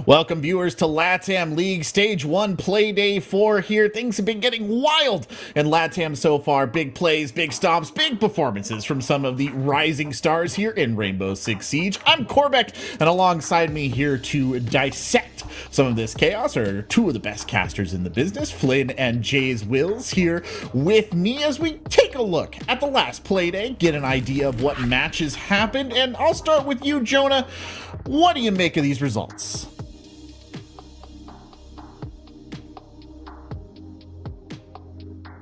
Welcome, viewers, to LATAM League Stage 1 Play Day 4 here. Things have been getting wild in LATAM so far. Big plays, big stops, big performances from some of the rising stars here in Rainbow Six Siege. I'm Corbeck, and alongside me here to dissect some of this chaos are two of the best casters in the business, Flynn and Jay's Wills, here with me as we take a look at the last Play Day, get an idea of what matches happened, and I'll start with you, Jonah. What do you make of these results?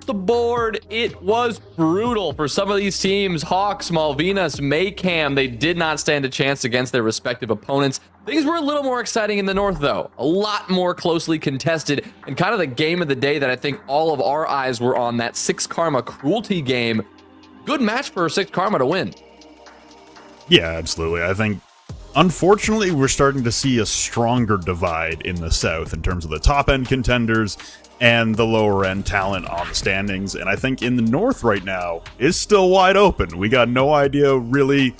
The board, it was brutal for some of these teams. Hawks, Malvinas, Maycam, they did not stand a chance against their respective opponents. Things were a little more exciting in the north, though. A lot more closely contested, and kind of the game of the day that I think all of our eyes were on, that 6 Karma Cruelty game. Good match for 6 Karma to win. Yeah, absolutely. I think, unfortunately, we're starting to see a stronger divide in the south in terms of the top-end contenders and the lower end talent on the standings. And I think in the north right now is still wide open. We got no idea really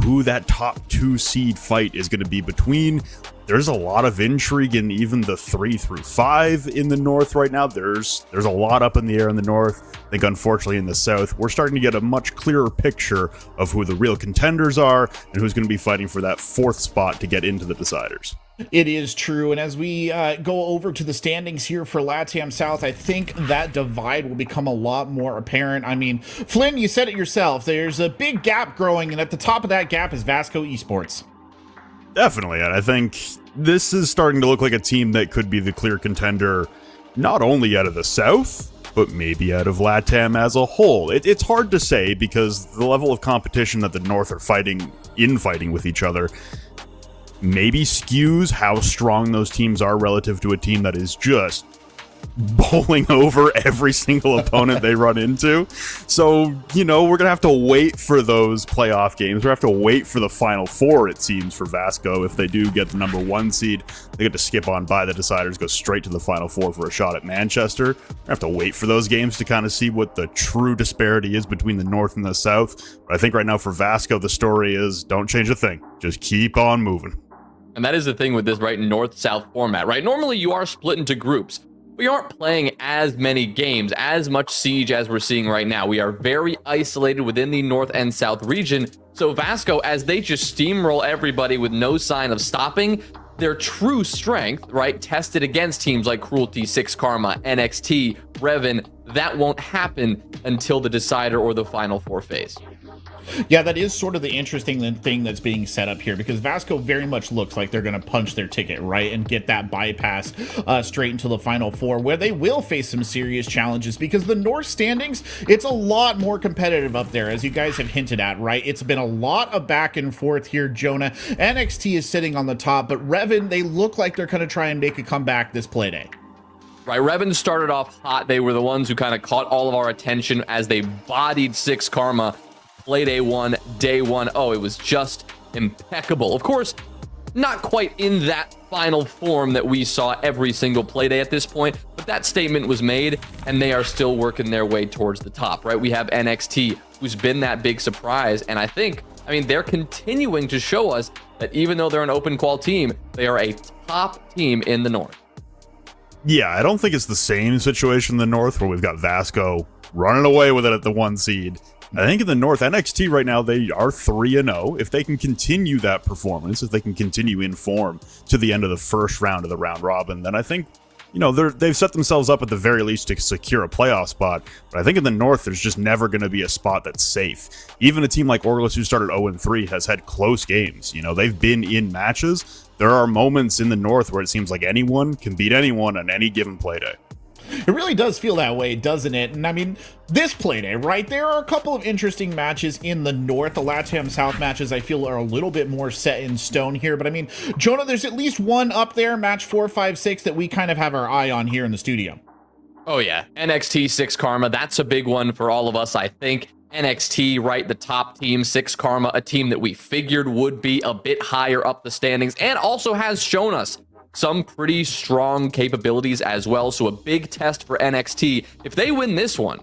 who that top 2 seed fight is going to be between. There's a lot of intrigue in even the 3 through 5 in the north right now. There's a lot up in the air in the north. I think unfortunately in the south, we're starting to get a much clearer picture of who the real contenders are and who's going to be fighting for that 4th spot to get into the deciders. It is true, and as we go over to the standings here for LATAM South, I think that divide will become a lot more apparent. I mean, Flynn, you said it yourself. There's a big gap growing, and at the top of that gap is Vasco Esports. Definitely, and I think this is starting to look like a team that could be the clear contender, not only out of the South, but maybe out of LATAM as a whole. It's hard to say because the level of competition that the North are fighting with each other maybe skews how strong those teams are relative to a team that is just bowling over every single opponent they run into. So, we're going to have to wait for those playoff games. We're going to have to wait for the Final Four, it seems, for Vasco. If they do get the number 1 seed, they get to skip on by the deciders, go straight to the Final Four for a shot at Manchester. We're going to have to wait for those games to kind of see what the true disparity is between the North and the South. But I think right now for Vasco, the story is don't change a thing. Just keep on moving. And that is the thing with this, right, north-south format, right? Normally you are split into groups. We aren't playing as many games, as much siege as we're seeing right now. We are very isolated within the north and south region. So Vasco, as they just steamroll everybody with no sign of stopping, their true strength, right, tested against teams like Cruelty, 6 Karma, NXT, Revan, that won't happen until the decider or the Final Four phase. Yeah, that is sort of the interesting thing that's being set up here, because Vasco very much looks like they're going to punch their ticket, right, and get that bypass straight into the Final Four, where they will face some serious challenges, because the North standings, it's a lot more competitive up there, as you guys have hinted at, right? It's been a lot of back and forth here, Jonah. NXT is sitting on the top, but Revan, they look like they're going to try and make a comeback this play day. Right, Revan started off hot. They were the ones who kind of caught all of our attention as they bodied 6 Karma. Play day 1, day 1. Oh, it was just impeccable. Of course, not quite in that final form that we saw every single play day at this point, but that statement was made, and they are still working their way towards the top, right? We have NXT, who's been that big surprise, and I mean, they're continuing to show us that even though they're an open qual team, they are a top team in the North. Yeah, I don't think it's the same situation in the North where we've got Vasco running away with it at the 1 seed. I think in the North, NXT right now, they are 3-0. If they can continue that performance, if they can continue in form to the end of the first round of the round robin, then I think, they've set themselves up at the very least to secure a playoff spot. But I think in the North, there's just never going to be a spot that's safe. Even a team like Orgulus, who started 0-3, has had close games. They've been in matches. There are moments in the North where it seems like anyone can beat anyone on any given play day. It really does feel that way, doesn't it? And I mean, this playday, right? There are a couple of interesting matches in the North. The LATAM South matches, I feel, are a little bit more set in stone here. But I mean, Jonah, there's at least one up there, match 4, 5, 6, that we kind of have our eye on here in the studio. Oh, yeah. NXT, 6 Karma. That's a big one for all of us, I think. NXT, right? The top team, 6 Karma, a team that we figured would be a bit higher up the standings and also has shown us some pretty strong capabilities as well. So a big test for NXT. If they win this one,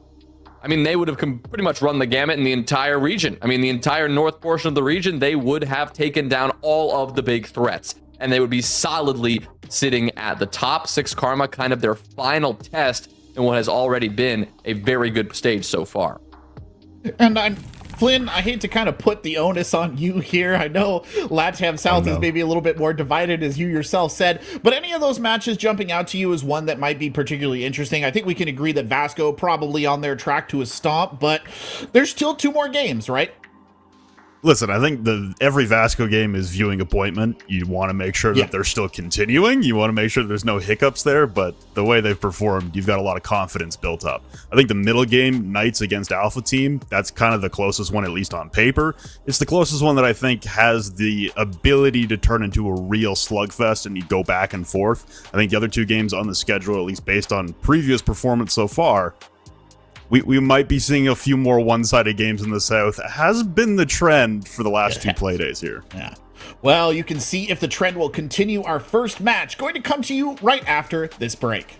I mean, they would have pretty much run the gamut in the entire region. I mean, the entire north portion of the region, they would have taken down all of the big threats. and they would be solidly sitting at the top. 6 Karma, kind of their final test in what has already been a very good stage so far. And Flynn, I hate to kind of put the onus on you here. I know LATAM South is maybe a little bit more divided, as you yourself said, but any of those matches jumping out to you as one that might be particularly interesting? I think we can agree that Vasco probably on their track to a stomp, but there's still 2 more games, right? Listen, I think every Vasco game is viewing appointment. You want to make sure that they're still continuing. You want to make sure there's no hiccups there, but the way they've performed, you've got a lot of confidence built up. I think the middle game, Knights against Alpha Team, that's kind of the closest one, at least on paper. It's the closest one that I think has the ability to turn into a real slugfest and you go back and forth. I think the other 2 games on the schedule, at least based on previous performance so far, we might be seeing a few more one-sided games in the South. It has been the trend for the last 2 play days here. Yeah. Well, you can see if the trend will continue. Our first match going to come to you right after this break.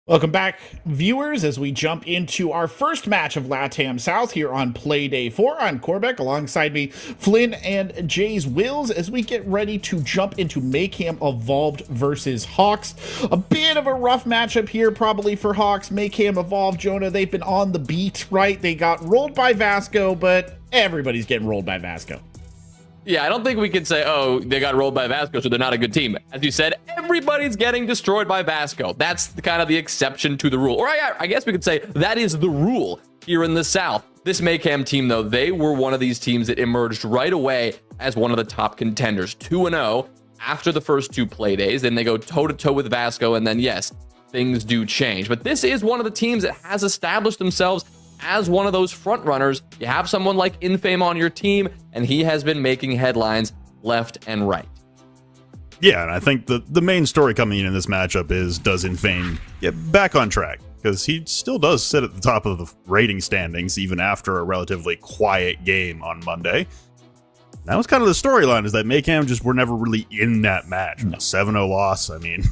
Welcome back, viewers, as we jump into our first match of LATAM South here on Play Day 4. I'm Corbeck, alongside me, Flynn and Jay's Wills, as we get ready to jump into Maycam Evolved versus Hawks. A bit of a rough matchup here, probably for Hawks. Maycam Evolved, Jonah, they've been on the beat, right? They got rolled by Vasco, but everybody's getting rolled by Vasco. Yeah, I don't think we could say, oh, they got rolled by Vasco, so they're not a good team. As you said, everybody's getting destroyed by Vasco. That's kind of the exception to the rule. Or I guess we could say that is the rule here in the South. This Maycam team, though, they were one of these teams that emerged right away as one of the top contenders. 2-0 after the first two play days. Then they go toe-to-toe with Vasco, and then, yes, things do change. But this is one of the teams that has established themselves as one of those front runners. You have someone like Infame on your team, and he has been making headlines left and right. Yeah, and I think the main story coming in this matchup is, does Infame get back on track? Because he still does sit at the top of the rating standings, even after a relatively quiet game on Monday. That was kind of the storyline, is that Maycam just were never really in that match. No. 7-0 loss, I mean,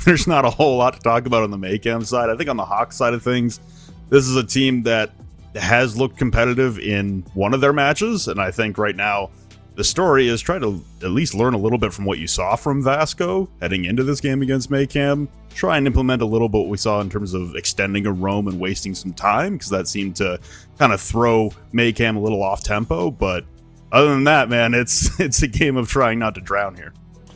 there's not a whole lot to talk about on the Maycam side. I think on the Hawks side of things, this is a team that has looked competitive in one of their matches, and I think right now the story is try to at least learn a little bit from what you saw from Vasco heading into this game against Maycam. Try and implement a little bit what we saw in terms of extending a roam and wasting some time, because that seemed to kind of throw Maycam a little off tempo. But other than that, man, it's a game of trying not to drown here.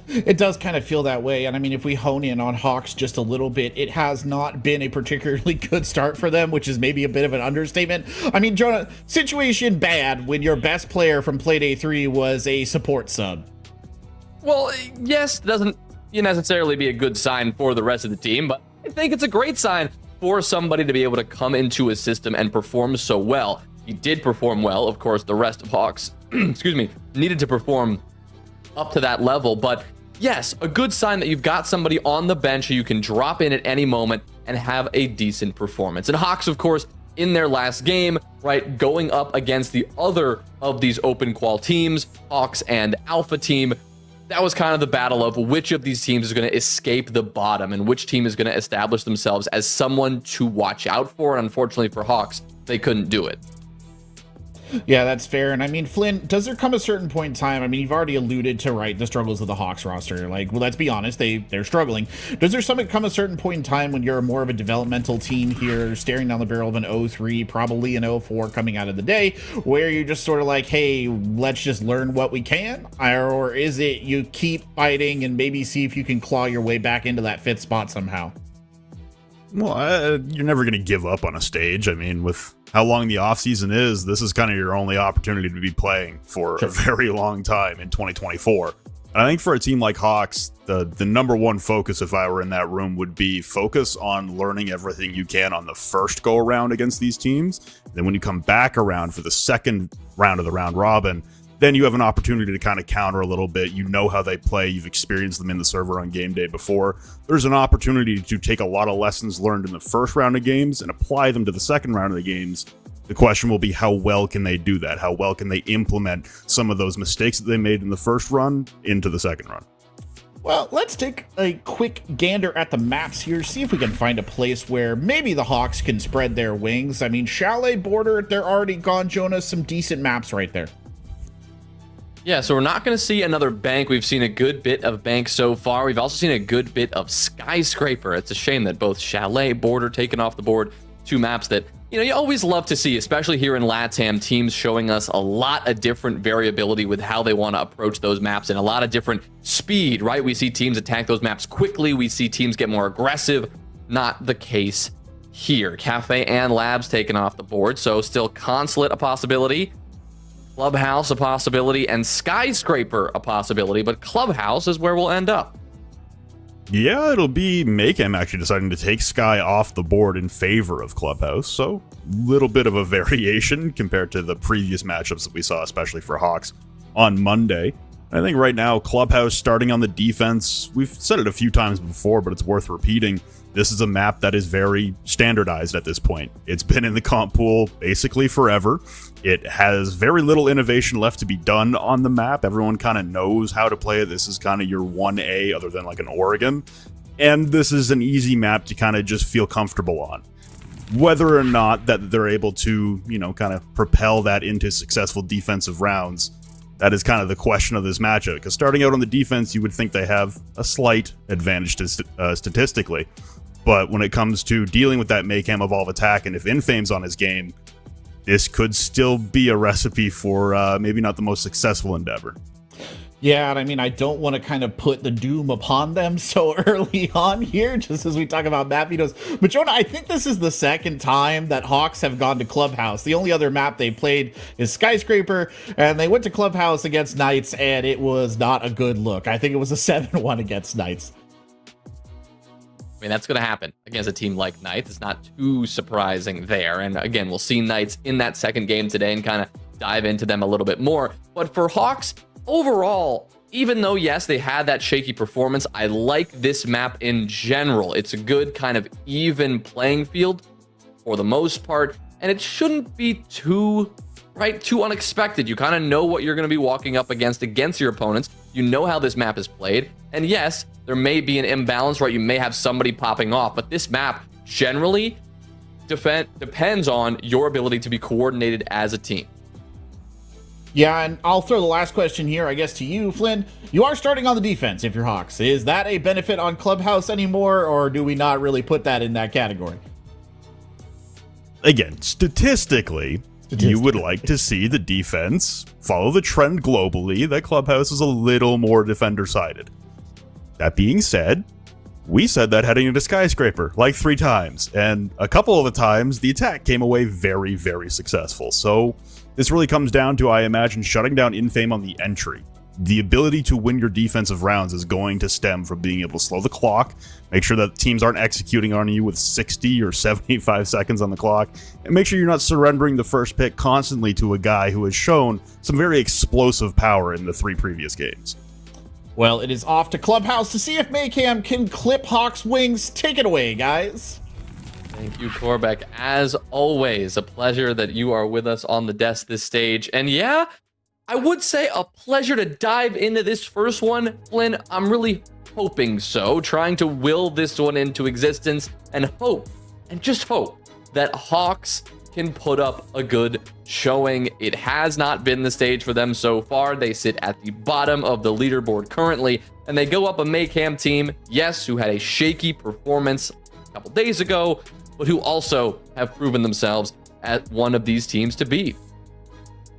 It does kind of feel that way, and I mean, if we hone in on Hawks just a little bit, it has not been a particularly good start for them, which is maybe a bit of an understatement. I mean, Jonah, situation bad when your best player from Playday 3 was a support sub. Well, yes, it doesn't necessarily be a good sign for the rest of the team, but I think it's a great sign for somebody to be able to come into a system and perform so well. He did perform well. Of course, the rest of Hawks, excuse me, needed to perform up to that level, but yes, a good sign that you've got somebody on the bench who you can drop in at any moment and have a decent performance. And Hawks, of course, in their last game, right, going up against the other of these open qual teams, Hawks and Alpha Team, that was kind of the battle of which of these teams is going to escape the bottom and which team is going to establish themselves as someone to watch out for. And unfortunately for Hawks, they couldn't do it. Yeah, that's fair. And I mean, Flynn, does there come a certain point in time? I mean, you've already alluded to, right, the struggles of the Hawks roster. Like, well, let's be honest, they're struggling. Does there come a certain point in time when you're more of a developmental team here, staring down the barrel of an 0-3, probably an 0-4 coming out of the day, where you're just sort of like, hey, let's just learn what we can? Or is it you keep fighting and maybe see if you can claw your way back into that fifth spot somehow? Well, you're never going to give up on a stage. I mean, with how long the offseason is, this is kind of your only opportunity to be playing for a very long time in 2024. And I think for a team like Hawks, the number one focus, if I were in that room, would be focus on learning everything you can on the first go around against these teams. And then when you come back around for the second round of the round robin, then you have an opportunity to kind of counter a little bit. You know how they play. You've experienced them in the server on game day before. There's an opportunity to take a lot of lessons learned in the first round of games and apply them to the second round of the games. The question will be, how well can they do that? How well can they implement some of those mistakes that they made in the first run into the second run? Well, let's take a quick gander at the maps here, see if we can find a place where maybe the Hawks can spread their wings. I mean, Chalet, Border, they're already gone, Jonas. Some decent maps right there. Yeah, so we're not going to see another bank. We've seen a good bit of bank so far. We've also seen a good bit of skyscraper. It's a shame that both Chalet, Border taken off the board, two maps that, you know, you always love to see, especially here in LATAM, teams showing us a lot of different variability with how they want to approach those maps and a lot of different speed, right? We see teams attack those maps quickly. We see teams get more aggressive. Not the case here. Cafe and Labs taken off the board, so still Consulate a possibility, Clubhouse a possibility, and Skyscraper a possibility, but Clubhouse is where we'll end up. Yeah, it'll be Mayhem actually deciding to take Sky off the board in favor of Clubhouse, so little bit of a variation compared to the previous matchups that we saw, especially for Hawks on Monday. I think right now, Clubhouse starting on the defense, we've said it a few times before, but it's worth repeating. This is a map that is very standardized at this point. It's been in the comp pool basically forever. It has very little innovation left to be done on the map. Everyone kind of knows how to play it. This is kind of your 1A other than like an Oregon. And this is an easy map to kind of just feel comfortable on. Whether or not that they're able to, you know, kind of propel that into successful defensive rounds, that is kind of the question of this matchup. Because starting out on the defense, you would think they have a slight advantage statistically. But when it comes to dealing with that Mayhem Evolve attack, and if Infame's on his game, this could still be a recipe for maybe not the most successful endeavor. Yeah, and I mean, I don't want to kind of put the doom upon them so early on here, just as we talk about map vetoes. But Jonah, I think this is the second time that Hawks have gone to Clubhouse. The only other map they played is Skyscraper, and they went to Clubhouse against Knights, and it was not a good look. I think it was a 7-1 against Knights. I mean, that's going to happen against a team like Knights. It's not too surprising there. And again, we'll see Knights in that second game today and kind of dive into them a little bit more. But for Hawks, overall, even though, yes, they had that shaky performance, I like this map in general. It's a good kind of even playing field for the most part. And it shouldn't be too unexpected. You kind of know what you're going to be walking up against your opponents. You know how this map is played. And yes, there may be an imbalance, right? You may have somebody popping off, but this map generally depends on your ability to be coordinated as a team. Yeah, and I'll throw the last question here, I guess, to you, Flynn. You are starting on the defense if you're Hawks. Is that a benefit on Clubhouse anymore, or do we not really put that in that category? Again, statistically, you would like to see the defense follow the trend globally that Clubhouse is a little more defender-sided. That being said, we said that heading into Skyscraper like 3 times, and a couple of the times the attack came away very, very successful. So this really comes down to, I imagine, shutting down Infame on the entry. The ability to win your defensive rounds is going to stem from being able to slow the clock, make sure that teams aren't executing on you with 60 or 75 seconds on the clock, and make sure you're not surrendering the first pick constantly to a guy who has shown some very explosive power in the 3 previous games. Well, it is off to Clubhouse to see if Mayhem can clip Hawks' wings. Take it away, guys. Thank you, Korbeck. As always, a pleasure that you are with us on the desk this stage. And yeah, I would say a pleasure to dive into this first one. Flynn, I'm really hoping so, trying to will this one into existence and hope, and just hope, that Hawks can put up a good showing. It has not been the stage for them so far. They sit at the bottom of the leaderboard currently, and they go up a Mayhem team, yes, who had a shaky performance a couple days ago, but who also have proven themselves at one of these teams to beat.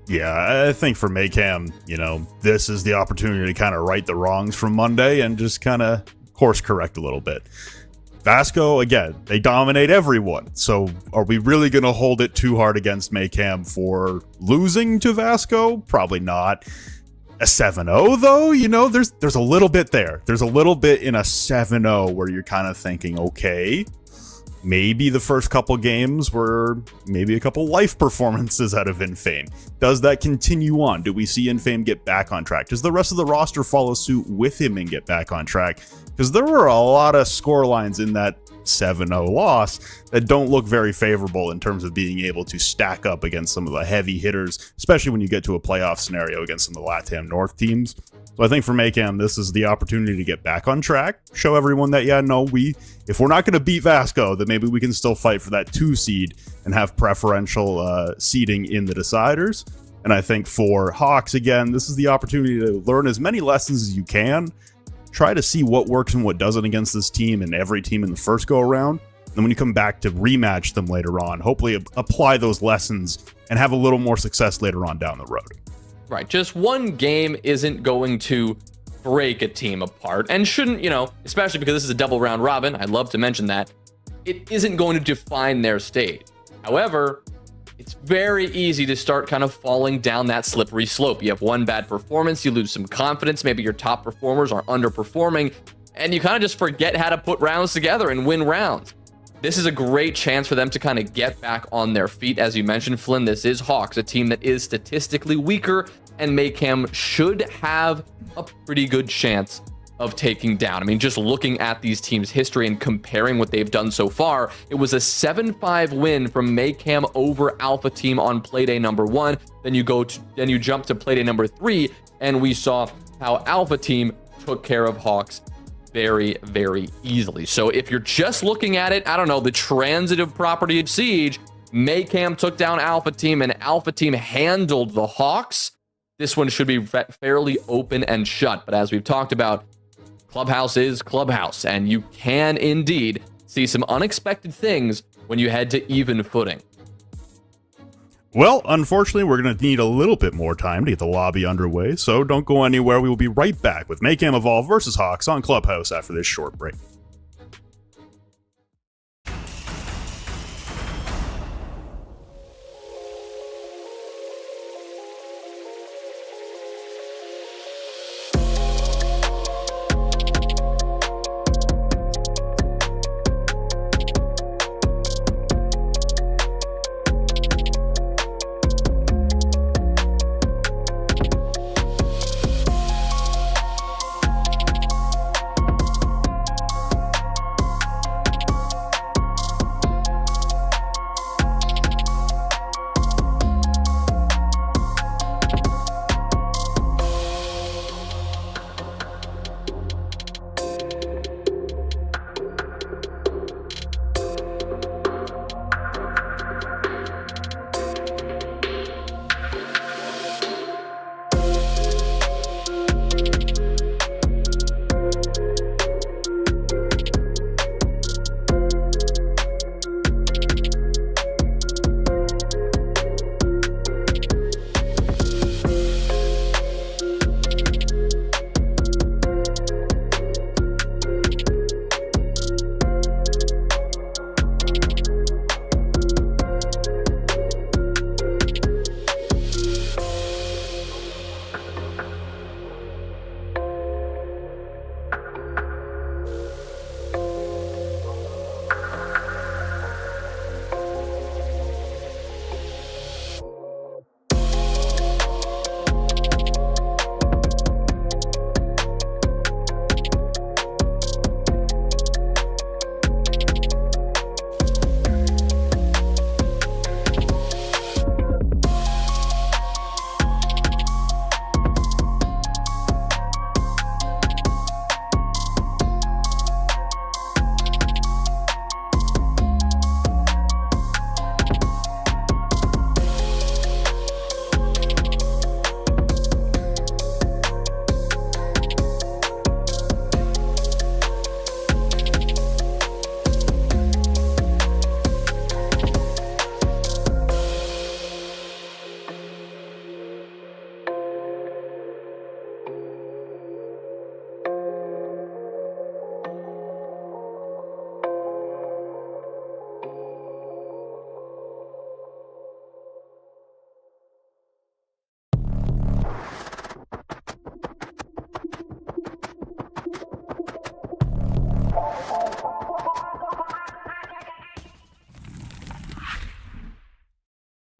Yeah, I think for Mayhem, you know, this is the opportunity to kind of right the wrongs from Monday and just kind of course correct a little bit. Vasco, again, they dominate everyone. So are we really going to hold it too hard against Mayhem for losing to Vasco? Probably not. A 7-0, though, you know, there's a little bit there. There's a little bit in a 7-0 where you're kind of thinking, okay, maybe the first couple games were maybe a couple life performances out of Infame. Does that continue on? Do we see Infame get back on track? Does the rest of the roster follow suit with him and get back on track? Because there were a lot of score lines in that 7-0 loss that don't look very favorable in terms of being able to stack up against some of the heavy hitters, especially when you get to a playoff scenario against some of the LATAM North teams. So I think for Maycam, this is the opportunity to get back on track, show everyone that, yeah, no, if we're not going to beat Vasco, then maybe we can still fight for that 2 seed and have preferential seeding in the deciders. And I think for Hawks, again, this is the opportunity to learn as many lessons as you can, try to see what works and what doesn't against this team and every team in the first go around. And then when you come back to rematch them later on, hopefully apply those lessons and have a little more success later on down the road. Right, just one game isn't going to break a team apart, and shouldn't, especially because this is a double round robin, I'd love to mention that, it isn't going to define their stage. However, it's very easy to start kind of falling down that slippery slope. You have one bad performance, you lose some confidence, maybe your top performers are underperforming, and you kind of just forget how to put rounds together and win rounds. This is a great chance for them to kind of get back on their feet. As you mentioned, Flynn, this is Hawks, a team that is statistically weaker, and Maycam should have a pretty good chance of taking down. I mean, just looking at these teams' history and comparing what they've done so far, it was a 7-5 win from Maycam over Alpha Team on playday number 1. Then you jump to playday number 3, and we saw how Alpha Team took care of Hawks very, very easily. So if you're just looking at it, I don't know, the transitive property of Siege, Maycam took down Alpha Team and Alpha Team handled the Hawks. This one should be fairly open and shut. But as we've talked about, Clubhouse is Clubhouse, and you can indeed see some unexpected things when you head to even footing. Well, unfortunately, we're going to need a little bit more time to get the lobby underway, so don't go anywhere. We will be right back with Maycam Evolve versus Hawks on Clubhouse after this short break.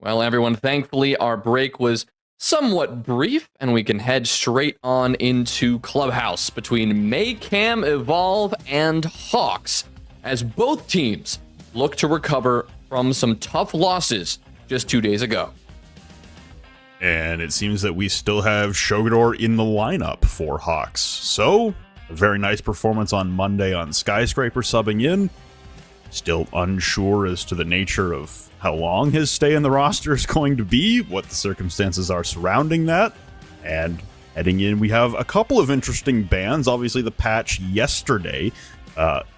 Well, everyone, thankfully, our break was somewhat brief, and we can head straight on into Clubhouse between Maycam Evolve and Hawks, as both teams look to recover from some tough losses just 2 days ago. And it seems that we still have Shogador in the lineup for Hawks. So, a very nice performance on Monday on Skyscraper subbing in. Still unsure as to the nature of how long his stay in the roster is going to be, what the circumstances are surrounding that. And heading in, we have a couple of interesting bans. Obviously, the patch yesterday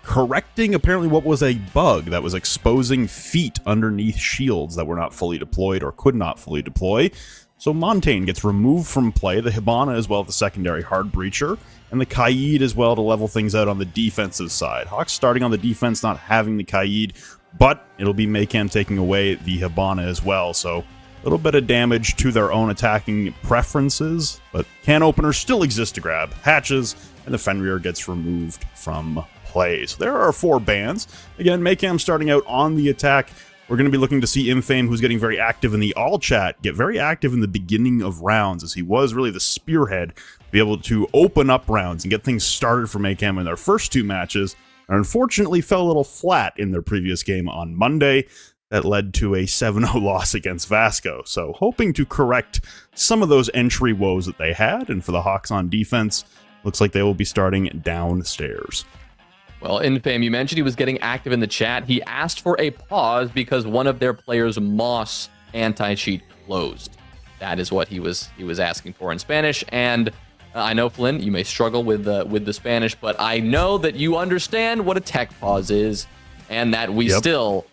correcting apparently what was a bug that was exposing feet underneath shields that were not fully deployed or could not fully deploy. So Montaigne gets removed from play, the Hibana as well, the secondary hard breacher, and the Kaid as well to level things out on the defensive side. Hawks starting on the defense, not having the Kaid, but it'll be Maycam taking away the Hibana as well, so a little bit of damage to their own attacking preferences, but can openers still exist to grab. Hatches, and the Fenrir gets removed from play. So there are 4 bans. Again, Maycam starting out on the attack. We're going to be looking to see Infame, who's getting very active in the all chat, get very active in the beginning of rounds, as he was really the spearhead to be able to open up rounds and get things started for Maycam in their first 2 matches, and unfortunately fell a little flat in their previous game on Monday. That led to a 7-0 loss against Vasco. So hoping to correct some of those entry woes that they had, and for the Hawks on defense, looks like they will be starting downstairs. Well, Infame, you mentioned he was getting active in the chat. He asked for a pause because one of their players' Moss anti-cheat closed. That is what he was asking for in Spanish. And I know, Flynn, you may struggle with the Spanish, but I know that you understand what a tech pause is, and that we still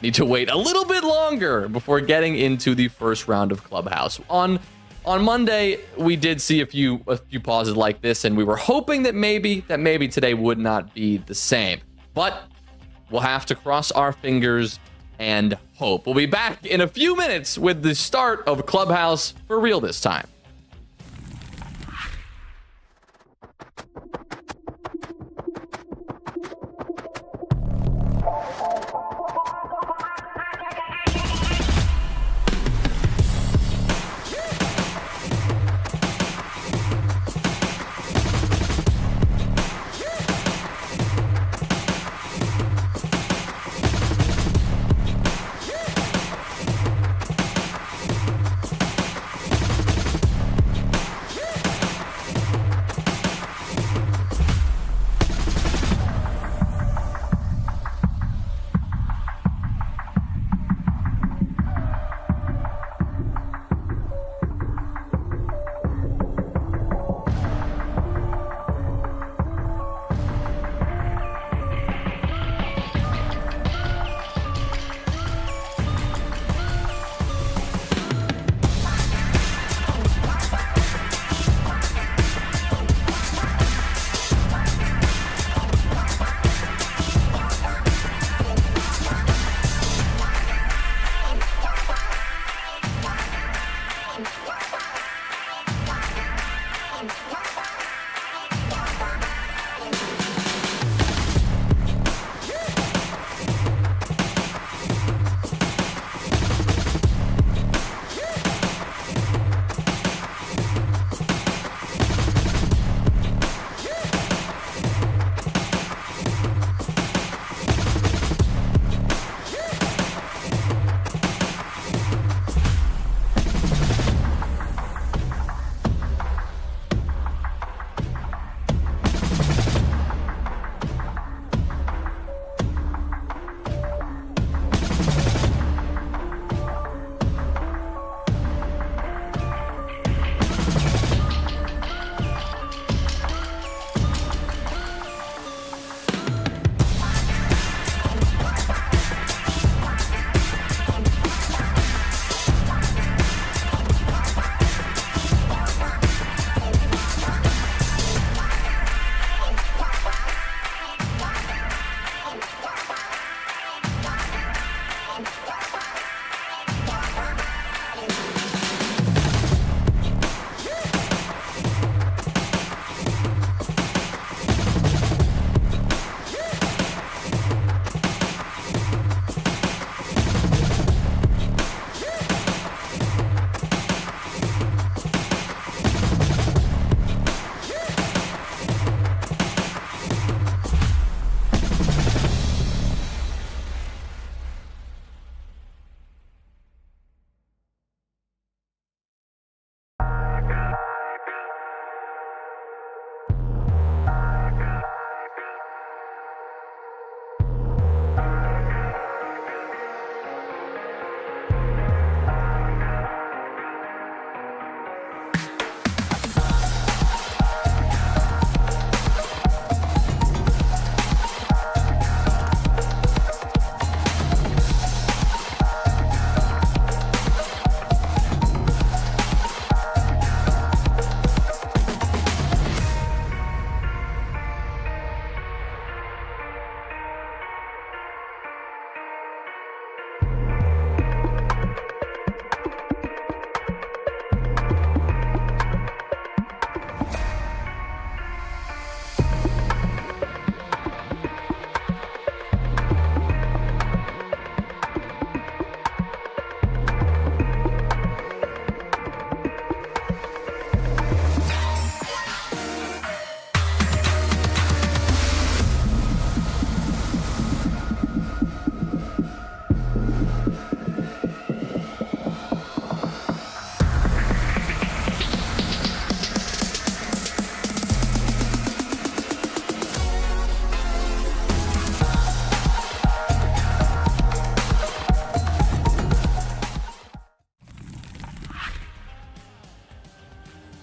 need to wait a little bit longer before getting into the first round of Clubhouse. On Monday, we did see a few pauses like this, and we were hoping that maybe today would not be the same. But we'll have to cross our fingers and hope. We'll be back in a few minutes with the start of Clubhouse for real this time.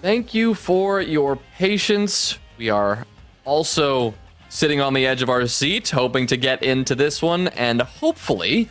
Thank you for your patience. We are also sitting on the edge of our seat, hoping to get into this one, and hopefully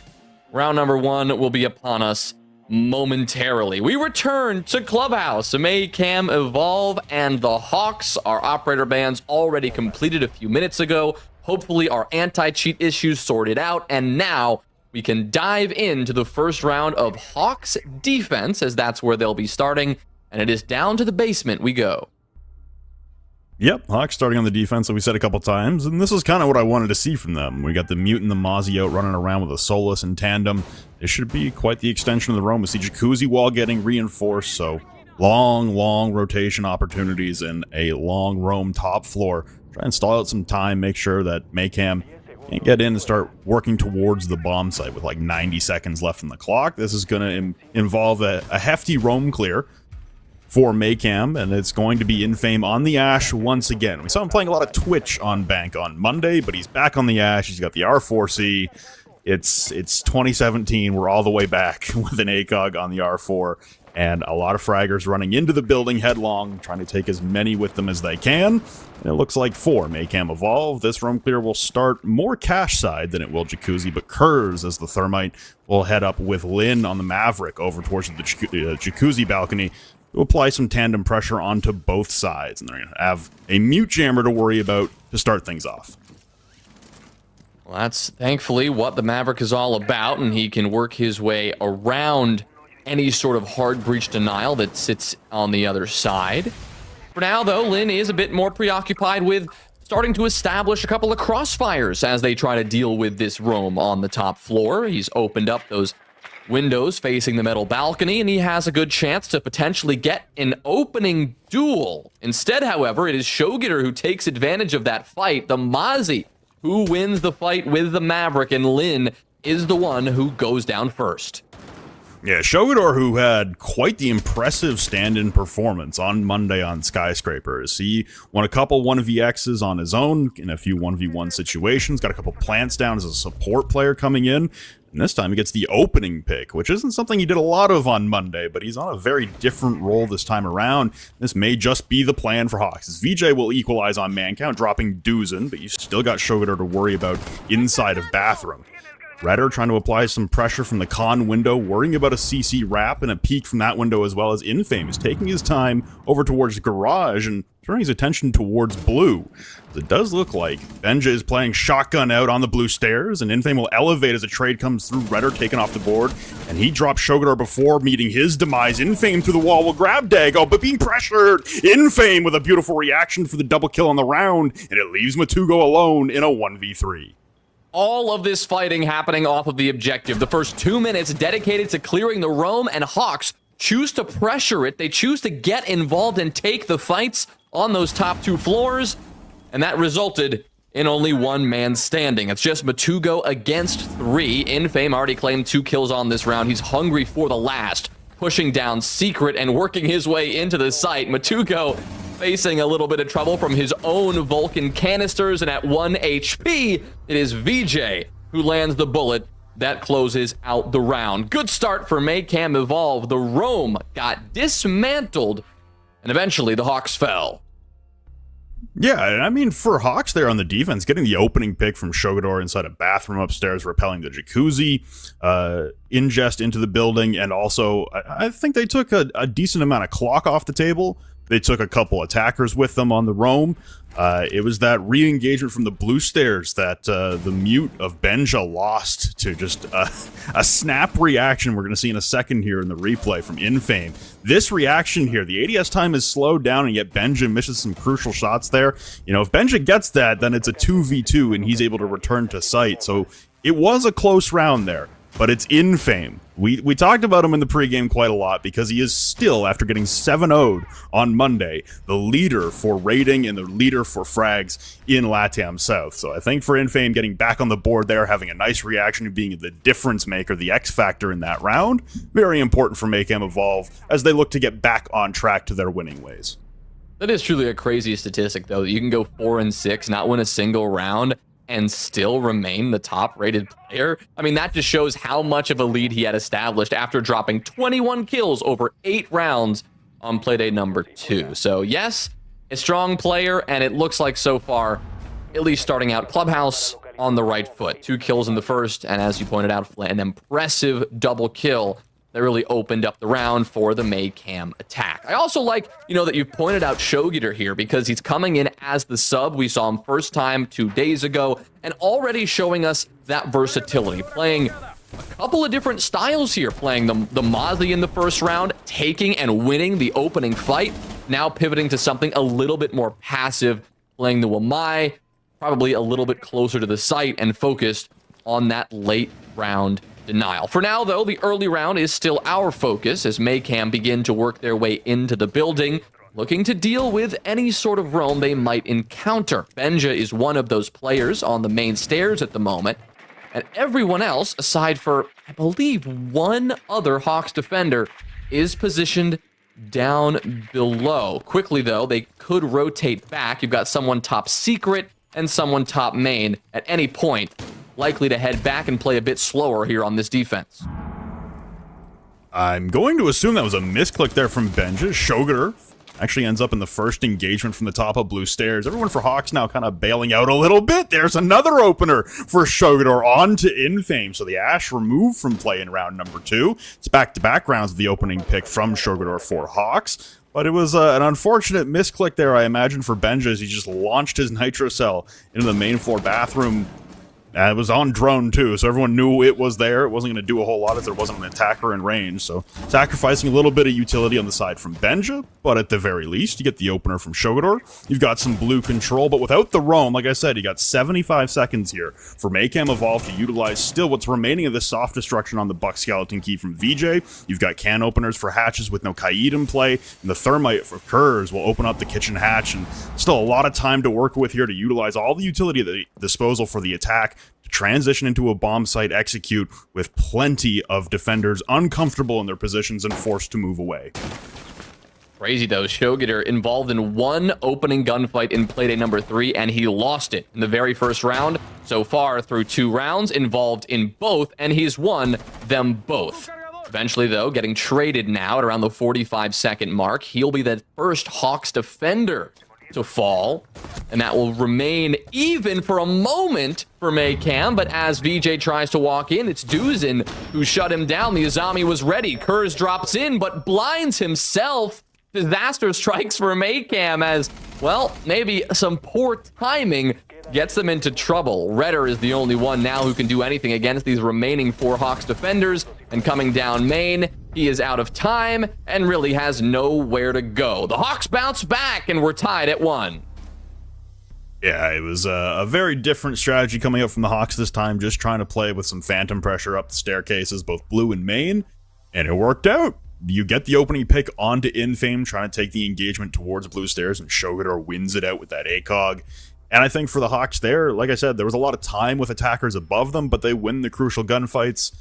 round number 1 will be upon us momentarily. We return to Clubhouse. Maycam Evolve and the Hawks. Our operator bans already completed a few minutes ago. Hopefully our anti-cheat issues sorted out, and now we can dive into the first round of Hawks defense, as that's where they'll be starting, and it is down to the basement we go. Yep, Hawks starting on the defense, like we said a couple times, and this is kind of what I wanted to see from them. We got the Mute and the Mozzie out running around with a Solus in tandem. This should be quite the extension of the roam. We see Jacuzzi wall getting reinforced, so long rotation opportunities and a long roam top floor. Try and stall out some time, make sure that Maycam can get in and start working towards the bomb site with like 90 seconds left on the clock. This is going to involve a hefty roam clear for Maycam, and it's going to be Infame on the Ash once again. We saw him playing a lot of Twitch on Bank on Monday, but he's back on the Ash. He's got the R4C. It's 2017. We're all the way back with an ACOG on the R4, and a lot of fraggers running into the building headlong, trying to take as many with them as they can. And it looks like for Maycam Evolve, this roam clear will start more cash side than it will Jacuzzi, but Kurz, as the Thermite, will head up with Lin on the Maverick over towards the Jacuzzi balcony to apply some tandem pressure onto both sides, and they're going to have a Mute Jammer to worry about to start things off. Well, that's thankfully what the Maverick is all about, and he can work his way around any sort of hard breach denial that sits on the other side. For now, though, Lin is a bit more preoccupied with starting to establish a couple of crossfires as they try to deal with this roam on the top floor. He's opened up those windows facing the metal balcony, and he has a good chance to potentially get an opening duel. Instead, however, it is Shogitter who takes advantage of that fight. The Mozzie who wins the fight with the Maverick, and Lin is the one who goes down first. Yeah, Shogador, who had quite the impressive stand-in performance on Monday on Skyscrapers. He won a couple 1vx's on his own in a few 1v1 situations, got a couple plants down as a support player coming in, and this time he gets the opening pick, which isn't something he did a lot of on Monday, but he's on a very different role this time around. This may just be the plan for Hawks, as VJ will equalize on man count, dropping Duzen, but you still got Shogador to worry about inside of Bathroom. Redder trying to apply some pressure from the con window, worrying about a CC wrap and a peek from that window, as well as Infame is taking his time over towards Garage and turning his attention towards Blue. It does look like Benja is playing shotgun out on the blue stairs, and Infame will elevate as a trade comes through. Redder taken off the board, and he dropped Shogador before meeting his demise. Infame through the wall will grab Dago, but being pressured. Infame with a beautiful reaction for the double kill on the round, and it leaves Matugo alone in a 1v3. All of this fighting happening off of the objective. The first 2 minutes dedicated to clearing the roam, and Hawks choose to pressure it. They choose to get involved and take the fights on those top 2 floors, and that resulted in only one man standing. It's just Matugo against 3. Infame already claimed 2 kills on this round. He's hungry for the last, pushing down Secret and working his way into the site. Matugo facing a little bit of trouble from his own Vulcan canisters, and at 1 HP, it is VJ who lands the bullet that closes out the round. Good start for Maycam Evolve. The roam got dismantled, and eventually the Hawks fell. Yeah, I mean, for Hawks there on the defense, getting the opening pick from Shogador inside a Bathroom upstairs, repelling the Jacuzzi, ingest into the building, and also, I think they took a decent amount of clock off the table. They took a couple attackers with them on the roam. It was that re-engagement from the blue stairs that the Mute of Benja lost to just a snap reaction we're going to see in a second here in the replay from Infame. This reaction here, the ADS time is slowed down, and yet Benja misses some crucial shots there. You know, if Benja gets that, then it's a 2v2, and he's able to return to site. So it was a close round there, but it's Infame. We talked about him in the pregame quite a lot because he is still, after getting 7-0'd on Monday, the leader for rating and the leader for frags in LATAM South. So I think for Infame getting back on the board there, having a nice reaction, being the difference maker, the X factor in that round, very important for Maycam Evolve as they look to get back on track to their winning ways. That is truly a crazy statistic, though. You can go 4-6, not win a single round, and still remain the top-rated player. I mean, that just shows how much of a lead he had established after dropping 21 kills over 8 rounds on Playday number 2. So yes, a strong player, and it looks like so far, at least starting out Clubhouse on the right foot. 2 kills in the first, and as you pointed out, an impressive double kill that really opened up the round for the Maycam attack. I also like, that you pointed out Shogitter here because he's coming in as the sub. We saw him first time 2 days ago and already showing us that versatility, playing a couple of different styles here, playing the Mozzie in the first round, taking and winning the opening fight, now pivoting to something a little bit more passive, playing the Wamai, probably a little bit closer to the site and focused on that late round denial. For now, though, the early round is still our focus as Maycam begin to work their way into the building, looking to deal with any sort of roam they might encounter. Benja is one of those players on the main stairs at the moment, and everyone else, aside for, I believe, one other Hawks defender, is positioned down below. Quickly, though, they could rotate back. You've got someone top secret and someone top main at any point, likely to head back and play a bit slower here on this defense. I'm going to assume that was a misclick there from Benja. Shogitter actually ends up in the first engagement from the top of blue stairs. Everyone for Hawks now kind of bailing out a little bit. There's another opener for Shogitter on to Infame. So the Ash removed from play in round number 2. It's back-to-back rounds of the opening pick from Shogitter for Hawks. But it was an unfortunate misclick there, I imagine, for Benja as he just launched his Nitro Cell into the main floor bathroom. It was on drone too, so everyone knew it was there. It wasn't going to do a whole lot as there wasn't an attacker in range, so sacrificing a little bit of utility on the side from Benja, but at the very least, you get the opener from Shogitter. You've got some blue control, but without the roam, like I said, you got 75 seconds here for Maycam Evolve to utilize still what's remaining of this soft destruction on the Buck Skeleton Key from VJ. You've got can openers for hatches with no Kaid in play, and the Thermite for Kurz will open up the kitchen hatch, and still a lot of time to work with here to utilize all the utility at the disposal for the attack, to transition into a bomb site execute with plenty of defenders uncomfortable in their positions and forced to move away. Crazy though, Shogitter involved in one opening gunfight in Playday number 3, and he lost it in the very first round. So far, through 2 rounds, involved in both, and he's won them both. Eventually, though, getting traded now at around the 45-second mark, he'll be the first Hawks defender to fall, and that will remain even for a moment for Maycam. But as VJ tries to walk in, it's Duzin who shut him down. The Azami was ready. Kurz drops in, but blinds himself. Disaster strikes for Maycam as, well, maybe some poor timing gets them into trouble. Redder is the only one now who can do anything against these remaining 4 Hawks defenders, and coming down main, he is out of time and really has nowhere to go. The Hawks bounce back, and we're tied at 1. Yeah, it was a very different strategy coming up from the Hawks this time, just trying to play with some phantom pressure up the staircases, both blue and main, and it worked out. You get the opening pick onto Infame, trying to take the engagement towards blue stairs, and Shogitter wins it out with that ACOG. And I think for the Hawks there, like I said, there was a lot of time with attackers above them, but they win the crucial gunfights.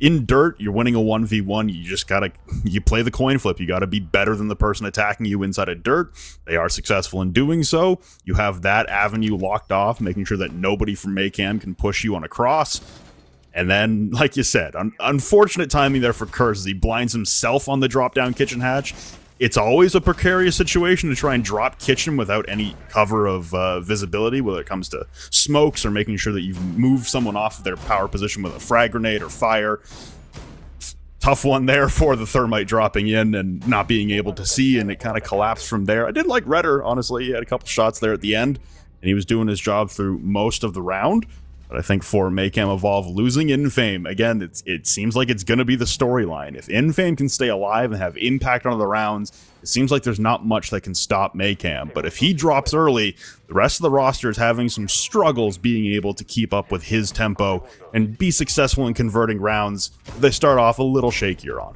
In dirt, you're winning a 1v1. You just gotta, you play the coin flip. You gotta be better than the person attacking you inside of dirt. They are successful in doing so. You have that avenue locked off, making sure that nobody from Maycam can push you on a cross. And then, like you said, unfortunate timing there for Kurz as he blinds himself on the drop-down kitchen hatch. It's always a precarious situation to try and drop kitchen without any cover of visibility, whether it comes to smokes or making sure that you've moved someone off of their power position with a frag grenade or fire. Tough one there for the Thermite dropping in and not being able to see, and it kind of collapsed from there. I did like Redder, honestly. He had a couple shots there at the end, and he was doing his job through most of the round. But I think for Maycam Evolve, losing Infame, again, it seems like it's going to be the storyline. If Infame can stay alive and have impact on the rounds, it seems like there's not much that can stop Maycam. But if he drops early, the rest of the roster is having some struggles being able to keep up with his tempo and be successful in converting rounds. They start off a little shakier on.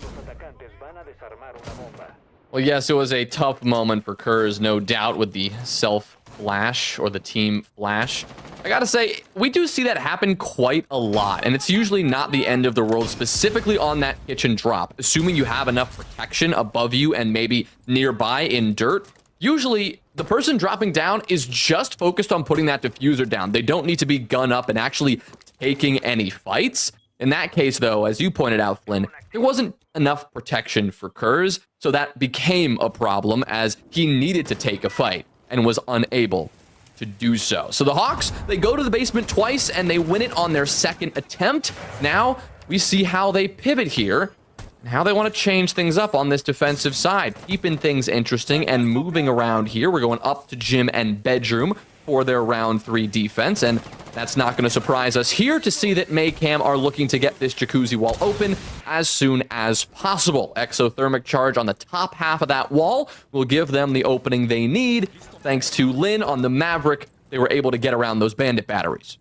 Well, yes, it was a tough moment for Kurz, no doubt, with the self-flash or the team flash. I gotta say, we do see that happen quite a lot, and it's usually not the end of the world, specifically on that kitchen drop. Assuming you have enough protection above you and maybe nearby in dirt, usually the person dropping down is just focused on putting that diffuser down. They don't need to be gun up and actually taking any fights. In that case, though, as you pointed out, Flynn, there wasn't enough protection for Kurz, so that became a problem as he needed to take a fight and was unable to do so. So the Hawks, they go to the basement twice and they win it on their second attempt. Now we see how they pivot here and how they want to change things up on this defensive side, keeping things interesting and moving around here. We're going up to gym and bedroom for their round 3 defense, and that's not going to surprise us here to see that Maycam are looking to get this jacuzzi wall open as soon as possible. Exothermic charge on the top half of that wall will give them the opening they need. Thanks to Lin on the Maverick, they were able to get around those bandit batteries.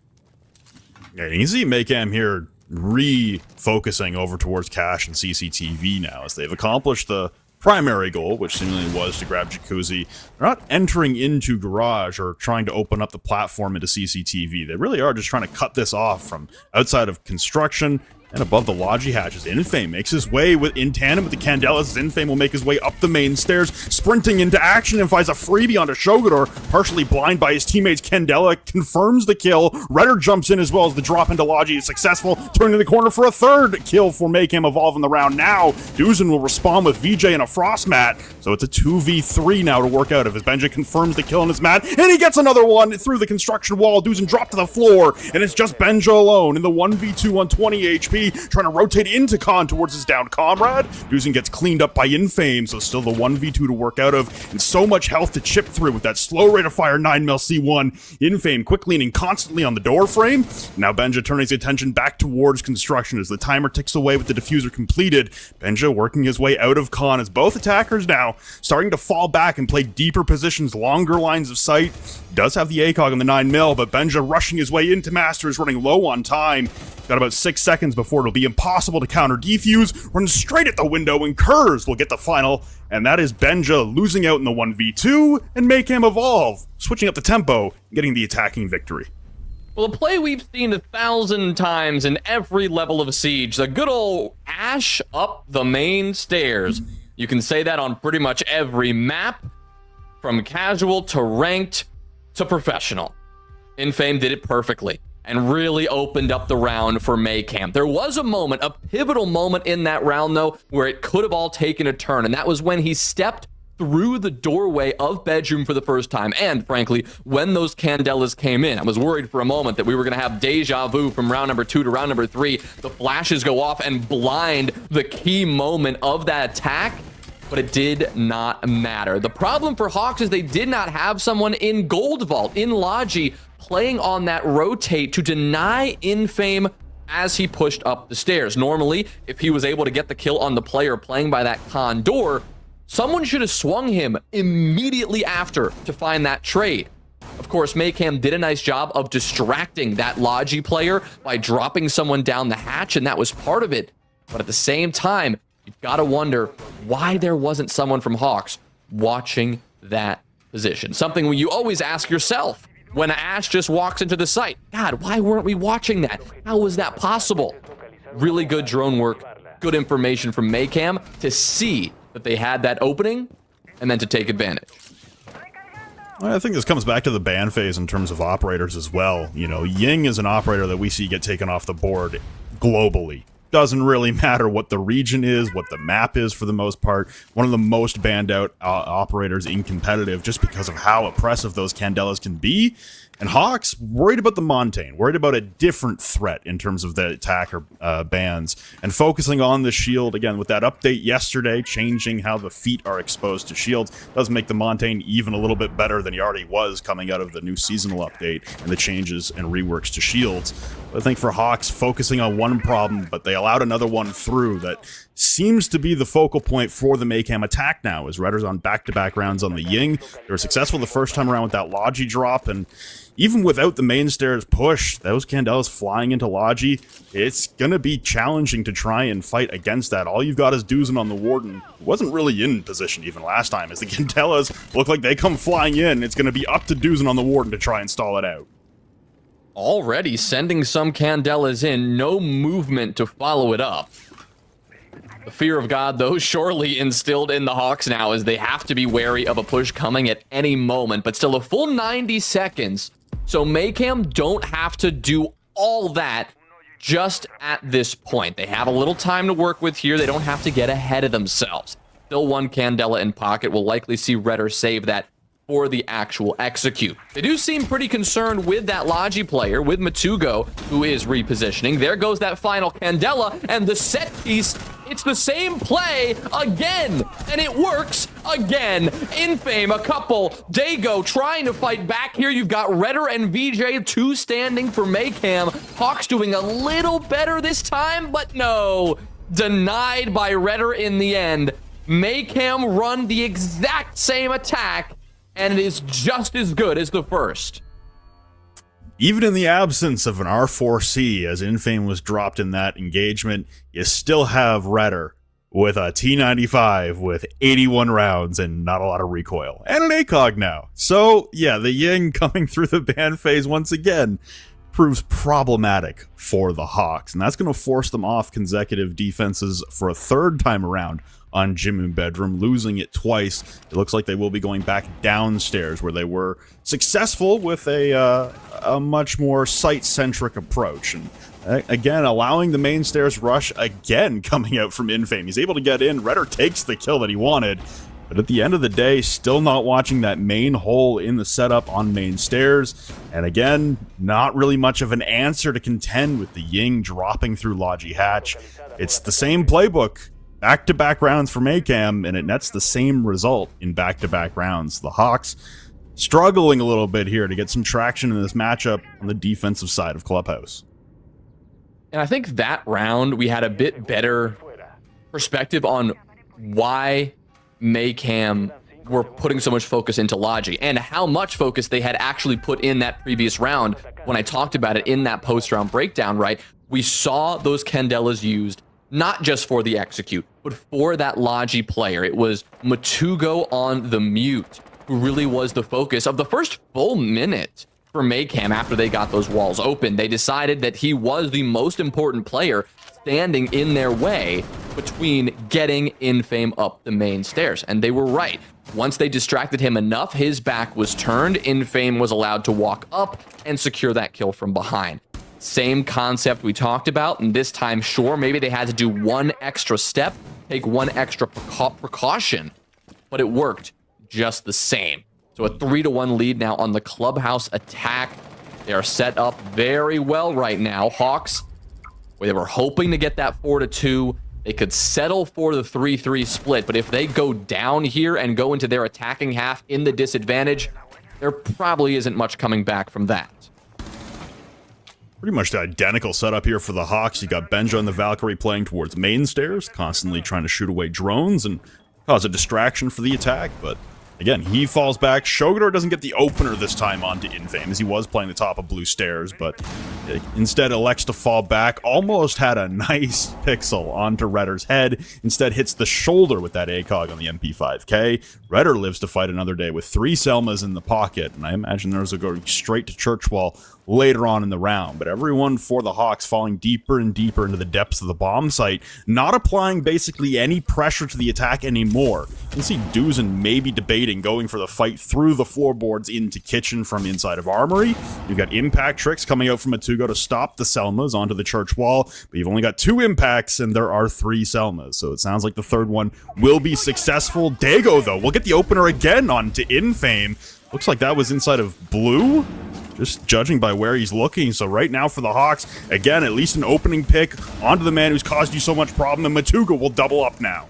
Yeah, you can see Maycam here refocusing over towards Cash and CCTV now as they've accomplished the primary goal, which seemingly was to grab Jacuzzi. They're not entering into Garage or trying to open up the platform into CCTV. They really are just trying to cut this off from outside of construction and above the Logi hatches. Infame makes his way in tandem with the Candelas. Infame will make his way up the main stairs, sprinting into action and finds a freebie onto Shogador, partially blind by his teammates. Candela confirms the kill. Redder jumps in as well as the drop into Logi is successful, turning the corner for a third kill for Maycam Evolve in the round. Now, Duzen will respond with VJ and a Frost Mat, so it's a 2v3 now to work out of as Benja confirms the kill on his mat, and he gets another one through the construction wall. Duzen dropped to the floor, and it's just Benja alone in the 1v2 on 20 HP, trying to rotate into Khan towards his down comrade. Duzen gets cleaned up by Infame, so still the 1v2 to work out of, and so much health to chip through with that slow rate of fire 9mm C1. Infame quick leaning constantly on the door frame. Now Benja turning his attention back towards construction as the timer ticks away with the diffuser completed. Benja working his way out of Khan as both attackers now starting to fall back and play deeper positions, longer lines of sight. Does have the ACOG on the 9mm, but Benja rushing his way into Master is running low on time. Got about 6 seconds before it'll be impossible to counter defuse. Runs straight at the window, and Kurz will get the final, and that is Benja losing out in the 1v2 and Maycam Evolve, switching up the tempo, getting the attacking victory. Well, a play we've seen 1,000 times in every level of Siege, the good old Ash up the main stairs. You can say that on pretty much every map, from casual to ranked to professional. Infame did it perfectly and really opened up the round for Maycam. There was a moment, a pivotal moment in that round, though, where it could have all taken a turn, and that was when he stepped through the doorway of bedroom for the first time, and frankly, when those Candelas came in. I was worried for a moment that we were going to have deja vu from round number 2 to round number 3. The flashes go off and blind the key moment of that attack, but it did not matter. The problem for Hawks is they did not have someone in Gold Vault, in Logi, playing on that rotate to deny Infame as he pushed up the stairs. Normally, if he was able to get the kill on the player playing by that con door, someone should have swung him immediately after to find that trade. Of course, Maycam did a nice job of distracting that Logi player by dropping someone down the hatch, and that was part of it. But at the same time, you've got to wonder why there wasn't someone from Hawks watching that position. Something you always ask yourself when Ash just walks into the site. God, why weren't we watching that? How was that possible? Really good drone work, good information from Maycam to see that they had that opening and then to take advantage. I think this comes back to the ban phase in terms of operators as well. You know, Ying is an operator that we see get taken off the board globally. Doesn't really matter what the region is, what the map is for the most part. One of the most banned out operators in competitive just because of how oppressive those Candelas can be. And Hawks, worried about the Montaigne, worried about a different threat in terms of the attacker bans, and focusing on the shield, again, with that update yesterday, changing how the feet are exposed to shields, does make the Montaigne even a little bit better than he already was coming out of the new seasonal update and the changes and reworks to shields. But I think for Hawks, focusing on one problem, but they allowed another one through that seems to be the focal point for the Maycam attack now, as Redders on back-to-back rounds on the Ying. They were successful the first time around with that Logi drop, and even without the main stairs push, those Candelas flying into Logi, it's gonna be challenging to try and fight against that. All you've got is Duzen on the Warden. Wasn't really in position even last time, as the Candelas look like they come flying in. It's gonna be up to Duzen on the Warden to try and stall it out. Already sending some Candelas in, no movement to follow it up. The fear of God, though, surely instilled in the Hawks now, as they have to be wary of a push coming at any moment, but still a full 90 seconds. So Maycam don't have to do all that just at this point. They have a little time to work with here. They don't have to get ahead of themselves. Still one Candela in pocket. We'll likely see Redder save that for the actual execute. They do seem pretty concerned with that Logi player, with Matugo, who is repositioning. There goes that final Candela, and the set piece, it's the same play again, and it works again. Infame, a couple. Dago trying to fight back here. You've got Redder and VJ, two standing for Maycam. Hawks doing a little better this time, but no. Denied by Redder in the end. Maycam run the exact same attack, and it is just as good as the first. Even in the absence of an R4C, as Infame was dropped in that engagement, you still have Redder with a T95 with 81 rounds and not a lot of recoil. And an ACOG now. So, yeah, the Ying coming through the ban phase once again proves problematic for the Hawks. And that's going to force them off consecutive defenses for a third time around on Gym and Bedroom, losing it twice. It looks like they will be going back downstairs, where they were successful with a much more site-centric approach. And again, allowing the main stairs rush again coming out from Infame. He's able to get in. Redder takes the kill that he wanted. But at the end of the day, still not watching that main hole in the setup on main stairs. And again, not really much of an answer to contend with the Ying dropping through Logi Hatch. It's the same playbook. Back-to-back rounds for Maycam, and it nets the same result in back-to-back rounds. The Hawks struggling a little bit here to get some traction in this matchup on the defensive side of Clubhouse. And I think that round we had a bit better perspective on why Maycam were putting so much focus into Logi and how much focus they had actually put in that previous round. When I talked about it in that post-round breakdown, right, we saw those Candelas used not just for the execute, but for that Logi player. It was Matugo on the mute who really was the focus of the first full minute for Maycam after they got those walls open. They decided that he was the most important player standing in their way between getting Infame up the main stairs. And they were right. Once they distracted him enough, his back was turned. Infame was allowed to walk up and secure that kill from behind. Same concept we talked about, and this time, sure, maybe they had to do one extra step, take one extra precaution, but it worked just the same. So a 3-1 lead now on the Clubhouse attack. They are set up very well right now. Hawks, where they were hoping to get that 4-2, they could settle for the 3-3 split, but if they go down here and go into their attacking half in the disadvantage, there probably isn't much coming back from that. Pretty much the identical setup here for the Hawks. You got Benja and the Valkyrie playing towards main stairs, constantly trying to shoot away drones and cause a distraction for the attack, but again, he falls back. Shogador doesn't get the opener this time onto Infame, as he was playing the top of blue stairs, but instead elects to fall back. Almost had a nice pixel onto Redder's head. Instead hits the shoulder with that ACOG on the MP5K. Redder lives to fight another day with 3 Selmas in the pocket, and I imagine those will go straight to Church Wall later on in the round. But everyone for the Hawks falling deeper and deeper into the depths of the bomb site, not applying basically any pressure to the attack anymore. You can see Duzen maybe debating going for the fight through the floorboards into Kitchen from inside of Armory. You've got impact tricks coming out from Matugo to stop the Selmas onto the Church Wall, but you've only got 2 impacts and there are 3 Selmas, so it sounds like the third one will be successful. Dago, though, will get the opener again onto Infame. Looks like that was inside of blue, just judging by where he's looking. So right now for the Hawks, again, at least an opening pick onto the man who's caused you so much problem, and Matugo will double up now.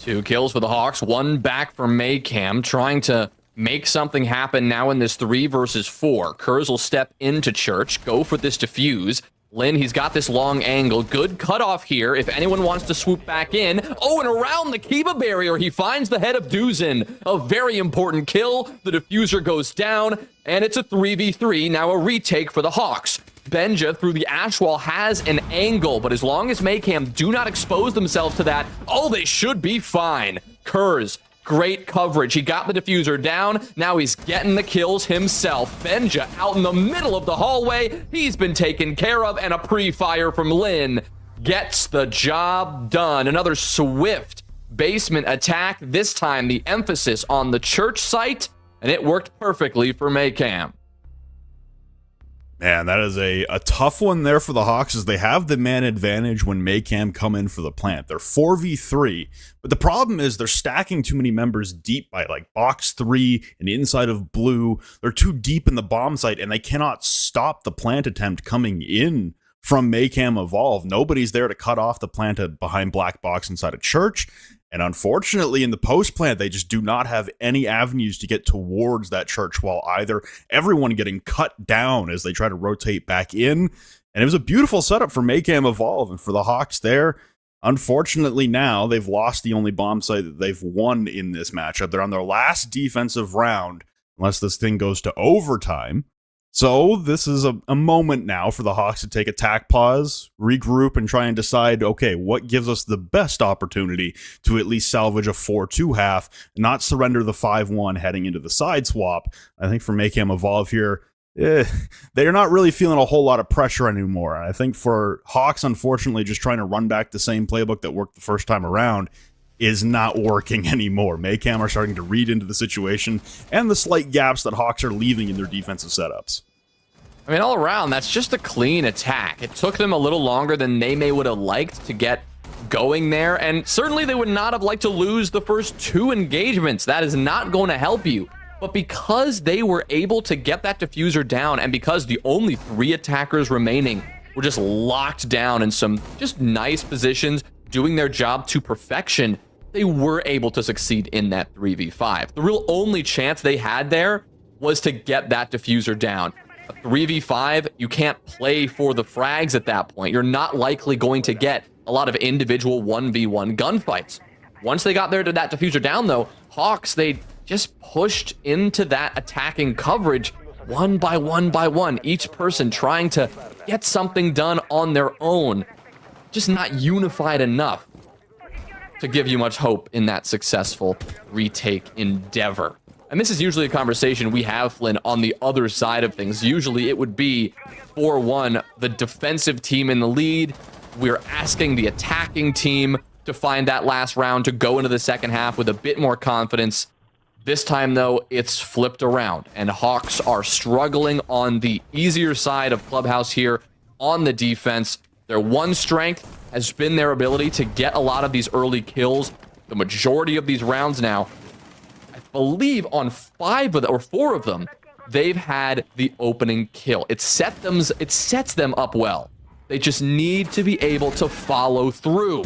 2 kills for the Hawks, 1 back for Maycam, trying to make something happen now in this 3 versus 4. Kurz will step into Church, go for this defuse. Lin, he's got this long angle. Good cutoff here if anyone wants to swoop back in. Oh, and around the Kiba barrier, he finds the head of Duzen. A very important kill. The diffuser goes down, and it's a 3v3. Now a retake for the Hawks. Benja through the ash wall has an angle, but as long as Maycam do not expose themselves to that, oh, they should be fine. Kurz, great coverage. He got the diffuser down. Now he's getting the kills himself. Benja out in the middle of the hallway. He's been taken care of, and a pre-fire from Lin gets the job done. Another swift basement attack. This time the emphasis on the church site, and it worked perfectly for Maycam. Man, that is a tough one there for the Hawks, as they have the man advantage when Maycam come in for the plant. They're 4v3, but the problem is they're stacking too many members deep by like box 3 and inside of blue. They're too deep in the bomb site, and they cannot stop the plant attempt coming in from Maycam Evolve. Nobody's there to cut off the plant behind black box inside a church. And unfortunately, in the post-plant, they just do not have any avenues to get towards that church, while either everyone getting cut down as they try to rotate back in. And it was a beautiful setup for Maycam Evolve, and for the Hawks there. Unfortunately, now they've lost the only bomb site that they've won in this matchup. They're on their last defensive round, unless this thing goes to overtime. So this is a moment now for the Hawks to take a tack pause, regroup, and try and decide, okay, what gives us the best opportunity to at least salvage a 4-2 half, not surrender the 5-1 heading into the side swap. I think for Maycam Evolve here, they're not really feeling a whole lot of pressure anymore. I think for Hawks, unfortunately, just trying to run back the same playbook that worked the first time around is not working anymore. Maycam are starting to read into the situation and the slight gaps that Hawks are leaving in their defensive setups. I mean, all around, that's just a clean attack. It took them a little longer than they may would have liked to get going there, and certainly they would not have liked to lose the first 2 engagements. That is not going to help you. But because they were able to get that diffuser down, and because the only 3 attackers remaining were just locked down in some just nice positions, doing their job to perfection, they were able to succeed in that 3v5. The real only chance they had there was to get that diffuser down. A 3v5, you can't play for the frags at that point. You're not likely going to get a lot of individual 1v1 gunfights. Once they got there to that diffuser down, though, Hawks, they just pushed into that attacking coverage one by one, each person trying to get something done on their own. Just not unified enough to give you much hope in that successful retake endeavor. And this is usually a conversation we have, Flynn, on the other side of things. Usually it would be 4-1, the defensive team in the lead. We're asking the attacking team to find that last round to go into the second half with a bit more confidence. This time, though, it's flipped around, and Hawks are struggling on the easier side of Clubhouse here on the defense. Their one strength has been their ability to get a lot of these early kills. The majority of these rounds now, I believe on 5 of them, or 4 of them, they've had the opening kill. It sets them up well. They just need to be able to follow through.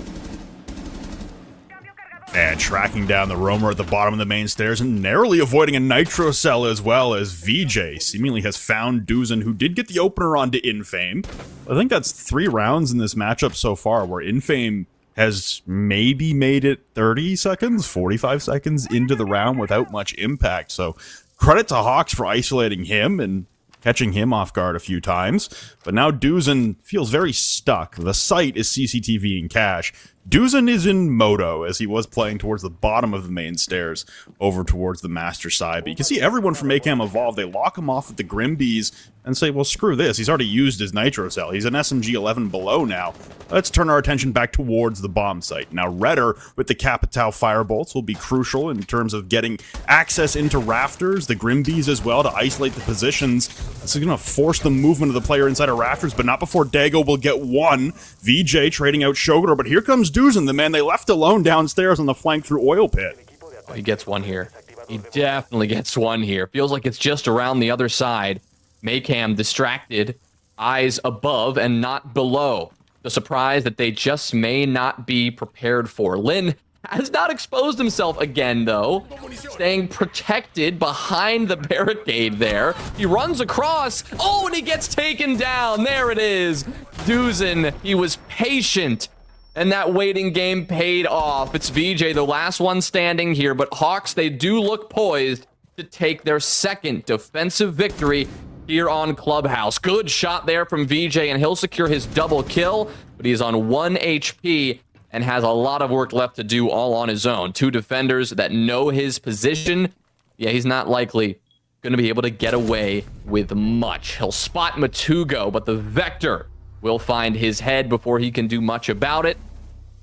And tracking down the roamer at the bottom of the main stairs and narrowly avoiding a nitro cell, as well as VJ seemingly has found Duzin, who did get the opener onto Infame. I think that's 3 rounds in this matchup so far where Infame has maybe made it 30 seconds, 45 seconds into the round without much impact. So credit to Hawks for isolating him and catching him off guard a few times. But now Duzin feels very stuck. The site is CCTV and cache. Duzin is in moto, as he was playing towards the bottom of the main stairs over towards the master side. But you can see everyone from Maycam Evolve, they lock him off with the Grimbees and say, well, screw this. He's already used his nitro cell. He's an SMG 11 below now. Let's turn our attention back towards the bomb site. Now, Redder with the Capitao Firebolts will be crucial in terms of getting access into rafters, the Grimbees as well, to isolate the positions. This is going to force the movement of the player inside of rafters, but not before Dago will get one. VJ trading out Shogoro, but here comes Duzin, the man they left alone downstairs on the flank through Oil Pit. Oh, he gets one here. He definitely gets one here. Feels like it's just around the other side. Maycam distracted, eyes above and not below. The surprise that they just may not be prepared for. Lin has not exposed himself again, though. Staying protected behind the barricade there. He runs across. Oh, and he gets taken down. There it is. Duzin, he was patient. And that waiting game paid off. It's VJ, the last one standing here. But Hawks, they do look poised to take their second defensive victory here on Clubhouse. Good shot there from VJ, and he'll secure his double kill. But he's on 1 HP and has a lot of work left to do all on his own. 2 defenders that know his position. Yeah, he's not likely going to be able to get away with much. He'll spot Matugo, but the Vector will find his head before he can do much about it.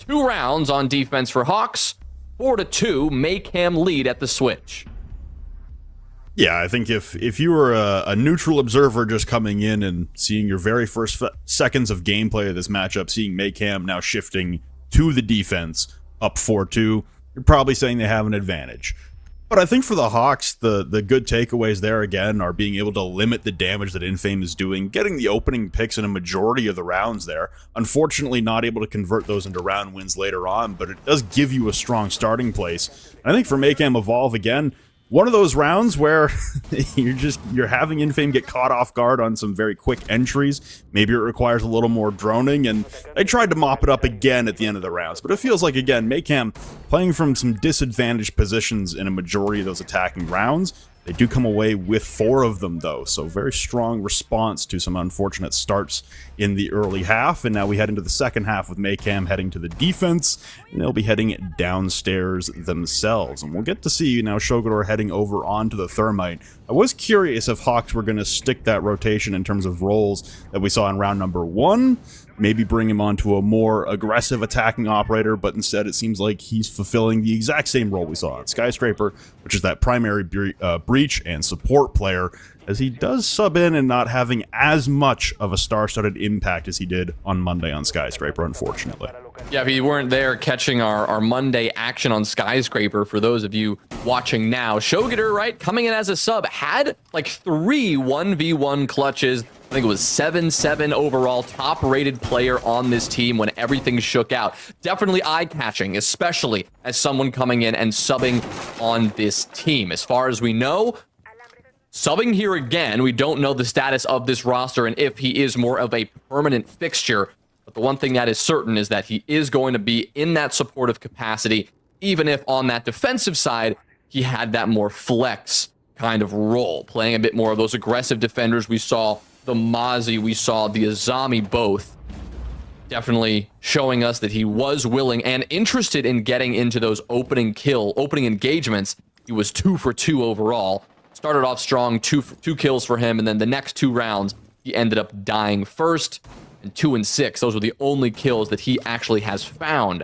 2 rounds on defense for Hawks. 4-2, Maycam lead at the switch. Yeah, I think if you were a neutral observer just coming in and seeing your very first seconds of gameplay of this matchup, seeing Maycam now shifting to the defense, up 4-2, you're probably saying they have an advantage. But I think for the Hawks, the good takeaways there, again, are being able to limit the damage that Infame is doing, getting the opening picks in a majority of the rounds there. Unfortunately, not able to convert those into round wins later on, but it does give you a strong starting place. And I think for Maycam Evolve, again, one of those rounds where you're having Infame get caught off guard on some very quick entries. Maybe it requires a little more droning, and they tried to mop it up again at the end of the rounds. But it feels like, again, Maycam playing from some disadvantaged positions in a majority of those attacking rounds. They do come away with 4 of them, though, so very strong response to some unfortunate starts in the early half, and now we head into the second half with Maycam heading to the defense, and they'll be heading downstairs themselves, and we'll get to see now Shogador heading over onto the Thermite. I was curious if Hawks were going to stick that rotation in terms of roles that we saw in round number 1, maybe bring him onto a more aggressive attacking operator, but instead it seems like he's fulfilling the exact same role we saw on Skyscraper, which is that primary breach and support player, as he does sub in and not having as much of a star-studded impact as he did on Monday on Skyscraper, unfortunately. Yeah, if you weren't there catching our Monday action on Skyscraper, for those of you watching now, Shogator, right, coming in as a sub, had like 3 1v1 clutches. I think it was 7-7 overall, top-rated player on this team when everything shook out. Definitely eye-catching, especially as someone coming in and subbing on this team. As far as we know, subbing here again, we don't know the status of this roster and if he is more of a permanent fixture. But the one thing that is certain is that he is going to be in that supportive capacity, even if on that defensive side, he had that more flex kind of role, playing a bit more of those aggressive defenders we saw, the Mozzie we saw, the Azami, both definitely showing us that he was willing and interested in getting into those opening engagements. He was 2 for 2 overall. Started off strong, two kills for him, and then the next 2 rounds, he ended up dying first, and 2 and 6. Those were the only kills that he actually has found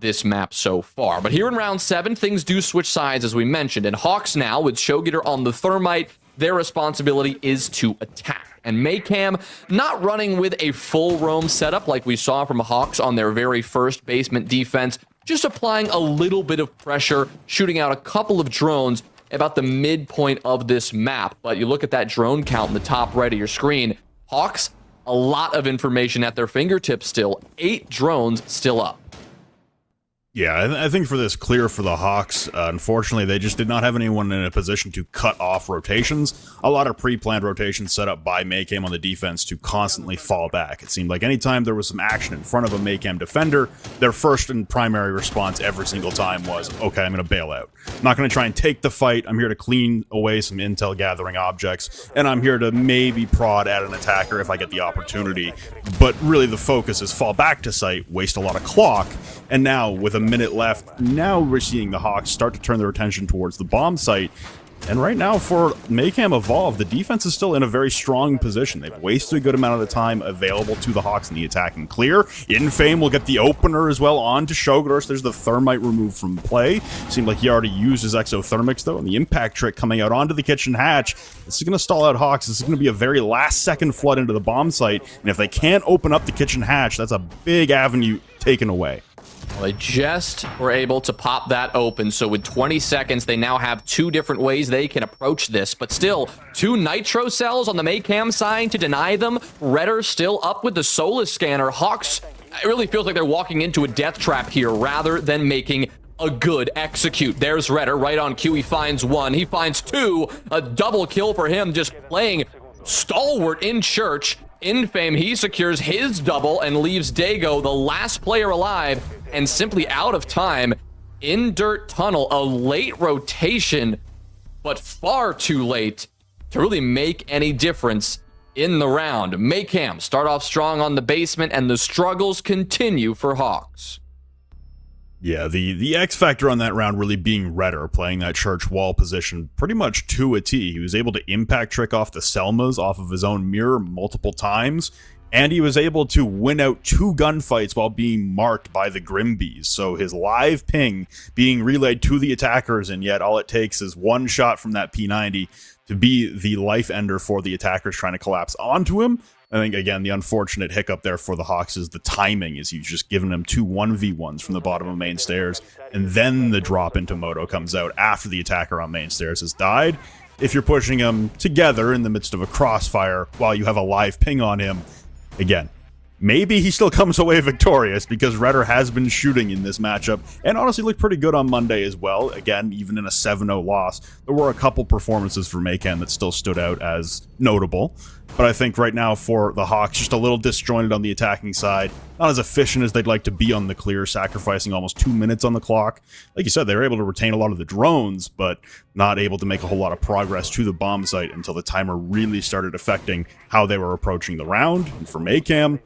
this map so far. But here in round 7, things do switch sides, as we mentioned, and Hawks now, with Shogator on the Thermite, their responsibility is to attack. And Maycam not running with a full roam setup like we saw from Hawks on their very first basement defense, just applying a little bit of pressure, shooting out a couple of drones about the midpoint of this map. But you look at that drone count in the top right of your screen, Hawks, a lot of information at their fingertips still. 8 drones still up. Yeah, I think for this clear for the Hawks, unfortunately, they just did not have anyone in a position to cut off rotations. A lot of pre-planned rotations set up by Maycam on the defense to constantly fall back. It seemed like anytime there was some action in front of a Maycam defender, their first and primary response every single time was, okay, I'm going to bail out. I'm not going to try and take the fight. I'm here to clean away some intel gathering objects, and I'm here to maybe prod at an attacker if I get the opportunity. But really the focus is fall back to site, waste a lot of clock, and now with a minute left, now we're seeing the Hawks start to turn their attention towards the bomb site. And right now for Maycam Evolve, the defense is still in a very strong position. They've wasted a good amount of the time available to the Hawks in the attack and clear. Infame will get the opener as well on to Shogador, so there's the Thermite removed from play. Seemed like he already used his exothermics though, and the impact trick coming out onto the kitchen hatch. This is going to stall out Hawks. This is going to be a very last second flood into the bomb site, and if they can't open up the kitchen hatch, that's a big avenue taken away. Well, they just were able to pop that open, so with 20 seconds, they now have 2 different ways they can approach this, but still, 2 Nitro cells on the Maycam side to deny them. Redder still up with the Solus scanner. Hawks, it really feels like they're walking into a death trap here rather than making a good execute. There's Redder right on cue. He finds 1, he finds 2, a double kill for him, just playing stalwart in church. Infame, he secures his double and leaves Dago, the last player alive, and simply out of time in Dirt Tunnel. A late rotation, but far too late to really make any difference in the round. Maycam start off strong on the basement, and the struggles continue for Hawks. Yeah, the X factor on that round really being Redder, playing that church wall position pretty much to a T. He was able to impact trick off the Selmas off of his own mirror multiple times. and he was able to win out 2 gunfights while being marked by the Grimbees. So his live ping being relayed to the attackers, and yet all it takes is 1 shot from that P90 to be the life ender for the attackers trying to collapse onto him. I think, again, the unfortunate hiccup there for the Hawks is the timing, is he's just giving them 2 1v1s from the bottom of main stairs, and then the drop into Moto comes out after the attacker on main stairs has died. If you're pushing them together in the midst of a crossfire while you have a live ping on him, again, maybe he still comes away victorious, because Redder has been shooting in this matchup and honestly looked pretty good on Monday as well. Again, even in a 7-0 loss, there were a couple performances for Mayhem that still stood out as notable. But I think right now for the Hawks, just a little disjointed on the attacking side, not as efficient as they'd like to be on the clear, sacrificing almost 2 minutes on the clock. Like you said, they were able to retain a lot of the drones, but not able to make a whole lot of progress to the bomb site until the timer really started affecting how they were approaching the round. And for Mayhem,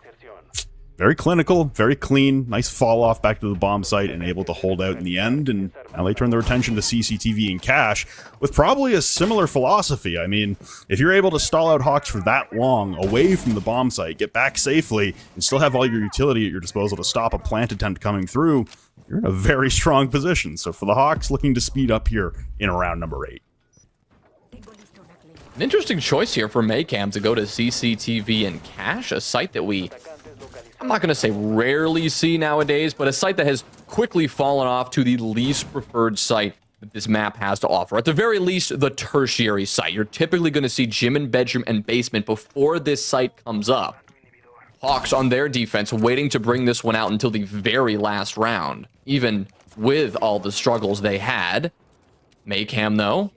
very clinical, very clean, nice fall off back to the bomb site and able to hold out in the end. And now they turn their attention to CCTV and Cash with probably a similar philosophy. I mean, if you're able to stall out Hawks for that long away from the bomb site, get back safely, and still have all your utility at your disposal to stop a plant attempt coming through, you're in a very strong position. So for the Hawks, looking to speed up here in round number 8. An interesting choice here for Mayhem to go to CCTV and Cash, a site that I'm not going to say rarely see nowadays, but a site that has quickly fallen off to the least preferred site that this map has to offer. At the very least, the tertiary site. You're typically going to see gym and bedroom and basement before this site comes up. Hawks on their defense waiting to bring this one out until the very last round, even with all the struggles they had. Mayhem, though,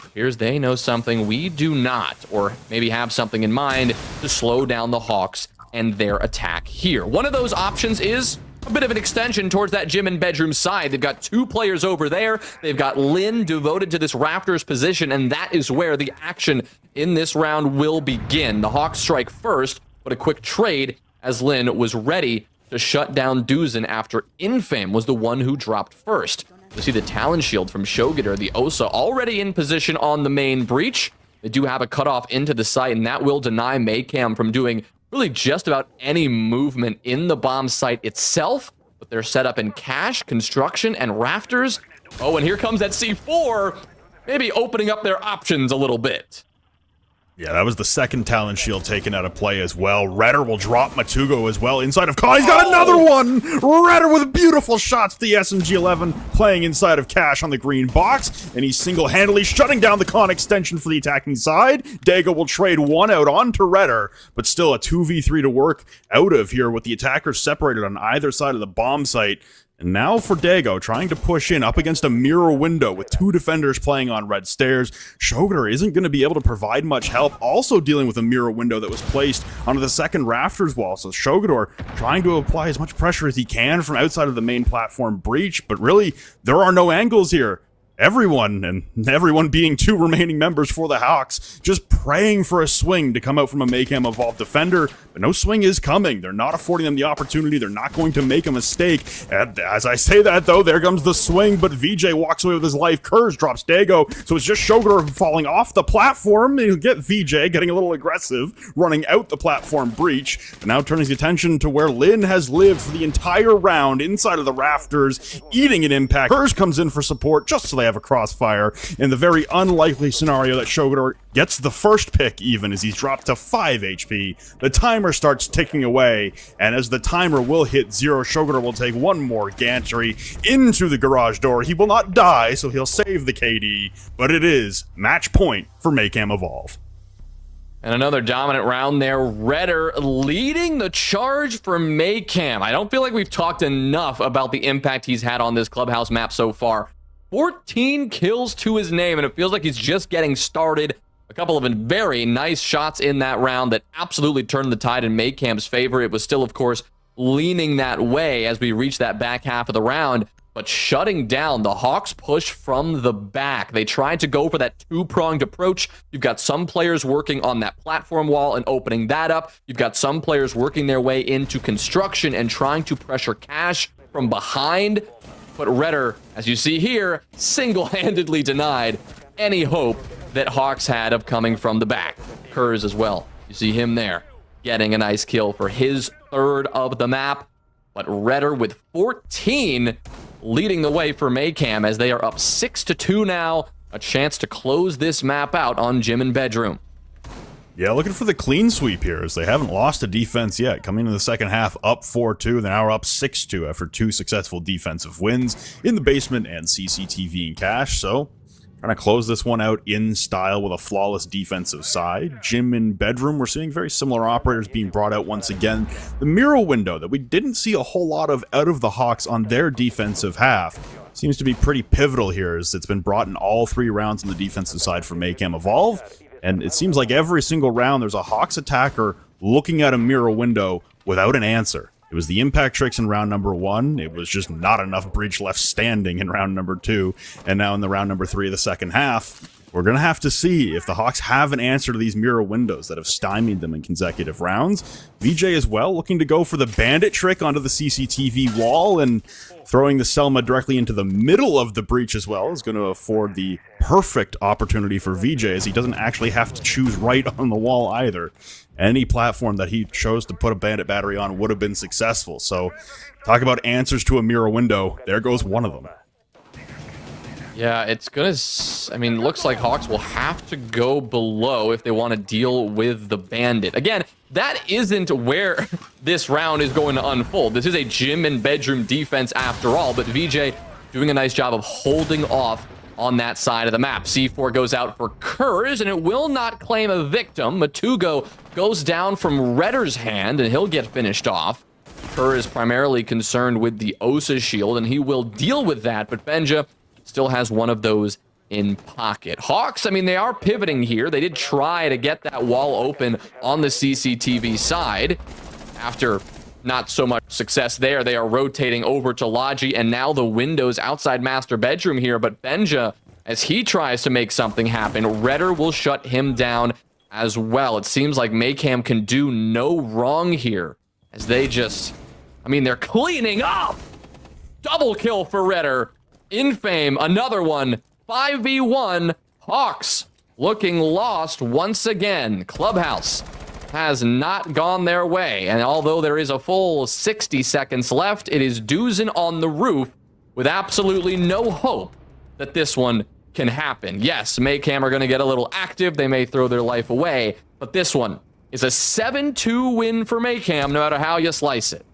appears they know something we do not, or maybe have something in mind to slow down the Hawks and their attack here. One of those options is a bit of an extension towards that gym and bedroom side. They've got 2 players over there. They've got Lin devoted to this Raptors position, and that is where the action in this round will begin. The Hawks strike first, but a quick trade as Lin was ready to shut down Duzen after Infame was the one who dropped first. You see the Talon Shield from Shogator, the Osa, already in position on the main breach. They do have a cutoff into the site, and that will deny Mayhem from doing really just about any movement in the bomb site itself, but they're set up in Cash, Construction, and Rafters. Oh, and here comes that C4, maybe opening up their options a little bit. Yeah, that was the second Talon Shield taken out of play as well. Redder will drop Matugo as well inside of Kai. He's got another one! Redder with beautiful shots to the SMG-11, playing inside of Cash on the green box, and he's single-handedly shutting down the con extension for the attacking side. Dago will trade 1 out onto Redder, but still a 2v3 to work out of here with the attackers separated on either side of the bomb site. And now for Dago, trying to push in up against a mirror window with 2 defenders playing on red stairs. Shogator isn't going to be able to provide much help, also dealing with a mirror window that was placed onto the second Rafters wall. So Shogator trying to apply as much pressure as he can from outside of the main platform breach, but really, there are no angles here. Everyone, and everyone being 2 remaining members for the Hawks, just praying for a swing to come out from a Mayhem Evolved defender, but no swing is coming. They're not affording them the opportunity. They're not going to make a mistake. And as I say that, though, there comes the swing, but VJ walks away with his life. Kurz drops Dago, so it's just Shogator falling off the platform. He'll get VJ getting a little aggressive, running out the platform breach, but now turning his attention to where Lin has lived for the entire round, inside of the Rafters, eating an impact. Kurz comes in for support, just so they have a crossfire in the very unlikely scenario that Shogator gets the first pick, even as he's dropped to 5 HP. The timer starts ticking away, and as the timer will hit 0, Shogator will take 1 more gantry into the garage door. He will not die, so he'll save the KD, but it is match point for Mayhem Evolve. And another dominant round there. Redder leading the charge for Mayhem. I don't feel like we've talked enough about the impact he's had on this clubhouse map so far. 14 kills to his name, and it feels like he's just getting started. A couple of very nice shots in that round that absolutely turned the tide in Mayhem's favor. It was still, of course, leaning that way as we reached that back half of the round, but shutting down the Hawks push from the back. They tried to go for that 2-pronged approach. You've got some players working on that platform wall and opening that up. You've got some players working their way into construction and trying to pressure Cash from behind. But Redder, as you see here, single-handedly denied any hope that Hawks had of coming from the back. Kurz as well. You see him there. getting a nice kill for his third of the map. But Redder with 14 leading the way for Maycam as they are up 6-2 now. A chance to close this map out on Gym and Bedroom. Yeah, looking for the clean sweep here, as they haven't lost a defense yet. Coming into the second half, up 4-2, then now up 6-2 after 2 successful defensive wins in the basement and CCTV and cash. So, trying to close this one out in style with a flawless defensive side. Gym and Bedroom, we're seeing very similar operators being brought out once again. The mirror window that we didn't see a whole lot of out of the Hawks on their defensive half seems to be pretty pivotal here, as it's been brought in all 3 rounds on the defensive side for Maycam Evolve. And it seems like every single round there's a Hawks attacker looking at a mirror window without an answer. It was the impact tricks in round number 1. It was just not enough breach left standing in round number 2. And now in the round number 3 of the second half, we're going to have to see if the Hawks have an answer to these mirror windows that have stymied them in consecutive rounds. VJ as well, looking to go for the bandit trick onto the CCTV wall, and throwing the Selma directly into the middle of the breach as well is going to afford the perfect opportunity for VJ, as he doesn't actually have to choose right on the wall either. Any platform that he chose to put a bandit battery on would have been successful. So, talk about answers to a mirror window. There goes one of them. Yeah, it's gonna, I mean, looks like Hawks will have to go below if they want to deal with the bandit. Again, that isn't where this round is going to unfold. This is a Gym and Bedroom defense after all, but VJ doing a nice job of holding off on that side of the map. C4 goes out for Kurz, and it will not claim a victim. Matugo goes down from Redder's hand, and he'll get finished off. Kurz is primarily concerned with the Osa shield, and he will deal with that, but Benja still has one of those in pocket. Hawks, I mean, they are pivoting here. They did try to get that wall open on the CCTV side. After not so much success there, they are rotating over to Logi, and now the windows outside master bedroom here. But Benja, as he tries to make something happen, Redder will shut him down as well. It seems like Maycam can do no wrong here, as they just, I mean, they're cleaning up. Double kill for Redder. Infame, another one. 5v1. Hawks looking lost once again. Clubhouse has not gone their way, and although there is a full 60 seconds left, it is Duzen on the roof with absolutely no hope that this one can happen. Yes, Maycam are going to get a little active. They may throw their life away, but this one is a 7-2 win for Maycam, no matter how you slice it.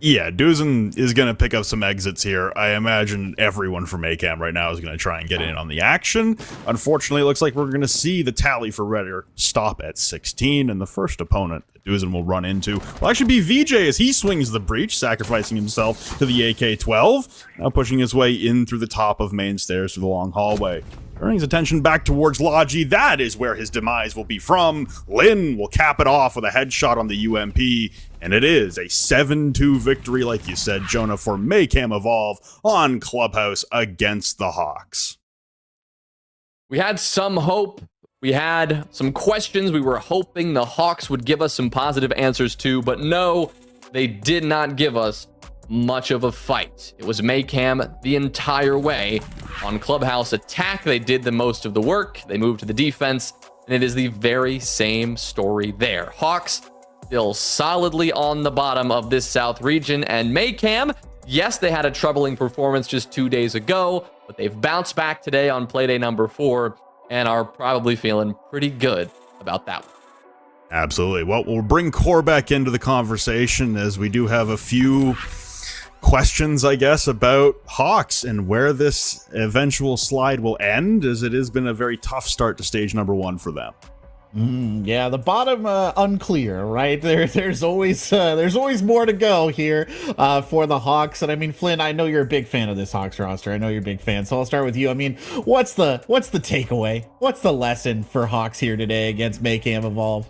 Yeah, Duzen is going to pick up some exits here. I imagine everyone from Maycam right now is going to try and get in on the action. Unfortunately, it looks like we're going to see the tally for Redder stop at 16, and the first opponent that Duzen will run into will actually be VJ as he swings the breach, sacrificing himself to the AK-12, now pushing his way in through the top of main stairs through the long hallway. Turning his attention back towards Logi, that is where his demise will be from. Lin will cap it off with a headshot on the UMP, and it is a 7-2 victory, like you said, Jonah, for Maycam Evolve on Clubhouse against the Hawks. We had some hope. We had some questions we were hoping the Hawks would give us some positive answers to, but no, they did not give us much of a fight. It was Maycam the entire way. On Clubhouse attack, they did the most of the work. They moved to the defense, and it is the very same story there. Hawks still solidly on the bottom of this South region, and Maycam, yes, they had a troubling performance just 2 days ago, but they've bounced back today on playday number 4 and are probably feeling pretty good about that one. Absolutely. Well, we'll bring Core back into the conversation, as we do have a few questions, I guess, about Hawks and where this eventual slide will end, as it has been a very tough start to stage number 1 for them. Yeah, the bottom unclear, right? There's always more to go here for the Hawks. And I mean, Flynn, I know you're a big fan of this Hawks roster. I know you're a big fan, so I'll start with you. I mean, what's the takeaway? What's the lesson for Hawks here today against Maycam Evolve?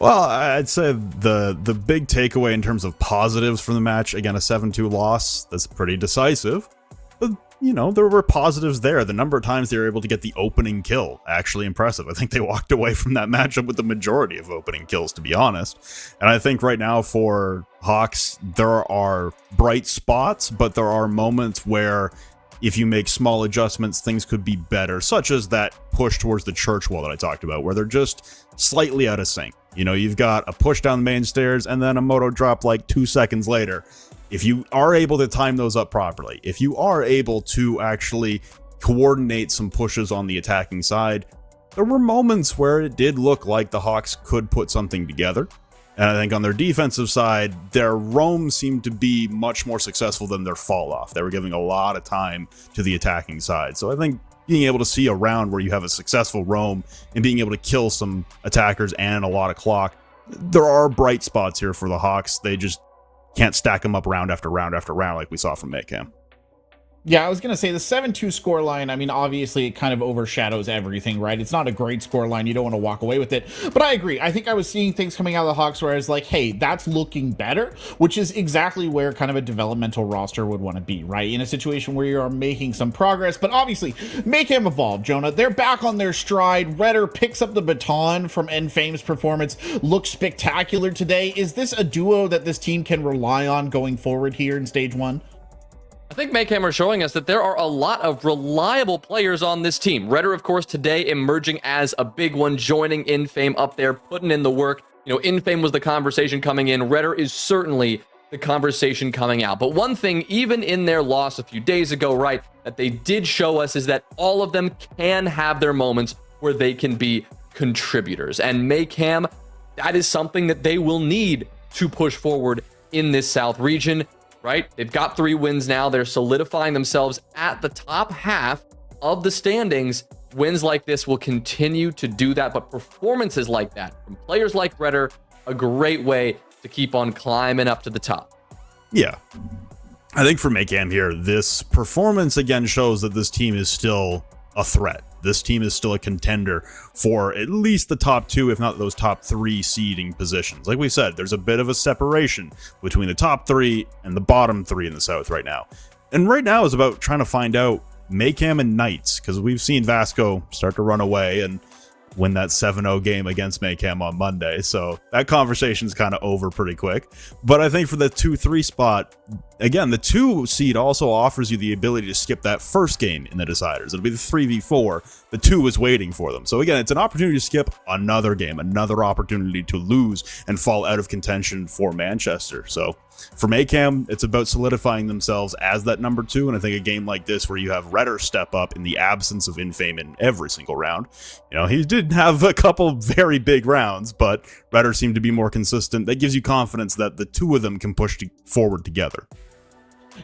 Well, I'd say the big takeaway in terms of positives from the match, again, a 7-2 loss, that's pretty decisive. But, you know, there were positives there. The number of times they were able to get the opening kill, actually impressive. I think they walked away from that matchup with the majority of opening kills, to be honest. And I think right now for Hawks, there are bright spots, but there are moments where if you make small adjustments, things could be better, such as that push towards the church wall that I talked about, where they're just slightly out of sync. You know, you've got a push down the main stairs and then a moto drop like 2 seconds later. If you are able to time those up properly, if you are able to actually coordinate some pushes on the attacking side, there were moments where it did look like the Hawks could put something together. And I think on their defensive side, their roam seemed to be much more successful than their fall off. They were giving a lot of time to the attacking side. So I think being able to see a round where you have a successful roam and being able to kill some attackers and a lot of clock, there are bright spots here for the Hawks. They just can't stack them up round after round after round like we saw from Maycam. Yeah, I was going to say the 7-2 scoreline, I mean, obviously it kind of overshadows everything, right? It's not a great scoreline. You don't want to walk away with it. But I agree. I think I was seeing things coming out of the Hawks where I was like, hey, that's looking better, which is exactly where kind of a developmental roster would want to be, right? In a situation where you are making some progress. But obviously, make him evolve, Jonah. They're back on their stride. Redder picks up the baton from Enfame's performance. Looks spectacular today. Is this a duo that this team can rely on going forward here in stage 1? I think Maycam are showing us that there are a lot of reliable players on this team. Redder, of course, today emerging as a big one, joining Infame up there, putting in the work. You know, Infame was the conversation coming in. Redder is certainly the conversation coming out. But one thing, even in their loss a few days ago, right, that they did show us is that all of them can have their moments where they can be contributors. And Maycam, that is something that they will need to push forward in this South region. Right? They've got 3 wins now. They're solidifying themselves at the top half of the standings. Wins like this will continue to do that, but performances like that from players like Redder, a great way to keep on climbing up to the top. Yeah. I think for Maycam here, this performance again shows that this team is still a threat. This team is still a contender for at least the top 2, if not those top 3 seeding positions. Like we said, there's a bit of a separation between the top 3 and the bottom 3 in the South right now. And right now is about trying to find out Maycam and Knights, because we've seen Vasco start to run away and win that 7-0 game against Maycam on Monday. So that conversation's kind of over pretty quick. But I think for the 2-3 spot, again, the 2 seed also offers you the ability to skip that first game in the deciders. It'll be the 3v4. The 2 is waiting for them. So again, it's an opportunity to skip another game, another opportunity to lose and fall out of contention for Manchester. So for Maycam, it's about solidifying themselves as that number 2. And I think a game like this where you have Redder step up in the absence of Infame in every single round, you know, he did have a couple very big rounds, but Redder seemed to be more consistent. That gives you confidence that the 2 of them can push forward together.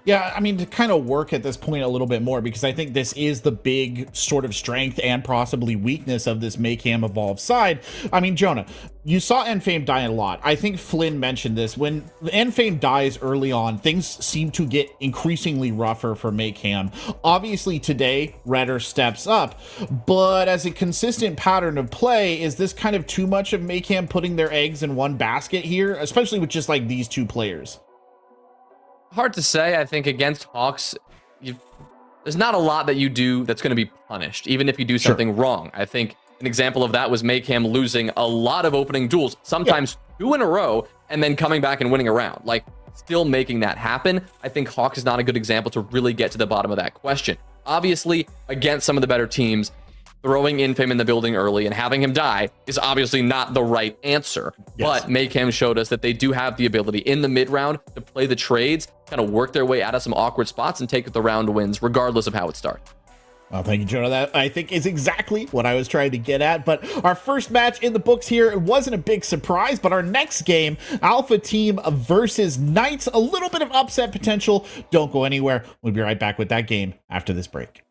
Yeah, I mean, to kind of work at this point a little bit more, because I think this is the big sort of strength and possibly weakness of this Maycam Evolve side. I mean, Jonah, you saw Enfame die a lot. I think Flynn mentioned this. When Enfame dies early on, things seem to get increasingly rougher for Maycam. Obviously, today, Redder steps up, but as a consistent pattern of play, is this kind of too much of Maycam putting their eggs in one basket here, especially with just like these 2 players? Hard to say. I think against Hawks, there's not a lot that you do that's going to be punished, even if you do something wrong. I think an example of that was Maycam losing a lot of opening duels, sometimes 2 in a row, and then coming back and winning a round. Like, still making that happen. I think Hawks is not a good example to really get to the bottom of that question. Obviously, against some of the better teams, throwing Infame in the building early and having him die is obviously not the right answer. Yes. But Maycam showed us that they do have the ability in the mid-round to play the trades, kind of work their way out of some awkward spots and take the round wins, regardless of how it starts. Well, thank you, Jonah. That, I think, is exactly what I was trying to get at. But our first match in the books here, it wasn't a big surprise, but our next game, Alpha Team versus Knights, a little bit of upset potential. Don't go anywhere. We'll be right back with that game after this break.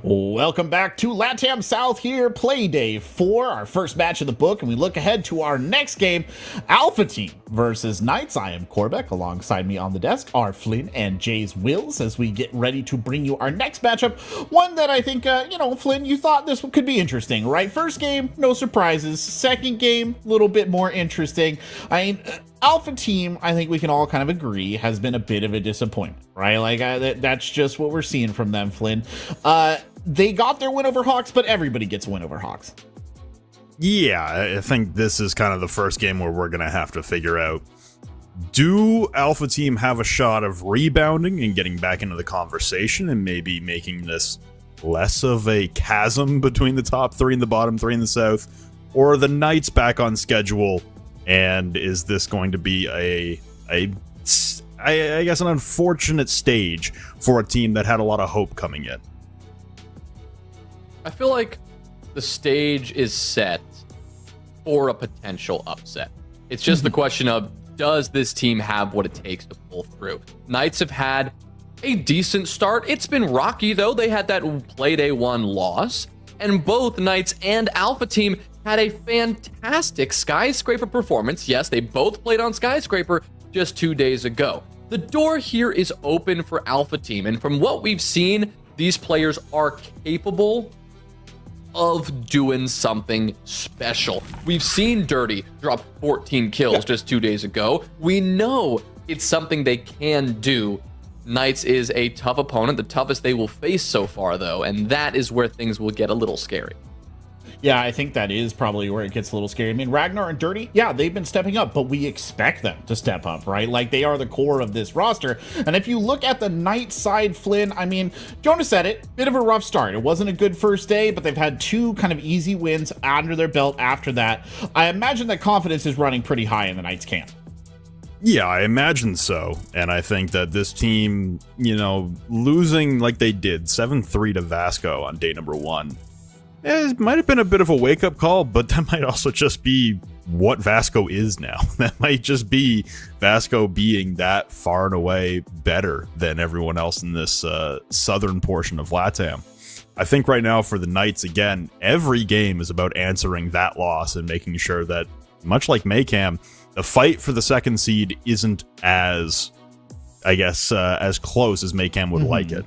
Welcome back to LATAM South here, play day 4, our first match of the book, and we look ahead to our next game, Alpha Team versus Knights. I am Corbeck. Alongside me on the desk are Flynn and Jay's Wills as we get ready to bring you our next matchup, one that I think, Flynn, you thought this could be interesting, right? First game, no surprises. Second game, a little bit more interesting. Alpha Team, I think we can all kind of agree, has been a bit of a disappointment, right? That's just what we're seeing from them, Flynn. They got their win over Hawks, but everybody gets a win over Hawks. Yeah, I think this is kind of the first game where we're going to have to figure out, do Alpha Team have a shot of rebounding and getting back into the conversation and maybe making this less of a chasm between the top 3 and the bottom 3 in the South? Or are the Knights back on schedule? And is this going to be I guess, an unfortunate stage for a team that had a lot of hope coming in? I feel like the stage is set for a potential upset. It's just the question of, does this team have what it takes to pull through? Knights have had a decent start. It's been rocky, though. They had that play day 1 loss, and both Knights and Alpha Team had a fantastic Skyscraper performance. Yes, they both played on Skyscraper just 2 days ago. The door here is open for Alpha Team, and from what we've seen, these players are capable of doing something special. We've seen Dirty drop 14 kills just 2 days ago. We know it's something they can do. Knights is a tough opponent, the toughest they will face so far, though, and that is where things will get a little scary. Yeah, I think that is probably where it gets a little scary. I mean, Ragnar and Dirty, yeah, they've been stepping up, but we expect them to step up, right? Like, they are the core of this roster. And if you look at the Knights side, Flynn, I mean, Jonah said it, bit of a rough start. It wasn't a good first day, but they've had 2 kind of easy wins under their belt after that. I imagine that confidence is running pretty high in the Knights camp. Yeah, I imagine so. And I think that this team, losing like they did, 7-3 to Vasco on day number 1, it might have been a bit of a wake-up call, but that might also just be what Vasco is now. That might just be Vasco being that far and away better than everyone else in this southern portion of LATAM. I think right now for the Knights, again, every game is about answering that loss and making sure that, much like Maycam, the fight for the second seed isn't as close as Maycam would like it.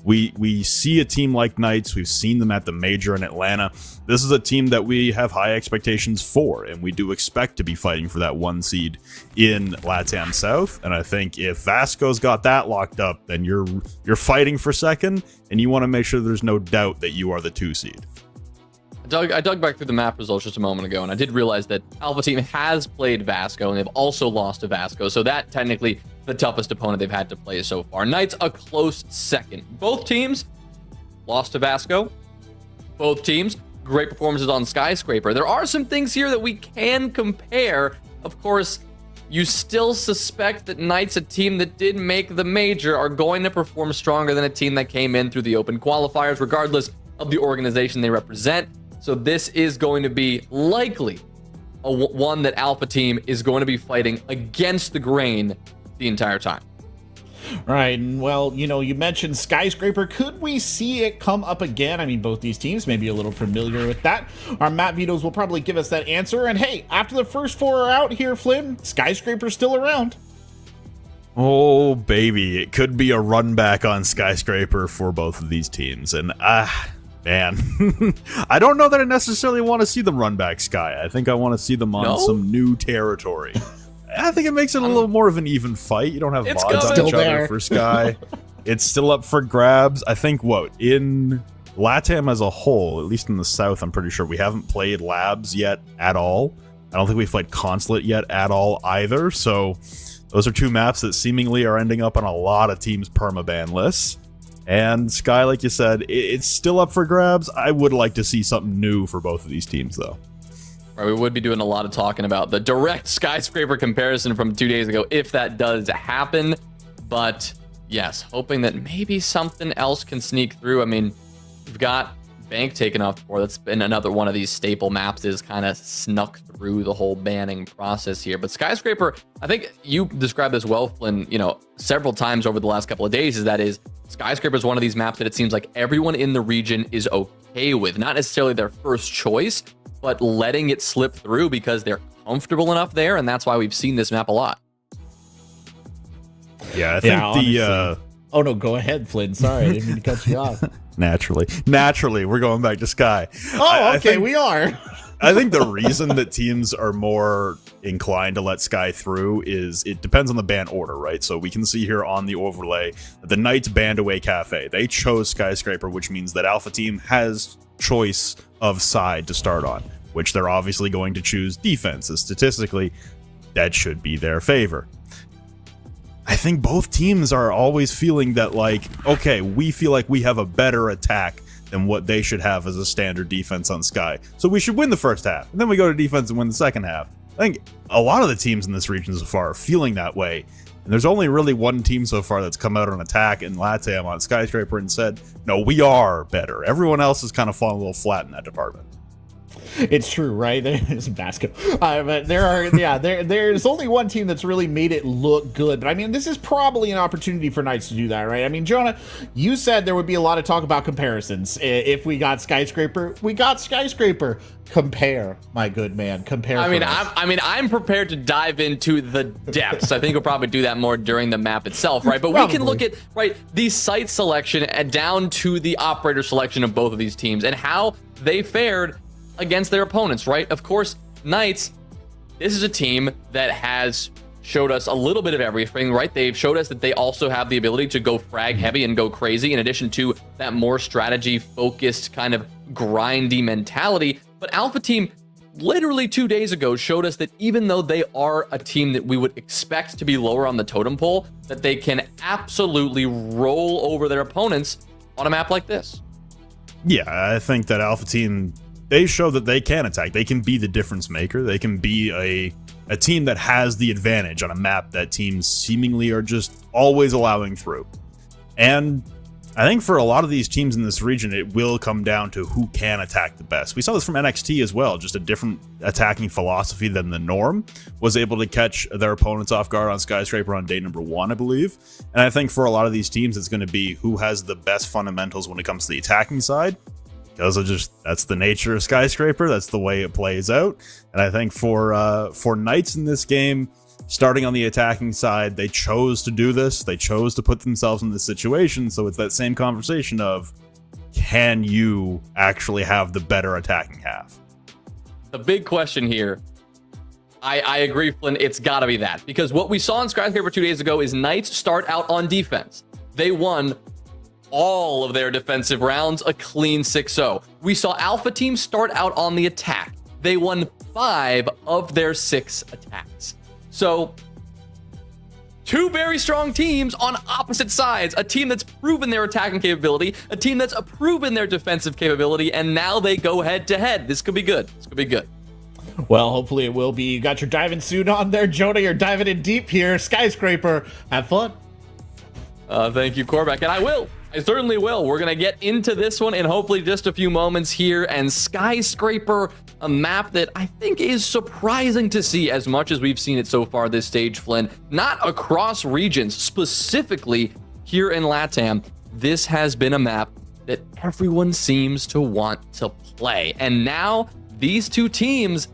We see a team like Knights. We've seen them at the major in Atlanta. This is a team that we have high expectations for, and we do expect to be fighting for that 1 seed in LATAM South. And I think if Vasco's got that locked up, then you're fighting for second, and you want to make sure there's no doubt that you are the 2 seed. I dug back through the map results just a moment ago, and I did realize that Alpha Team has played Vasco, and they've also lost to Vasco, so that technically the toughest opponent they've had to play so far. Knights a close second. Both teams lost to Vasco. Both teams great performances on Skyscraper. There are some things here that we can compare. Of course, you still suspect that Knights, a team that did make the major, are going to perform stronger than a team that came in through the open qualifiers, regardless of the organization they represent. So this is going to be likely one that Alpha Team is going to be fighting against the grain the entire time. Right, and well, you mentioned Skyscraper. Could we see it come up again? I mean, both these teams may be a little familiar with that. Our Matt Vito's will probably give us that answer. And hey, after the first 4 are out here, Flynn, Skyscraper's still around. Oh, baby. It could be a run back on Skyscraper for both of these teams. And, man, I don't know that I necessarily want to see them run back Sky. I think I want to see them on some new territory. I think it makes it a little more of an even fight. You don't have VODs on each other for Sky. It's still up for grabs. I think, in LATAM as a whole, at least in the South, I'm pretty sure we haven't played Labs yet at all. I don't think we've played Consulate yet at all either. So those are 2 maps that seemingly are ending up on a lot of teams' permaban lists. And Sky, like you said, it's still up for grabs. I would like to see something new for both of these teams, though. Right, we would be doing a lot of talking about the direct Skyscraper comparison from 2 days ago, if that does happen. But yes, hoping that maybe something else can sneak through. I mean, we've got Bank taken off before. That's been another one of these staple maps is kind of snuck through the whole banning process here. But Skyscraper, I think you described this well, Flynn, several times over the last couple of days, Skyscraper is one of these maps that it seems like everyone in the region is okay with. Not necessarily their first choice, but letting it slip through because they're comfortable enough there, and that's why we've seen this map a lot. Yeah, I think Oh no, go ahead, Flynn. Sorry, I didn't mean to cut you off. Naturally, we're going back to Sky. Oh, okay, we are. I think the reason that teams are more inclined to let Sky through is it depends on the ban order, right? So we can see here on the overlay that the Knights banned away Cafe. They chose Skyscraper, which means that Alpha Team has choice of side to start on, which they're obviously going to choose defense. Statistically, that should be their favor. I think both teams are always feeling that, like, okay, we feel like we have a better attack than what they should have as a standard defense on Sky. So we should win the first half, and then we go to defense and win the second half. I think a lot of the teams in this region so far are feeling that way. And there's only really one team so far that's come out on attack in LATAM on Skyscraper and said, no, we are better. Everyone else has kind of fallen a little flat in that department. It's true, right? There's Vasco. But there's only one team that's really made it look good. But I mean, this is probably an opportunity for Knights to do that, right? I mean, Jonah, you said there would be a lot of talk about comparisons. If we got Skyscraper, we got Skyscraper. Compare, my good man. Compare. I'm prepared to dive into the depths. I think we'll probably do that more during the map itself, right? But we can look at the site selection and down to the operator selection of both of these teams and how they fared against their opponents, right? Of course, Knights, this is a team that has showed us a little bit of everything, right? They've showed us that they also have the ability to go frag heavy and go crazy, in addition to that more strategy-focused kind of grindy mentality. But Alpha Team, literally 2 days ago, showed us that even though they are a team that we would expect to be lower on the totem pole, that they can absolutely roll over their opponents on a map like this. Yeah, I think that Alpha Team, they show that they can attack. They can be the difference maker. They can be a team that has the advantage on a map that teams seemingly are just always allowing through. And I think for a lot of these teams in this region, it will come down to who can attack the best. We saw this from NXT as well, just a different attacking philosophy than the norm, was able to catch their opponents off guard on Skyscraper on day number 1, I believe. And I think for a lot of these teams, it's going to be who has the best fundamentals when it comes to the attacking side. Because that's the nature of Skyscraper. That's the way it plays out. And I think for Knights in this game, starting on the attacking side, they chose to do this. They chose to put themselves in this situation. So it's that same conversation of, can you actually have the better attacking half? The big question here, I agree, Flynn, it's got to be that. Because what we saw in Skyscraper 2 days ago is Knights start out on defense. They won all of their defensive rounds, a clean 6-0. We saw Alpha Team start out on the attack. They won 5 of their 6 attacks. So, 2 very strong teams on opposite sides. A team that's proven their attacking capability, a team that's proven their defensive capability, and now they go head to head. This could be good. This could be good. Well, hopefully it will be. You got your diving suit on there, Jonah. You're diving in deep here. Skyscraper. Have fun. Thank you, Cormac, and I certainly will. We're going to get into this one in hopefully just a few moments here. And Skyscraper, a map that I think is surprising to see as much as we've seen it so far this stage, Flynn. Not across regions, specifically here in LATAM. This has been a map that everyone seems to want to play. And now these two teams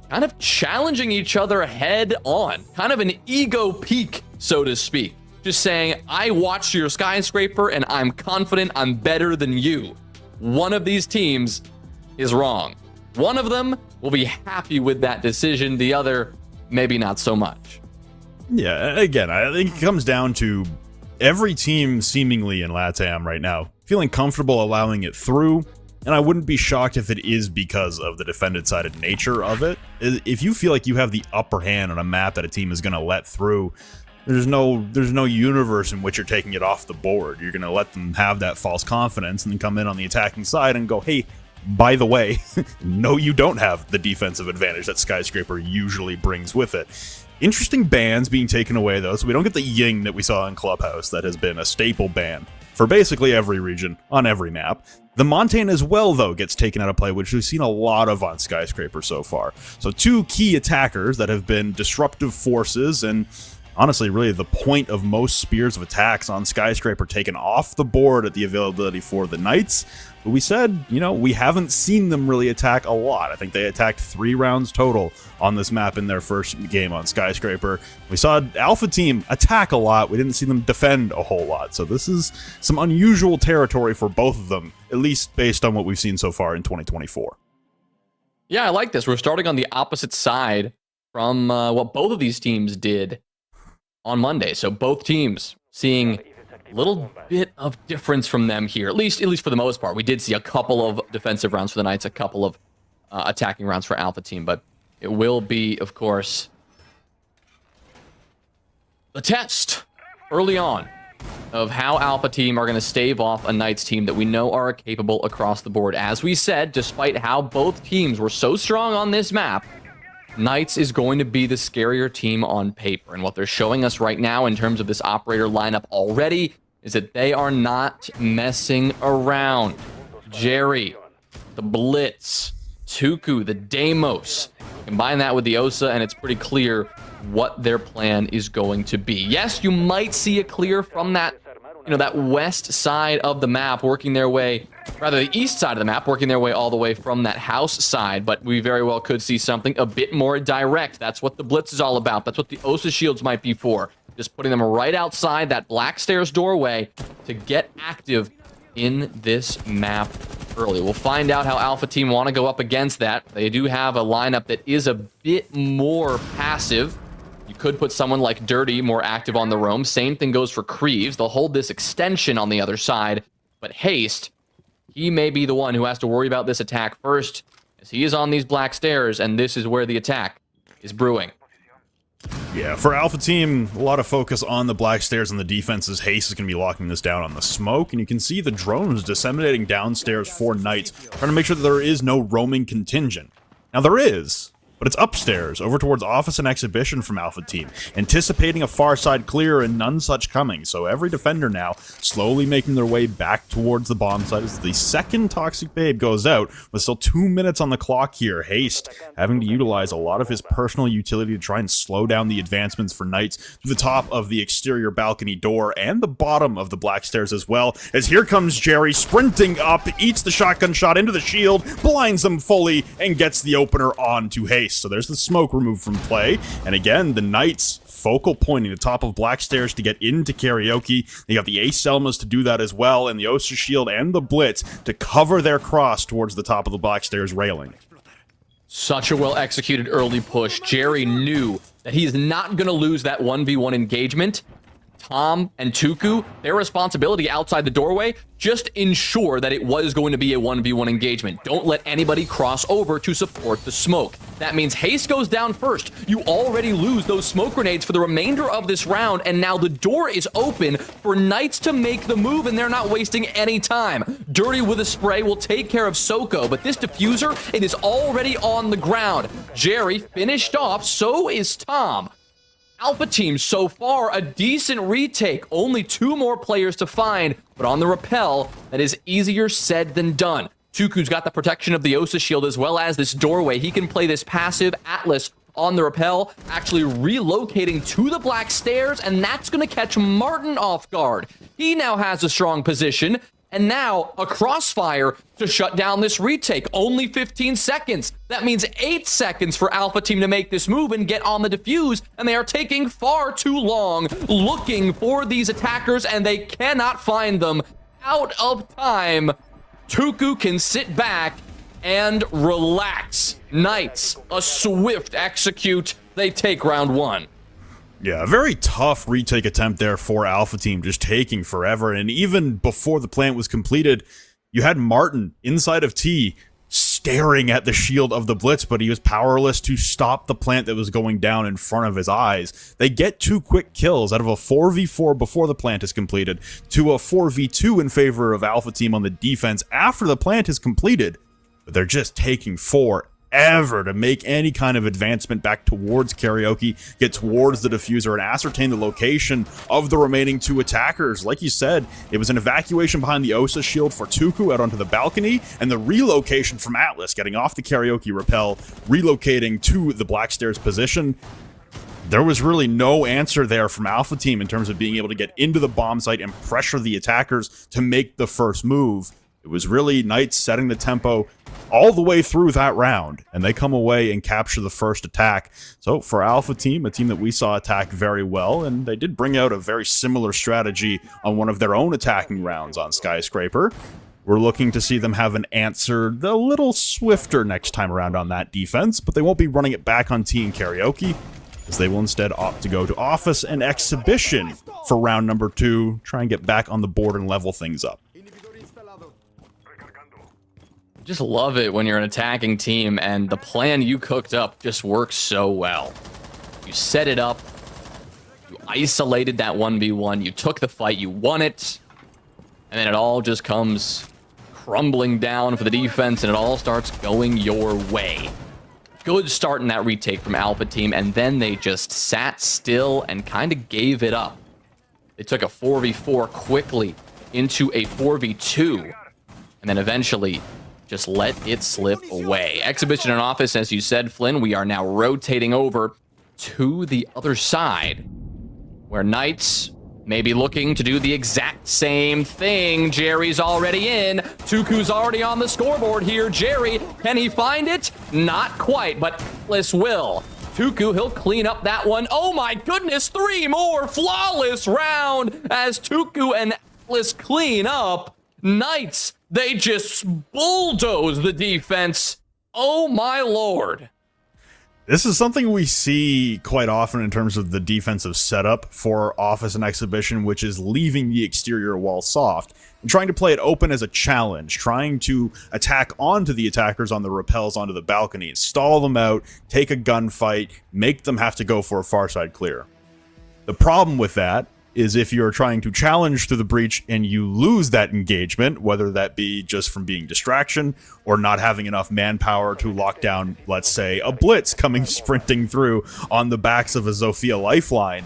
kind of challenging each other head on. Kind of an ego peak, so to speak. Just saying, I watched your Skyscraper and I'm confident I'm better than you. One of these teams is wrong. One of them will be happy with that decision. The other, maybe not so much. Yeah, again, I think it comes down to every team seemingly in LATAM right now feeling comfortable allowing it through. And I wouldn't be shocked if it is because of the defended-sided nature of it. If you feel like you have the upper hand on a map that a team is going to let through, there's no universe in which you're taking it off the board. You're going to let them have that false confidence and then come in on the attacking side and go, hey, by the way, no, you don't have the defensive advantage that Skyscraper usually brings with it. Interesting bans being taken away, though, so we don't get the ying that we saw in Clubhouse that has been a staple ban for basically every region on every map. The Montane as well, though, gets taken out of play, which we've seen a lot of on Skyscraper so far. So two key attackers that have been disruptive forces, and honestly, really the point of most spears of attacks on Skyscraper taken off the board at the availability for the Knights. But we said, you know, we haven't seen them really attack a lot. I think they attacked 3 rounds total on this map in their first game on Skyscraper. We saw Alpha Team attack a lot. We didn't see them defend a whole lot. So this is some unusual territory for both of them, at least based on what we've seen so far in 2024. Yeah, I like this. We're starting on the opposite side from what both of these teams did on Monday. So both teams seeing a little bit of difference from them here, at least for the most part. We did see a couple of defensive rounds for the Knights, a couple of attacking rounds for Alpha Team, but it will be, of course, the test early on of how Alpha Team are going to stave off a Knights team that we know are capable across the board. As we said, despite how both teams were so strong on this map, Knights is going to be the scarier team on paper. And what they're showing us right now in terms of this operator lineup already is that they are not messing around. Jerry, the Blitz, Tuku, the Deimos. Combine that with the Osa, and it's pretty clear what their plan is going to be. Yes, you might see a clear from that, that west side of the map working their way, rather the east side of the map working their way all the way from that house side, but we very well could see something a bit more direct. That's what the Blitz is all about. That's what the Osa shields might be for. Just putting them right outside that black stairs doorway to get active in this map early. We'll find out how Alpha Team want to go up against that. They do have a lineup that is a bit more passive. You could put someone like Dirty more active on the roam. Same thing goes for Creeves. They'll hold this extension on the other side, but Haste, he may be the one who has to worry about this attack first, as he is on these black stairs, and this is where the attack is brewing. Yeah, for Alpha Team, a lot of focus on the black stairs and the defenses. Haste is going to be locking this down on the smoke, and you can see the drones disseminating downstairs for Knights, trying to make sure that there is no roaming contingent. Now there is, but it's upstairs, over towards Office and Exhibition from Alpha Team, anticipating a far side clear and none such coming. So every defender now slowly making their way back towards the bomb site as the second Toxic Babe goes out, with still 2 minutes on the clock here. Haste having to utilize a lot of his personal utility to try and slow down the advancements for Knights to the top of the exterior balcony door and the bottom of the black stairs as well, as here comes Jerry sprinting up, eats the shotgun shot into the shield, blinds them fully, and gets the opener onto Haste. So there's the smoke removed from play, and again, the Knights focal pointing the top of black stairs to get into karaoke. They got the Ace Selmas to do that as well, and the Oster Shield and the Blitz to cover their cross towards the top of the black stairs railing. Such a well-executed early push. Jerry knew that he is not going to lose that 1v1 engagement. Tom and Tuku, their responsibility outside the doorway, just ensure that it was going to be a 1v1 engagement. Don't let anybody cross over to support the smoke. That means Haste goes down first. You already lose those smoke grenades for the remainder of this round, and now the door is open for Knights to make the move, and they're not wasting any time. Dirty with a spray will take care of Soko, but this diffuser, it is already on the ground. Jerry finished off, so is Tom. Alpha Team so far a decent retake, only 2 more players to find, but on the rappel, that is easier said than done. Tuku's got the protection of the Osa shield as well as this doorway. He can play this passive Atlas on the rappel, actually relocating to the black stairs, and that's going to catch Martin off guard. He now has a strong position, and now a crossfire to shut down this retake. Only 15 seconds. That means 8 seconds for Alpha Team to make this move and get on the defuse, and they are taking far too long looking for these attackers, and they cannot find them. Out of time. Tuku can sit back and relax. Knights, a swift execute. They take round 1. Yeah, a very tough retake attempt there for Alpha Team, just taking forever. And even before the plant was completed, you had Martin inside of T staring at the shield of the Blitz, but he was powerless to stop the plant that was going down in front of his eyes. They get 2 quick kills out of a 4v4 before the plant is completed to a 4v2 in favor of Alpha Team on the defense after the plant is completed. But they're just taking forever forever to make any kind of advancement back towards Karaoke, get towards the diffuser, and ascertain the location of the remaining 2 attackers. Like you said, it was an evacuation behind the Osa shield for Tuku out onto the balcony, and the relocation from Atlas, getting off the Karaoke rappel, relocating to the Black Stairs position. There was really no answer there from Alpha Team in terms of being able to get into the bomb site and pressure the attackers to make the first move. It was really Knights setting the tempo all the way through that round, and they come away and capture the first attack. So for Alpha Team, a team that we saw attack very well, and they did bring out a very similar strategy on one of their own attacking rounds on Skyscraper. We're looking to see them have an answer a little swifter next time around on that defense, but they won't be running it back on Team Karaoke, as they will instead opt to go to Office and Exhibition for round number 2, try and get back on the board and level things up. Just love it when you're an attacking team and the plan you cooked up just works so well. You set it up, you isolated that 1v1, you took the fight, you won it, and then it all just comes crumbling down for the defense and it all starts going your way. Good start in that retake from Alpha Team, and then they just sat still and kind of gave it up. They took a 4v4 quickly into a 4v2, and then eventually just let it slip away. Exhibition and Office, as you said, Flynn, we are now rotating over to the other side, where Knights may be looking to do the exact same thing. Jerry's already in. Tuku's already on the scoreboard here. Jerry, can he find it? Not quite, but Atlas will. Tuku, he'll clean up that one. Oh my goodness, 3 more flawless round as Tuku and Atlas clean up. Knights, they just bulldoze the defense. Oh my lord. This is something we see quite often in terms of the defensive setup for Office and Exhibition, which is leaving the exterior wall soft and trying to play it open as a challenge, trying to attack onto the attackers on the rappels onto the balcony, stall them out, take a gunfight, make them have to go for a far side clear. The problem with that is if you're trying to challenge through the breach and you lose that engagement, whether that be just from being distraction or not having enough manpower to lock down, let's say, a blitz coming sprinting through on the backs of a Zofia lifeline,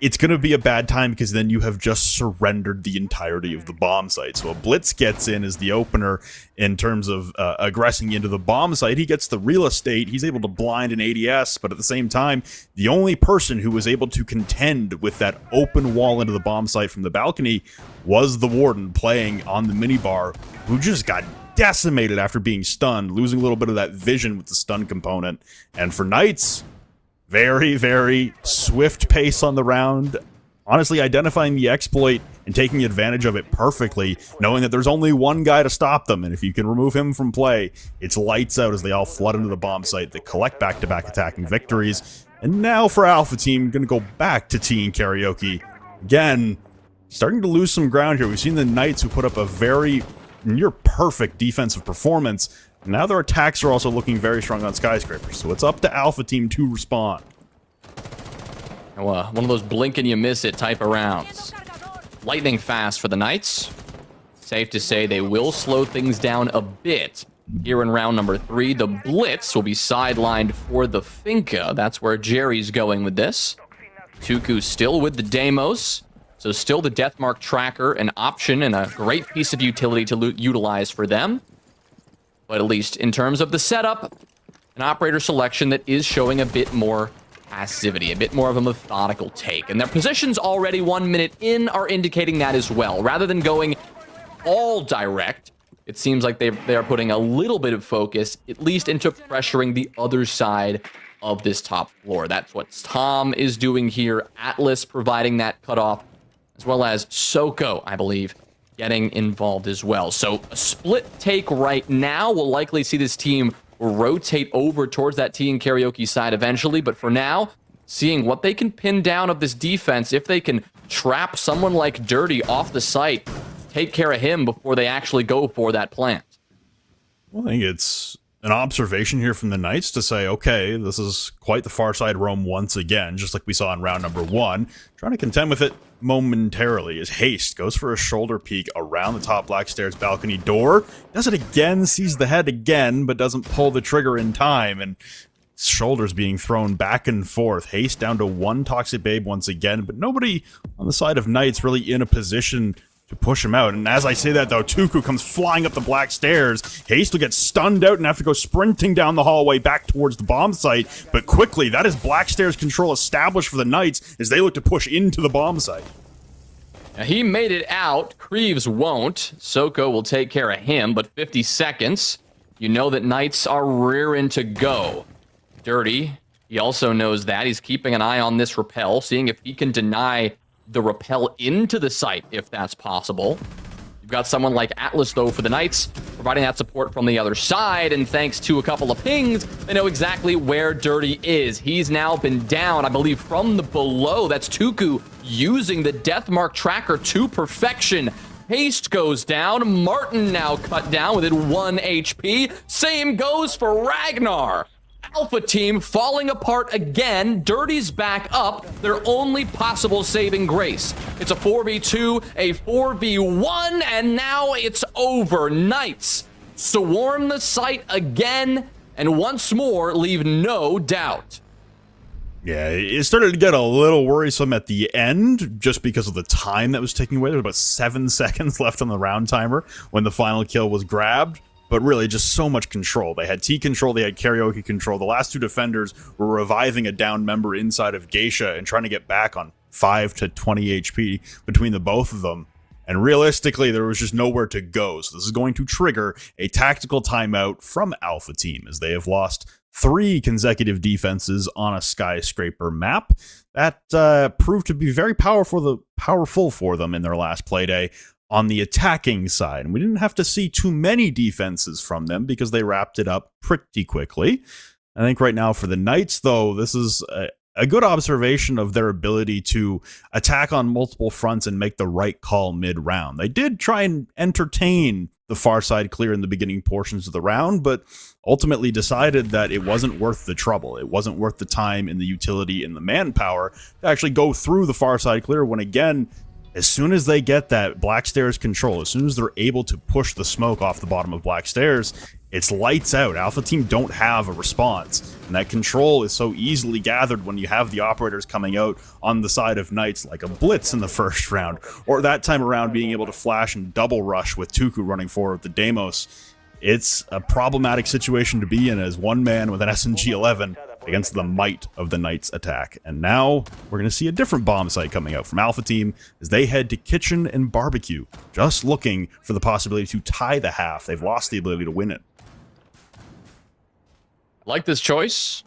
it's going to be a bad time because then you have just surrendered the entirety of the bomb site. So a blitz gets in as the opener in terms of aggressing into the bomb site. He gets the real estate. He's able to blind an ADS, but at the same time, the only person who was able to contend with that open wall into the bomb site from the balcony was the Warden playing on the minibar, who just got decimated after being stunned, losing a little bit of that vision with the stun component. And for Knights, very, very swift pace on the round. Honestly, identifying the exploit and taking advantage of it perfectly, knowing that there's only one guy to stop them, and if you can remove him from play, it's lights out as they all flood into the bomb site. They collect back-to-back attacking victories. And now for Alpha Team, going to go back to Team Karaoke. Again, starting to lose some ground here. We've seen the Knights who put up a very near-perfect defensive performance. Now their attacks are also looking very strong on Skyscraper, so it's up to Alpha Team to respond. One of those blink and you miss it type of rounds. Lightning fast for the Knights. Safe to say they will slow things down a bit. Here in round number 3, the Blitz will be sidelined for the Finca. That's where Jerry's going with this. Tuku still with the Deimos, so still the Deathmark Tracker, an option and a great piece of utility to utilize for them. But at least in terms of the setup, an operator selection that is showing a bit more passivity, a bit more of a methodical take. And their positions already 1 minute in are indicating that as well. Rather than going all direct, it seems like they are putting a little bit of focus, at least into pressuring the other side of this top floor. That's what Tom is doing here. Atlas providing that cutoff, as well as Soko, I believe, getting involved as well. So a split take right now. We'll likely see this team rotate over towards that Team Karaoke side eventually, but for now, seeing what they can pin down of this defense, if they can trap someone like Dirty off the site, take care of him before they actually go for that plant. Well, I think it's an observation here from the Knights to say, okay, this is quite the far side roam once again, just like we saw in round number 1. Trying to contend with it momentarily as Haste goes for a shoulder peek around the top black stairs balcony door. Does it again, sees the head again, but doesn't pull the trigger in time, and shoulders being thrown back and forth. Haste down to 1 Toxic Babe once again, but nobody on the side of Knights really in a position to push him out. And as I say that, though, Tuku comes flying up the black stairs. Haste will get stunned out and have to go sprinting down the hallway back towards the bomb site. But quickly, that is black stairs control established for the Knights as they look to push into the bomb site. Now, he made it out. Creeves won't. Soko will take care of him, but 50 seconds. You know that Knights are rearing to go. Dirty, he also knows that. He's keeping an eye on this rappel, seeing if he can deny the rappel into the site, if that's possible. You've got someone like Atlas, though, for the Knights, providing that support from the other side, and thanks to a couple of pings, they know exactly where Dirty is. He's now been down, I believe, from the below. That's Tuku using the Deathmark tracker to perfection. Haste goes down. Martin now cut down within 1 HP. Same goes for Ragnar. Alpha team falling apart again. Dirty's back up. Their only possible saving grace. It's a 4v2, a 4v1, and now it's over. Knights swarm the site again, and once more leave no doubt. Yeah, it started to get a little worrisome at the end, just because of the time that was taking away. There was about 7 seconds left on the round timer when the final kill was grabbed. But really, just so much control. They had T control, they had karaoke control. The last 2 defenders were reviving a down member inside of Geisha and trying to get back on 5 to 20 HP between the both of them. And realistically, there was just nowhere to go. So this is going to trigger a tactical timeout from Alpha Team, as they have lost 3 consecutive defenses on a skyscraper map. That proved to be very powerful for them in their last playday on the attacking side. And we didn't have to see too many defenses from them because they wrapped it up pretty quickly. I think right now for the Knights, though, this is a good observation of their ability to attack on multiple fronts and make the right call mid-round. They did try and entertain the far side clear in the beginning portions of the round, but ultimately decided that it wasn't worth the trouble. It wasn't worth the time and the utility and the manpower to actually go through the far side clear when, again, as soon as they get that Black Stairs control, as soon as they're able to push the smoke off the bottom of Black Stairs, it's lights out. Alpha Team don't have a response. And that control is so easily gathered when you have the operators coming out on the side of Knights like a blitz in the first round. Or that time around being able to flash and double rush with Tuku running forward with the Deimos. It's a problematic situation to be in as one man with an SMG-11 against the might of the Knights attack. And now we're going to see a different bomb site coming out from Alpha Team as they head to Kitchen and Barbecue, just looking for the possibility to tie the half. They've lost the ability to win it. Like this choice.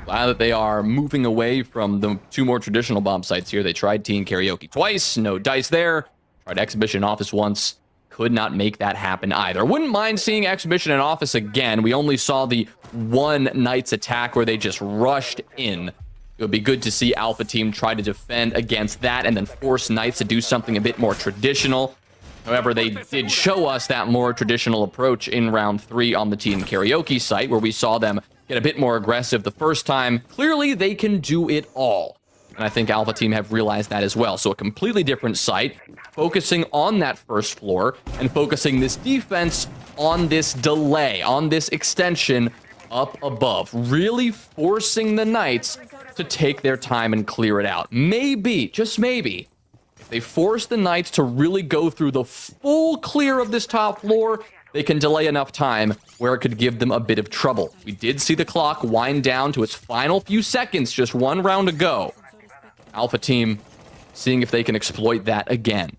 Glad that they are moving away from the 2 more traditional bomb sites here. They tried Teen Karaoke twice, no dice there. Tried Exhibition Office once. Could not make that happen either. Wouldn't mind seeing Exhibition and Office again. We only saw the 1 Knights attack where they just rushed in. It would be good to see Alpha Team try to defend against that and then force Knights to do something a bit more traditional. However, they did show us that more traditional approach in round 3 on the Teen Karaoke site, where we saw them get a bit more aggressive the first time. Clearly, they can do it all. And I think Alpha Team have realized that as well. So a completely different site, focusing on that first floor and focusing this defense on this delay, on this extension up above. Really forcing the Knights to take their time and clear it out. Maybe, just maybe, if they force the Knights to really go through the full clear of this top floor, they can delay enough time where it could give them a bit of trouble. We did see the clock wind down to its final few seconds, just 1 round to go. Alpha Team seeing if they can exploit that again.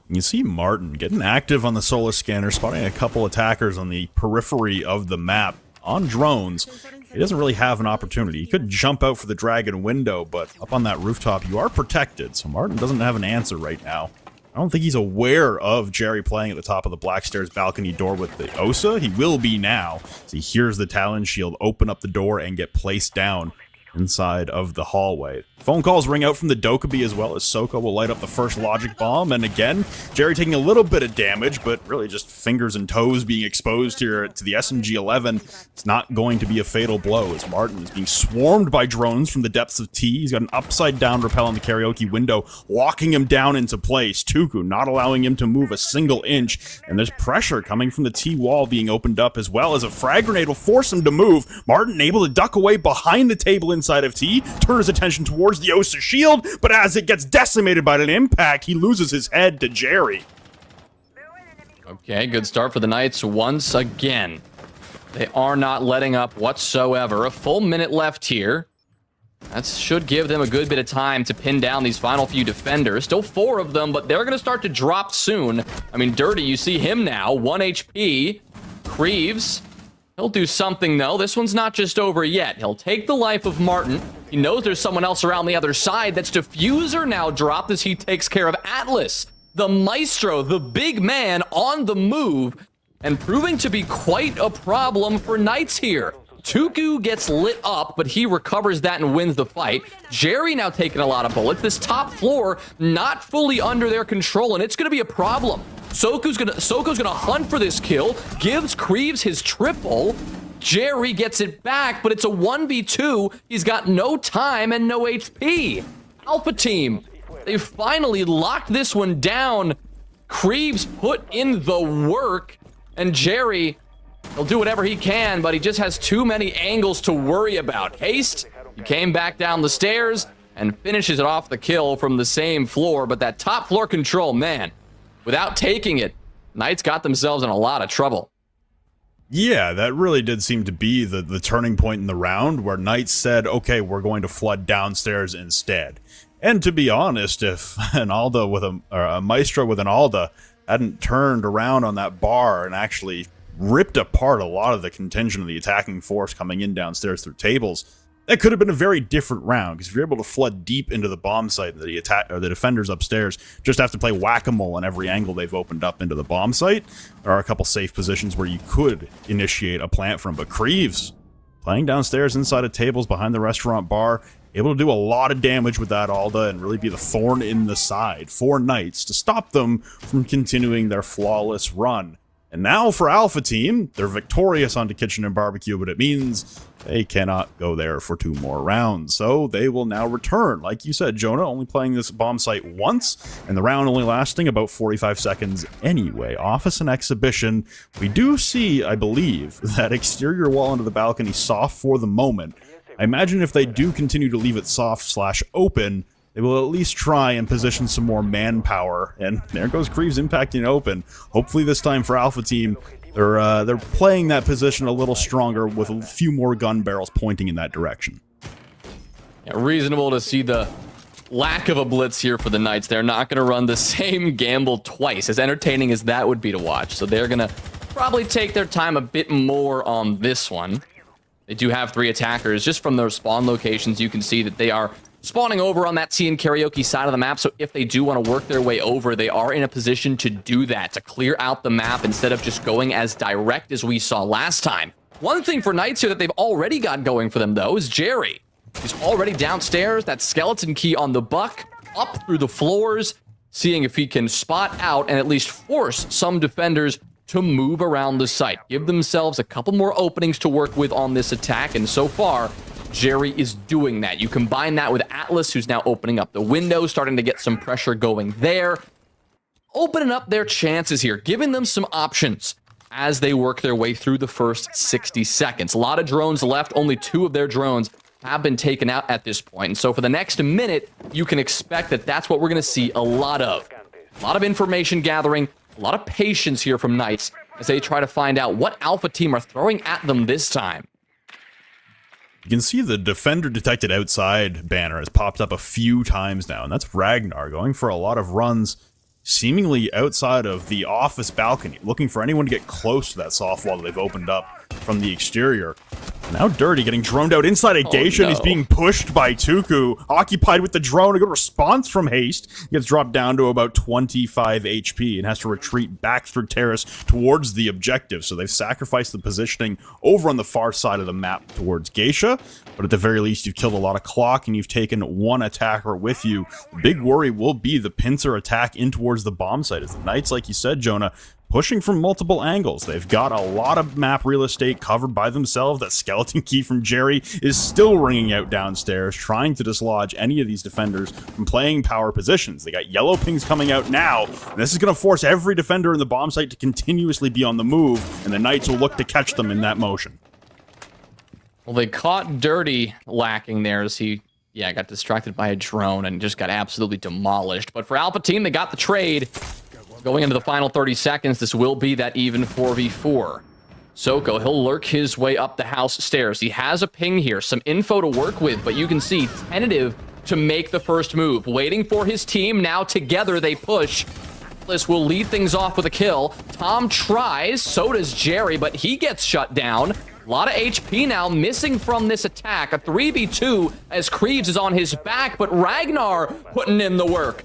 You see Martin getting active on the solar scanner, spotting a couple attackers on the periphery of the map on drones. He doesn't really have an opportunity. He could jump out for the dragon window, but up on that rooftop you are protected, so Martin doesn't have an answer right now. I don't think he's aware of Jerry playing at the top of the Black Stairs balcony door with the Osa. He will be now, as he hears the Talon Shield open up the door and get placed down inside of the hallway. Phone calls ring out from the Dokkaebi as well as Soko will light up the first logic bomb. And again, Jerry taking a little bit of damage, but really just fingers and toes being exposed here to the SMG-11. It's not going to be a fatal blow as Martin is being swarmed by drones from the depths of T. He's got an upside down rappel on the karaoke window, locking him down into place. Tuku not allowing him to move a single inch. And there's pressure coming from the T wall being opened up as well as a frag grenade will force him to move. Martin able to duck away behind the table inside of T, turn his attention towards the Osa shield, but as it gets decimated by an impact, he loses his head to Jerry. Okay, good start for the Knights once again. They are not letting up whatsoever. A full minute left here. That should give them a good bit of time to pin down these final few defenders. Still 4 of them, but they're going to start to drop soon. I mean, Dirty, you see him now, 1 HP. Creeves, he'll do something, though. This one's not just over yet. He'll take the life of Martin. He knows there's someone else around the other side. That's Diffuser now dropped as he takes care of Atlas. The Maestro, the big man on the move, and proving to be quite a problem for Knights here. Tuku gets lit up, but he recovers that and wins the fight. Jerry now taking a lot of bullets. This top floor not fully under their control, and it's going to be a problem. Soko's gonna hunt for this kill, gives Creeves his triple. Jerry gets it back, but it's a 1v2. He's got no time and no HP. Alpha team, they finally locked this one down. Creeves put in the work, and Jerry, he'll do whatever he can, but he just has too many angles to worry about. Haste, he came back down the stairs and finishes it off the kill from the same floor, but that top floor control, man, without taking it, Knights got themselves in a lot of trouble. Yeah, that really did seem to be the turning point in the round where Knights said, okay, we're going to flood downstairs instead. And to be honest, if an Alda with a Maestro with an Alda hadn't turned around on that bar and actually ripped apart a lot of the contingent of the attacking force coming in downstairs through tables, that could have been a very different round, because if you're able to flood deep into the bomb site, the defenders upstairs just have to play whack-a-mole on every angle they've opened up into the bomb site. There are a couple safe positions where you could initiate a plant from, but Creeves, playing downstairs inside of tables behind the restaurant bar, able to do a lot of damage with that Alda and really be the thorn in the side for Knights to stop them from continuing their flawless run. And now for Alpha Team, they're victorious onto Kitchen and Barbecue, but it means they cannot go there for 2 more rounds. So they will now return. Like you said, Jonah, only playing this bomb site once, and the round only lasting about 45 seconds anyway. Office and Exhibition, we do see, I believe, that exterior wall into the balcony soft for the moment. I imagine if they do continue to leave it soft/open, they will at least try and position some more manpower. And there goes Creeves impacting open. Hopefully this time for Alpha Team, they're playing that position a little stronger with a few more gun barrels pointing in that direction. Yeah, reasonable to see the lack of a blitz here for the Knights. They're not going to run the same gamble twice, as entertaining as that would be to watch. So they're going to probably take their time a bit more on this one. They do have 3 attackers. Just from their spawn locations, you can see that they are spawning over on that T and Karaoke side of the map, so if they do want to work their way over, they are in a position to do that, to clear out the map instead of just going as direct as we saw last time. One thing for Knights here that they've already got going for them, though, is Jerry. He's already downstairs, that skeleton key on the buck, up through the floors, seeing if he can spot out and at least force some defenders to move around the site. Give themselves a couple more openings to work with on this attack, and so far, Jerry is doing that. You combine that with Atlas, who's now opening up the window, starting to get some pressure going there. Opening up their chances here, giving them some options as they work their way through the first 60 seconds. A lot of drones left. Only 2 of their drones have been taken out at this point. And so for the next minute, you can expect that that's what we're going to see a lot of. A lot of information gathering, a lot of patience here from Knights as they try to find out what Alpha Team are throwing at them this time. You can see the Defender Detected Outside banner has popped up a few times now, and that's Ragnar going for a lot of runs seemingly outside of the office balcony, looking for anyone to get close to that soft wall that they've opened up from the exterior. Now Dirty getting droned out inside a Geisha, and he's being pushed by Tuku, occupied with the drone. A good response from Haste. He gets dropped down to about 25 HP and has to retreat back through terrace towards the objective. So they've sacrificed the positioning over on the far side of the map towards Geisha, but at the very least you've killed a lot of clock and you've taken one attacker with you. The big worry will be the pincer attack in towards the bomb site, as the Knights, like you said, Jonah, pushing from multiple angles. They've got a lot of map real estate covered by themselves. That skeleton key from Jerry is still ringing out downstairs, trying to dislodge any of these defenders from playing power positions. They got yellow pings coming out now, and this is going to force every defender in the bomb site to continuously be on the move, and the Knights will look to catch them in that motion. Well, they caught Dirty lacking there as he, got distracted by a drone and just got absolutely demolished. But for Alpha Team, they got the trade. Going into the final 30 seconds, this will be that even 4v4. Soko, he'll lurk his way up the house stairs. He has a ping here, some info to work with, but you can see tentative to make the first move. Waiting for his team. Now together they push. This will lead things off with a kill. Tom tries, so does Jerry, but he gets shut down. A lot of HP now missing from this attack. A 3v2 as Creeves is on his back, but Ragnar putting in the work.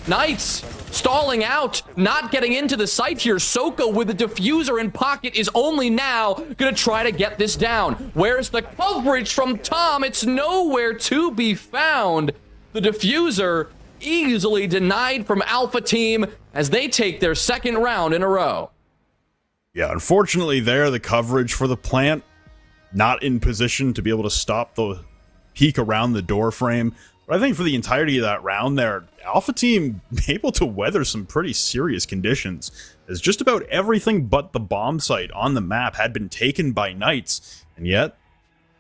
Knights stalling out, not getting into the site here. Soko with the diffuser in pocket is only now gonna try to get this down. Where's the coverage from Tom? It's nowhere to be found. The diffuser easily denied from Alpha Team as they take their second round in a row. Yeah, unfortunately there, the coverage for the plant not in position to be able to stop the peek around the door frame. But I think for the entirety of that round there, Alpha Team able to weather some pretty serious conditions, as just about everything but the bomb site on the map had been taken by Knights, and yet,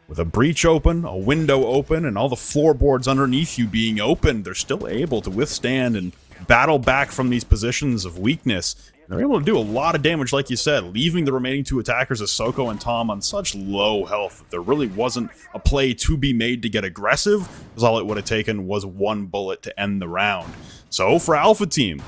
with a breach open, a window open, and all the floorboards underneath you being open, they're still able to withstand and battle back from these positions of weakness. They're able to do a lot of damage, like you said, leaving the remaining two attackers, Soko and Tom, on such low health that there really wasn't a play to be made to get aggressive, because all it would have taken was one bullet to end the round. So for Alpha Team,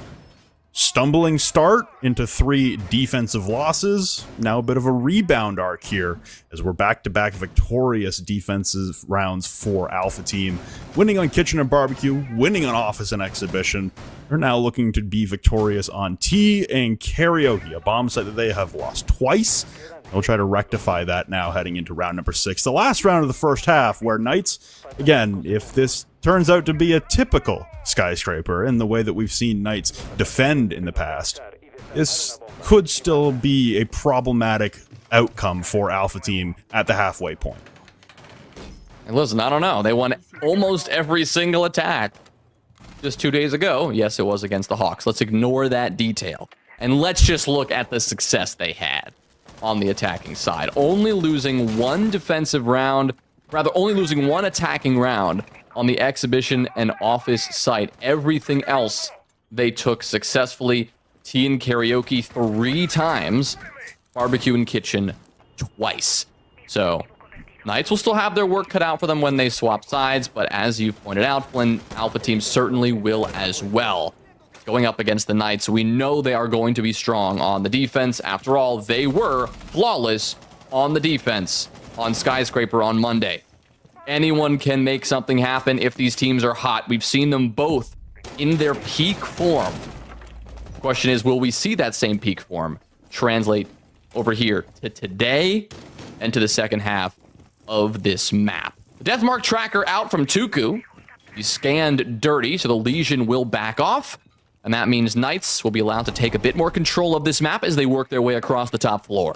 stumbling start into 3 defensive losses. Now a bit of a rebound arc here, as we're back-to-back victorious defensive rounds for Alpha Team. Winning on Kitchen and Barbecue, winning on Office and Exhibition. They're now looking to be victorious on Tea and Karaoke, a bomb site that they have lost twice. They'll try to rectify that now heading into round number 6. The last round of the first half, where Knights, again, if this turns out to be a typical skyscraper in the way that we've seen Knights defend in the past, this could still be a problematic outcome for Alpha Team at the halfway point. And listen, I don't know. They won almost every single attack just 2 days ago. Yes, it was against the Hawks. Let's ignore that detail. And let's just look at the success they had on the attacking side. Only losing one defensive round, rather only losing one attacking round on the Exhibition and Office site. Everything else they took successfully. Tea and Karaoke 3 times. Barbecue and Kitchen twice. So Knights will still have their work cut out for them when they swap sides, but as you've pointed out, Flynn, Alpha Team certainly will as well. Going up against the Knights, we know they are going to be strong on the defense. After all, they were flawless on the defense on Skyscraper on Monday. Anyone can make something happen if these teams are hot. We've seen them both in their peak form. The question is, will we see that same peak form translate over here to today and to the second half of this map? The Deathmark tracker out from Tuku. He scanned Dirty, so the Legion will back off. And that means Knights will be allowed to take a bit more control of this map as they work their way across the top floor.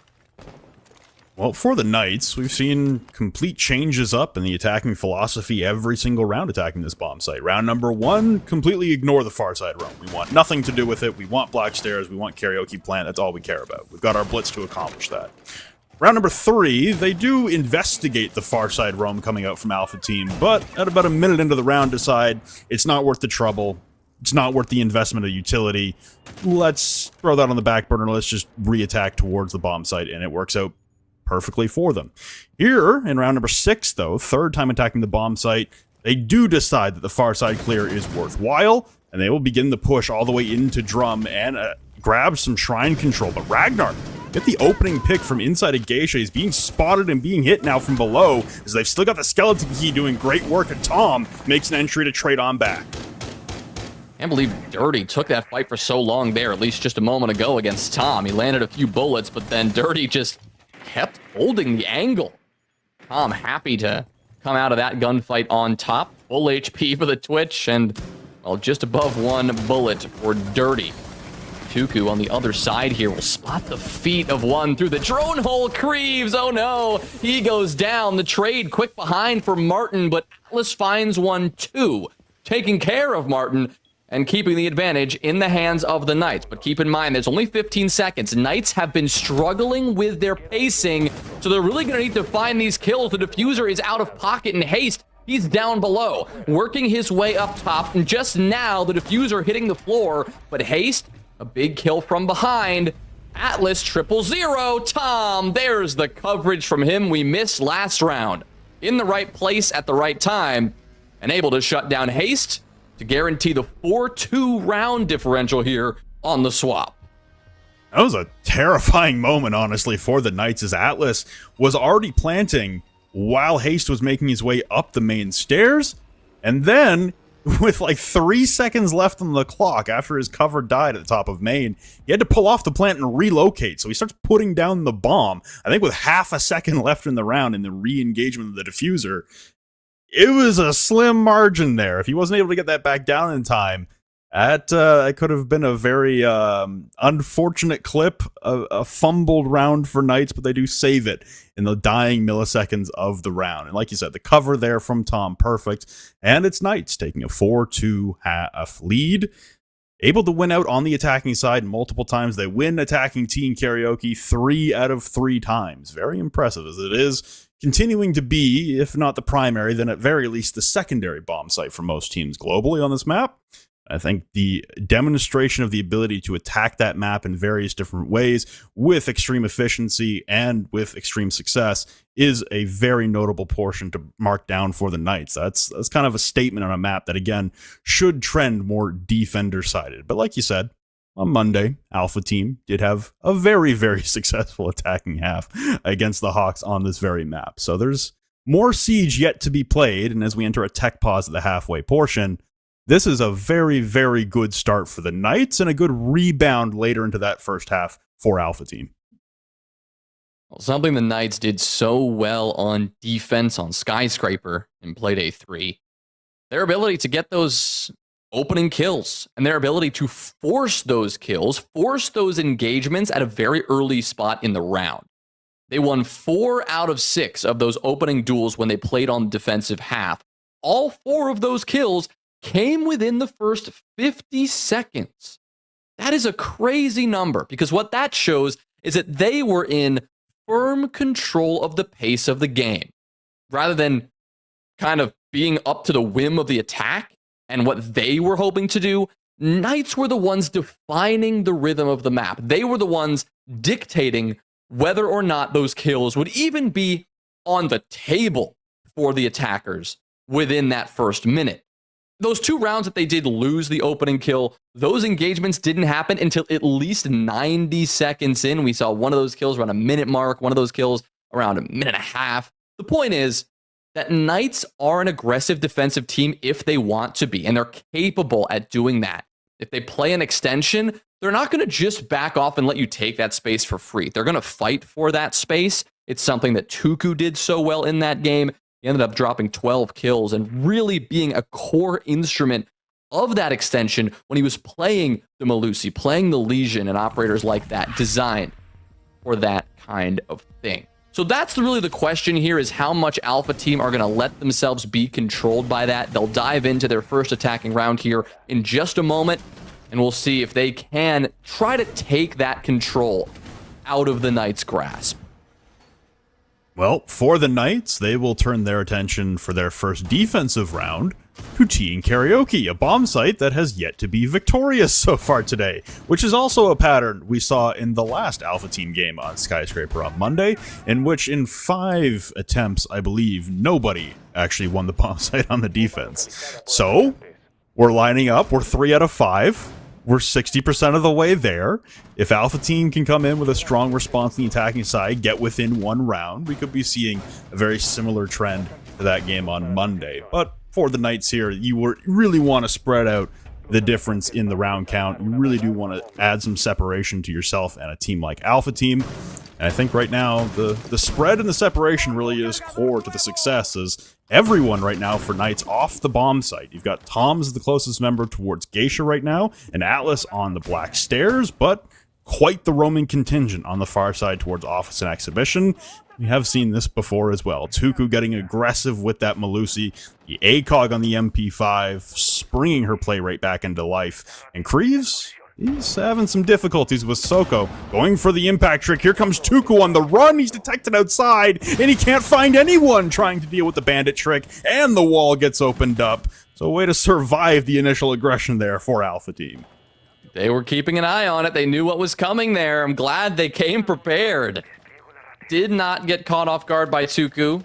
Well, for the Knights, we've seen complete changes up in the attacking philosophy every single round attacking this bomb site. Round number 1, completely ignore the far side roam. We want nothing to do with it. We want Black Stairs. We want Karaoke Plant. That's all we care about. We've got our blitz to accomplish that. Round number 3, they do investigate the far side roam coming out from Alpha Team, but at about a minute into the round decide it's not worth the trouble. It's not worth the investment of utility. Let's throw that on the back burner. Let's just re-attack towards the bomb site, and it works out perfectly for them. Here, in round number 6, though, 3rd time attacking the bomb site, they do decide that the far side clear is worthwhile, and they will begin the push all the way into Drum and grab some Shrine control. But Ragnar Get the opening pick from inside of Geisha. He's being spotted and being hit now from below, as they've still got the Skeleton Key doing great work, and Tom makes an entry to trade on back. Can't believe Dirty took that fight for so long there, at least just a moment ago against Tom. He landed a few bullets, but then Dirty just kept holding the angle. Tom happy to come out of that gunfight on top. Full HP for the Twitch, and, well, just above 1 bullet for Dirty. Tuku on the other side here will spot the feet of one through the drone hole. Creeves, oh no, he goes down. The trade quick behind for Martin, but Atlas finds one too, taking care of Martin and keeping the advantage in the hands of the Knights. But keep in mind, there's only 15 seconds. Knights have been struggling with their pacing, so they're really going to need to find these kills. The diffuser is out of pocket, and Haste, he's down below, working his way up top, and just now the diffuser hitting the floor, but Haste, a big kill from behind. Atlas 000. Tom, there's the coverage from him we missed last round. In the right place at the right time, and able to shut down Haste to guarantee the 4-2 round differential here on the swap. That was a terrifying moment, honestly, for the Knights, as Atlas was already planting while Haste was making his way up the main stairs, and then, with like 3 seconds left on the clock after his cover died at the top of main, he had to pull off the plant and relocate. So he starts putting down the bomb, I think with half a second left in the round in the re-engagement of the diffuser. It was a slim margin there. If he wasn't able to get that back down in time, that could have been a very unfortunate clip, a fumbled round for Knights, but they do save it in the dying milliseconds of the round. And like you said, the cover there from Tom, perfect. And it's Knights taking a 4-2 lead, able to win out on the attacking side multiple times. They win attacking Teen Karaoke 3 out of 3 times. Very impressive, as it is continuing to be, if not the primary, then at very least the secondary bomb site for most teams globally on this map. I think the demonstration of the ability to attack that map in various different ways with extreme efficiency and with extreme success is a very notable portion to mark down for the Knights. That's kind of a statement on a map that, again, should trend more defender-sided. But like you said, on Monday, Alpha Team did have a very, very successful attacking half against the Hawks on this very map. So there's more Siege yet to be played, and as we enter a tech pause at the halfway portion, this is a very, very good start for the Knights and a good rebound later into that first half for Alpha Team. Well, something the Knights did so well on defense on Skyscraper in Playday 3, their ability to get those opening kills and their ability to force those kills, force those engagements at a very early spot in the round. They won 4 out of 6 of those opening duels when they played on the defensive half. All 4 of those kills came within the first 50 seconds. That is a crazy number, because what that shows is that they were in firm control of the pace of the game, rather than kind of being up to the whim of the attack and what they were hoping to do. Knights were the ones defining the rhythm of the map. They were the ones dictating whether or not those kills would even be on the table for the attackers within that first minute. Those 2 rounds that they did lose the opening kill, those engagements didn't happen until at least 90 seconds in. We saw one of those kills around a minute mark, one of those kills around a minute and a half. The point is that Knights are an aggressive defensive team if they want to be, and they're capable at doing that. If they play an extension, they're not going to just back off and let you take that space for free. They're going to fight for that space. It's something that Tuku did so well in that game. He ended up dropping 12 kills and really being a core instrument of that extension when he was playing the Malusi, playing the Legion, and operators like that designed for that kind of thing. So that's really the question here, is how much Alpha Team are going to let themselves be controlled by that. They'll dive into their first attacking round here in just a moment, and we'll see if they can try to take that control out of the Knights' grasp. Well, for the Knights, they will turn their attention for their first defensive round to Teen Karaoke, a bomb site that has yet to be victorious so far today, which is also a pattern we saw in the last Alpha Team game on Skyscraper on Monday, in which in 5 attempts, I believe, nobody actually won the bomb site on the defense. So, we're lining up, we're 3 out of 5. we're 60% of the way there. If Alpha Team can come in with a strong response on the attacking side, get within one round, we could be seeing a very similar trend to that game on Monday. But for the Knights here, you really want to spread out the difference in the round count. You really do want to add some separation to yourself and a team like Alpha Team. And I think right now, the spread and the separation really is core to the success, as everyone right now for Knights off the bomb site. You've got Tom's the closest member towards Geisha right now, and Atlas on the Black Stairs, but quite the roaming contingent on the far side towards Office and Exhibition. We have seen this before as well. Tuku getting aggressive with that Malusi, the ACOG on the MP5, springing her play right back into life. And Creeves, he's having some difficulties with Soko. Going for the impact trick. Here comes Tuku on the run. He's detected outside, and he can't find anyone trying to deal with the bandit trick, and the wall gets opened up. So a way to survive the initial aggression there for Alpha Team. They were keeping an eye on it. They knew what was coming there. I'm glad they came prepared. Did not get caught off guard by Tuku.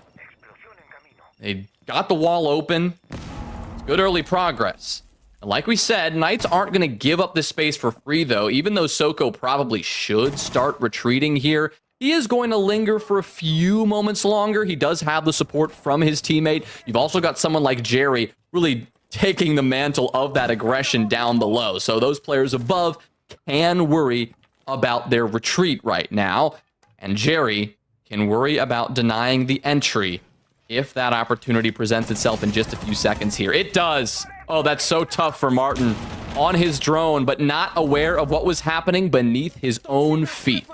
They got the wall open. It's good early progress. And like we said, Knights aren't going to give up this space for free, though. Even though Soko probably should start retreating here, he is going to linger for a few moments longer. He does have the support from his teammate. You've also got someone like Jerry really taking the mantle of that aggression down below. So those players above can worry about their retreat right now. And Jerry can worry about denying the entry if that opportunity presents itself in just a few seconds here. It does. Oh, that's so tough for Martin on his drone, but not aware of what was happening beneath his own feet.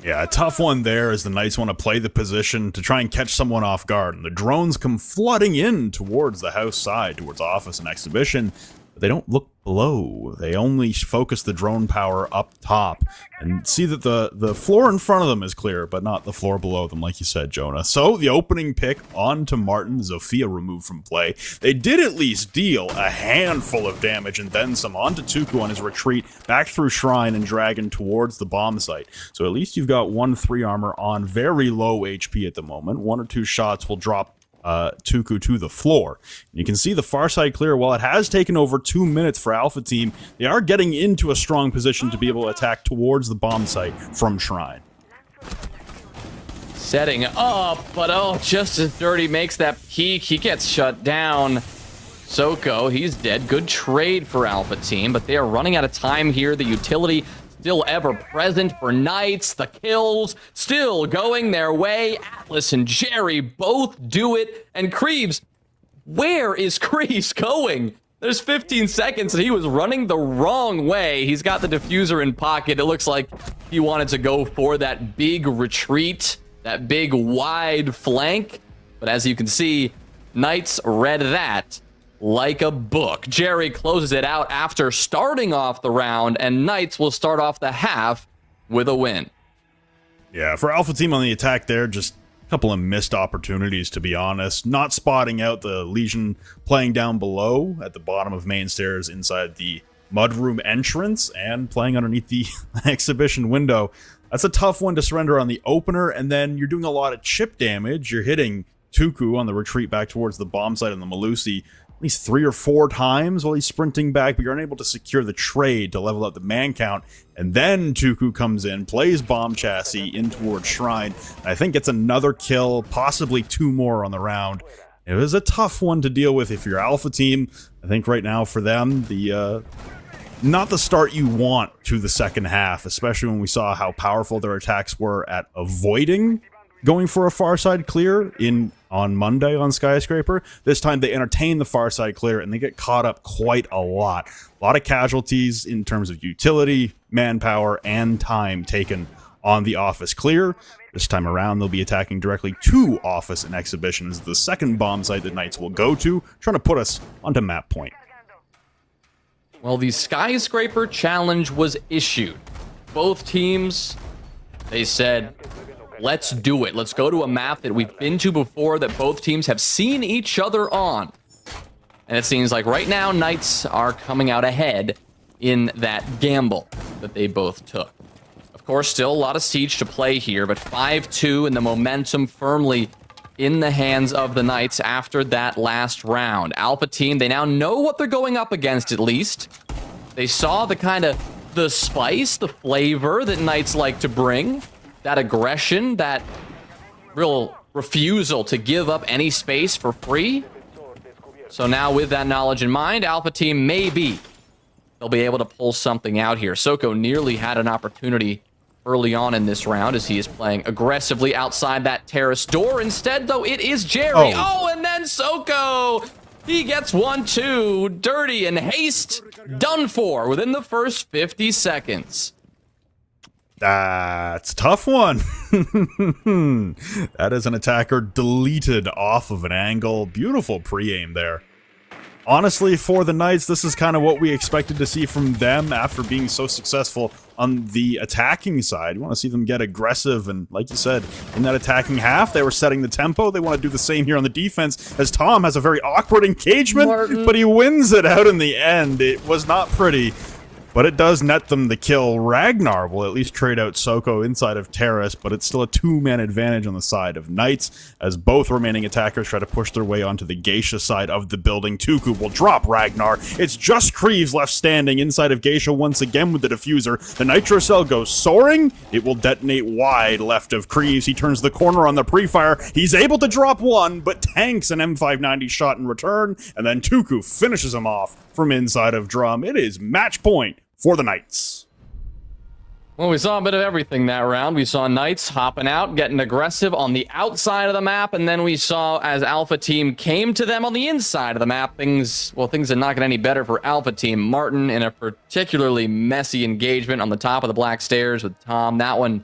Yeah, a tough one there as the Knights want to play the position to try and catch someone off guard. And the drones come flooding in towards the house side, towards Office and Exhibition. But they don't look below. They only focus the drone power up top and see that the floor in front of them is clear, but not the floor below them, like you said, Jonah. So the opening pick onto Martin, Zofia removed from play. They did at least deal a handful of damage and then some onto Tuku on his retreat back through Shrine and Dragon towards the bomb site. So at least you've got 1-3 armor on very low HP at the moment. 1 or 2 shots will drop Tuku to the floor. You can see the far side clear. While it has taken over 2 minutes for Alpha Team, they are getting into a strong position to be able to attack towards the bomb site from Shrine. Setting up, but oh, just as Dirty makes that peek, he gets shut down. Soko, he's dead. Good trade for Alpha Team, but they are running out of time here. The utility still ever present for Knights. The kills still going their way. Atlas and Jerry both do it. And Creeves, where is Creeves going? There's 15 seconds and he was running the wrong way. He's got the diffuser in pocket. It looks like he wanted to go for that big retreat, that big wide flank. But as you can see, Knights read that like a book. Jerry closes it out after starting off the round, and Knights will start off the half with a win. Yeah, for Alpha Team on the attack there, just a couple of missed opportunities, to be honest. Not spotting out the Legion playing down below at the bottom of main stairs inside the mudroom entrance and playing underneath the exhibition window. That's a tough one to surrender on the opener, and then you're doing a lot of chip damage. You're hitting Tuku on the retreat back towards the bomb site on the Malusi at least 3 or 4 times while he's sprinting back, but you're unable to secure the trade to level up the man count. And then Tuku comes in, plays bomb chassis in towards Shrine, and I think gets another kill, possibly 2 more on the round. It was a tough one to deal with if you're Alpha Team. I think right now for them, not the start you want to the second half, especially when we saw how powerful their attacks were at avoiding going for a far side clear on Monday on Skyscraper. This time they entertain the far side clear and they get caught up quite a lot. A lot of casualties in terms of utility, manpower, and time taken on the Office clear. This time around they'll be attacking directly to Office and Exhibition as the second bomb site that Knights will go to, trying to put us onto map point. Well, the Skyscraper challenge was issued. Both teams, they said, let's do it. Let's go to a map that we've been to before, that both teams have seen each other on. And it seems like right now, Knights are coming out ahead in that gamble that they both took. Of course, still a lot of siege to play here, but 5-2 and the momentum firmly in the hands of the Knights after that last round. Alpha Team, they now know what they're going up against at least. They saw the spice, the flavor that Knights like to bring, that aggression, that real refusal to give up any space for free. So now with that knowledge in mind, Alpha Team maybe they'll be able to pull something out here. Soko nearly had an opportunity early on in this round as he is playing aggressively outside that terrace door. Instead, though, it is Jerry. Oh, and then Soko. He gets 1-2. Dirty and Haste done for within the first 50 seconds. That's a tough one. That is an attacker deleted off of an angle. Beautiful pre-aim there. Honestly, for the Knights, this is kind of what we expected to see from them after being so successful on the attacking side. You want to see them get aggressive, and like you said, in that attacking half, they were setting the tempo. They want to do the same here on the defense, as Tom has a very awkward engagement, but he wins it out in the end. It was not pretty, but it does net them the kill. Ragnar will at least trade out Soko inside of Terrace, but it's still a two-man advantage on the side of Knights, as both remaining attackers try to push their way onto the Geisha side of the building. Tuku will drop Ragnar. It's just Kreeves left standing inside of Geisha once again with the diffuser. The Nitro Cell goes soaring. It will detonate wide left of Kreeves. He turns the corner on the pre-fire. He's able to drop one, but tanks an M590 shot in return, and then Tuku finishes him off from inside of Drum. It is match point for the Knights. Well, we saw a bit of everything that round. We saw Knights hopping out, getting aggressive on the outside of the map, and then we saw as Alpha Team came to them on the inside of the map, things did not get any better for Alpha Team. Martin in a particularly messy engagement on the top of the black stairs with Tom. That one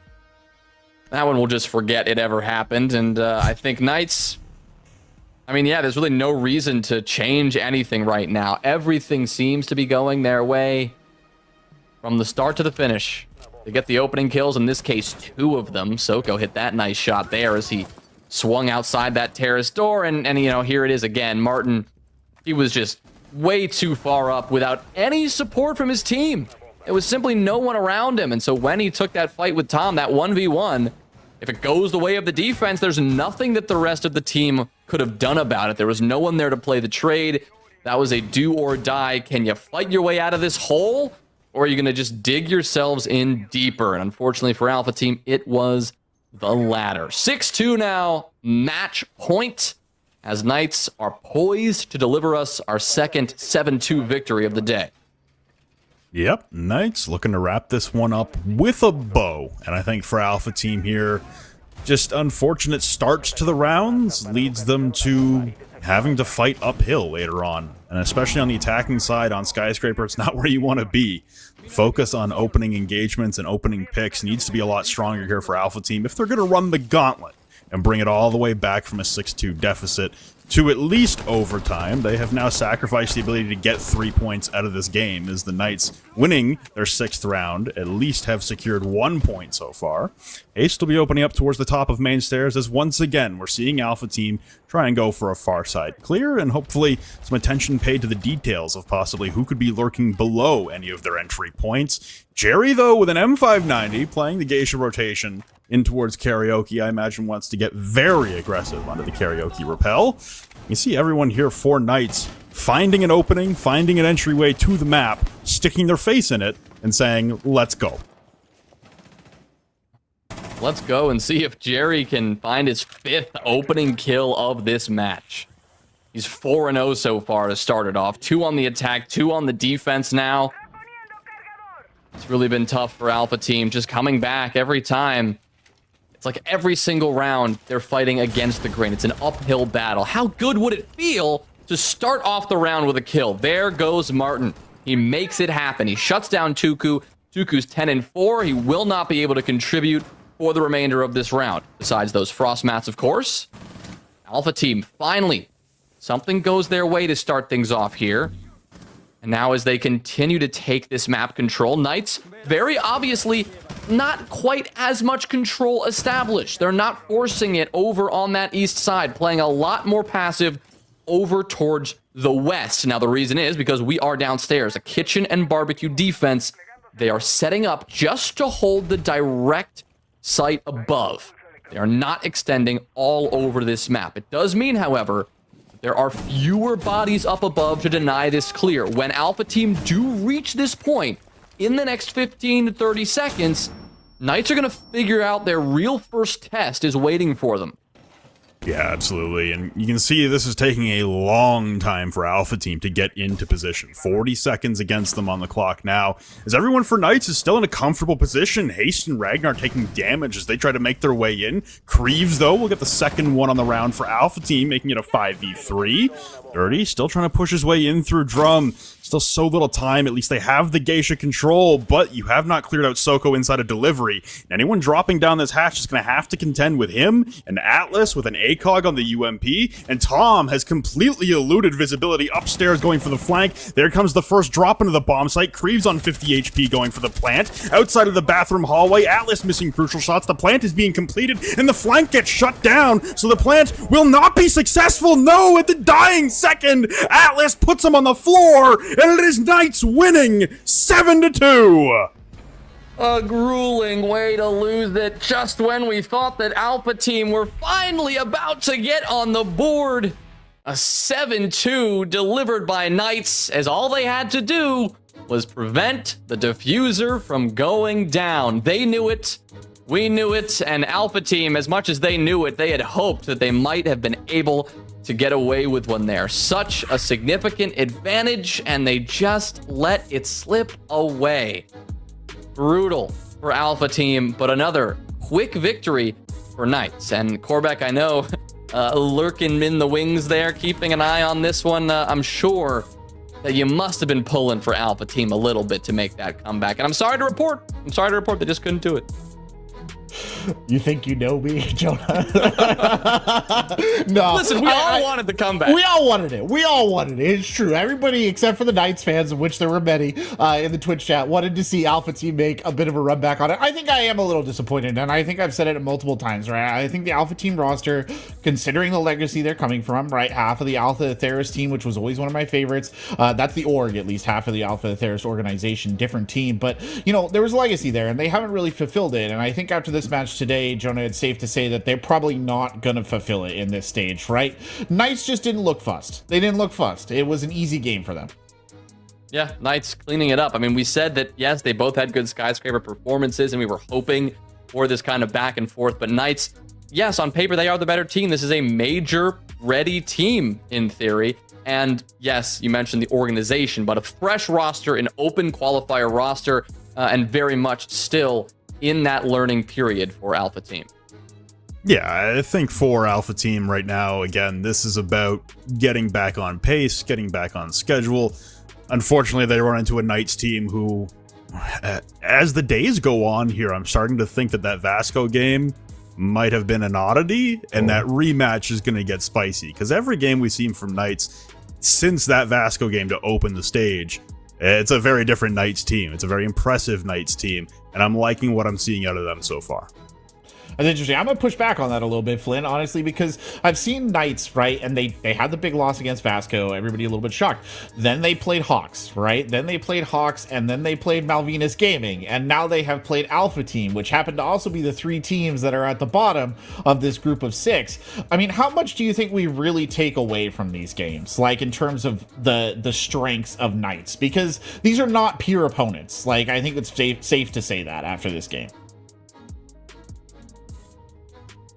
we'll just forget it ever happened, and I think Knights, I mean, yeah, there's really no reason to change anything right now. Everything seems to be going their way from the start to the finish. They get the opening kills, in this case, 2 of them. Soko hit that nice shot there as he swung outside that terrace door, and you know, here it is again. Martin, he was just way too far up without any support from his team. There was simply no one around him, and so when he took that fight with Tom, that 1v1, if it goes the way of the defense, there's nothing that the rest of the team could have done about it. There was no one there to play the trade. That was a do or die. Can you fight your way out of this hole? Or are you going to just dig yourselves in deeper? And unfortunately for Alpha Team, it was the latter. 6-2 now, match point, as Knights are poised to deliver us our second 7-2 victory of the day. Yep, Knights looking to wrap this one up with a bow. And I think for Alpha Team here, just unfortunate starts to the rounds leads them to having to fight uphill later on. And especially on the attacking side, on Skyscraper, it's not where you want to be. Focus on opening engagements and opening picks needs to be a lot stronger here for Alpha Team if they're going to run the gauntlet and bring it all the way back from a 6-2 deficit to at least overtime. They have now sacrificed the ability to get 3 points out of this game, as the Knights, winning their 6th round, at least have secured 1 point so far. Haste will be opening up towards the top of main stairs, as once again we're seeing Alpha Team try and go for a far side clear, and hopefully some attention paid to the details of possibly who could be lurking below any of their entry points. Jerry, though, with an M590, playing the Geisha rotation in towards Karaoke, I imagine wants to get very aggressive onto the Karaoke rappel. You see everyone here, 4 Knights, finding an opening, finding an entryway to the map, sticking their face in it, and saying, let's go. Let's go and see if Jerry can find his 5th opening kill of this match. He's 4-0 so far to start it off. 2 on the attack, 2 on the defense now. It's really been tough for Alpha Team, just coming back every time. It's like every single round they're fighting against the grain. It's an uphill battle. How good would it feel to start off the round with a kill? There goes Martin. He makes it happen. He shuts down Tuku. Tuku's 10-4. He will not be able to contribute for the remainder of this round. Besides those frost mats, of course. Alpha Team, finally, something goes their way to start things off here. And now as they continue to take this map control, Knights, very obviously, not quite as much control established. They're not forcing it over on that east side, playing a lot more passive over towards the west. Now, the reason is because we are downstairs, a kitchen and barbecue defense. They are setting up just to hold the direct sight above. They are not extending all over this map. It does mean, however, There are fewer bodies up above to deny this clear. When Alpha Team do reach this point in the next 15 to 30 seconds, Knights are going to figure out their real first test is waiting for them. Yeah, absolutely. And you can see this is taking a long time for Alpha Team to get into position. 40 seconds against them on the clock now, as everyone for Knights is still in a comfortable position. Haste and Ragnar taking damage as they try to make their way in. Creeves, though, will get the second one on the round for Alpha Team, making it a 5v3. Dirty still trying to push his way in through Drum. Still so little time. At least they have the Geisha control, but you have not cleared out Soko inside of delivery. And anyone dropping down this hatch is going to have to contend with him, and Atlas with an ACOG on the UMP, and Tom has completely eluded visibility upstairs going for the flank. There comes the first drop into the bomb site. Creeves on 50 HP going for the plant. Outside of the bathroom hallway, Atlas missing crucial shots. The plant is being completed, and the flank gets shut down, so the plant will not be successful. No, at the dying second, Atlas puts him on the floor, and it is Knights winning 7-2. A grueling way to lose it just when we thought that Alpha Team were finally about to get on the board. A 7-2 delivered by Knights, as all they had to do was prevent the diffuser from going down. They knew it, we knew it, and Alpha Team, as much as they knew it, they had hoped that they might have been able to get away with one there. Such a significant advantage, and they just let it slip away. Brutal for Alpha Team, but another quick victory for Knights. And Korbeck, I know, lurking in the wings there, keeping an eye on this one. I'm sure that you must have been pulling for Alpha Team a little bit to make that comeback. And I'm sorry to report they just couldn't do it. You think you know me, Jonah? No. Listen, we all wanted the comeback. We all wanted it. It's true. Everybody except for the Knights fans, of which there were many in the Twitch chat, wanted to see Alpha Team make a bit of a run back on it. I think I am a little disappointed, and I think I've said it multiple times, right? I think the Alpha Team roster, considering the legacy they're coming from, right? Half of the Alpha Theris team, which was always one of my favorites. That's the org, at least half of the Alpha Theris organization, different team. But, you know, there was a legacy there, and they haven't really fulfilled it. And I think after this match today, Jonah, it's safe to say that they're probably not going to fulfill it in this stage, right? Knights just didn't look fussed. They didn't look fussed. It was an easy game for them. Yeah, Knights cleaning it up. I mean, we said that, yes, they both had good skyscraper performances, and we were hoping for this kind of back and forth. But Knights, yes, on paper, they are the better team. This is a major ready team in theory. And yes, you mentioned the organization, but a fresh roster, an open qualifier roster, and very much still in that learning period for Alpha Team. Yeah, I think for Alpha Team right now, again, this is about getting back on pace, getting back on schedule. Unfortunately, they run into a Knights team who, as the days go on here, I'm starting to think that Vasco game might have been an oddity, and that rematch is going to get spicy. Because every game we've seen from Knights since that Vasco game to open the stage, it's a very different Knights team. It's a very impressive Knights team, and I'm liking what I'm seeing out of them so far. That's interesting. I'm going to push back on that a little bit, Flynn, honestly, because I've seen Knights, right? And they had the big loss against Vasco. Everybody a little bit shocked. Then they played Hawks, right? Then they played Hawks, and then they played Malvinas Gaming. And now they have played Alpha Team, which happen to also be the three teams that are at the bottom of this group of 6. I mean, how much do you think we really take away from these games? Like, in terms of the strengths of Knights? Because these are not peer opponents. Like, I think it's safe to say that after this game.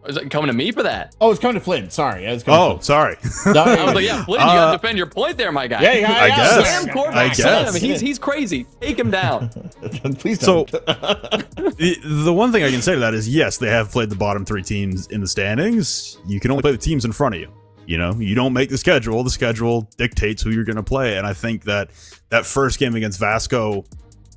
Is it coming to me for that? Oh, it's coming to Flynn. Sorry. Sorry. No, I was like, yeah, Flynn, you gotta defend your point there, my guy. Yeah, I guess. Slam Korbeck. I guess. Slam him. He's crazy. Take him down. Please don't. So, the one thing I can say to that is, yes, they have played the bottom 3 teams in the standings. You can only play the teams in front of you. You know, you don't make the schedule dictates who you're going to play. And I think that first game against Vasco,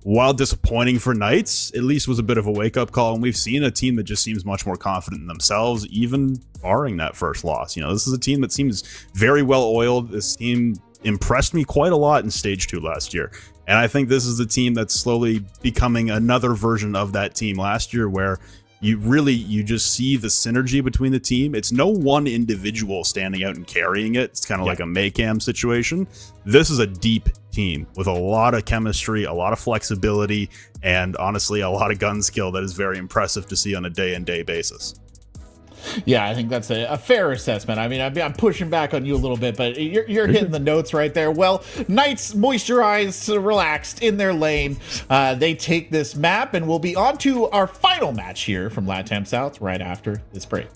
while disappointing for Knights, at least was a bit of a wake-up call, and we've seen a team that just seems much more confident in themselves, even barring that first loss. You know, this is a team that seems very well-oiled. This team impressed me quite a lot in Stage 2 last year, and I think this is the team that's slowly becoming another version of that team last year, where you just see the synergy between the team. It's no one individual standing out and carrying it. It's kind of like a Maycam situation. This is a deep team with a lot of chemistry, a lot of flexibility, and honestly, a lot of gun skill that is very impressive to see on a day-in-day basis. Yeah, I think that's a fair assessment. I mean, I'm pushing back on you a little bit, but you're hitting the notes right there. Well, Knights moisturized, relaxed in their lane. They take this map, and we'll be on to our final match here from LATAM South right after this break.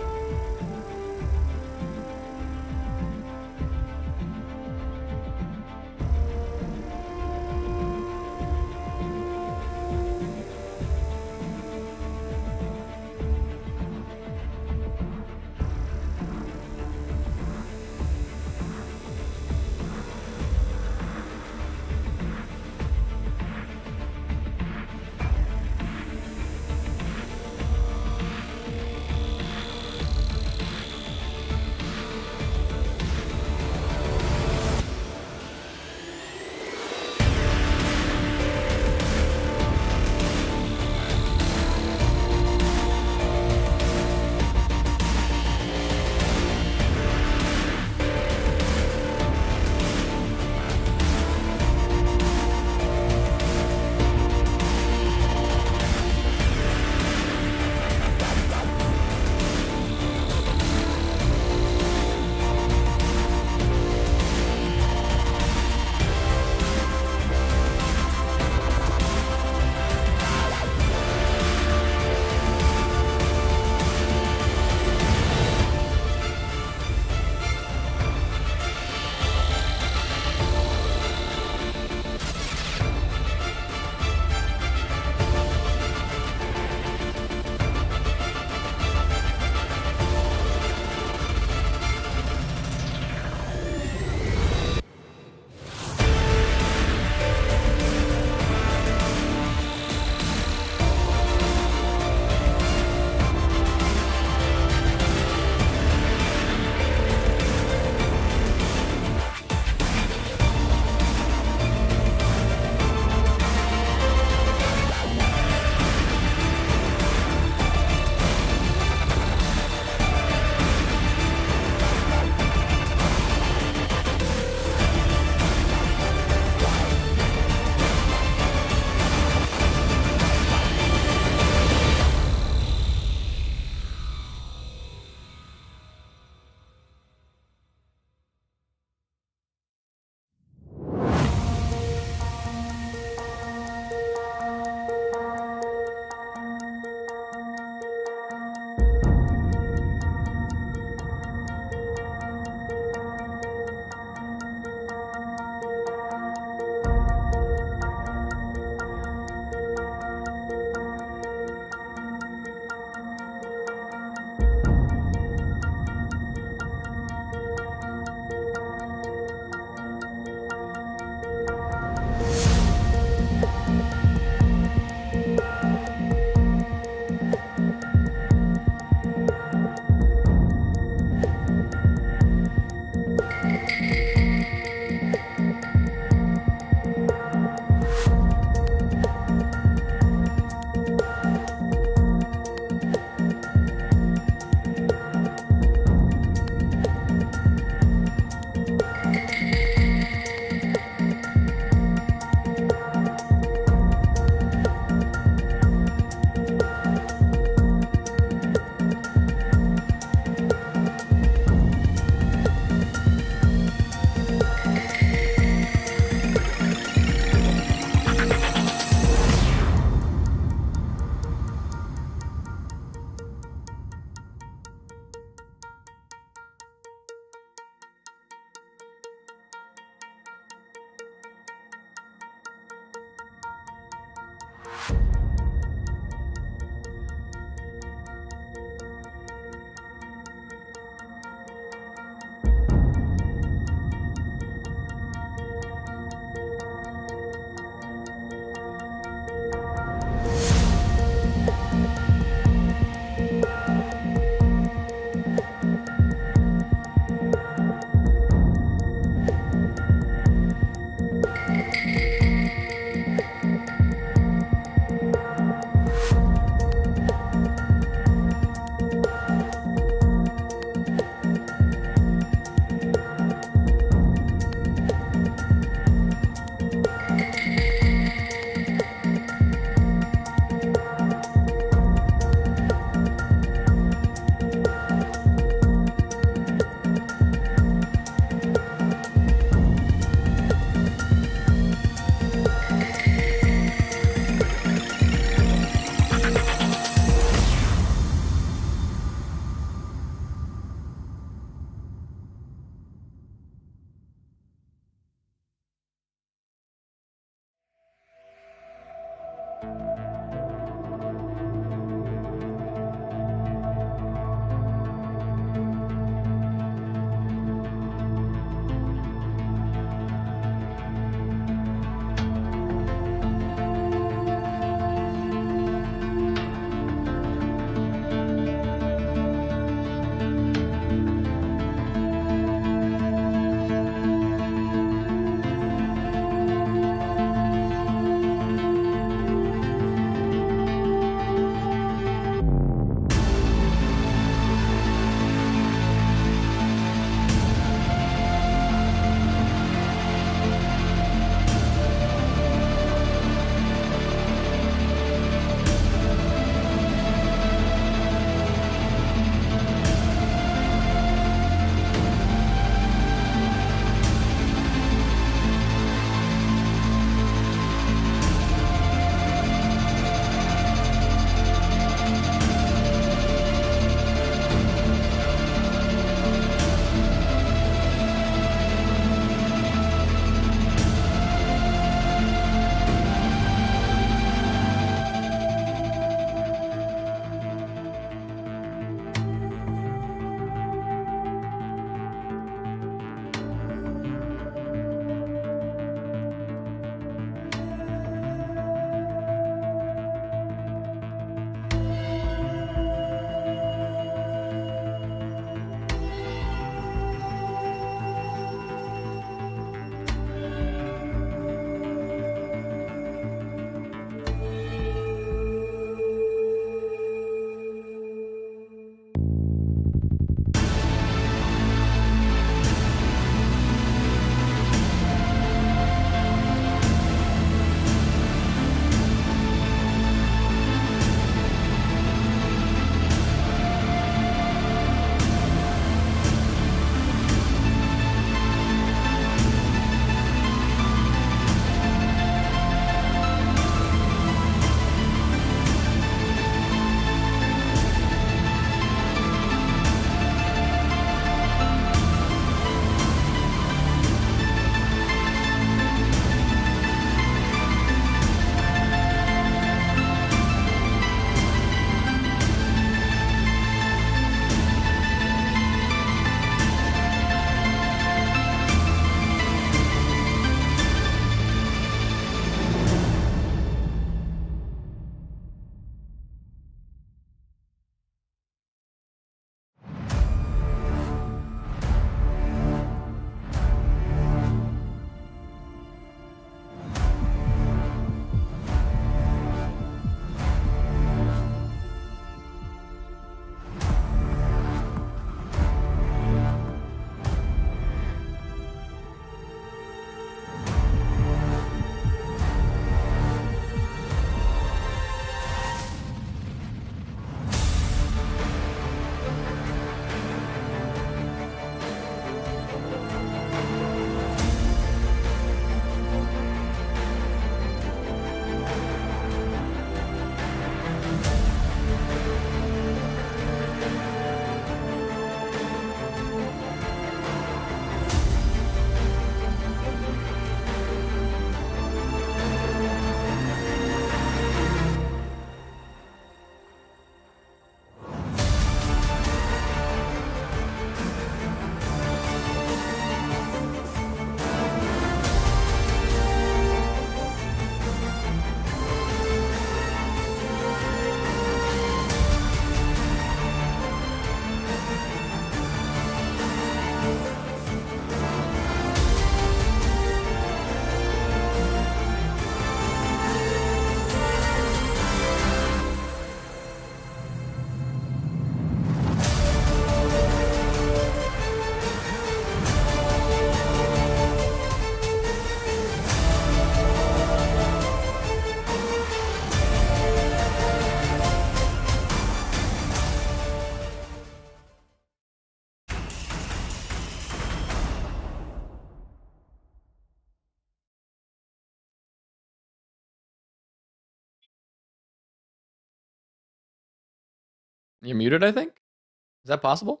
You're muted, I think. Is that possible?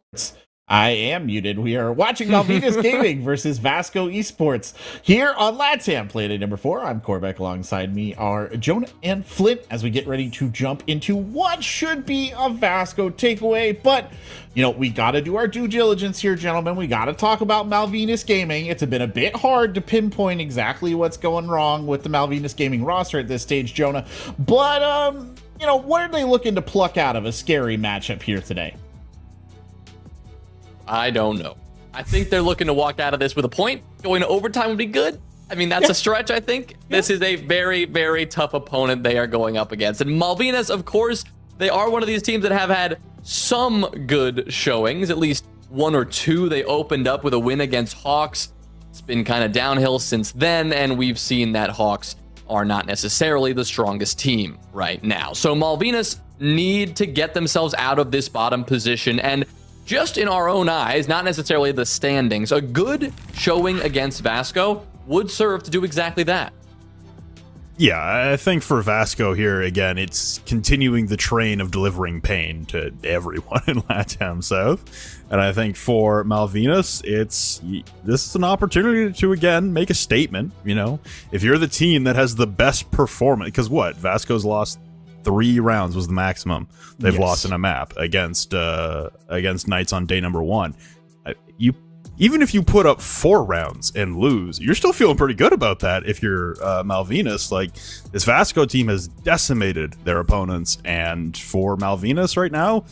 I am muted. We are watching Malvinas Gaming versus Vasco Esports here on LATAM Play Day number 4. I'm Corbeck. Alongside me are Jonah and Flint as we get ready to jump into what should be a Vasco takeaway. But, you know, we got to do our due diligence here, gentlemen. We got to talk about Malvinas Gaming. It's been a bit hard to pinpoint exactly what's going wrong with the Malvinas Gaming roster at this stage, Jonah. But, you know, what are they looking to pluck out of a scary matchup here today? I don't know. I think they're looking to walk out of this with a point. Going to overtime would be good. I mean, that's a stretch, I think. This is a very, very tough opponent they are going up against. And Malvinas, of course, they are one of these teams that have had some good showings, at least one or two. They opened up with a win against Hawks. It's been kind of downhill since then, and we've seen that Hawks are not necessarily the strongest team right now. So Malvinas need to get themselves out of this bottom position, and just in our own eyes, not necessarily the standings, a good showing against Vasco would serve to do exactly that. Yeah, I think for Vasco here, again, it's continuing the train of delivering pain to everyone in LATAM South. And I think for Malvinas, this is an opportunity to, again, make a statement. You know, if you're the team that has the best performance, because Vasco's lost 3 rounds was the maximum they've lost in a map against Knights on day number 1. Even if you put up 4 rounds and lose, you're still feeling pretty good about that. If you're Malvinas, like, this Vasco team has decimated their opponents, and for Malvinas right now,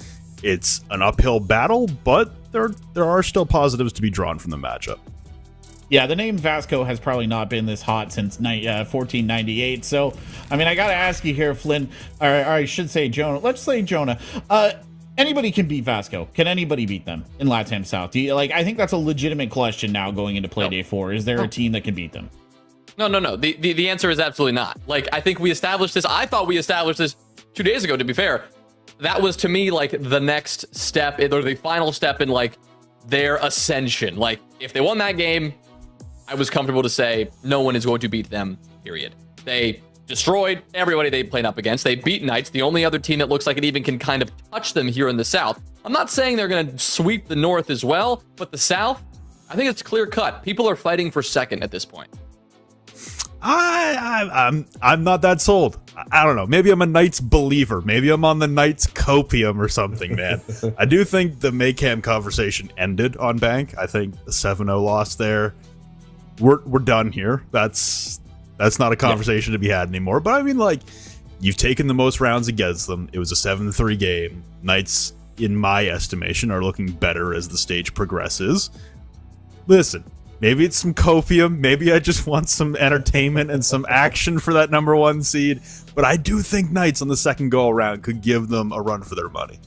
it's an uphill battle, but there are still positives to be drawn from the matchup. Yeah, the name Vasco has probably not been this hot since 1498. So, I mean, I got to ask you here, Flynn, or I should say Jonah. Let's say Jonah. Anybody can beat Vasco. Can anybody beat them in LATAM South? I think that's a legitimate question now going into Play Day 4. Is there a team that can beat them? No. The answer is absolutely not. Like, I think we established this. I thought we established this 2 days ago, to be fair. That was, to me, like, the next step, or the final step in, like, their ascension. Like, if they won that game, I was comfortable to say no one is going to beat them, period. They destroyed everybody they played up against. They beat Knights, the only other team that looks like it even can kind of touch them here in the South. I'm not saying they're going to sweep the North as well, but the South, I think it's clear cut. People are fighting for second at this point. I'm not that sold. I don't know. Maybe I'm a Knights believer. Maybe I'm on the Knights copium or something, man. I do think the Maycam conversation ended on Bank. I think the 7-0 loss there. We're done here. That's not a conversation to be had anymore. But I mean, like, you've taken the most rounds against them. It was a 7-3 game. Knights, in my estimation, are looking better as the stage progresses. Listen, maybe it's some copium. Maybe I just want some entertainment and some action for that number 1 seed. But I do think Knights on the second go around could give them a run for their money.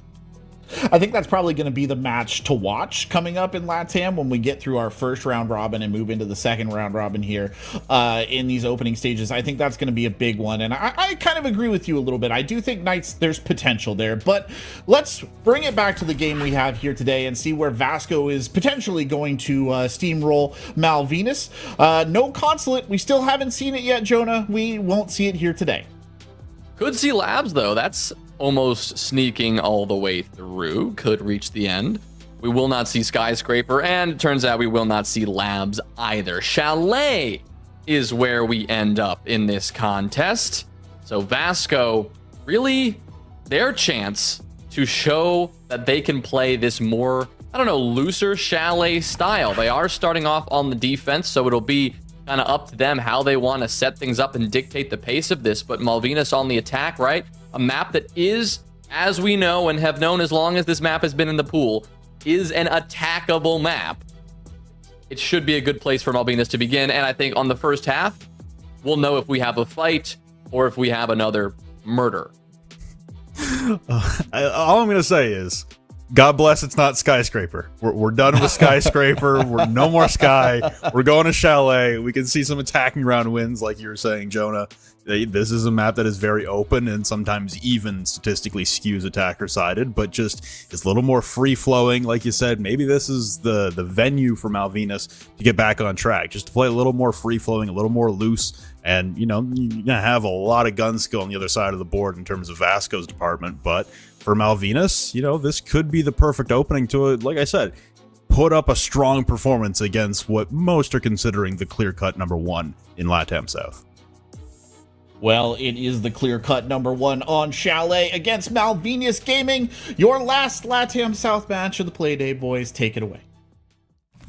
I think that's probably going to be the match to watch coming up in LATAM when we get through our first round robin and move into the second round robin here in these opening stages. I think that's going to be a big one. And I kind of agree with you a little bit. I do think Knights, there's potential there. But let's bring it back to the game we have here today and see where Vasco is potentially going to steamroll Malvinas. No consulate. We still haven't seen it yet, Jonah. We won't see it here today. Could see Labs, though. That's almost sneaking all the way through. Could reach the end. We will not see Skyscraper, and it turns out we will not see Labs either. Chalet is where we end up in this contest. So Vasco, really their chance to show that they can play this more, I don't know, looser Chalet style. They are starting off on the defense, so it'll be kind of up to them how they want to set things up and dictate the pace of this. But Malvinas on the attack, right? A map that is, as we know and have known as long as this map has been in the pool, is an attackable map. It should be a good place for Malvinas to begin. And I think on the first half, we'll know if we have a fight or if we have another murder. All I'm going to say is, God bless it's not Skyscraper. We're done with Skyscraper. We're no more Sky. We're going to Chalet. We can see some attacking round wins, like you were saying, Jonah. This is a map that is very open and sometimes even statistically skews attacker-sided, but just is a little more free-flowing. Like you said, maybe this is the venue for Malvinas to get back on track, just to play a little more free-flowing, a little more loose, and, you know, you're going to have a lot of gun skill on the other side of the board in terms of Vasco's department, but for Malvinas, you know, this could be the perfect opening to it. Like I said, put up a strong performance against what most are considering the clear-cut #1 in LATAM South. Well, it is the clear-cut #1 on Chalet against Malvinas Gaming. Your last LATAM South match of the Playday, boys. Take it away.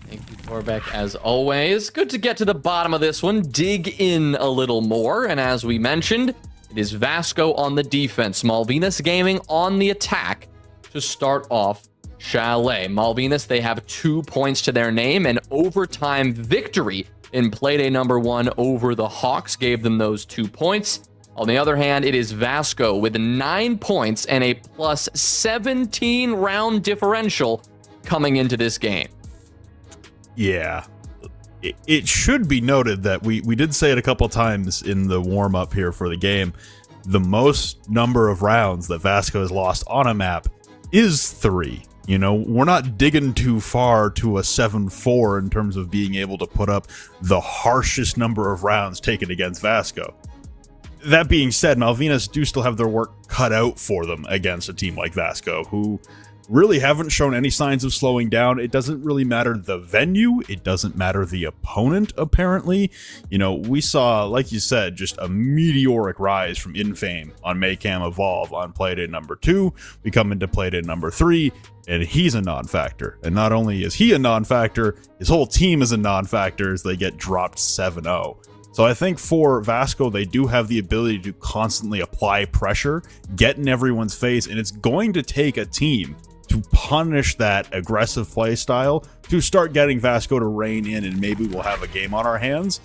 Thank you, Torbeck, as always. Good to get to the bottom of this one, dig in a little more, and as we mentioned, it is Vasco on the defense, Malvinas Gaming on the attack to start off Chalet. Malvinas, they have 2 points to their name, an overtime victory in Playday #1 over the Hawks gave them those 2 points. On the other hand, it is Vasco with 9 points and a plus 17 round differential coming into this game. Yeah. It should be noted that we did say it a couple times in the warm-up here for the game. The most number of rounds that Vasco has lost on a map is 3. You know, we're not digging too far to a 7-4 in terms of being able to put up the harshest number of rounds taken against Vasco. That being said, Malvinas do still have their work cut out for them against a team like Vasco, who really haven't shown any signs of slowing down. It doesn't really matter the venue. It doesn't matter the opponent, apparently. You know, we saw, like you said, just a meteoric rise from Infame on Maycam Evolve on Playday #2. We come into Playday #3, and he's a non-factor. And not only is he a non-factor, his whole team is a non-factor as they get dropped 7-0. So I think for Vasco, they do have the ability to constantly apply pressure, get in everyone's face, and it's going to take a team to punish that aggressive play style to start getting Vasco to rein in, and maybe we'll have a game on our hands.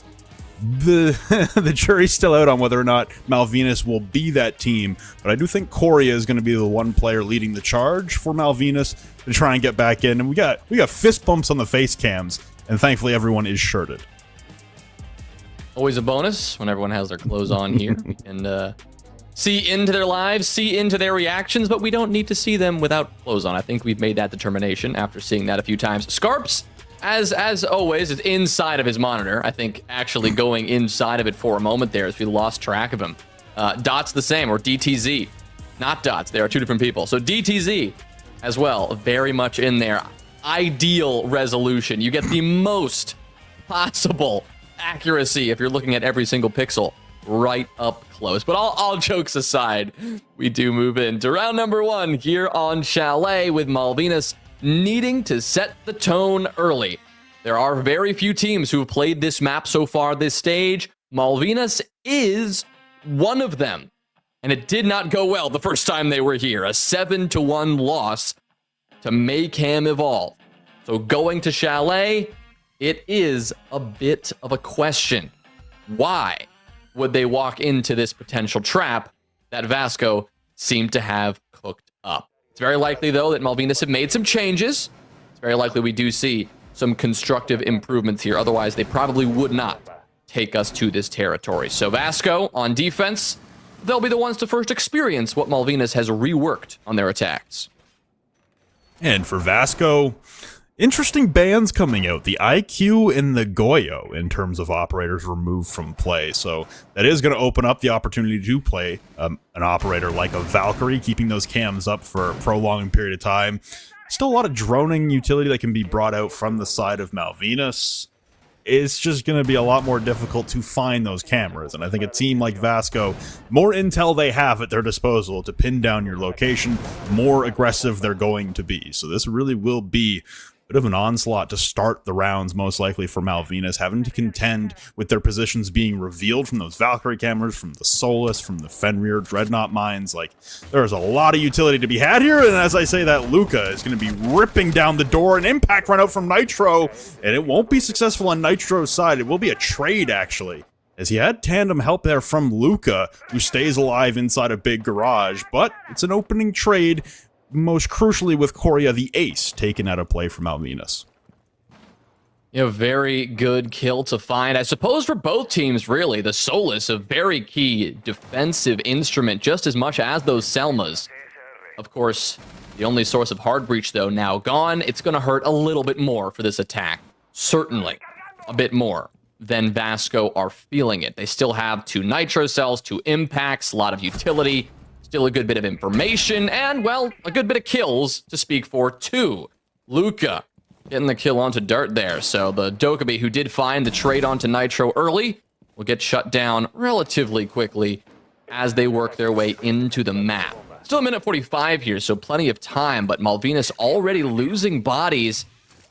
The jury's still out on whether or not Malvinas will be that team, but I do think Coria is going to be the one player leading the charge for Malvinas to try and get back in. And we got fist bumps on the face cams, and thankfully everyone is shirted. Always a bonus when everyone has their clothes on here. We can see into their lives, see into their reactions, but we don't need to see them without clothes on. I think we've made that determination after seeing that a few times. Scarps, as always, is inside of his monitor. I think actually going inside of it for a moment there as we lost track of him. Dot's the same, or DTZ. Not Dots, they are 2 different people. So DTZ as well, very much in there. Ideal resolution. You get the most possible accuracy if you're looking at every single pixel right up close. But all jokes aside, we do move into round #1 here on Chalet with Malvinas needing to set the tone early. There are very few teams who have played this map so far this stage. Malvinas is one of them. And it did not go well the first time they were here. A 7-1 loss to Maycam Evolve. So going to Chalet, it is a bit of a question. Why would they walk into this potential trap that Vasco seemed to have cooked up? It's very likely, though, that Malvinas have made some changes. It's very likely we do see some constructive improvements here. Otherwise, they probably would not take us to this territory. So Vasco on defense, they'll be the ones to first experience what Malvinas has reworked on their attacks. And for Vasco, interesting bans coming out. The IQ and the Goyo in terms of operators removed from play. So that is going to open up the opportunity to play an operator like a Valkyrie, keeping those cams up for a prolonged period of time. Still a lot of droning utility that can be brought out from the side of Malvinas. It's just going to be a lot more difficult to find those cameras. And I think a team like Vasco, more intel they have at their disposal to pin down your location, more aggressive they're going to be. So this really will be bit of an onslaught to start the rounds, most likely for Malvinas, having to contend with their positions being revealed from those Valkyrie cameras, from the Solus, from the Fenrir Dreadnought mines. Like, there's a lot of utility to be had here, and as I say that, Luca is going to be ripping down the door. An impact run out from Nitro, and it won't be successful on Nitro's side. It will be a trade, actually, as he had tandem help there from Luca, who stays alive inside a big garage, but it's an opening trade, most crucially with Coria the Ace taken out of play from Malvinas. You know, very good kill to find. I suppose for both teams, really, the Solus, a very key defensive instrument, just as much as those Selmas. Of course, the only source of hard breach, though, now gone. It's going to hurt a little bit more for this attack. Certainly a bit more than Vasco are feeling it. They still have 2 Nitro cells, 2 impacts, a lot of utility. Still a good bit of information, and, well, a good bit of kills to speak for, too. Luca getting the kill onto Dirt there, so the Dokkaebi, who did find the trade onto Nitro early, will get shut down relatively quickly as they work their way into the map. Still a minute 45 here, so plenty of time, but Malvinas already losing bodies.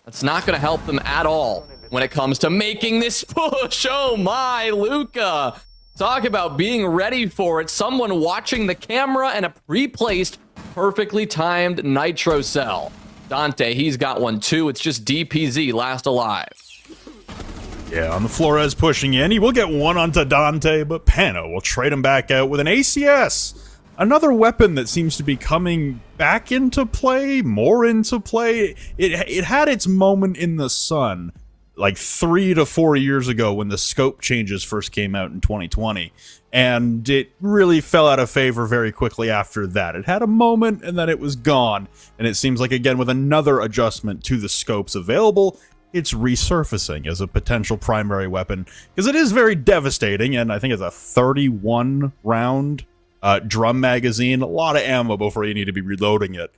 That's not going to help them at all when it comes to making this push. Oh my, Luca. Talk about being ready for it. Someone watching the camera and a pre-placed, perfectly timed Nitro cell. Dante, he's got one too. It's just DPZ last alive. Yeah, on the Flores pushing in. He will get one onto Dante, but Pano will trade him back out with an ACS. Another weapon that seems to be coming back into play, more into play. It had its moment in the sun like 3 to 4 years ago when the scope changes first came out in 2020. And it really fell out of favor very quickly after that. It had a moment and then it was gone. And it seems like, again, with another adjustment to the scopes available, it's resurfacing as a potential primary weapon. Because it is very devastating, and I think it's a 31 round drum magazine. A lot of ammo before you need to be reloading it.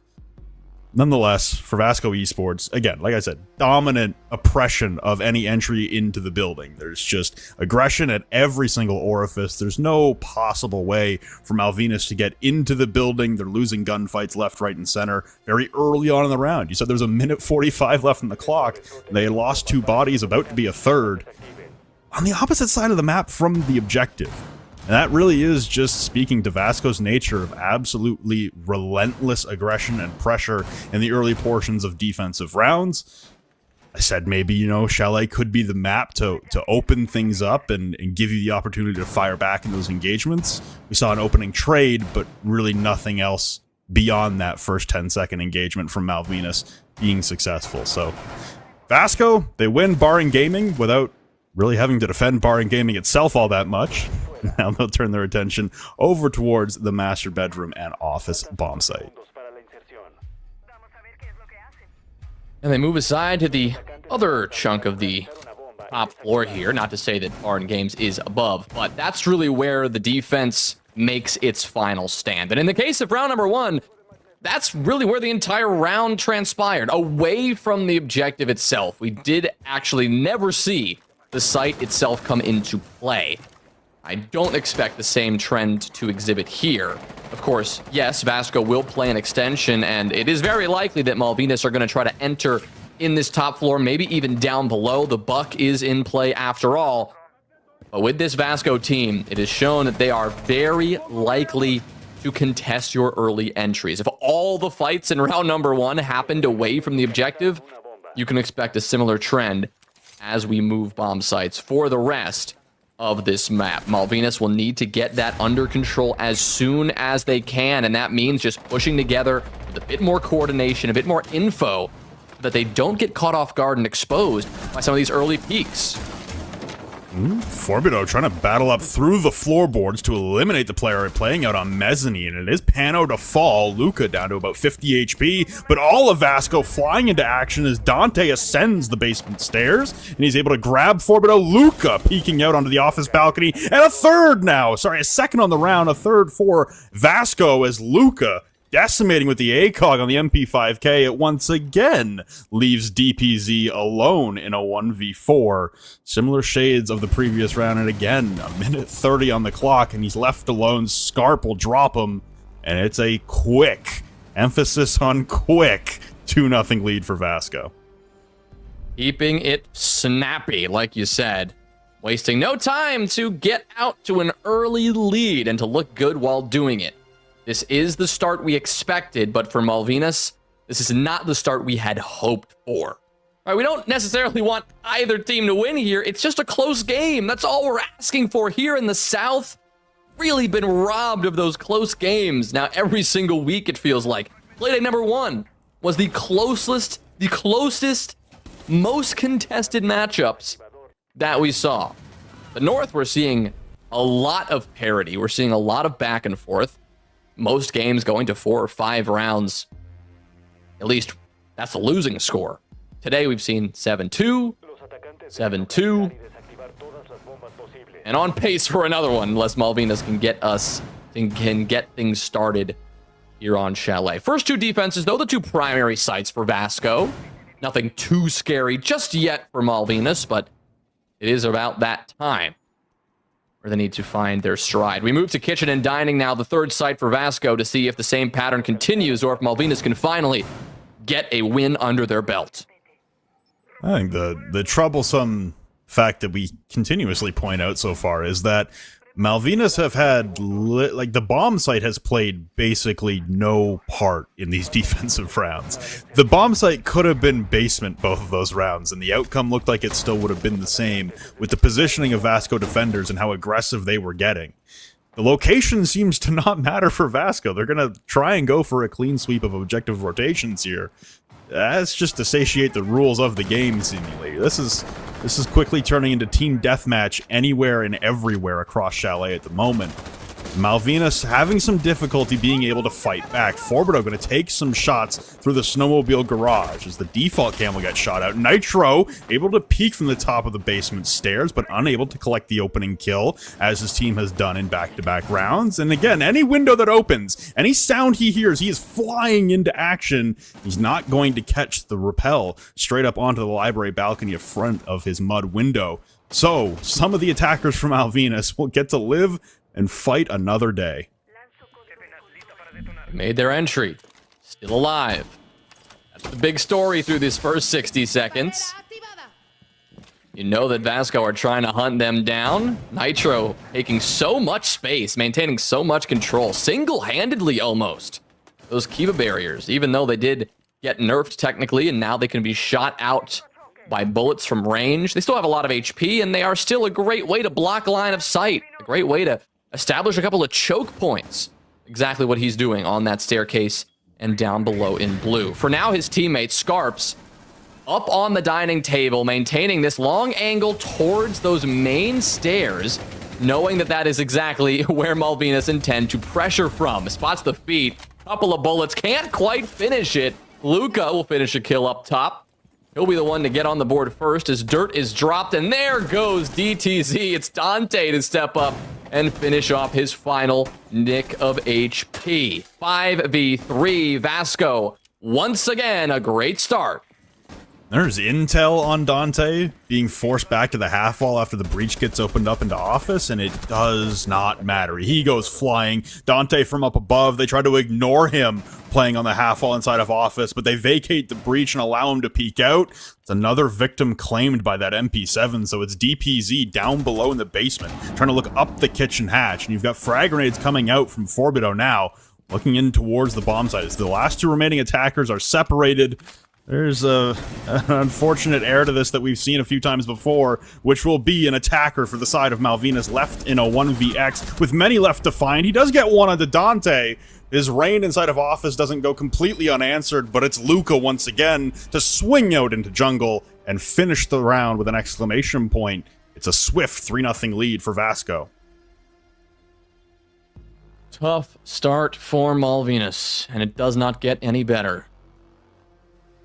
Nonetheless, for Vasco Esports, again, like I said, dominant oppression of any entry into the building. There's just aggression at every single orifice. There's no possible way for Malvinas to get into the building. They're losing gunfights left, right, and center very early on in the round. You said there was a minute 45 left on the clock. They lost 2 bodies, about to be a third. On the opposite side of the map from the objective. And that really is just speaking to Vasco's nature of absolutely relentless aggression and pressure in the early portions of defensive rounds. I said maybe, you know, Chalet could be the map to open things up and give you the opportunity to fire back in those engagements. We saw an opening trade, but really nothing else beyond that first 10-second engagement from Malvinas being successful. So Vasco, they win barring gaming without really having to defend barring gaming itself all that much. Now they'll turn their attention over towards the master bedroom and office bomb site. And they move aside to the other chunk of the top floor here. Not to say that Barn Games is above, but that's really where the defense makes its final stand. And in the case of round number 1, that's really where the entire round transpired, away from the objective itself. We did actually never see the site itself come into play. I don't expect the same trend to exhibit here. Of course, yes, Vasco will play an extension, and it is very likely that Malvinas are going to try to enter in this top floor, maybe even down below. The buck is in play after all. But with this Vasco team, it is shown that they are very likely to contest your early entries. If all the fights in round number 1 happened away from the objective, you can expect a similar trend as we move bomb sites for the rest of this map. Malvinas will need to get that under control as soon as they can, and that means just pushing together with a bit more coordination, a bit more info, so that they don't get caught off guard and exposed by some of these early peaks. Forbido trying to battle up through the floorboards to eliminate the player playing out on mezzanine. It is Pano to fall. Luca down to about 50 HP, but all of Vasco flying into action as Dante ascends the basement stairs, and he's able to grab Forbido. Luca peeking out onto the office balcony, and a second on the round, a third for Vasco as Luca decimating with the ACOG on the MP5K. It once again leaves DPZ alone in a 1v4. Similar shades of the previous round, and again, a minute 30 on the clock, and he's left alone. Scarp will drop him, and it's a quick, emphasis on quick, 2-0 lead for Vasco. Keeping it snappy, like you said. Wasting no time to get out to an early lead and to look good while doing it. This is the start we expected, but for Malvinas, this is not the start we had hoped for. All right, we don't necessarily want either team to win here. It's just a close game. That's all we're asking for here in the South. Really been robbed of those close games. Now, every single week, it feels like. Playdate number 1 was the closest, most contested matchups that we saw. The North, we're seeing a lot of parity. We're seeing a lot of back and forth. Most games going to 4 or 5 rounds. At least that's the losing score. Today we've seen 7-2, 7-2, and on pace for another one, unless Malvinas can get us can get things started here on Chalet. First two defenses, though, the two primary sites for Vasco. Nothing too scary just yet for Malvinas, but it is about that time where they need to find their stride. We move to kitchen and dining now, the third site for Vasco, to see if the same pattern continues or if Malvinas can finally get a win under their belt. I think the troublesome fact that we continuously point out so far is that Malvinas have had, like, the bomb site has played basically no part in these defensive rounds. The bomb site could have been basement both of those rounds, and the outcome looked like it still would have been the same with the positioning of Vasco defenders and how aggressive they were getting. The location seems to not matter for Vasco. They're going to try and go for a clean sweep of objective rotations here. That's just to satiate the rules of the game, seemingly. This is quickly turning into team deathmatch anywhere and everywhere across Chalet at the moment. Malvinas having some difficulty being able to fight back. Forbido going to take some shots through the snowmobile garage as the default cam will get shot out. Nitro able to peek from the top of the basement stairs, but unable to collect the opening kill, as his team has done in back-to-back rounds. And again, any window that opens, any sound he hears, he is flying into action. He's not going to catch the rappel straight up onto the library balcony in front of his mud window. So, some of the attackers from Malvinas will get to live and fight another day. Made their entry. Still alive. That's the big story through this first 60 seconds. You know that Vasco are trying to hunt them down. Nitro taking so much space, maintaining so much control, single-handedly almost. Those Kiva barriers, even though they did get nerfed technically, and now they can be shot out by bullets from range. They still have a lot of HP, and they are still a great way to block line of sight. A great way to establish a couple of choke points. Exactly what he's doing on that staircase and down below in blue. For now, his teammate, Scarps, up on the dining table, maintaining this long angle towards those main stairs, knowing that that is exactly where Malvinas intend to pressure from. Spots the feet, couple of bullets, can't quite finish it. Luca will finish a kill up top. He'll be the one to get on the board first as dirt is dropped, and there goes DTZ. It's Dante to step up and finish off his final nick of HP. 5v3 Vasco. Once again, a great start. There's intel on Dante being forced back to the half wall after the breach gets opened up into office, and it does not matter. He goes flying. Dante from up above, they try to ignore him playing on the half wall inside of office, but they vacate the breach and allow him to peek out. It's another victim claimed by that MP7, so it's DPZ down below in the basement, trying to look up the kitchen hatch, and you've got frag grenades coming out from Forbido now, looking in towards the bomb site. As the last two remaining attackers are separated, there's an unfortunate error to this that we've seen a few times before, which will be an attacker for the side of Malvinas left in a 1vx with many left to find. He does get one onto Dante. His rain inside of office doesn't go completely unanswered, but it's Luca once again to swing out into jungle and finish the round with an exclamation point. It's a swift 3-0 lead for Vasco. Tough start for Malvinas, and it does not get any better.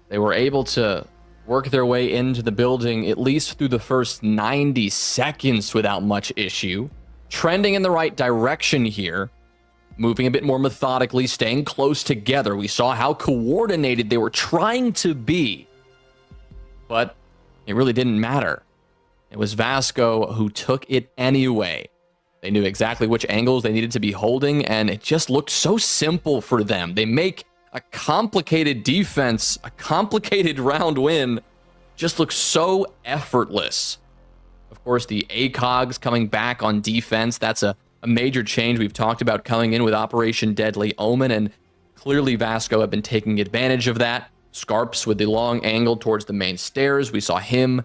They were able to work their way into the building at least through the first 90 seconds without much issue. Trending in the right direction here. Moving a bit more methodically, staying close together. We saw how coordinated they were trying to be. But it really didn't matter. It was Vasco who took it anyway. They knew exactly which angles they needed to be holding, and it just looked so simple for them. They make a complicated defense, a complicated round win, just looks so effortless. Of course, the ACOGs coming back on defense, that's a major change we've talked about coming in with Operation Deadly Omen, and clearly Vasco have been taking advantage of that. Scarps with the long angle towards the main stairs, we saw him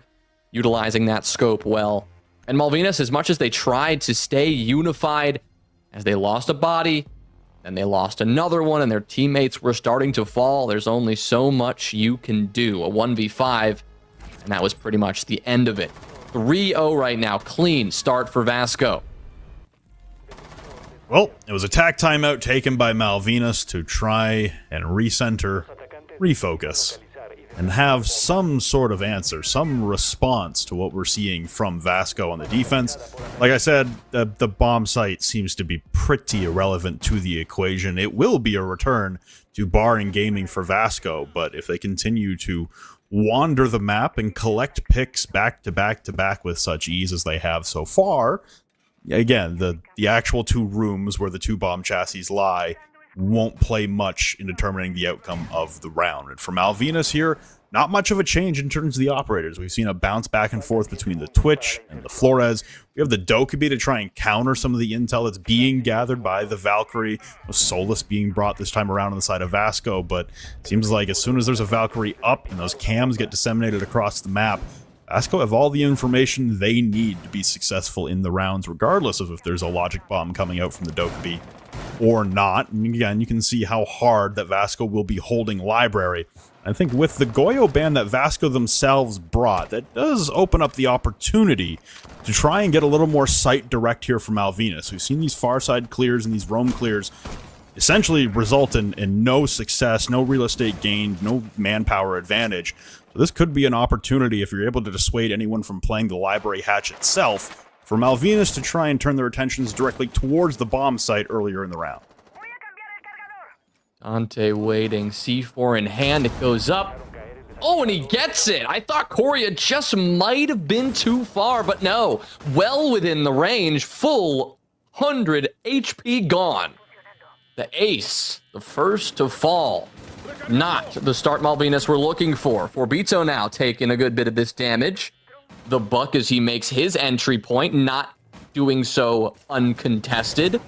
utilizing that scope well. And Malvinas, as much as they tried to stay unified, as they lost a body, then they lost another one, and their teammates were starting to fall. There's only so much you can do. A 1v5, and that was pretty much the end of it. 3-0 right now. Clean start for Vasco. Well, it was a tack timeout taken by Malvinas to try and recenter, refocus. and have some sort of answer, some response to what we're seeing from Vasco on the defense. Like I said, the bomb site seems to be pretty irrelevant to the equation. It will be a return to bar and gaming for Vasco, but if they continue to wander the map and collect picks back to back to back with such ease as they have so far, again, the actual two rooms where the two bomb chassis lie won't play much in determining the outcome of the round. And for Malvinas here, not much of a change in terms of the operators. We've seen a bounce back and forth between the Twitch and the Flores. We have the Dokkaebi to try and counter some of the intel that's being gathered by the Valkyrie. Solus being brought this time around on the side of Vasco, but it seems like as soon as there's a Valkyrie up and those cams get disseminated across the map, Vasco have all the information they need to be successful in the rounds, regardless of if there's a logic bomb coming out from the Dokkaebi or not. And again, you can see how hard that Vasco will be holding library. I think with the Goyo ban that Vasco themselves brought, that does open up the opportunity to try and get a little more sight direct here from Malvinas. We've seen these far side clears and these roam clears essentially result in no success, no real estate gained, no manpower advantage. So this could be an opportunity, if you're able to dissuade anyone from playing the library hatch itself, for Malvinas to try and turn their attentions directly towards the bomb site earlier in the round. Dante waiting, C4 in hand, it goes up. Oh, and he gets it. I thought Korea just might have been too far, but no. Well within the range, full 100 HP gone. The ace, the first to fall. Not the start Malvinas were looking for. Forbito now taking a good bit of this damage. The Buck as he makes his entry point, not doing so uncontested.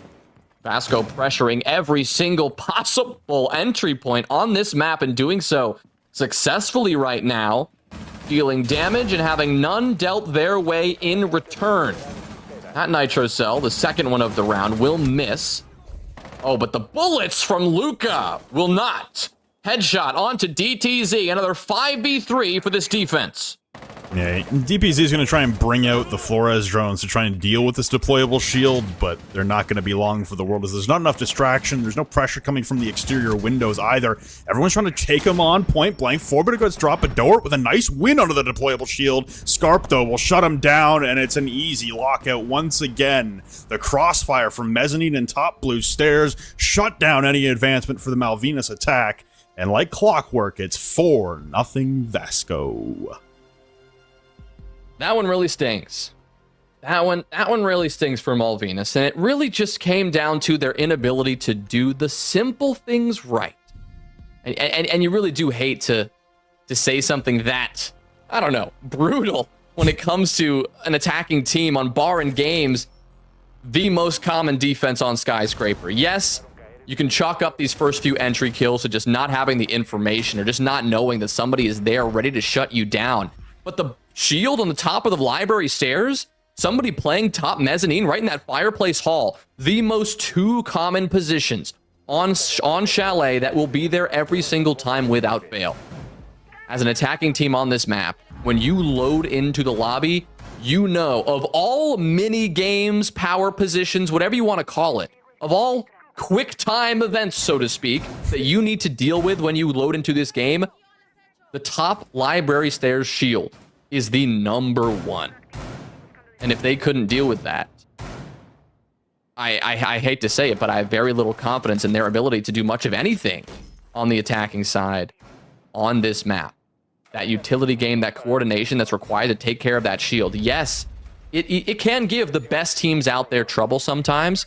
Vasco pressuring every single possible entry point on this map and doing so successfully right now, dealing damage and having none dealt their way in return. That Nitro Cell, the second one of the round, will miss. Oh, but the bullets from Luca will not. Headshot onto DTZ, another 5v3 for this defense. Yeah, DPZ is going to try and bring out the Flores drones to try and deal with this deployable shield, but they're not going to be long for the world as there's not enough distraction. There's no pressure coming from the exterior windows either. Everyone's trying to take them on point blank. Forbito goes drop a door with a nice win under the deployable shield. Scarp, though, will shut him down, and it's an easy lockout once again. The crossfire from Mezzanine and top blue stairs shut down any advancement for the Malvinas attack, and like clockwork, it's 4-0 Vasco. That one really stings. That one really stings for Malvinas, and it really just came down to their inability to do the simple things right. And you really do hate to say something that, I don't know, brutal when it comes to an attacking team on bar and games, the most common defense on Skyscraper. Yes, you can chalk up these first few entry kills to just not having the information or just not knowing that somebody is there ready to shut you down. But the shield on the top of the library stairs, somebody playing top mezzanine right in that fireplace hall, the most two common positions on Chalet that will be there every single time without fail. As an attacking team on this map, when you load into the lobby, you know of all mini games, power positions, whatever you want to call it, of all quick time events, so to speak, that you need to deal with when you load into this game, the top library stairs shield is the number one. And if they couldn't deal with that, I hate to say it, but I have very little confidence in their ability to do much of anything on the attacking side on this map. That utility game, that coordination that's required to take care of that shield. Yes, it can give the best teams out there trouble sometimes,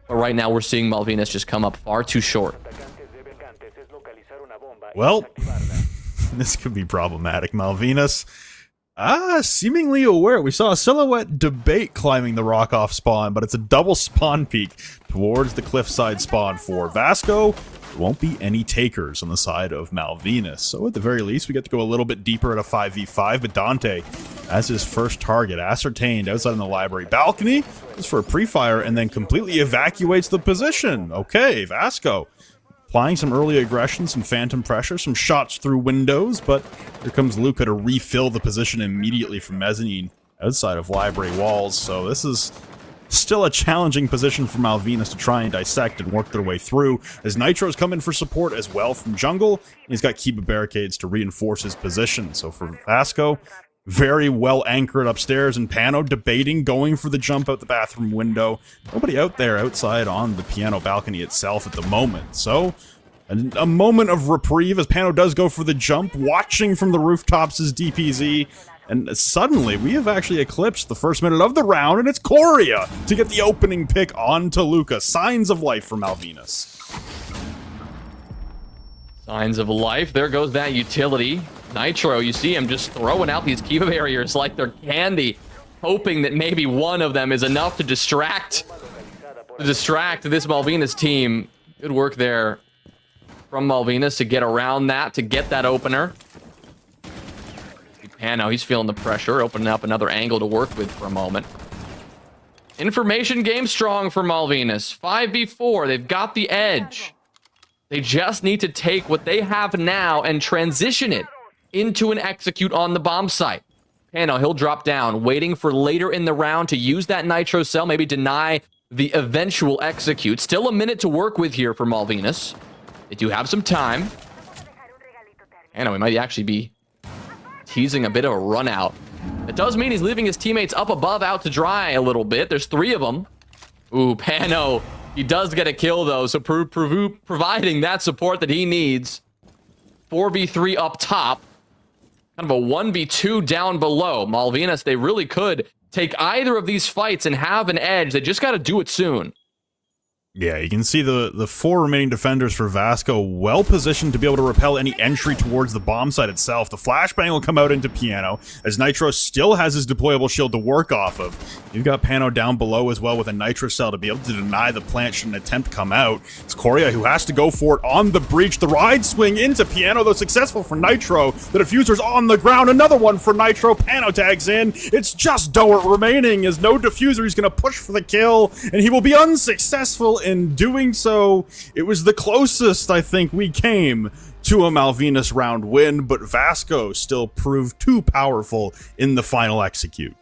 but right now we're seeing Malvinas just come up far too short. Well, this could be problematic. Malvinas, seemingly aware. We saw a silhouette debate climbing the rock off spawn, but it's a double spawn peak towards the cliffside spawn for Vasco. There won't be any takers on the side of Malvinas. So at the very least, we get to go a little bit deeper at a 5v5, but Dante, as his first target, ascertained outside in the library balcony, is for a pre-fire and then completely evacuates the position. Okay, Vasco applying some early aggression, some phantom pressure, some shots through windows, but here comes Luca to refill the position immediately from mezzanine outside of library walls. So this is Still a challenging position for Malvinas to try and dissect and work their way through, as Nitro's come in for support as well from jungle. He's got Kiba barricades to reinforce his position. So for Vasco, very well anchored upstairs, and Pano debating going for the jump out the bathroom window. Nobody out there outside on the piano balcony itself at the moment. So a moment of reprieve as Pano does go for the jump. Watching from the rooftops is DPZ. And suddenly, we have actually eclipsed the first minute of the round, and it's Korea to get the opening pick on to Luca. Signs of life for Malvinas. Signs of life. There goes that utility. Nitro, you see him just throwing out these Kiva barriers like they're candy, hoping that maybe one of them is enough to distract this Malvinas team. Good work there from Malvinas to get around that, to get that opener. Pano, he's feeling the pressure, opening up another angle to work with for a moment. Information game strong for Malvinas. 5v4, they've got the edge. They just need to take what they have now and transition it into an execute on the bomb site. Pano, he'll drop down, waiting for later in the round to use that Nitro cell, maybe deny the eventual execute. Still a minute to work with here for Malvinas. They do have some time. Pano, he might actually be teasing a bit of a run out. It does mean he's leaving his teammates up above out to dry a little bit. There's 3 of them. Ooh, Pano, he does get a kill though, so providing that support that he needs. 4v3 up top. Kind of a 1v2 down below. Malvinas, they really could take either of these fights and have an edge. They just got to do it soon. Yeah, you can see the 4 remaining defenders for Vasco well positioned to be able to repel any entry towards the bomb site itself. The flashbang will come out into Piano, as Nitro still has his deployable shield to work off of. You've got Pano down below as well with a Nitro cell to be able to deny the plant should an attempt come out. It's Korea who has to go for it on the breach. The ride swing into Piano, though successful for Nitro. The diffuser's on the ground, another one for Nitro. Pano tags in. It's just Doert remaining, as no diffuser. He's going to push for the kill, and he will be unsuccessful in doing so. It was the closest I think we came to a Malvinas round win, but Vasco still proved too powerful in the final execute.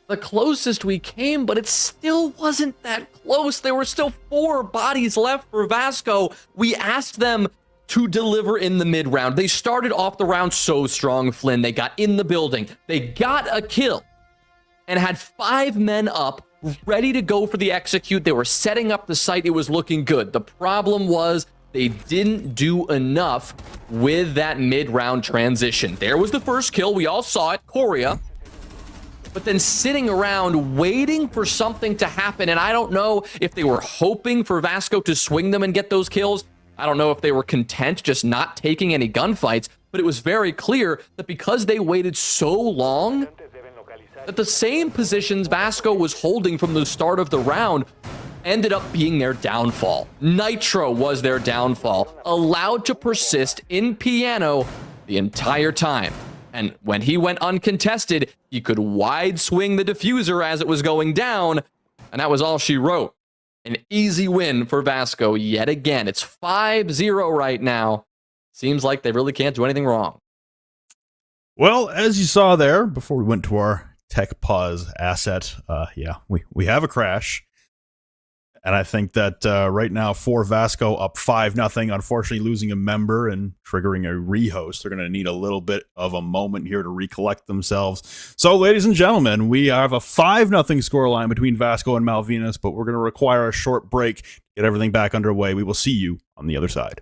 The closest we came, but it still wasn't that close. There were still 4 bodies left for Vasco. We asked them to deliver in the mid round. They started off the round so strong, Flynn. They got in the building. They got a kill and had 5 men up, ready to go for the execute. They were setting up the site. It was looking good. The problem was they didn't do enough with that mid-round transition. There was the first kill. We all saw it, Korea. But then sitting around waiting for something to happen, and I don't know if they were hoping for Vasco to swing them and get those kills. I don't know if they were content just not taking any gunfights, but it was very clear that because they waited so long, that the same positions Vasco was holding from the start of the round ended up being their downfall. Nitro was their downfall, allowed to persist in Piano the entire time. And when he went uncontested, he could wide swing the diffuser as it was going down, and that was all she wrote. An easy win for Vasco yet again. It's 5-0 right now. Seems like they really can't do anything wrong. Well, as you saw there, before we went to our tech pause asset, yeah, we have a crash. And I think that right now for Vasco up 5-0, unfortunately losing a member and triggering a rehost. They're going to need a little bit of a moment here to recollect themselves. So, ladies and gentlemen, we have a 5-0 scoreline between Vasco and Malvinas, but we're going to require a short break to get everything back underway. We will see you on the other side.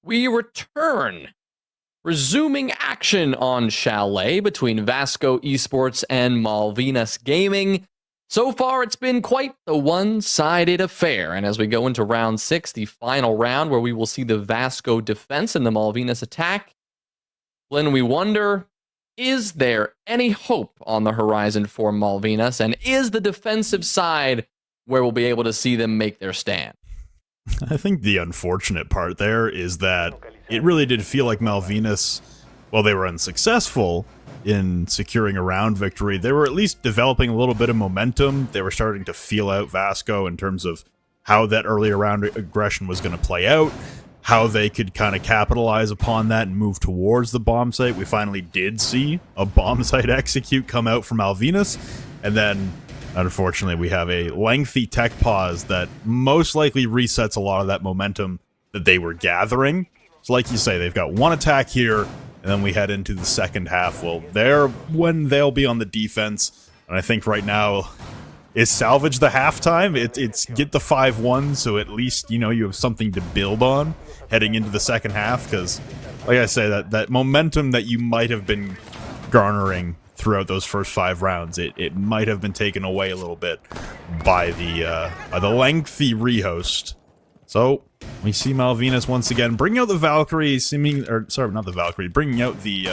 We return, resuming action on Chalet between Vasco Esports and Malvinas Gaming. So far, it's been quite the one-sided affair, and as we go into round 6, the final round where we will see the Vasco defense and the Malvinas attack, Flynn, we wonder, is there any hope on the horizon for Malvinas, and is the defensive side where we'll be able to see them make their stand? I think the unfortunate part there is that it really did feel like Malvinas, while they were unsuccessful in securing a round victory, they were at least developing a little bit of momentum. They were starting to feel out Vasco in terms of how that earlier round aggression was going to play out, how they could kind of capitalize upon that and move towards the bomb site. We finally did see a bomb site execute come out from Malvinas, and then unfortunately, we have a lengthy tech pause that most likely resets a lot of that momentum that they were gathering. So like you say, they've got one attack here, and then we head into the second half. Well, when they'll be on the defense, and I think right now is salvage the halftime. It's get the 5-1, so at least, you know, you have something to build on heading into the second half, because, like I say, that momentum that you might have been garnering throughout those first 5 rounds, it might have been taken away a little bit by the lengthy rehost. So we see Malvinas once again bringing out the Valkyrie, bringing out the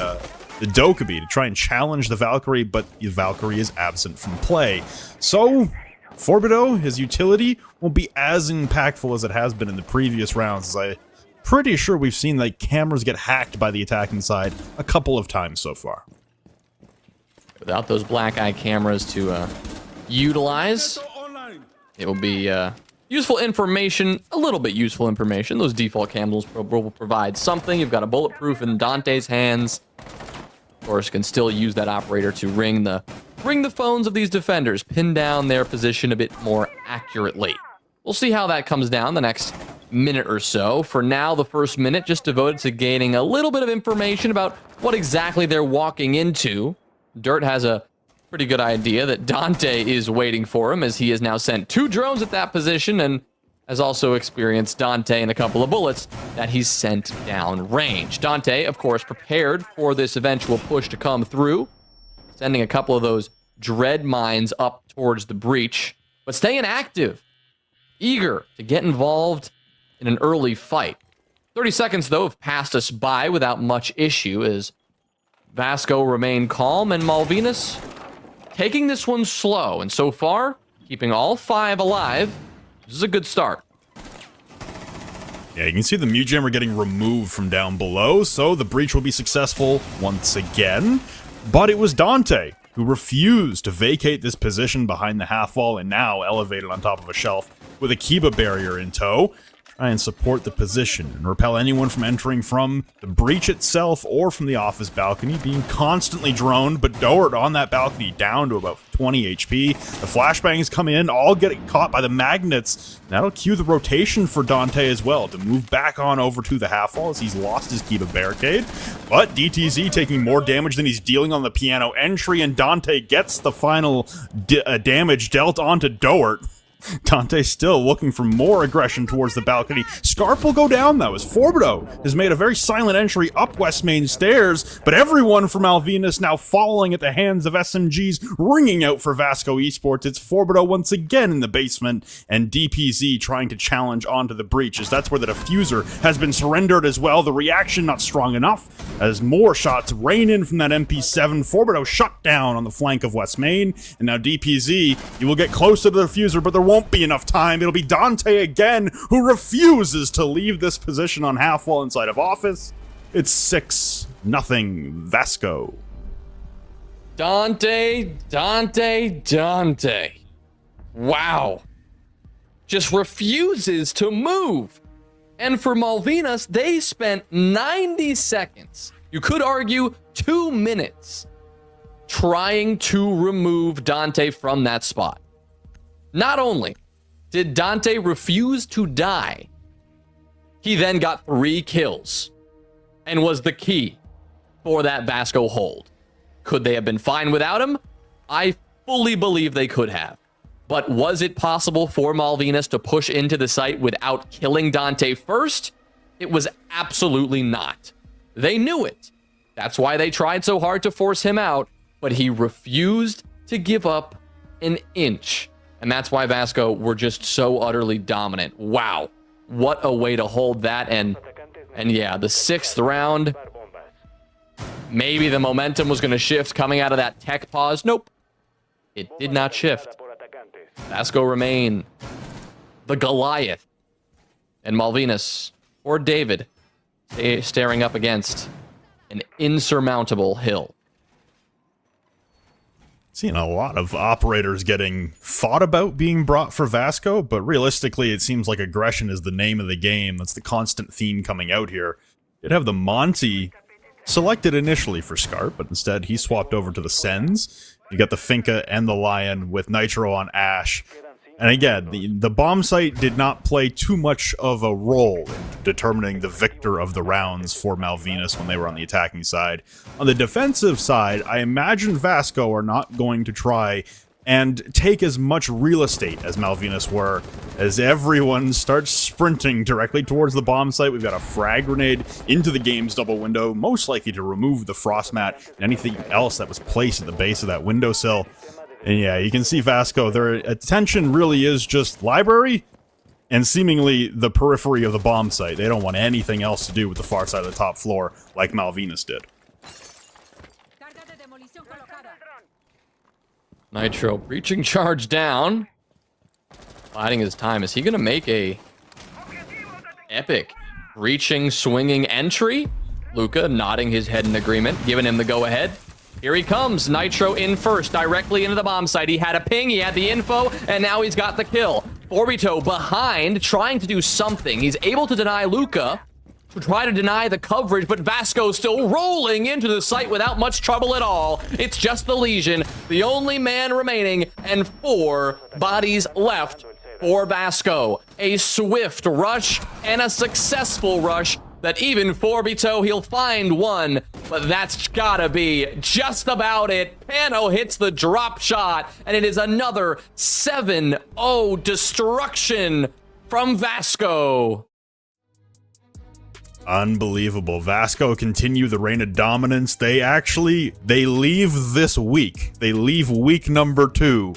Dokkaebi to try and challenge the Valkyrie, but the Valkyrie is absent from play. So Forbido, his utility, won't be as impactful as it has been in the previous rounds, as I pretty sure we've seen like cameras get hacked by the attacking side a couple of times so far. Without those black eye cameras to utilize, it will be useful information, a little bit useful information. Those default cameras will provide something. You've got a bulletproof in Dante's hands. Of course, can still use that operator to ring the phones of these defenders, pin down their position a bit more accurately. We'll see how that comes down the next minute or so. For now, the first minute just devoted to gaining a little bit of information about what exactly they're walking into. Dirt has a pretty good idea that Dante is waiting for him, as he has now sent 2 drones at that position and has also experienced Dante and a couple of bullets that he's sent down range. Dante, of course, prepared for this eventual push to come through, sending a couple of those dread mines up towards the breach, but staying active, eager to get involved in an early fight. 30 seconds, though, have passed us by without much issue as Vasco remain calm and Malvinas taking this one slow, and so far, keeping all 5 alive. This is a good start. Yeah, you can see the mute jammer getting removed from down below, so the breach will be successful once again. But it was Dante who refused to vacate this position behind the half wall and now elevated on top of a shelf with a Kiba barrier in tow. Try and support the position and repel anyone from entering from the breach itself or from the office balcony, being constantly droned, but Doert on that balcony down to about 20 HP. The flashbangs come in, all getting caught by the magnets. That'll cue the rotation for Dante as well to move back on over to the half wall as he's lost his Kiba barricade. But DTZ taking more damage than he's dealing on the piano entry, and Dante gets the final damage dealt onto Doert. Dante still looking for more aggression towards the balcony. Scarp will go down though, as Forbido has made a very silent entry up West Main stairs, but everyone from Malvinas now falling at the hands of SMGs, ringing out for Vasco Esports. It's Forbido once again in the basement, and DPZ trying to challenge onto the breach, as that's where the diffuser has been surrendered as well. The reaction not strong enough, as more shots rain in from that MP7. Forbido shut down on the flank of West Main, and now DPZ, you will get closer to the diffuser, but there won't be enough time. It'll be Dante again, who refuses to leave this position on half wall inside of office. It's 6-0 Vasco. Dante. Wow. Just refuses to move. And for Malvinas, they spent 90 seconds, you could argue 2 minutes, trying to remove Dante from that spot. Not only did Dante refuse to die, he then got 3 kills and was the key for that Vasco hold. Could they have been fine without him? I fully believe they could have. But was it possible for Malvinas to push into the site without killing Dante first? It was absolutely not. They knew it. That's why they tried so hard to force him out, but he refused to give up an inch. And that's why Vasco were just so utterly dominant. Wow. What a way to hold that. And yeah, the 6th round, maybe the momentum was going to shift coming out of that tech pause. Nope. It did not shift. Vasco remain the Goliath. And Malvinas, or David, staring up against an insurmountable hill. Seeing a lot of operators getting thought about being brought for Vasco, but realistically it seems like aggression is the name of the game. That's the constant theme coming out here. Did have the Monty selected initially for Scarp, but instead he swapped over to the Sens. You got the Finca and the Lion with Nitro on Ash. And again, the bomb site did not play too much of a role in determining the victor of the rounds for Malvinas when they were on the attacking side. On the defensive side, I imagine Vasco are not going to try and take as much real estate as Malvinas were, as everyone starts sprinting directly towards the bomb site. We've got a frag grenade into the game's double window, most likely to remove the frost mat and anything else that was placed at the base of that windowsill. And yeah, you can see Vasco, their attention really is just library and seemingly the periphery of the bomb site. They don't want anything else to do with the far side of the top floor like Malvinas did. Nitro breaching charge down. Biding his time. Is he going to make a epic Reaching, swinging entry. Luca nodding his head in agreement, giving him the go-ahead. Here he comes. Nitro in first, directly into the bomb site. He had a ping, he had the info, and now he's got the kill. Orbito behind, trying to do something. He's able to deny Luca, to try to deny the coverage, but Vasco still rolling into the site without much trouble at all. It's just the Legion, the only man remaining, and 4 bodies left for Vasco. A swift rush and a successful rush that even Forbito, he'll find one, but that's gotta be just about it. Pano hits the drop shot, and it is another 7-0 destruction from Vasco. Unbelievable. Vasco continue the reign of dominance. They leave this week. They leave week number 2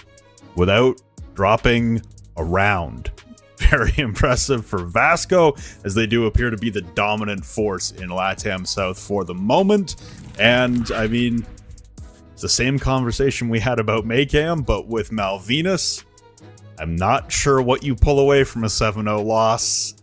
without dropping a round. Very impressive for Vasco, as they do appear to be the dominant force in LATAM South for the moment. And I mean, it's the same conversation we had about Maycam, but with Malvinas. I'm not sure what you pull away from a 7-0 loss.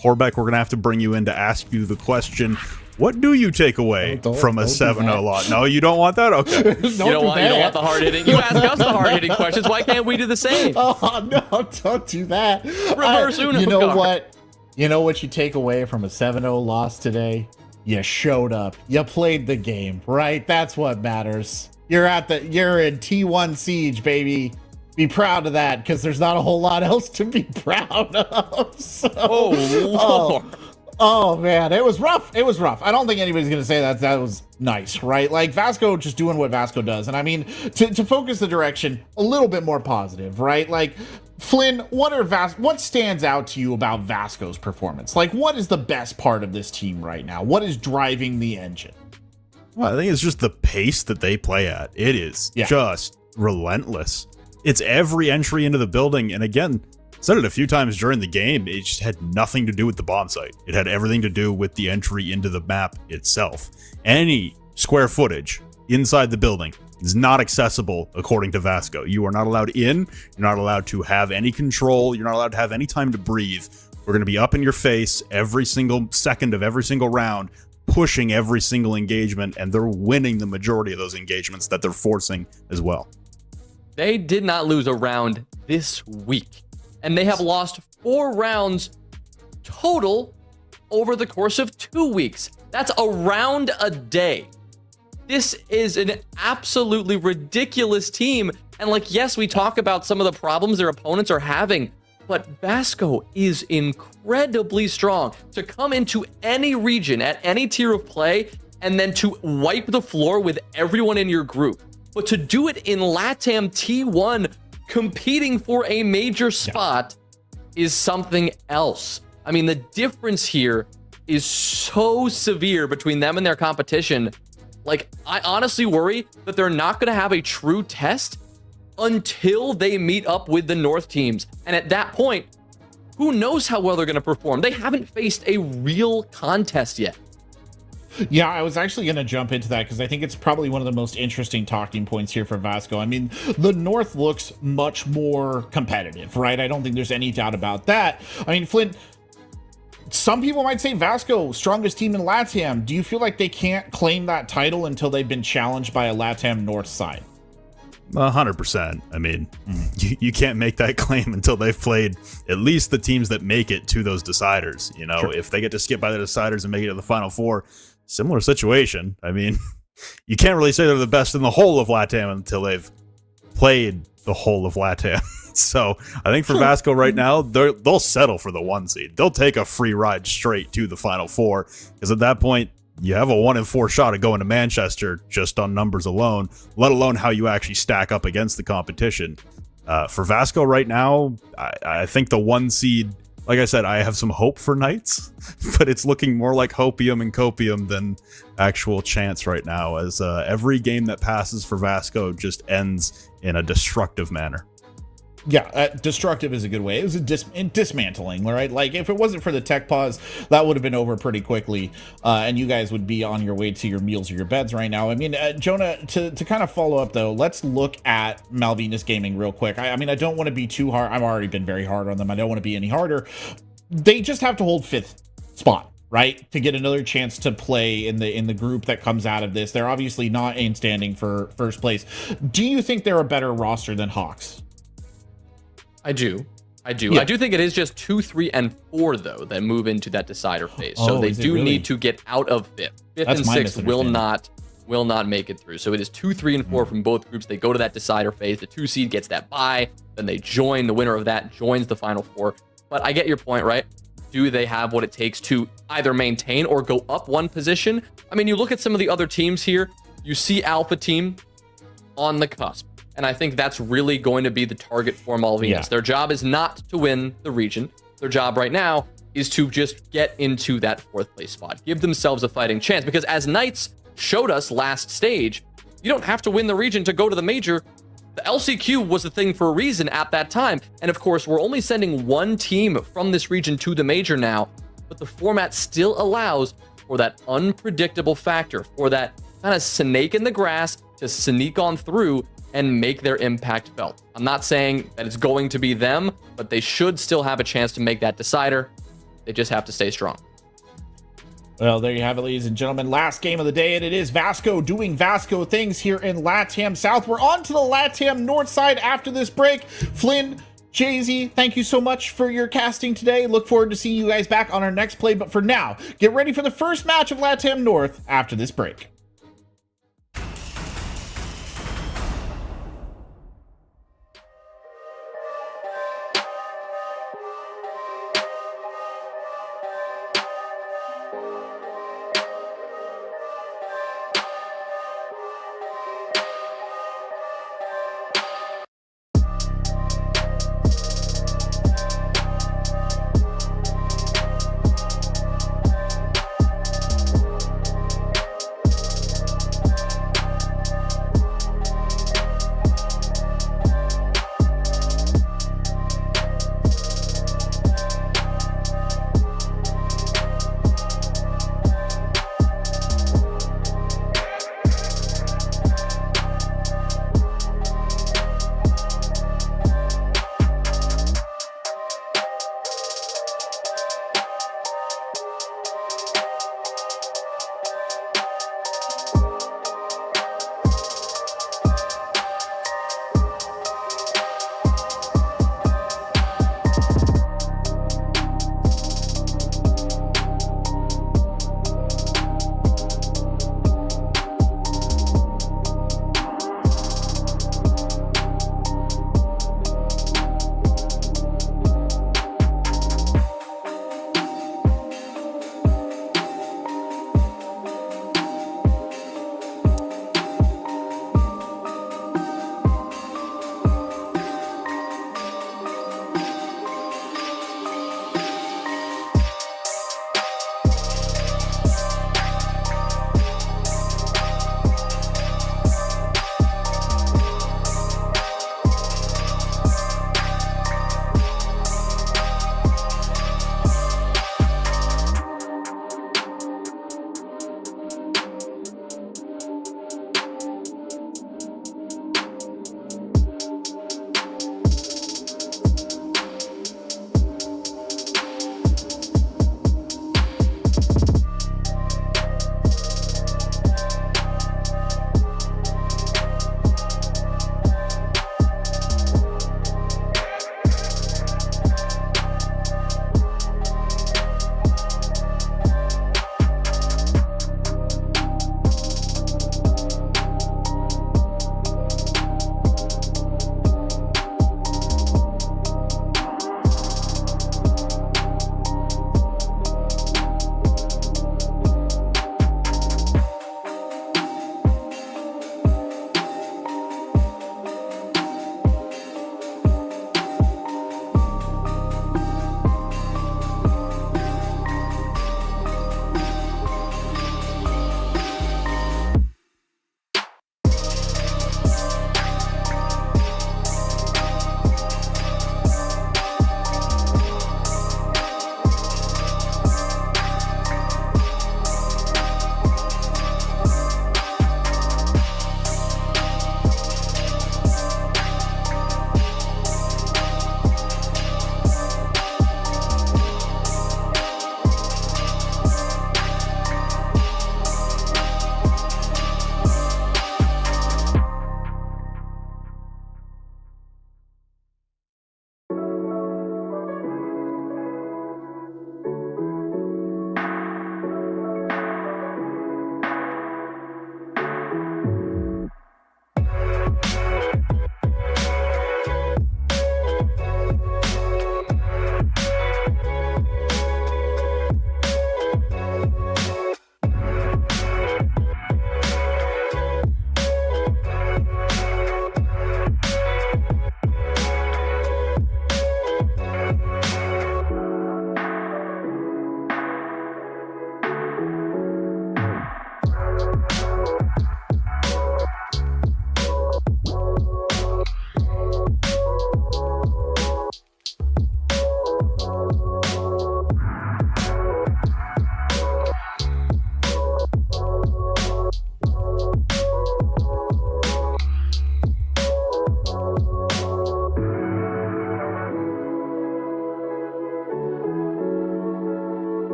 Horbeck, we're going to have to bring you in to ask you the question, what do you take away from a 7-0 loss? No, you don't want that? Okay. You don't want the hard-hitting. You ask us the hard-hitting questions. Why can't we do the same? Oh, no, don't do that. Reverse Uno. You know what? You know what you take away from a 7-0 loss today? You showed up. You played the game, right? That's what matters. You're in T1 Siege, baby. Be proud of that, because there's not a whole lot else to be proud of. So, oh man, it was rough. It was rough. I don't think anybody's gonna say that was nice, right? Like Vasco just doing what Vasco does, and I mean to focus the direction a little bit more positive, right? Like Flynn, what stands out to you about Vasco's performance? Like, what is the best part of this team right now? What is driving the engine? Well, I think it's just the pace that they play at. It is just relentless. It's every entry into the building, and again, said it a few times during the game, it just had nothing to do with the bomb site. It had everything to do with the entry into the map itself. Any square footage inside the building is not accessible according to Vasco. You are not allowed in, you're not allowed to have any control, you're not allowed to have any time to breathe. We're going to be up in your face every single second of every single round, pushing every single engagement, and they're winning the majority of those engagements that they're forcing as well. They did not lose a round this week, and they have lost 4 rounds total over the course of 2 weeks. That's a round a day. This is an absolutely ridiculous team. And like, yes, we talk about some of the problems their opponents are having, but Vasco is incredibly strong to come into any region at any tier of play and then to wipe the floor with everyone in your group. But to do it in LATAM T1, competing for a major spot is something else. I mean, the difference here is so severe between them and their competition. Like, I honestly worry that they're not going to have a true test until they meet up with the North teams. And at that point, who knows how well they're going to perform? They haven't faced a real contest yet. Yeah, I was actually going to jump into that because I think it's probably one of the most interesting talking points here for Vasco. I mean, the North looks much more competitive, right? I don't think there's any doubt about that. I mean, Flint, some people might say Vasco, strongest team in LATAM. Do you feel like they can't claim that title until they've been challenged by a LATAM North side? 100%. I mean, you can't make that claim until they've played at least the teams that make it to those deciders. You know, if they get to skip by the deciders and make it to the Final Four, similar situation. I mean, you can't really say they're the best in the whole of LATAM until they've played the whole of LATAM. So I think for Vasco right now, they'll settle for the 1 seed. They'll take a free ride straight to the Final Four, because at that point, you have a 1 in 4 shot of going to Manchester just on numbers alone, let alone how you actually stack up against the competition. For Vasco right now, I think the 1 seed, like I said, I have some hope for Knights, but it's looking more like hopium and copium than actual chance right now, as every game that passes for Vasco just ends in a destructive manner. Yeah, destructive is a good way. It was a dismantling, right? Like, if it wasn't for the tech pause, that would have been over pretty quickly, and you guys would be on your way to your meals or your beds right now. I mean, Jonah, to kind of follow up, though, let's look at Malvinas Gaming real quick. I mean, I don't want to be too hard. I've already been very hard on them. I don't want to be any harder. they just have to hold 5th spot, right, to get another chance to play in the group that comes out of this. They're obviously not in standing for first place. Do you think they're a better roster than Hawks? I do. Yeah. I do think it is just 2, 3, and 4 though that move into that decider phase. So Oh, they is it do really? need to get out of 5th. 5th That's and my 6th will misunderstanding. not make it through. So it is 2, 3, and 4 from both groups. They go to that decider phase. The 2 seed gets that bye. Then they join. The winner of that joins the final 4. But I get your point, right? Do they have what it takes to either maintain or go up one position? I mean, you look at some of the other teams here. You see Alpha Team on the cusp. And I think that's really going to be the target for Malvinas. Yeah. Their job is not to win the region. Their job right now is to just get into that 4th place spot. Give themselves a fighting chance. Because as Knights showed us last stage, you don't have to win the region to go to the major. The LCQ was the thing for a reason at that time. And of course, we're only sending 1 team from this region to the major now. But the format still allows for that unpredictable factor, for that kind of snake in the grass to sneak on through and make their impact felt. I'm not saying that it's going to be them, but they should still have a chance to make that decider. They just have to stay strong. Well, there you have it, ladies and gentlemen. Last game of the day, and it is Vasco doing Vasco things here in LATAM South. We're on to the LATAM North side after this break. Flynn, Jay-Z, thank you so much for your casting today. Look forward to seeing you guys back on our next play. But for now, get ready for the first match of LATAM North after this break.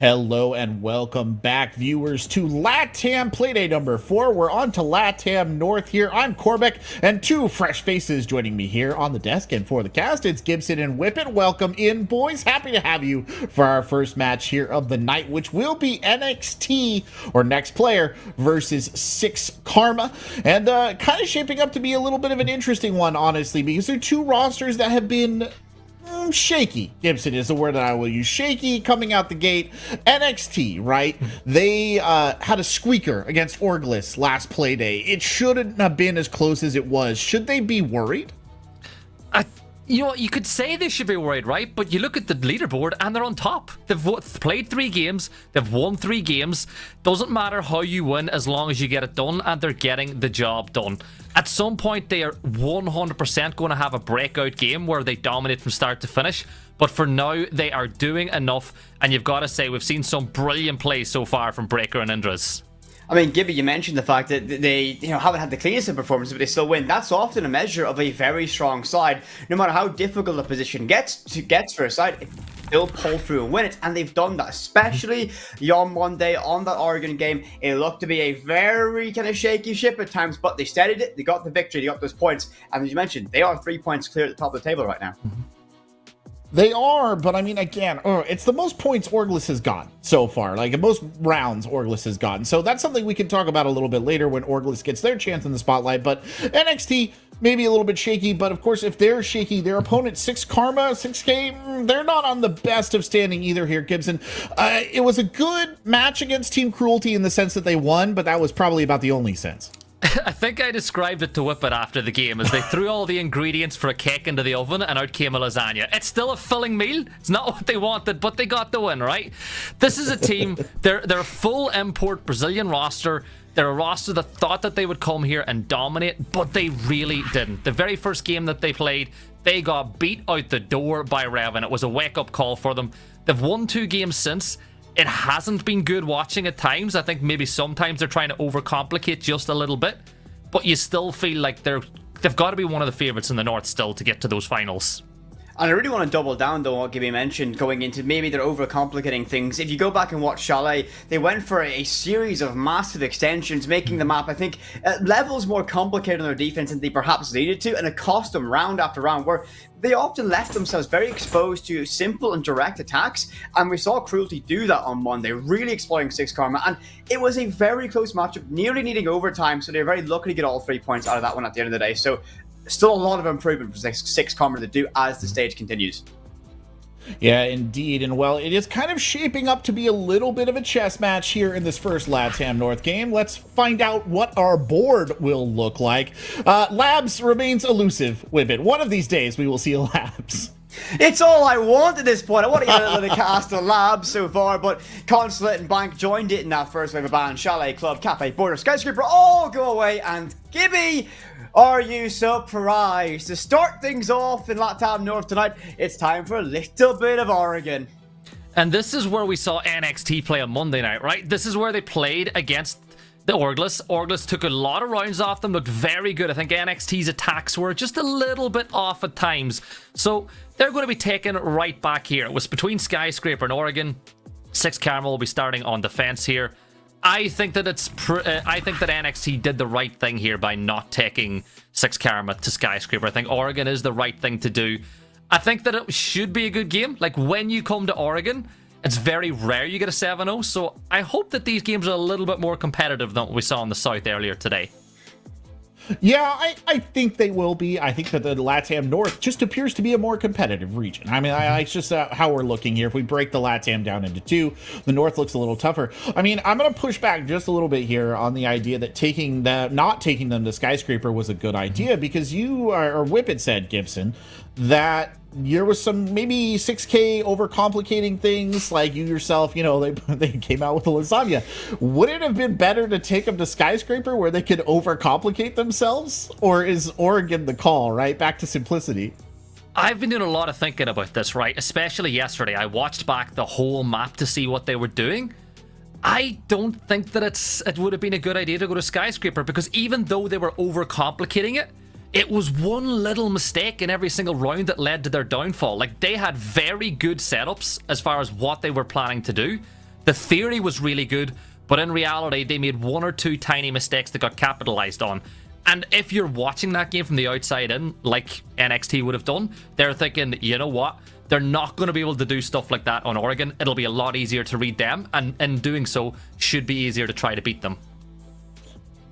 Hello and welcome back, viewers, to LATAM Playdate number 4. We're on to LATAM North here. I'm Corbeck, and two fresh faces joining me here on the desk and for the cast. It's Gibson and Whippet. Welcome in, boys. Happy to have you for our first match here of the night, which will be NXT, or Next Player, versus 6 Karma. And kind of shaping up to be a little bit of an interesting one, honestly, because they're two rosters that have been shaky. Gibson is the word that I will use. Shaky coming out the gate. NXT, right? They had a squeaker against Orglis last play day. It shouldn't have been as close as it was. Should they be worried? You know, you could say they should be worried, right? But you look at the leaderboard and they're on top. They've played 3 games. They've won 3 games. Doesn't matter how you win as long as you get it done, and they're getting the job done. At some point, they are 100% going to have a breakout game where they dominate from start to finish. But for now, they are doing enough. And you've got to say, we've seen some brilliant plays so far from Breaker and Indras. I mean, Gibby, you mentioned the fact that they haven't had the cleanest of performances, but they still win. That's often a measure of a very strong side. No matter how difficult a position gets for a side, they'll pull through and win it, and they've done that, especially on Monday on that Oregon game. It looked to be a very kind of shaky ship at times, but they steadied it, they got the victory, they got those points, and as you mentioned, they are 3 points clear at the top of the table right now. They are, but I mean, again, it's the most points Orglis has gotten so far, like the most rounds Orglis has gotten. So that's something we can talk about a little bit later when Orglis gets their chance in the spotlight. But NXT, maybe a little bit shaky, but of course, if they're shaky, their opponent, 6 Karma, 6K, they're not on the best of standing either here, Gibson. It was a good match against Team Cruelty in the sense that they won, but that was probably about the only sense. I think I described it to Whippet after the game as they threw all the ingredients for a cake into the oven and out came a lasagna. It's still a filling meal. It's not what they wanted, but they got the win, right? This is a team, they're a full import Brazilian roster. They're a roster that thought that they would come here and dominate, but they really didn't. The very first game that they played, they got beat out the door by Revan. It was a wake-up call for them. They've won 2 games since. It hasn't been good watching at times. I think maybe sometimes they're trying to overcomplicate just a little bit, but you still feel like they've got to be one of the favorites in the North still to get to those finals. And I really want to double down though on what Gibby mentioned going into maybe they're overcomplicating things. If you go back and watch Chalet, they went for a series of massive extensions, making the map, I think, levels more complicated on their defense than they perhaps needed to, and it cost them round after round where they often left themselves very exposed to simple and direct attacks, and we saw Cruelty do that on Monday, really exploiting 6 Karma, and it was a very close matchup, nearly needing overtime, so they're very lucky to get all 3 points out of that one at the end of the day. So still a lot of improvement for 6 Karma to do as the stage continues. Yeah, indeed. And well, it is kind of shaping up to be a little bit of a chess match here in this first LATAM North game. Let's find out what our board will look like. Labs remains elusive, Whippet. One of these days we will see Labs. It's all I want at this point. I want to get a little cast of Labs so far, but Consulate and Bank joined it in that first wave of ban. Chalet, Club, Cafe, Border, Skyscraper all go away, and Gibby, are you surprised? To start things off in LATAM North tonight, it's time for a little bit of Oregon. And this is where we saw NXT play on Monday night, right? This is where they played against the Orglis. Orglis took a lot of rounds off them, looked very good. I think NXT's attacks were just a little bit off at times. So they're going to be taken right back here. It was between Skyscraper and Oregon. 6 Karma will be starting on defense here. I think that NXT did the right thing here by not taking 6 Karma to Skyscraper. I think Oregon is the right thing to do. I think that it should be a good game. Like, when you come to Oregon, it's very rare you get a 7-0, so I hope that these games are a little bit more competitive than what we saw in the South earlier today. Yeah, I think they will be. I think that the LATAM North just appears to be a more competitive region. I mean, it's just how we're looking here. If we break the LATAM down into 2, the North looks a little tougher. I mean, I'm going to push back just a little bit here on the idea that not taking them to Skyscraper was a good idea, because or Whippet said, Gibson, that there was some maybe 6K overcomplicating things, like you yourself, they came out with a lasagna. Would it have been better to take them to Skyscraper where they could overcomplicate themselves? Or is Oregon the call, right? Back to simplicity. I've been doing a lot of thinking about this, right? Especially yesterday. I watched back the whole map to see what they were doing. I don't think that it would have been a good idea to go to Skyscraper, because even though they were overcomplicating it, it was one little mistake in every single round that led to their downfall. Like, they had very good setups as far as what they were planning to do. The theory was really good, but in reality, they made 1 or 2 tiny mistakes that got capitalized on. And if you're watching that game from the outside in, like NXT would have done, they're thinking, you know what? They're not going to be able to do stuff like that on Oregon. It'll be a lot easier to read them, and in doing so, should be easier to try to beat them.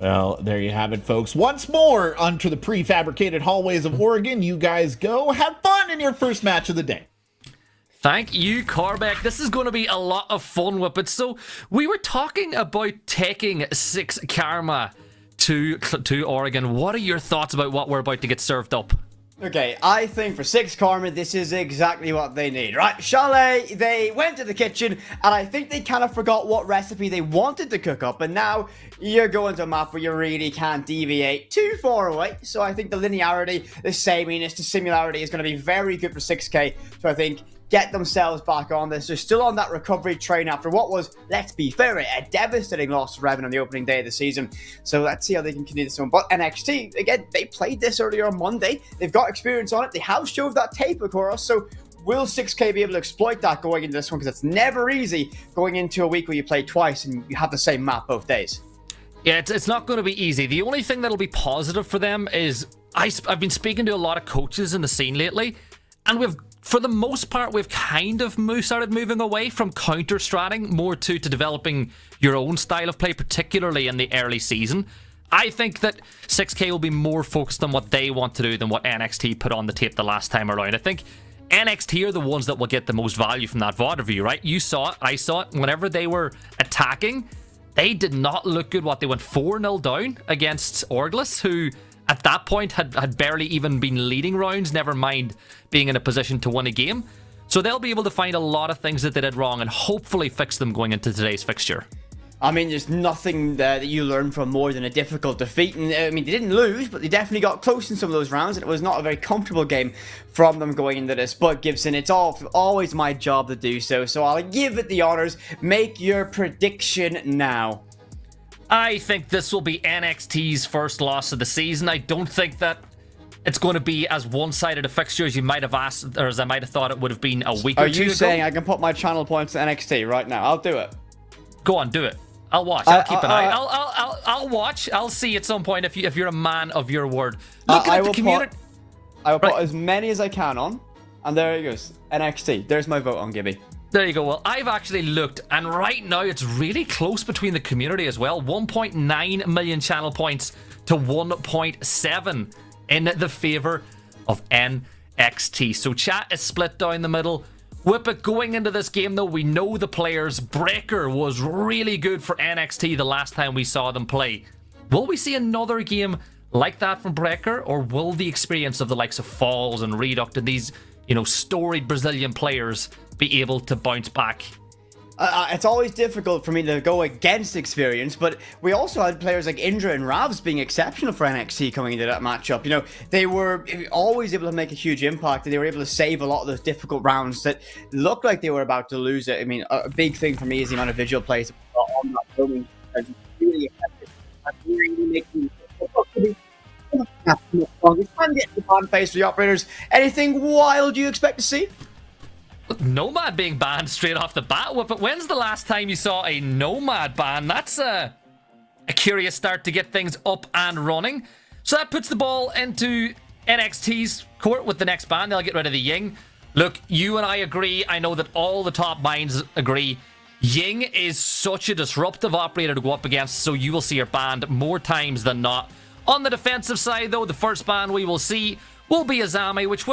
Well, there you have it, folks. Once more, onto the prefabricated hallways of Oregon. You guys go. Have fun in your first match of the day. Thank you, Corbeck. This is going to be a lot of fun, Whippet. So, we were talking about taking 6 Karma to Oregon. What are your thoughts about what we're about to get served up? Okay, I think for 6 Karma, this is exactly what they need, right? Chalet, they went to the kitchen, and I think they kind of forgot what recipe they wanted to cook up, and now you're going to a map where you really can't deviate too far away. So I think the linearity, the sameness, the similarity is going to be very good for 6K. So I think get themselves back on this. They're still on that recovery train after what was, let's be fair, a devastating loss to Revan on the opening day of the season. So let's see how they can continue this one. But NXT, again, they played this earlier on Monday. They've got experience on it. They have showed that tape, of course. So will 6K be able to exploit that going into this one? Because it's never easy going into a week where you play twice and you have the same map both days. Yeah, it's not going to be easy. The only thing that'll be positive for them is I've been speaking to a lot of coaches in the scene lately, and for the most part, we've kind of started moving away from counter-stratting more to developing your own style of play, particularly in the early season. I think that 6K will be more focused on what they want to do than what NXT put on the tape the last time around. I think NXT are the ones that will get the most value from that VOD review, right? You saw it, I saw it. Whenever they were attacking, they did not look good. They went 4-0 down against Orglis, who at that point had barely even been leading rounds, never mind being in a position to win a game. So they'll be able to find a lot of things that they did wrong and hopefully fix them going into today's fixture. I mean, there's nothing that you learn from more than a difficult defeat. And I mean, they didn't lose, but they definitely got close in some of those rounds. And it was not a very comfortable game from them going into this. But Gibson, it's always my job to do so. So I'll give it the honors. Make your prediction now. I think this will be NXT's first loss of the season. I don't think that it's going to be as one-sided a fixture as you might have asked, or as I might have thought it would have been a week or two ago. Are you saying I can put my channel points to NXT right now? I'll do it. Go on, do it. I'll watch. I'll keep an eye. I'll watch. I'll see at some point if you're a man of your word. Looking at the community, I will put as many as I can on, and there it goes. NXT. There's my vote on Gibby. There you go. Well, I've actually looked, and right now it's really close between the community as well. 1.9 million channel points to 1.7 in the favor of NXT. So chat is split down the middle. Whippet, going into this game though, we know the players. Breaker was really good for NXT the last time we saw them play. Will we see another game like that from Breaker, or will the experience of the likes of Falls and Reduct and these, storied Brazilian players be able to bounce back? It's always difficult for me to go against experience, but we also had players like Indra and Ravs being exceptional for NXT coming into that matchup. They were always able to make a huge impact, and they were able to save a lot of those difficult rounds that looked like they were about to lose it. I mean, a big thing for me is the amount of visual plays on that filming. It's really effective. I'm really making it's time to get the ban phase for the operators. Anything wild you expect to see? Nomad being banned straight off the bat. But when's the last time you saw a Nomad ban? That's a curious start to get things up and running. So that puts the ball into NXT's court with the next ban. They'll get rid of the Ying. Look, you and I agree. I know that all the top minds agree. Ying is such a disruptive operator to go up against, so you will see her banned more times than not. On the defensive side, though, the first ban we will see will be Azami, which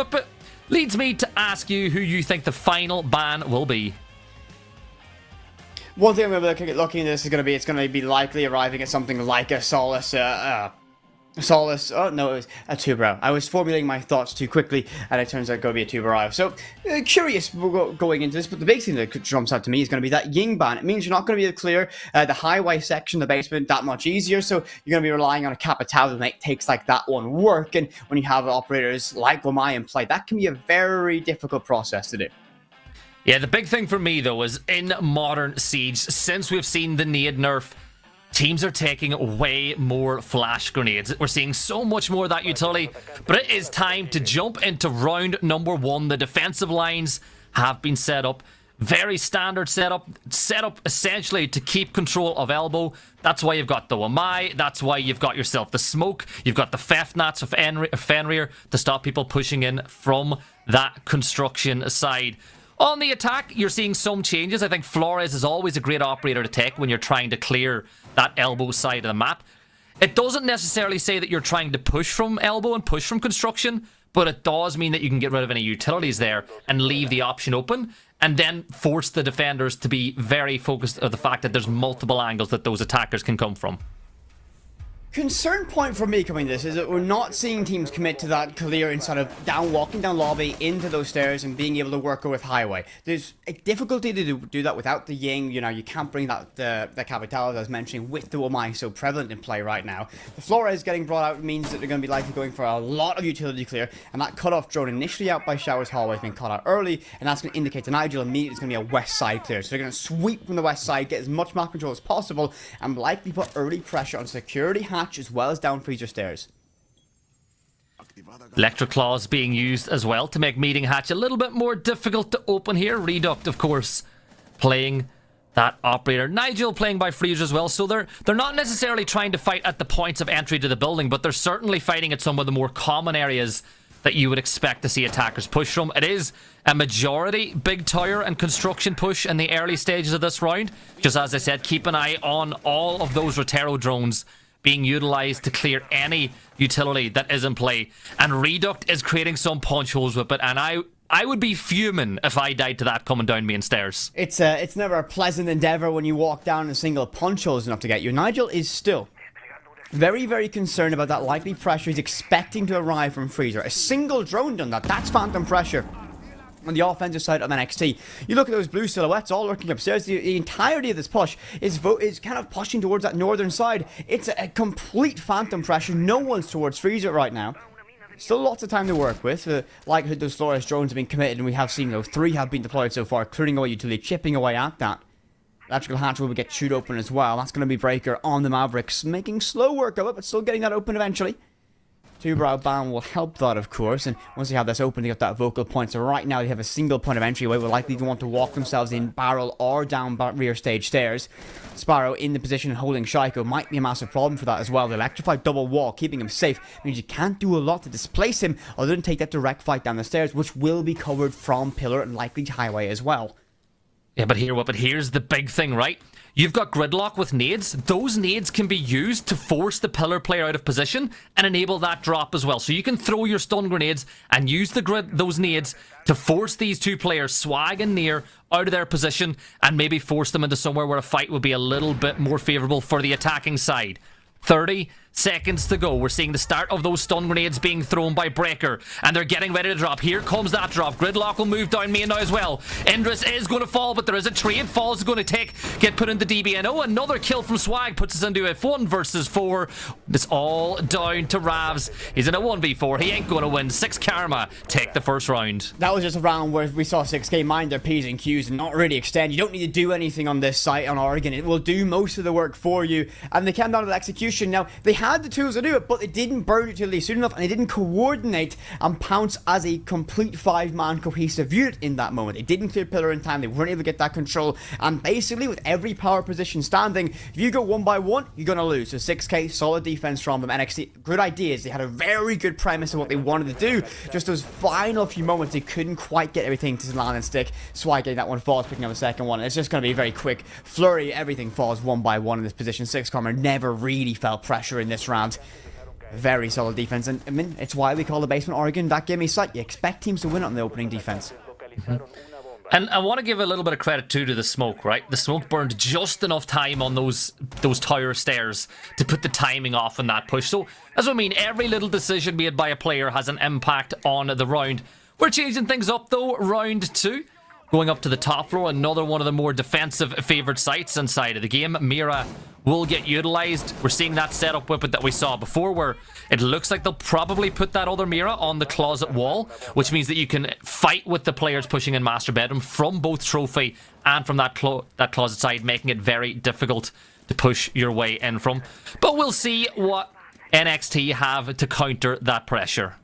leads me to ask you who you think the final ban will be. One thing I'm going to be looking at this is going to be likely arriving at something like a Solace. Oh no, it was a Tubarão. I was formulating my thoughts too quickly, and it turns out going to be a Tubarão. So curious going into this, but the big thing that jumps out to me is going to be that Ying ban. It means you're not going to be able to clear the highway section, the basement, that much easier. So you're going to be relying on a Capital to make takes like that one work. And when you have operators like Wamai in play, that can be a very difficult process to do. Yeah, the big thing for me though is in Modern Siege, since we've seen the nade nerf, teams are taking way more flash grenades. We're seeing so much more of that utility, but it is time to jump into round number 1. The defensive lines have been set up. Very standard setup. Set up essentially to keep control of elbow. That's why you've got the Wamai. That's why you've got yourself the smoke. You've got the Fefnats of Fenrir to stop people pushing in from that construction side. On the attack, you're seeing some changes. I think Flores is always a great operator to take when you're trying to clear that elbow side of the map. It doesn't necessarily say that you're trying to push from elbow and push from construction, but it does mean that you can get rid of any utilities there and leave the option open, and then force the defenders to be very focused on the fact that there's multiple angles that those attackers can come from. Concern point for me coming this is that we're not seeing teams commit to that clear inside of walking down lobby into those stairs and being able to work with highway. There's a difficulty to do that without the Ying. You can't bring that the Capital, as I was mentioning, with the Wamai so prevalent in play right now. The Flores getting brought out means that they're going to be likely going for a lot of utility clear, and that cutoff drone initially out by Showers Hallway has been cut out early, and that's going to indicate to Nigel immediately it's going to be a west side clear. So they're going to sweep from the west side, get as much map control as possible, and likely put early pressure on security hatch as well as down freezer stairs. Electric Claws being used as well to make meeting hatch a little bit more difficult to open here. Reduct, of course, playing that operator. Nigel playing by freezer as well. So they're not necessarily trying to fight at the points of entry to the building, but they're certainly fighting at some of the more common areas that you would expect to see attackers push from. It is a majority big tower and construction push in the early stages of this round. Just as I said, keep an eye on all of those Rotero drones being utilized to clear any utility that is in play. And Reduct is creating some punch holes with it, and I I would be fuming if I died to that coming down main stairs. It's never a pleasant endeavor when you walk down and a single punch hole is enough to get you. Nigel is still very, very concerned about that likely pressure he's expecting to arrive from Freezer. A single drone done that. That's phantom pressure on the offensive side of NXT. You look at those blue silhouettes all lurking upstairs. The entirety of this push is kind of pushing towards that northern side. It's a complete phantom pressure. No one's towards Freezer right now. Still lots of time to work with. Likelihood those Flores drones have been committed, and we have seen those 3 have been deployed so far, clearing away utility, chipping away at that. Electrical hatch will get chewed open as well. That's going to be Breaker on the Mavericks, making slow work of it, but still getting that open eventually. Two-brow ban will help that, of course, and once they have this open, they got that vocal point. So right now, they have a single point of entryway. Will likely want to walk themselves in barrel or down rear stage stairs. Sparrow in the position holding Shaiko might be a massive problem for that as well. The electrified double wall, keeping him safe, means you can't do a lot to displace him other than take that direct fight down the stairs, which will be covered from pillar and likely highway as well. Yeah, but here's the big thing, right? You've got gridlock with nades. Those nades can be used to force the pillar player out of position and enable that drop as well. So you can throw your stun grenades and use those nades to force these 2 players, Swag and Near, out of their position and maybe force them into somewhere where a fight would be a little bit more favorable for the attacking side. 30 seconds to go. We're seeing the start of those stun grenades being thrown by Breaker, and they're getting ready to drop. Here comes that drop. Gridlock will move down main now as well. Indris is going to fall, but there is a trade. Falls is going to get put into DBNO. Another kill from Swag puts us into a 1 versus 4. It's all down to Ravs. He's in a 1v4. He ain't going to win. 6 Karma take the first round. That was just a round where we saw 6K mind their P's and Q's and not really extend. You don't need to do anything on this site on Oregon. It will do most of the work for you. And they came down to the execution. Now, they had the tools to do it, but they didn't burn utility soon enough, and they didn't coordinate and pounce as a complete 5-man cohesive unit in that moment. They didn't clear pillar in time. They weren't able to get that control, and basically with every power position standing, if you go 1 by 1, you're going to lose. So 6K, solid defense from them. NXT, good ideas. They had a very good premise of what they wanted to do. Just those final few moments, they couldn't quite get everything to land and stick. Swag getting that one falls, picking up a second one. It's just going to be very quick. Flurry, everything falls 1 by 1 in this position. 6 Karma never really felt pressure in this round. Very solid defense, and I mean, it's why we call the basement Oregon that gimme site. You expect teams to win on the opening defense. And I want to give a little bit of credit too to the smoke, right? The smoke burned just enough time on those tower stairs to put the timing off in that push. So, as I mean, every little decision made by a player has an impact on the round. We're changing things up though, round 2. Going up to the top floor, another one of the more defensive favoured sites inside of the game. Mira will get utilised. We're seeing that setup weapon that we saw before, where it looks like they'll probably put that other Mira on the closet wall, which means that you can fight with the players pushing in master bedroom from both trophy and from that closet side, making it very difficult to push your way in from. But we'll see what NXT have to counter that pressure.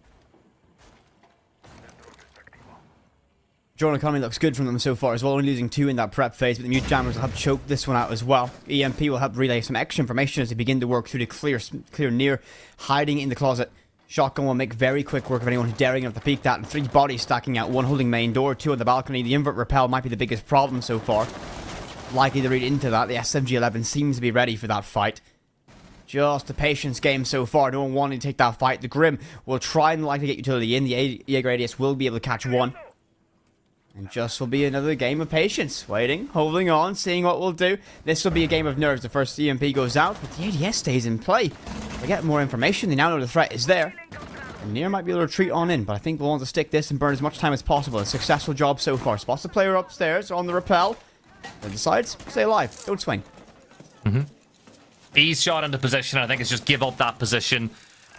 Drone economy looks good from them so far as well, only losing 2 in that prep phase, but the mute jammers will help choke this one out as well. EMP will help relay some extra information as they begin to work through the clear near, hiding in the closet. Shotgun will make very quick work of anyone who's daring enough to peek that, and 3 bodies stacking out, 1 holding main door, 2 on the balcony. The invert repel might be the biggest problem so far. Likely to read into that. The SMG-11 seems to be ready for that fight. Just a patience game so far. No one wanting to take that fight. The Grim will try and likely get utility in. The Jaeger ADS will be able to catch 1. And just will be another game of patience. Waiting, holding on, seeing what we'll do. This will be a game of nerves. The first EMP goes out, but the ADS stays in play. They get more information. They now know the threat is there. And Nier might be able to retreat on in, but I think we'll want to stick this and burn as much time as possible. A successful job so far. Spots the player upstairs on the rappel. And decides, stay alive. Don't swing. He's shot into position. I think it's just give up that position.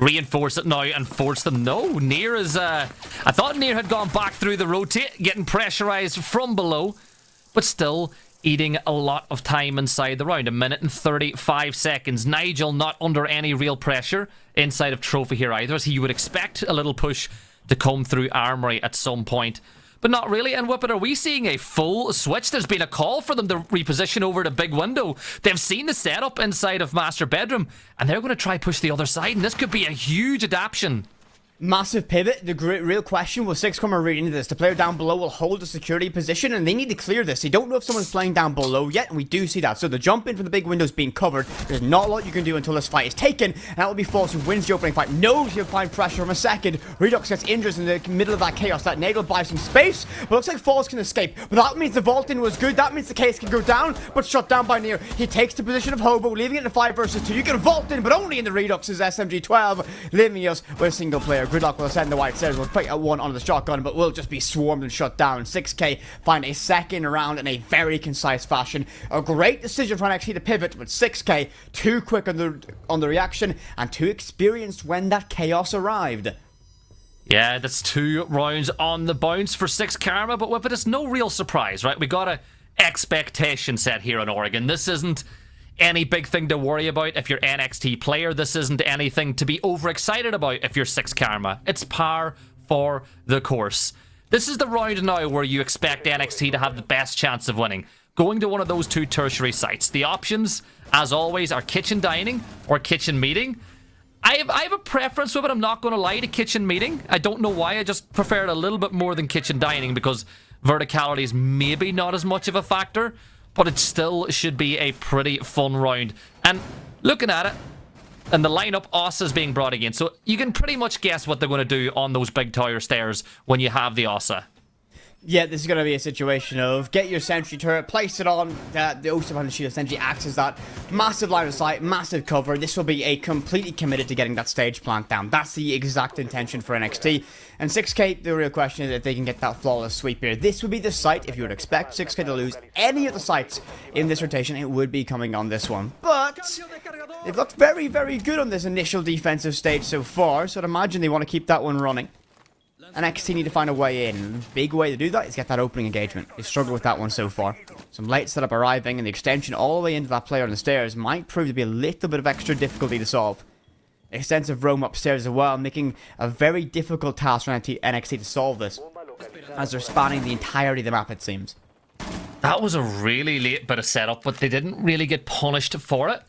Reinforce it now and force them. No, Nier is... I thought Nier had gone back through the rotate, getting pressurized from below, but still eating a lot of time inside the round. 1 minute and 35 seconds. Nigel not under any real pressure inside of Trophy here either, as he would expect a little push to come through Armory at some point. But not really. And Whippet, are we seeing a full switch? There's been a call for them to reposition over the big window. They've seen the setup inside of Master Bedroom, and they're going to try push the other side, and this could be a huge adaptation. Massive pivot. The real question was 6 Karma reading this. The player down below will hold the security position, and they need to clear this. They don't know if someone's playing down below yet, and we do see that. So the jump in from the big window is being covered. There's not a lot you can do until this fight is taken, and that will be False, who wins the opening fight. Knows he'll find pressure from a second. Redux gets injured in the middle of that chaos. That Nagel buys some space, but looks like False can escape. But that means the vault in was good. That means the case can go down, but shut down by Neo. He takes the position of Hobo, leaving it in a 5 versus 2. You can vault in, but only in the Redux's SMG-12, leaving us with a single player. Gridlock will ascend the white stairs. We'll put a 1 onto the shotgun, but we'll just be swarmed and shut down. 6K find a second round in a very concise fashion. A great decision for NXT to pivot, but 6K too quick on the reaction and too experienced when that chaos arrived. Yeah, that's 2 rounds on the bounce for 6 Karma, but it's no real surprise, right? We got a expectation set here in Oregon. This isn't any big thing to worry about if you're NXT player. This isn't anything to be overexcited about if you're 6 Karma. It's par for the course. This is the round now where you expect NXT to have the best chance of winning. Going to one of those 2 tertiary sites. The options, as always, are kitchen dining or kitchen meeting. I have a preference with it, I'm not going to lie, to kitchen meeting. I don't know why, I just prefer it a little bit more than kitchen dining because verticality is maybe not as much of a factor, but it still should be a pretty fun round. And looking at it, and the lineup, Ossa is being brought again, so you can pretty much guess what they're going to do on those big tower stairs when you have the Ossa. Yeah, this is going to be a situation of get your sentry turret, place it on the Osa behind the shield, essentially acts as that massive line of sight, massive cover. This will be a completely committed to getting that stage plant down. That's the exact intention for NXT. And 6K, the real question is if they can get that flawless sweep here. This would be the site, if you would expect 6K to lose any of the sites in this rotation, it would be coming on this one. But they've looked very, very good on this initial defensive stage so far, so I'd imagine they want to keep that one running. And NXT need to find a way in. The big way to do that is get that opening engagement. They struggled with that one so far. Some late setup arriving, and the extension all the way into that player on the stairs might prove to be a little bit of extra difficulty to solve. Extensive roam upstairs as well, making a very difficult task for NXT to solve this, as they're spanning the entirety of the map, it seems. That was a really late bit of setup, but they didn't really get punished for it.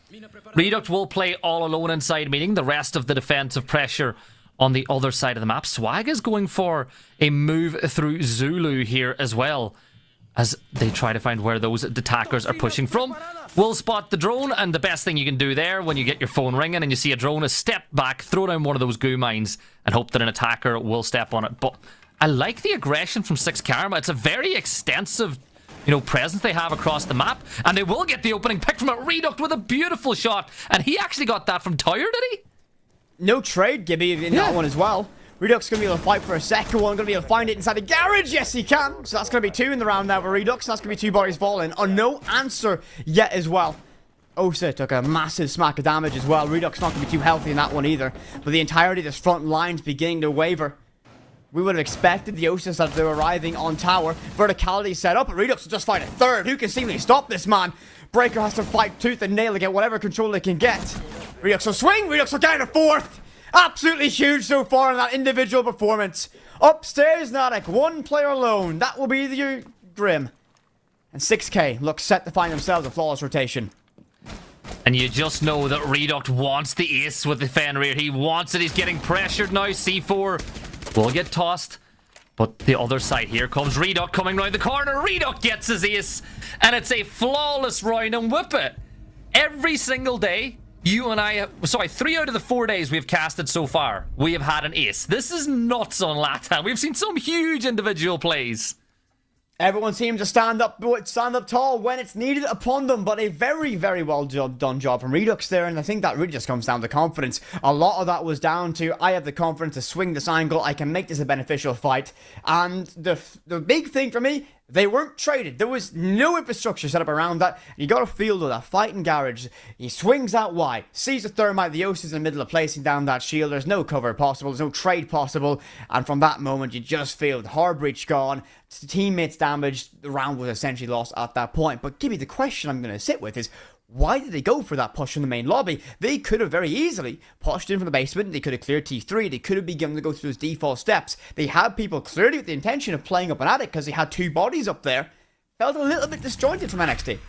Redux will play all alone inside meeting. The rest of the defensive pressure on the other side of the map. Swag is going for a move through Zulu here as well, as they try to find where those attackers are pushing from. Will spot the drone, and the best thing you can do there when you get your phone ringing and you see a drone is step back, throw down one of those goo mines, and hope that an attacker will step on it. But I like the aggression from 6 Karma. It's a very extensive, presence they have across the map, and they will get the opening pick from it. Redux with a beautiful shot, and he actually got that from Tower, did he? No trade, Gibby, in that one as well. Redux going to be able to fight for a second one. Going to be able to find it inside the garage. Yes, he can. So that's going to be 2 in the round now for Redux. That's going to be 2 bodies falling. Oh, no answer yet as well. Osa took a massive smack of damage as well. Redux not going to be too healthy in that one either. But the entirety of this front line's beginning to waver. We would have expected the Osas that they were arriving on tower. Verticality set up, but Redux will just find a third. Who can seemingly stop this man? Breaker has to fight tooth and nail to get whatever control they can get. Redux will swing. Redux will get a 4th. Absolutely huge so far in that individual performance. Upstairs, Natic, 1 player alone. That will be the Grim. And 6K looks set to find themselves a flawless rotation. And you just know that Redux wants the ace with the Fenrir. He wants it. He's getting pressured now. C4 will get tossed. But the other side, here comes Redux coming round the corner. Redux gets his ace. And it's a flawless round and whip it. Every single day, you and I, 3 out of the 4 days we've casted so far, we have had an ace. This is nuts on LATAM. We've seen some huge individual plays. Everyone seems to stand up tall when it's needed upon them, but a very, very well done job from Redux there, and I think that really just comes down to confidence. A lot of that was down to, I have the confidence to swing this angle, I can make this a beneficial fight, and the big thing for me, they weren't traded. There was no infrastructure set up around that. You got a feel of that fighting garage. He swings out wide, sees the thermite, the Osis in the middle of placing down that shield. There's no cover possible, there's no trade possible, and from that moment you just feel the hard breach gone, teammates damaged, the round was essentially lost at that point. But give me the question I'm going to sit with is, why did they go for that push in the main lobby? They could have very easily pushed in from the basement. They could have cleared T3. They could have begun to go through those default steps. They had people clearly with the intention of playing up an attic because they had 2 bodies up there. Felt a little bit disjointed from NXT.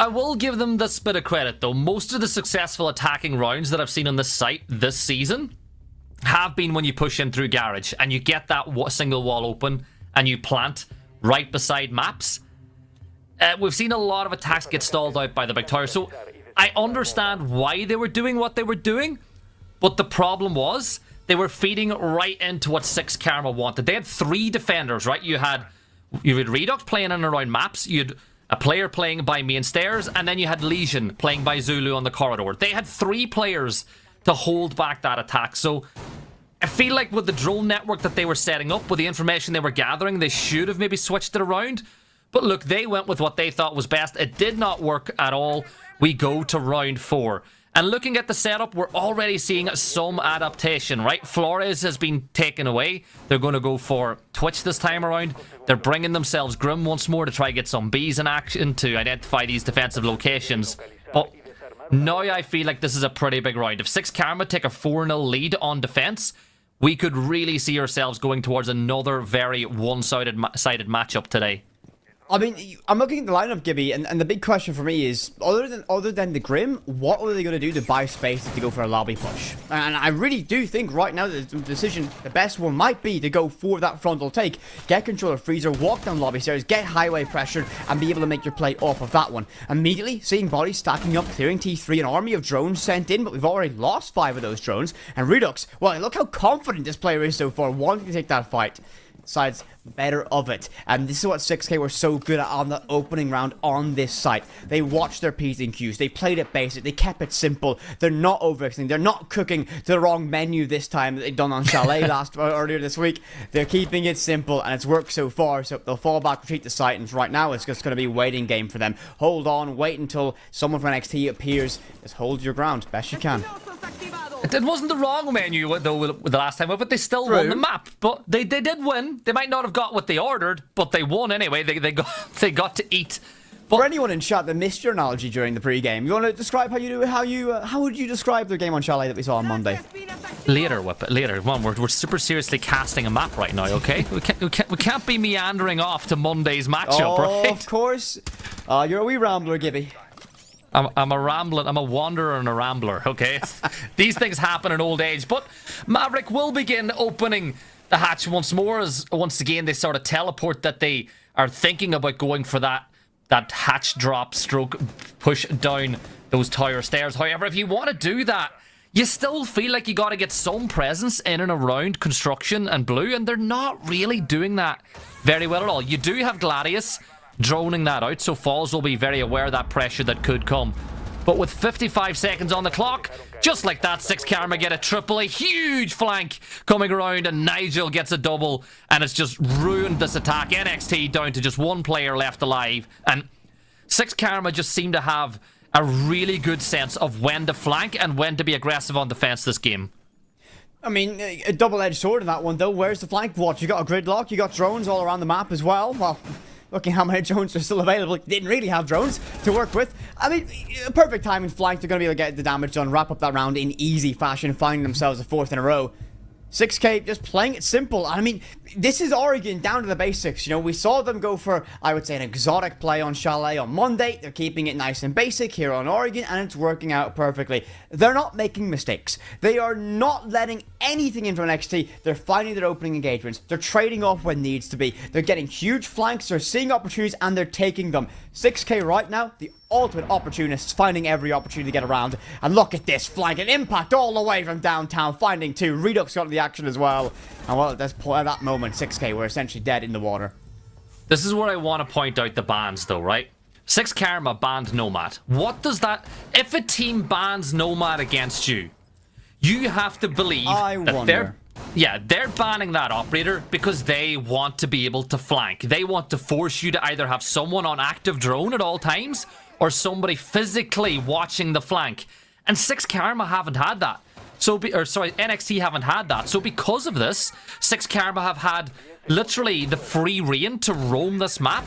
I will give them this bit of credit though. Most of the successful attacking rounds that I've seen on this site this season have been when you push in through garage and you get that single wall open and you plant right beside maps. We've seen a lot of attacks get stalled out by the big tower. So I understand why they were doing what they were doing, but the problem was they were feeding right into what 6 Karma wanted. They had 3 defenders, right? You had Redux playing in and around maps, you had a player playing by main stairs, and then you had Legion playing by Zulu on the corridor. They had 3 players to hold back that attack. So I feel like with the drone network that they were setting up, with the information they were gathering, they should have maybe switched it around. But look, they went with what they thought was best. It did not work at all. We go to round 4. And looking at the setup, we're already seeing some adaptation, right? Flores has been taken away. They're going to go for Twitch this time around. They're bringing themselves Grim once more to try and get some bees in action to identify these defensive locations. But now I feel like this is a pretty big round. If 6 Karma take a 4-0 lead on defense, we could really see ourselves going towards another very one-sided matchup today. I mean, I'm looking at the lineup, Gibby, and the big question for me is, other than the Grim, what are they going to do to buy space to go for a lobby push? And I really do think right now that the decision, the best one might be to go for that frontal take, get control of Freezer, walk down lobby stairs, get highway pressure, and be able to make your play off of that one. Immediately, seeing bodies stacking up, clearing T3, an army of drones sent in, but we've already lost 5 of those drones. And Redux, well, look how confident this player is so far, wanting to take that fight. Sides better of it, and this is what 6K were so good at on the opening round on this site. They watched their P's and Q's, they played it basic, they kept it simple, they're not overextending, they're not cooking the wrong menu this time that they've done on Chalet earlier this week. They're keeping it simple, and it's worked so far, so they'll fall back, retreat the site, and right now it's just going to be a waiting game for them. Hold on, wait until someone from NXT appears, just hold your ground, best you can. It wasn't the wrong menu, though, the last time, but they still won the map. But they did win. They might not have got what they ordered, but they won anyway. They got to eat. But for anyone in chat that missed your analogy during the pre-game, you want to describe how would you describe their game on Chalet that we saw on Monday? Later, Whippet, later. Come on, we're super seriously casting a map right now, okay? We can't be meandering off to Monday's matchup, right? Of course. You're a wee rambler, Gibby. I'm a wanderer and a rambler, okay? These things happen in old age. But Maverick will begin opening the hatch once more, as once again they sort of teleport that they are thinking about going for that hatch drop stroke push down those tower stairs. However, if you want to do that, you still feel like you got to get some presence in and around construction and blue, and they're not really doing that very well at all. You do have Gladius droning that out, so Falls will be very aware of that pressure that could come. But with 55 seconds on the clock, just like that, 6 Karma get a triple, a huge flank coming around, and Nigel gets a double, and it's just ruined this attack. NXT down to just 1 player left alive, and 6 Karma just seem to have a really good sense of when to flank and when to be aggressive on defense this game. I mean, a double-edged sword in that one, though. Where's the flank watch? You got a gridlock, you got drones all around the map as well. Well, looking how many drones are still available. Didn't really have drones to work with. I mean, perfect time in flank. They're going to be able to get the damage done, wrap up that round in easy fashion, finding themselves a 4th in a row. 6K just playing it simple. I mean, this is Oregon down to the basics. You know, we saw them go for, I would say, an exotic play on Chalet on Monday. They're keeping it nice and basic here on Oregon, and it's working out perfectly. They're not making mistakes. They are not letting anything in from NXT. They're finding their opening engagements. They're trading off when needs to be. They're getting huge flanks. They're seeing opportunities, and they're taking them. 6K right now, the ultimate opportunists, finding every opportunity to get around. And look at this flank, an impact all the way from downtown, finding 2. Redux got the action as well. And well, at that moment, 6K were essentially dead in the water. This is where I want to point out the bans, though, right? 6 Karma banned Nomad. What does that... If a team bans Nomad against you, you have to believe they're banning that operator because they want to be able to flank. They want to force you to either have someone on active drone at all times or somebody physically watching the flank. And 6 Karma haven't had that. NXT haven't had that. So because of this, 6 Karma have had literally the free reign to roam this map,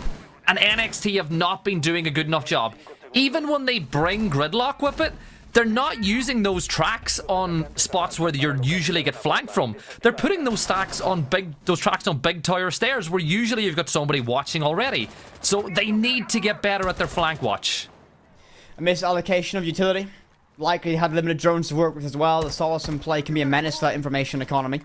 and NXT have not been doing a good enough job. Even when they bring Gridlock Whippet, they're not using those tracks on spots where you usually get flanked from. They're putting those tracks on big tower stairs where usually you've got somebody watching already. So they need to get better at their flank watch. A misallocation of utility. likely had limited drones to work with as well. The Solace in play can be a menace to that information economy.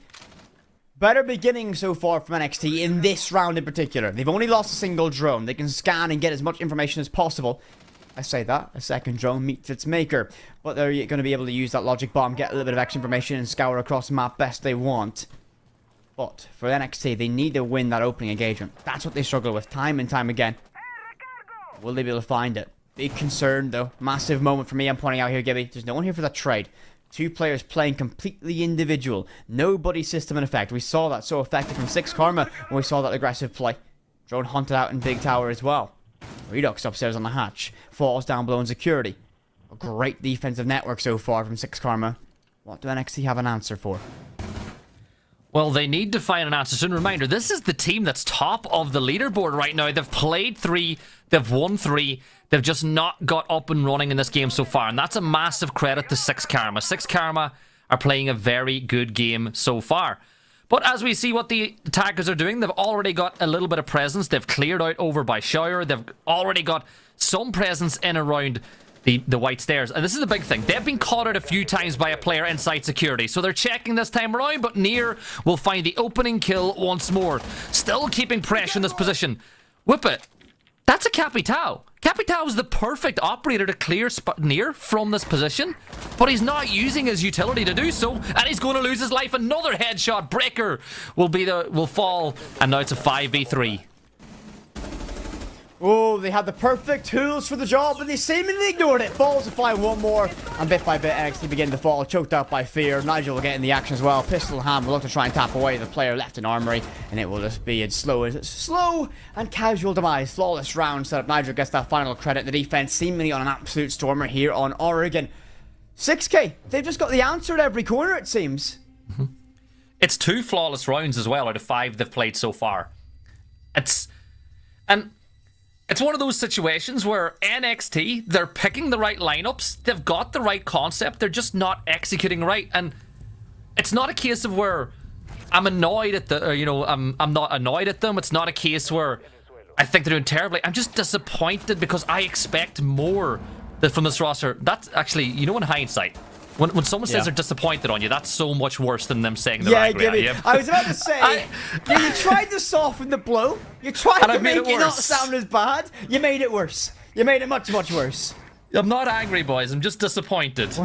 Better beginning so far from NXT in this round in particular. They've only lost a single drone. They can scan and get as much information as possible. I say that, a second drone meets its maker. But they're going to be able to use that logic bomb, get a little bit of extra information, and scour across the map best they want. But for NXT, they need to win that opening engagement. That's what they struggle with time and time again. Will they be able to find it? Big concern, though. Massive moment for me, I'm pointing out here, Gibby. There's no one here for that trade. Two players playing completely individual. No buddy system in effect. We saw that so effective from 6 Karma when we saw that aggressive play. Drone hunted out in Big Tower as well. Redux upstairs on the hatch. Falls down below in security. A great defensive network so far from 6 Karma. What do NXT have an answer for? Well, they need to find an answer soon. Reminder, this is the team that's top of the leaderboard right now. They've played 3, they've won 3, they've just not got up and running in this game so far. And that's a massive credit to 6 Karma. 6 Karma are playing a very good game so far. But as we see what the attackers are doing, they've already got a little bit of presence. They've cleared out over by Shire. They've already got some presence in around the white stairs. And this is the big thing. They've been caught out a few times by a player inside security. So they're checking this time around, but Nier will find the opening kill once more. Still keeping pressure in this position. Whip it. That's a Capitao. Capitao is the perfect operator to clear Nier from this position, but he's not using his utility to do so, and he's going to lose his life. Another headshot breaker will fall, and now it's a 5v3. Oh, they had the perfect tools for the job, but they seemingly ignored it. Falls to fly one more, and bit by bit, NXT begin to fall, choked out by fear. Nigel will get in the action as well. Pistol in hand will look to try and tap away the player left in armory, and it will just be a slow and casual demise. Flawless round setup. Nigel gets that final credit. The defense seemingly on an absolute stormer here on Oregon. 6K, they've just got the answer at every corner, it seems. It's 2 flawless rounds as well out of 5 they've played so far. It's one of those situations where NXT, they're picking the right lineups, they've got the right concept, they're just not executing right. And it's not a case of where I'm annoyed at I'm not annoyed at them. It's not a case where I think they're doing terribly. I'm just disappointed because I expect more from this roster. That's actually, in hindsight, when someone says they're disappointed on you, that's so much worse than them saying they're angry at you. I was about to say, you tried to soften the blow. You tried to make it not sound as bad. You made it worse. You made it much, much worse. I'm not angry, boys. I'm just disappointed.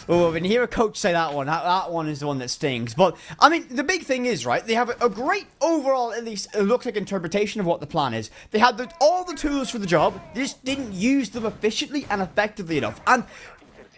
Oh, when you hear a coach say that one is the one that stings. But, I mean, the big thing is, right, they have a great overall, at least, it looks like interpretation of what the plan is. They had all the tools for the job, they just didn't use them efficiently and effectively enough. And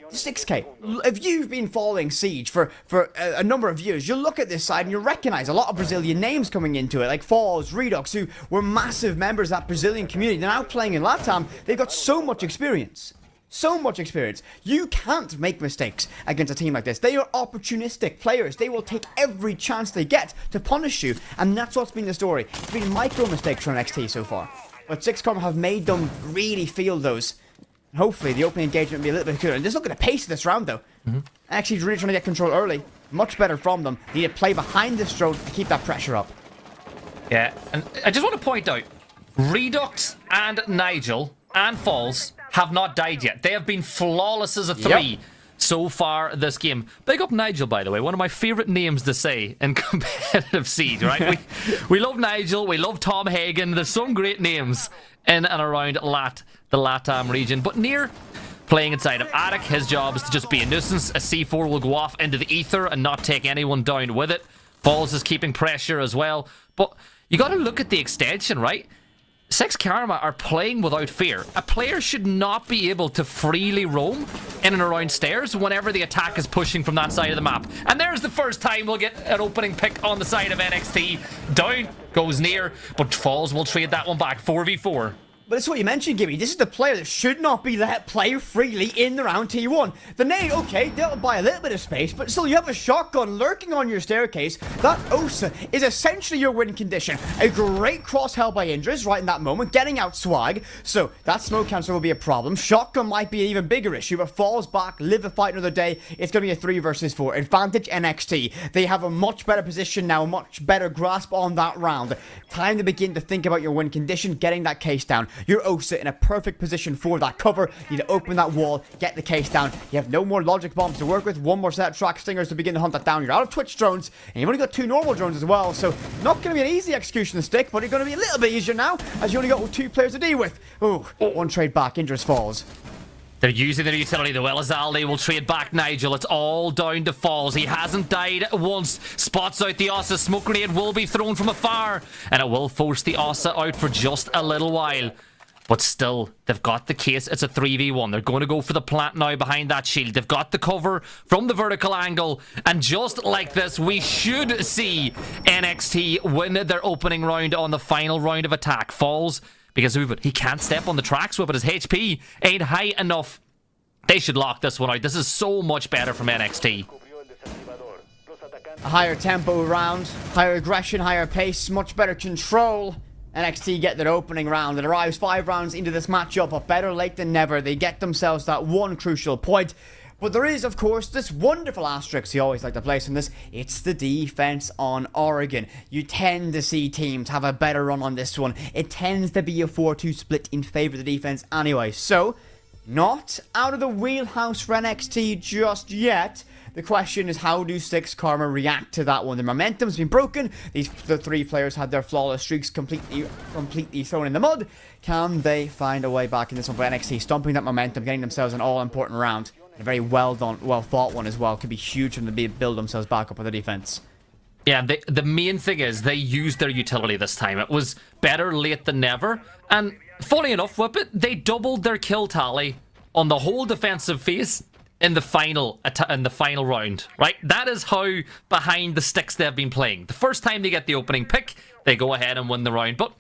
6K, if you've been following Siege for a number of years, you'll look at this side and you'll recognize a lot of Brazilian names coming into it, like Falls, Redux, who were massive members of that Brazilian community. They're now playing in LATAM. They've got so much experience. So much experience. You can't make mistakes against a team like this. They are opportunistic players. They will take every chance they get to punish you, and that's what's been the story. It's been micro mistakes from NXT so far, but 6 Karma have made them really feel those. Hopefully, the opening engagement will be a little bit cooler. And just look at the pace of this round, though. Actually, really trying to get control early. Much better from them. They need to play behind this drone to keep that pressure up. Yeah, and I just want to point out, Redux and Nigel and Falls have not died yet. They have been flawless as a 3 so far this game. Big up Nigel, by the way. One of my favorite names to say in competitive Siege, right? we love Nigel. We love Tom Hagen. There's some great names in and around the LATAM region. But Nier playing inside of Attic, his job is to just be a nuisance. A C4 will go off into the ether and not take anyone down with it. Falls is keeping pressure as well. But you got to look at the extension, right? 6 Karma are playing without fear. A player should not be able to freely roam in and around stairs whenever the attack is pushing from that side of the map. And there's the first time we'll get an opening pick on the side of NXT. Down goes Nier, but Falls will trade that one back. 4v4. But it's what you mentioned, Gibby. This is the player that should not be let play freely in the round T1. The nade, okay, they'll buy a little bit of space, but still, you have a shotgun lurking on your staircase. That Osa is essentially your win condition. A great cross held by Indras right in that moment, getting out swag. So that smoke cancel will be a problem. Shotgun might be an even bigger issue, but Falls back, live the fight another day. It's going to be a 3 versus 4. Advantage NXT. They have a much better position now, a much better grasp on that round. Time to begin to think about your win condition, getting that case down. You're Osa in a perfect position for that cover. You need to open that wall, get the case down. You have no more logic bombs to work with, one more set of track stingers to begin to hunt that down. You're out of Twitch drones, and you've only got 2 normal drones as well, so not going to be an easy execution stick, but it's going to be a little bit easier now, as you only got 2 players to deal with. Ooh, one trade back, Indra's falls. They're using their utility though. Elizalde will trade back Nigel. It's all down to Falls. He hasn't died once. Spots out the Ossa. Smoke grenade will be thrown from afar, and it will force the Ossa out for just a little while. But still, they've got the case. It's a 3v1. They're going to go for the plant now behind that shield. They've got the cover from the vertical angle. And just like this, we should see NXT win their opening round on the final round of attack. Falls, because he can't step on the tracks with it. His HP ain't high enough. They should lock this one out. This is so much better from NXT. A higher tempo round, higher aggression, higher pace, much better control. NXT get their opening round. It arrives 5 rounds into this matchup, but better late than never. They get themselves that one crucial point. But there is, of course, this wonderful asterisk you always like to place on this. It's the defense on Oregon. You tend to see teams have a better run on this one. It tends to be a 4-2 split in favor of the defense anyway. So, not out of the wheelhouse for NXT just yet. The question is, how do 6 Karma react to that one? The momentum's been broken. The 3 players had their flawless streaks completely thrown in the mud. Can they find a way back in this one for NXT? Stomping that momentum, getting themselves an all-important round. A very well done, well thought one as well. Could be huge for them to build themselves back up with the defense. Yeah, the main thing is they used their utility this time. It was better late than never. And funny enough, Whippet, they doubled their kill tally on the whole defensive phase in the final round, right? That is how behind the sticks they've been playing. The first time they get the opening pick, they go ahead and win the round. But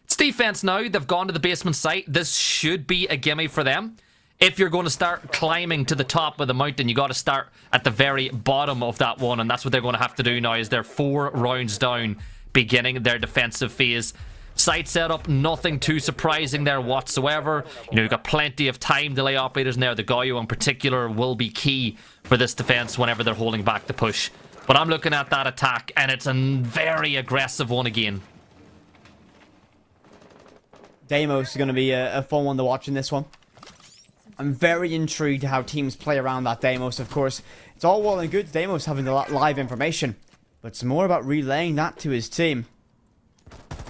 it's defense now. They've gone to the basement site. This should be a gimme for them. If you're going to start climbing to the top of the mountain, you got to start at the very bottom of that one, and that's what they're going to have to do now. Is they're 4 rounds down, beginning their defensive phase. Site setup, nothing too surprising there whatsoever. You know, you've got plenty of time delay operators in there. The Goyo in particular will be key for this defense whenever they're holding back the push. But I'm looking at that attack, and it's a very aggressive one again. Deimos is going to be a fun one to watch in this one. I'm very intrigued how teams play around that Deimos, of course. It's all well and good Deimos having the live information, but it's more about relaying that to his team.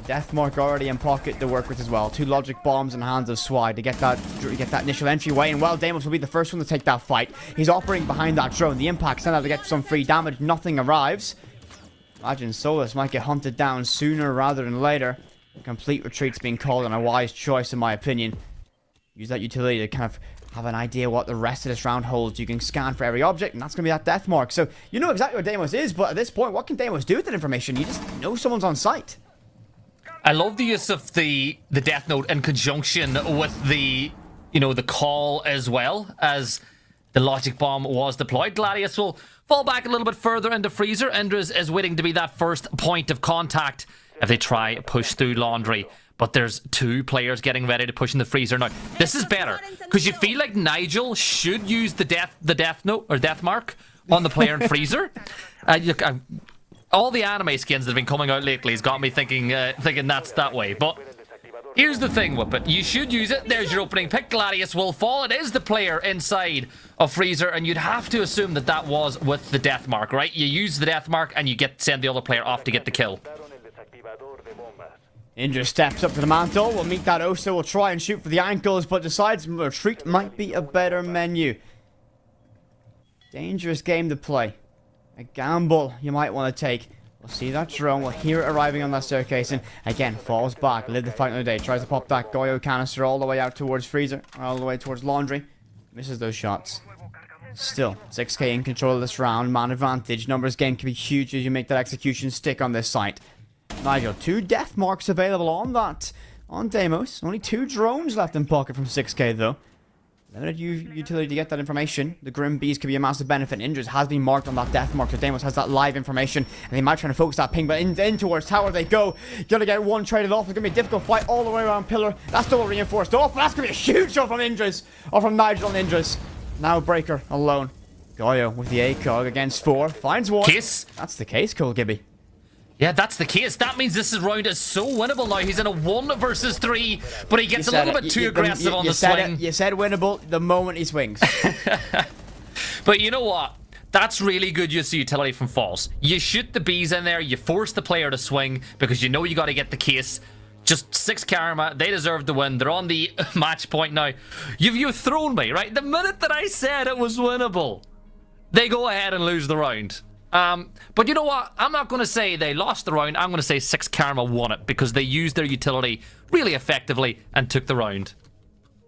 Deathmark already in pocket to work with as well. 2 logic bombs in hands of Swide to get that initial entryway, and well, Deimos will be the first one to take that fight. He's operating behind that drone. The impact sent out to get some free damage. Nothing arrives. Imagine Solus might get hunted down sooner rather than later. Complete retreat's being called, and a wise choice in my opinion. Use that utility to kind of have an idea what the rest of this round holds. You can scan for every object, and that's going to be that death mark. So you know exactly what Deimos is, but at this point, what can Deimos do with that information? You just know someone's on site. I love the use of the death note in conjunction with the call as well, as the logic bomb was deployed. Gladius will fall back a little bit further into Freezer. Endres is waiting to be that first point of contact if they try push through Laundry. But there's 2 players getting ready to push in the Freezer now. This is better, because you feel like Nigel should use the death note or death mark on the player in Freezer. All the anime skins that have been coming out lately has got me thinking that's that way. But here's the thing, Whippet. You should use it. There's your opening pick. Gladius will fall. It is the player inside of Freezer, and you'd have to assume that was with the death mark, right? You use the death mark, and you send the other player off to get the kill. Indra steps up to the mantle. Will meet that Osa. Will try and shoot for the ankles, but decides retreat might be a better menu. Dangerous game to play. A gamble you might want to take. We'll see that drone. We'll hear it arriving on that staircase, and again falls back. Live the fight another day. Tries to pop that Goyo canister all the way out towards Freezer, all the way towards Laundry. Misses those shots. Still, 6k in control of this round. Man advantage. Numbers game can be huge as you make that execution stick on this site. Nigel, 2 death marks available on Deimos. Only 2 drones left in pocket from 6k though. Limited utility to get that information. The Grim Bees could be a massive benefit. Indras has been marked on that death mark, so Deimos has that live information, and they might try to focus that ping, but in towards tower they go. Gotta get one traded off. It's gonna be a difficult fight all the way around pillar. That's double reinforced off, but that's gonna be a huge shot from Indras, or from Nigel and Indras. Now Breaker alone. Goyo with the ACOG against 4. Finds 1. Case. That's the case, Cole Gibby. Yeah, that's the case. That means this round is so winnable now. He's in a 1 versus 3, but he gets a little bit too aggressive on the swing. You said winnable the moment he swings. But you know what? That's really good use of utility from Falls. You shoot the bees in there, you force the player to swing because you know you got to get the case. Just 6 karma. They deserve to win. They're on the match point now. You've thrown me, right? The minute that I said it was winnable, they go ahead and lose the round. But you know what? I'm not going to say they lost the round. I'm going to say 6 karma won it because they used their utility really effectively and took the round.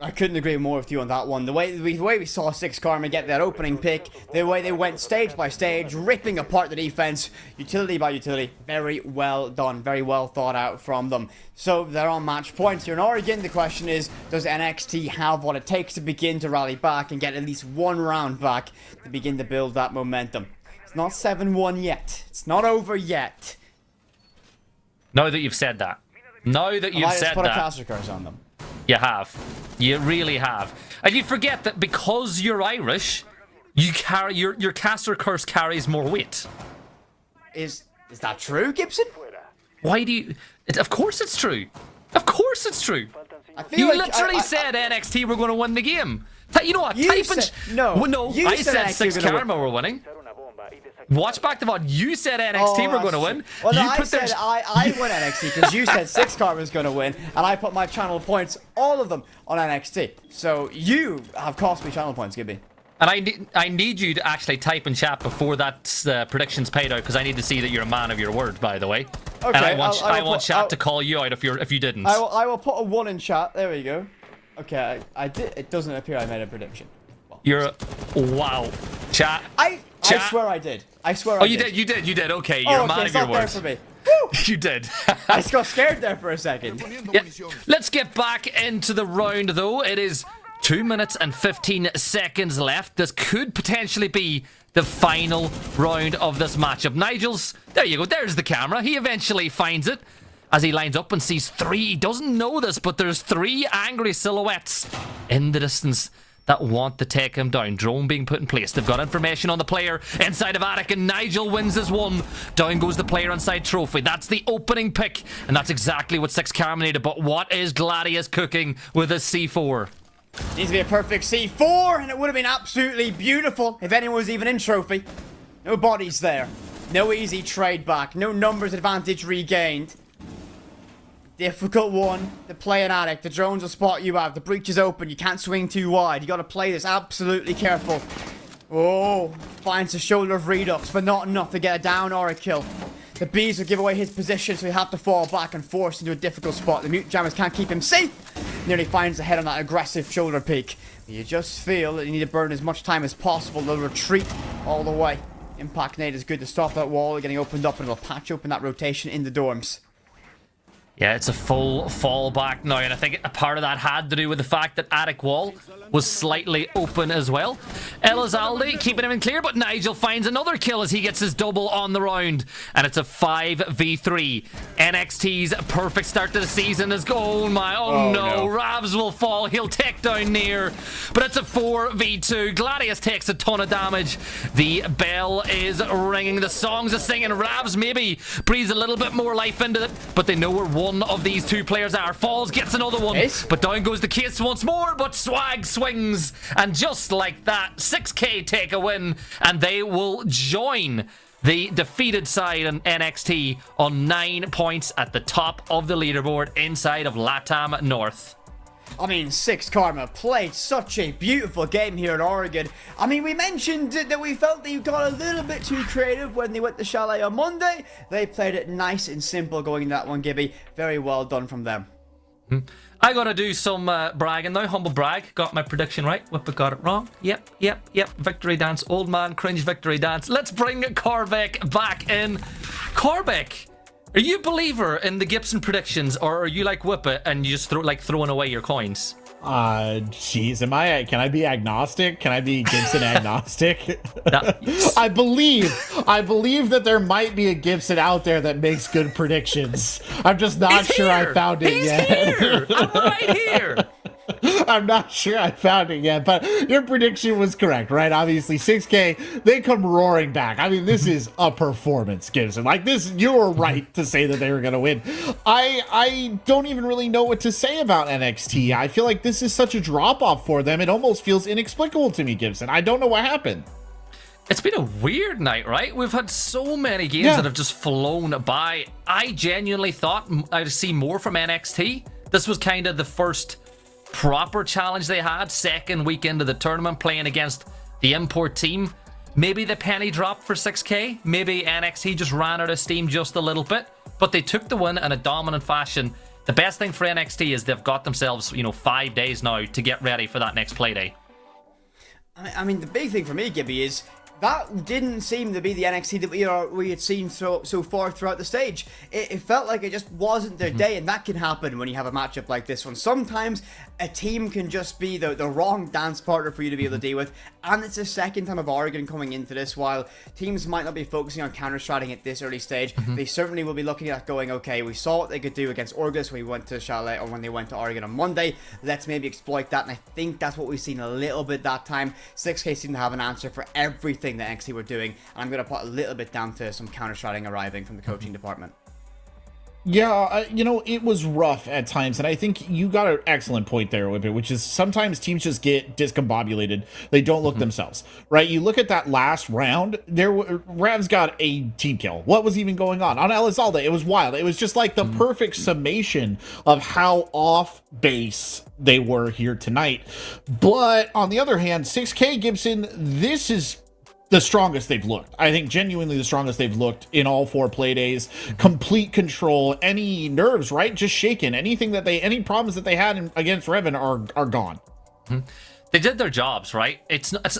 I couldn't agree more with you on that one. The way we saw 6 Karma get that opening pick, the way they went stage by stage, ripping apart the defense, utility by utility, very well done, very well thought out from them. So they're on match points here in Oregon. The question is, does NXT have what it takes to begin to rally back and get at least 1 round back to begin to build that momentum? It's not 7-1 yet. It's not over yet. Now that you've said that. Now that you've said just put that. a caster curse on them. You have. You really have. And you forget that because you're Irish, you carry your caster curse carries more weight. Is that true, Gibson? Why do you... Of course it's true. Of course it's true. I feel You like literally said NXT were going to win the game. You know what? You Type and... said- no, No, you I said said NXT 6 were gonna karma were winning. Watch back the VOD. You said NXT were going to win. Well, no, You I put said their... I won NXT because you said 6 Karma was going to win, and I put my channel points, all of them, on NXT. So you have cost me channel points, Gibby. And I need you to actually type in chat before that prediction's paid out because I need to see that you're a man of your word, by the way. Okay, And I want chat to call you out if you didn't. I will put a 1 in chat. There we go. Okay, I did. It doesn't appear I made a prediction. Well, You're wow. Chat. I Chat. swear I did. I swear Oh, I you did. You did. Okay, you're a man it's of your not there words. for me. Woo! You did. I just got scared there for a second. Yeah. Let's get back into the round, though. It is 2 minutes and 15 seconds left. This could potentially be the final round of this matchup. Nigel's... There you go. There's the camera. He eventually finds it as he lines up and sees 3. He doesn't know this, but there's 3 angry silhouettes in the distance that want to take him down. Drone being put in place. They've got information on the player inside of Attic, and Nigel wins his 1. Down goes the player inside Trophy. That's the opening pick, and that's exactly what 6 Karma needed. But what is Gladius cooking with his C4? Needs to be a perfect C4, and it would have been absolutely beautiful if anyone was even in Trophy. No bodies there. No easy trade back. No numbers advantage regained. Difficult one to play an Attic. The drones will spot you out. The breach is open. You can't swing too wide. You got to play this absolutely careful. Oh, finds the shoulder of Redux, but not enough to get a down or a kill. The bees will give away his position, so he have to fall back and force into a difficult spot. The mute jammers can't keep him safe. Nearly finds the head on that aggressive shoulder peak. You just feel that you need to burn as much time as possible. They'll retreat all the way. Impact nade is good to stop that wall getting opened up, and it'll patch open that rotation in the dorms. Yeah, it's a full fallback now, and I think a part of that had to do with the fact that Attic Wall was slightly open as well. Elizalde keeping him in clear, but Nigel finds another kill as he gets his double on the round, and it's a 5v3. NXT's perfect start to the season is oh no, Ravs will fall, he'll take down Near, but it's a 4v2. Gladius takes a ton of damage. The bell is ringing, the songs are singing. Ravs maybe breathes a little bit more life into it, but they know where one of these 2 players are. Falls gets another one, but down goes the case once more, but Swag swings, and just like that, 6k take a win, and they will join the defeated side in NXT on 9 points at the top of the leaderboard inside of LATAM North. I mean, 6 Karma played such a beautiful game here in Oregon. I mean, we mentioned that we felt they got a little bit too creative when they went to Chalet on Monday. They played it nice and simple going in that one, Gibby. Very well done from them. I gotta do some bragging now, humble brag. Got my prediction right. Whippet got it wrong. Yep. Victory dance. Old man cringe victory dance. Let's bring Corbeck back in. Corbeck, are you a believer in the Gibson predictions, or are you like Whippet and you just throwing away your coins? Jeez, can I be agnostic? Can I be Gibson agnostic? Yes. I believe that there might be a Gibson out there that makes good predictions. I'm just not sure I found it He's yet. here. I'm right here. I'm not sure I found it yet, but your prediction was correct, right? Obviously, 6K, they come roaring back. I mean, this is a performance, Gibson. Like this, you were right to say that they were going to win. I don't even really know what to say about NXT. I feel like this is such a drop-off for them. It almost feels inexplicable to me, Gibson. I don't know what happened. It's been a weird night, right? We've had so many games that have just flown by. I genuinely thought I'd see more from NXT. This was kind of the first proper challenge they had, second weekend of the tournament, playing against the import team. Maybe the penny dropped for 6K. Maybe NXT just ran out of steam just a little bit, but they took the win in a dominant fashion. The best thing for NXT is they've got themselves, 5 days now to get ready for that next play day. I mean, the big thing for me, Gibby, is that didn't seem to be the NXT that we had seen so far throughout the stage. It felt like it just wasn't their day, and that can happen when you have a matchup like this one. Sometimes a team can just be the wrong dance partner for you to be able to deal with, and it's the second time of Oregon coming into this. While teams might not be focusing on counter-stratting at this early stage, they certainly will be looking at going, okay, we saw what they could do against Orgus when we went to Charlotte, or when they went to Oregon on Monday. Let's maybe exploit that, and I think that's what we've seen a little bit that time. 6K seemed to have an answer for everything that NXT were doing, and I'm going to put a little bit down to some counter-stratting arriving from the coaching department. Yeah, it was rough at times, and I think you got an excellent point there with it, which is sometimes teams just get discombobulated. They don't look themselves, right? You look at that last round, Revs got a team kill. What was even going on Elizalde? It was wild. It was just like the perfect summation of how off base they were here tonight. But on the other hand, 6K Gibson, this is the strongest they've looked. I think genuinely the strongest they've looked in all 4 play days. Complete control. Any nerves, right? Just shaken. Any problems that they had against Revan are gone. They did their jobs, right?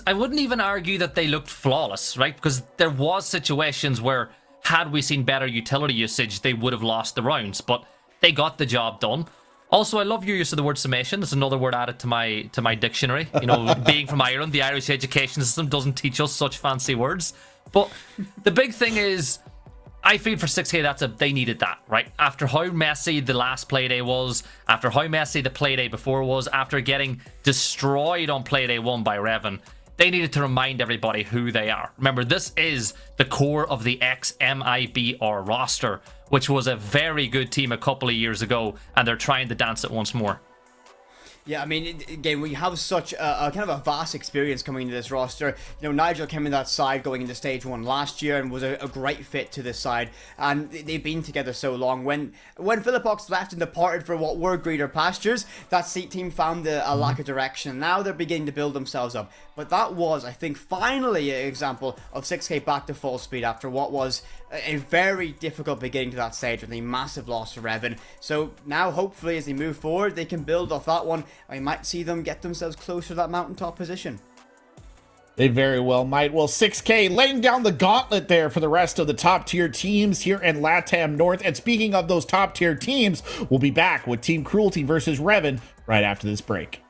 I wouldn't even argue that they looked flawless, right? Because there was situations where had we seen better utility usage, they would have lost the rounds, but they got the job done. Also, I love your use of the word summation. There's another word added to my dictionary. Being from Ireland, the Irish education system doesn't teach us such fancy words. But the big thing is, I feel for 6K they needed that, right? After how messy the last playday was, after how messy the playday before was, after getting destroyed on playday 1 by Revan, they needed to remind everybody who they are. Remember, this is the core of the ex-MIBR roster, which was a very good team a couple of years ago, and they're trying to dance it once more. Yeah, I mean, again, we have such a kind of a vast experience coming into this roster. Nigel came in that side going into stage 1 last year and was a great fit to this side, and they've been together so long. When Philippox left and departed for what were greener pastures, that seat team found a lack of direction. Now they're beginning to build themselves up. But that was, I think, finally an example of 6K back to full speed after what was a very difficult beginning to that stage with a massive loss to Revan. So now, hopefully, as they move forward, they can build off that one. I might see them get themselves closer to that mountaintop position. They very well might. Well, 6K laying down the gauntlet there for the rest of the top tier teams here in LATAM North. And speaking of those top tier teams, we'll be back with Team Cruelty versus Revan right after this break.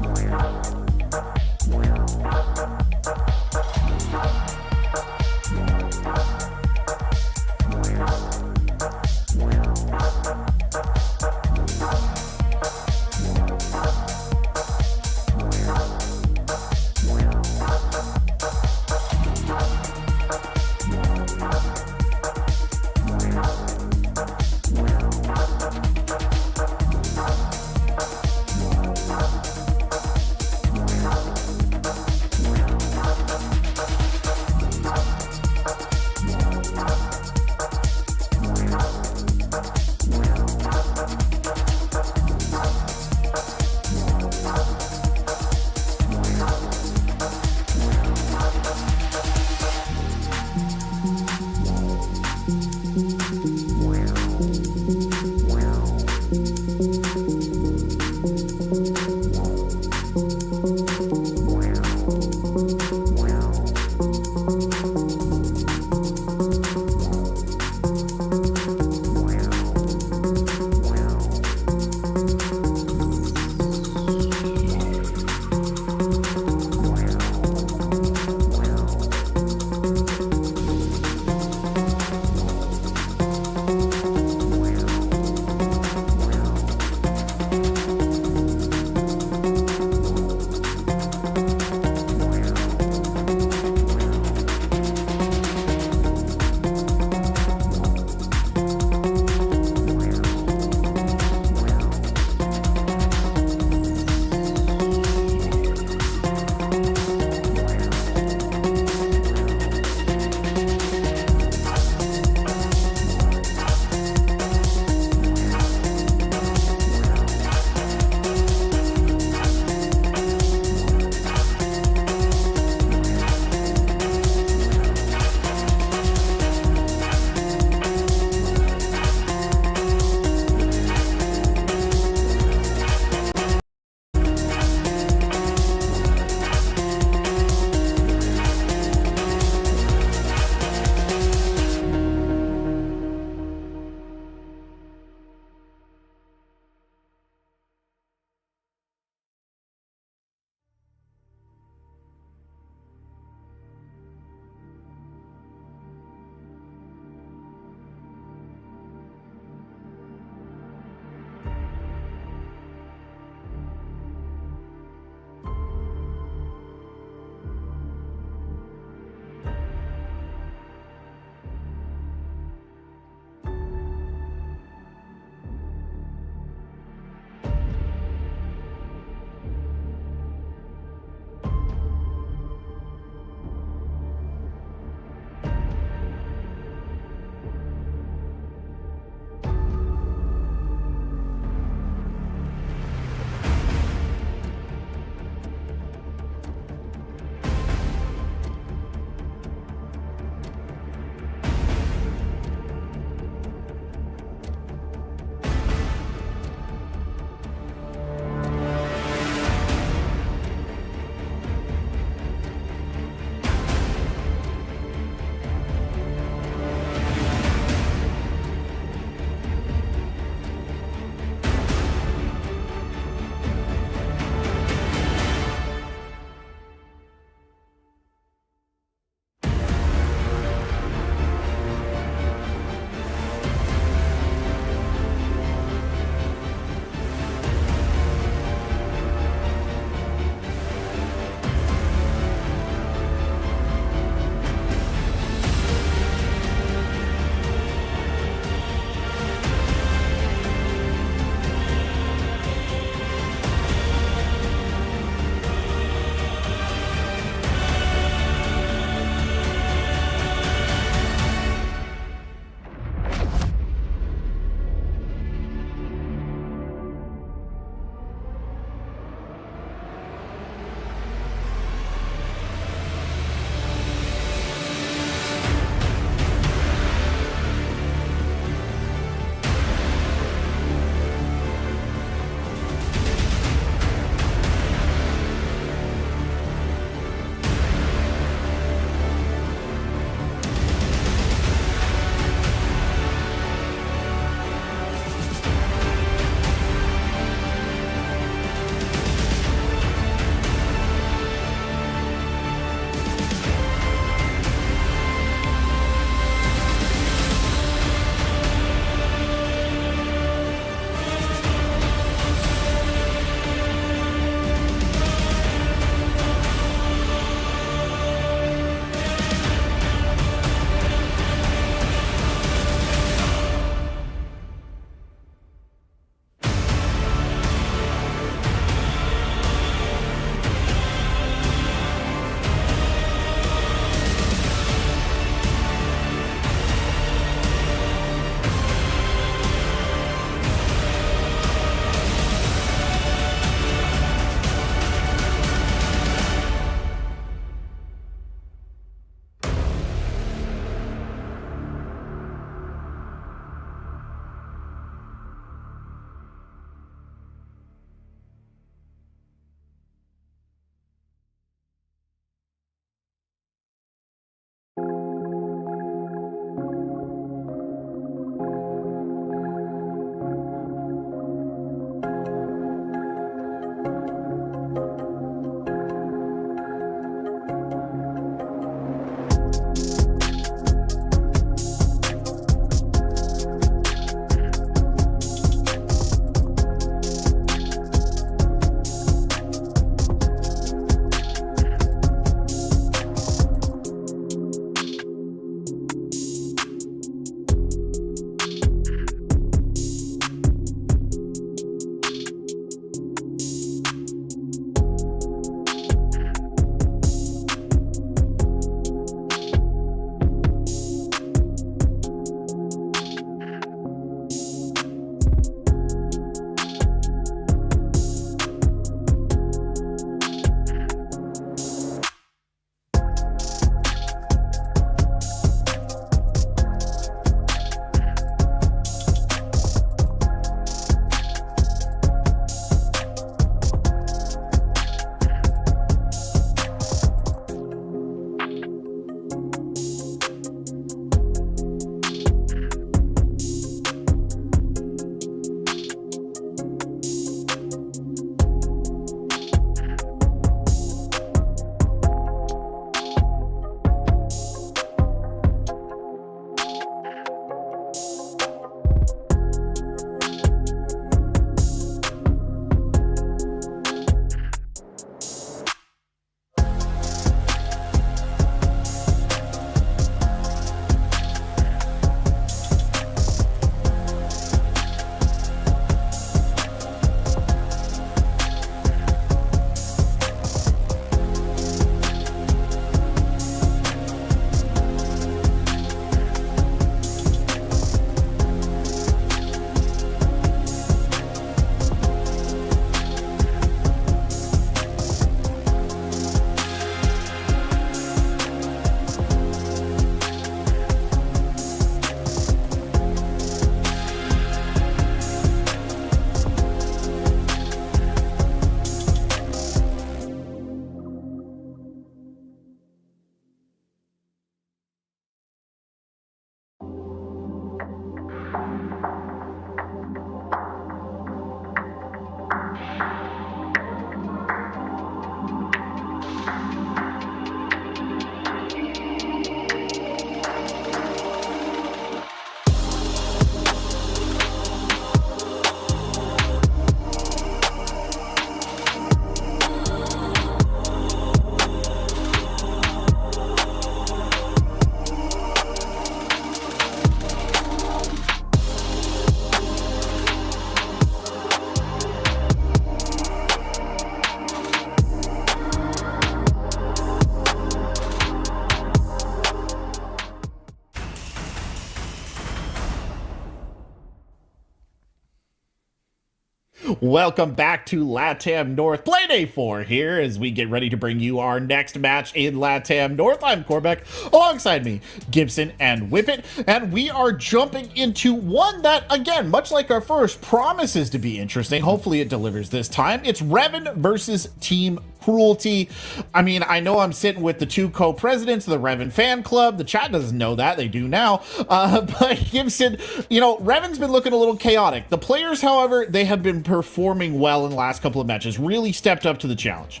Welcome back to LATAM North Playday 4 here as we get ready to bring you our next match in LATAM North. I'm Corbeck, alongside me, Gibson and Whippet, and we are jumping into one that, again, much like our first, promises to be interesting. Hopefully it delivers this time. It's Revan versus Team Cruelty. I mean, I know I'm sitting with the two co-presidents of the Revan fan club. The chat doesn't know that. They do now. But Gibson, you know, Revan's been looking a little chaotic. The players, however, they have been performing well in the last couple of matches. Really stepped up to the challenge.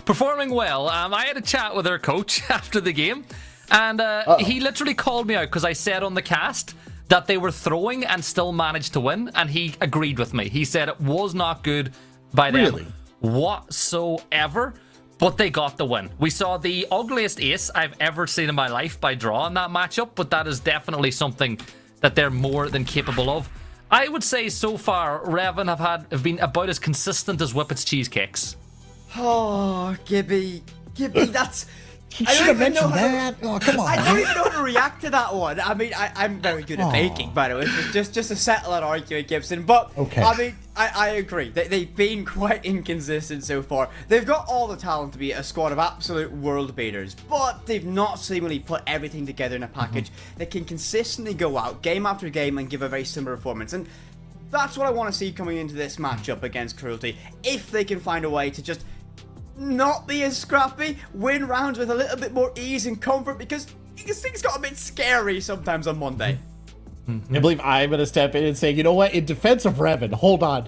Performing well. I had a chat with our coach after the game, and he literally called me out because I said on the cast that they were throwing and still managed to win, and he agreed with me. He said it was not good by them. Really? Whatsoever, but they got the win. We saw the ugliest ace I've ever seen in my life by draw in that matchup, but that is definitely something that they're more than capable of. I would say so far, Revan have been about as consistent as Whippet's cheesecakes. Oh, Gibby, that's... You should have mentioned that. Oh, come on. I don't even know how to react to that one. I mean, I'm very good at baking, by the way. Just to settle an argument, Gibson. But, okay. I mean, I agree. They've been quite inconsistent so far. They've got all the talent to be a squad of absolute world beaters, but they've not seemingly put everything together in a package that can consistently go out game after game and give a very similar performance. And that's what I want to see coming into this matchup against Cruelty. If they can find a way to just not be as scrappy, win rounds with a little bit more ease and comfort, because things got a bit scary sometimes on Monday. I believe I'm going to step in and say, you know what, in defense of Revan, hold on.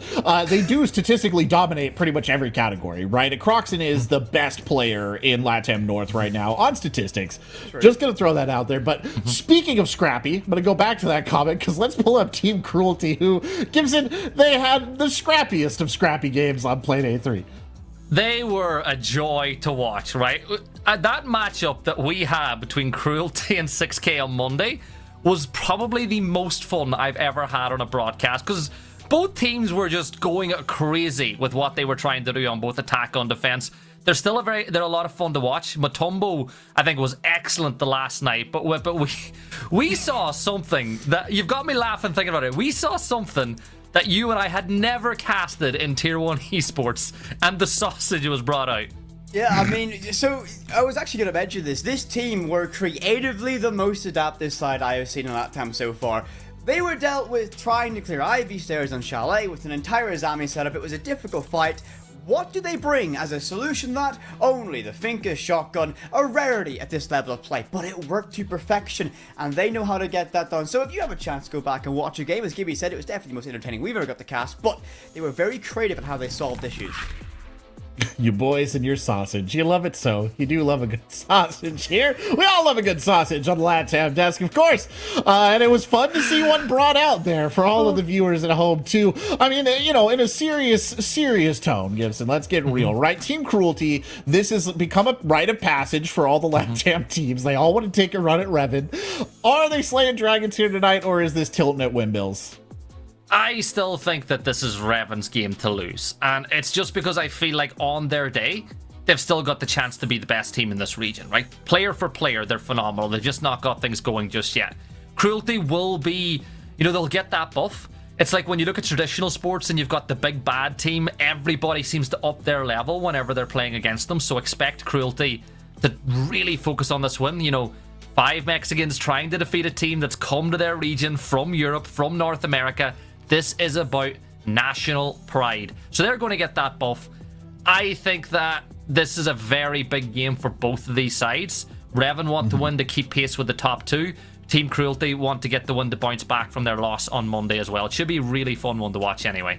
They do statistically dominate pretty much every category, right? Croxon is the best player in LATAM North right now on statistics. True. Just going to throw that out there. But speaking of scrappy, I'm going to go back to that comment because let's pull up Team Cruelty, who, Gibson, they had the scrappiest of scrappy games on Playday 3. They were a joy to watch, right? That matchup that we had between Cruelty and 6K on Monday was probably the most fun I've ever had on a broadcast, because both teams were just going crazy with what they were trying to do on both attack and defense. They're a lot of fun to watch. Matumbo, I think, was excellent the last night, but we saw something that you've got me laughing thinking about it. We saw something that you and I had never casted in Tier 1 Esports, and the sausage was brought out. Yeah, I mean, so I was actually going to mention this. This team were creatively the most adaptive side I have seen in LATAM so far. They were dealt with trying to clear Ivy stairs on Chalet with an entire Azami setup. It was a difficult fight. What do they bring as a solution? That only the Finca shotgun, a rarity at this level of play, but it worked to perfection, and they know how to get that done. So if you have a chance to go back and watch a game, as Gibby said, it was definitely the most entertaining we've ever got to cast, but they were very creative in how they solved issues. You boys and your sausage. You love it so. You do love a good sausage here. We all love a good sausage on the LATAM desk, of course. And it was fun to see one brought out there for all of the viewers at home, too. I mean, you know, in a serious tone, Gibson, let's get real, right? Team Cruelty, this has become a rite of passage for all the LATAM teams. They all want to take a run at Revan. Are they slaying dragons here tonight, or is this tilting at Windmills? I still think that this is Revan's game to lose, and it's just because I feel like on their day, they've still got the chance to be the best team in this region, right? Player for player, they're phenomenal. They've just not got things going just yet. Cruelty will be, you know, they'll get that buff. It's like when you look at traditional sports and you've got the big bad team, everybody seems to up their level whenever they're playing against them, so expect Cruelty to really focus on this win. You know, 5 Mexicans trying to defeat a team that's come to their region from Europe, from North America. This is about national pride. So they're going to get that buff. I think that this is a very big game for both of these sides. Revan want to win to keep pace with the top 2. Team Cruelty want to get the win to bounce back from their loss on Monday as well. It should be a really fun one to watch anyway.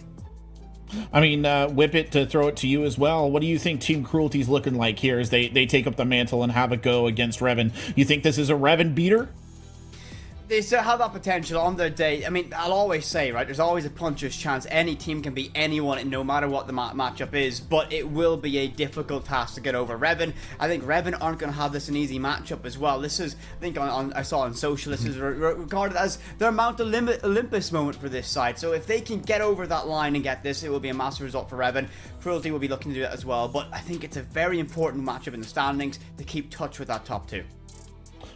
I mean, Whippet, to throw it to you as well. What do you think Team Cruelty's looking like here as they take up the mantle and have a go against Revan? You think this is a Revan beater? They still have that potential on their day. I mean, I'll always say, right, there's always a puncher's chance. Any team can beat anyone, no matter what the matchup is, but it will be a difficult task to get over Revan. I think Revan aren't going to have this an easy matchup as well. This is, I think I saw on social, this is regarded as their Mount Olympus moment for this side. So if they can get over that line and get this, it will be a massive result for Revan. Cruelty will be looking to do that as well, but I think it's a very important matchup in the standings to keep touch with that top 2.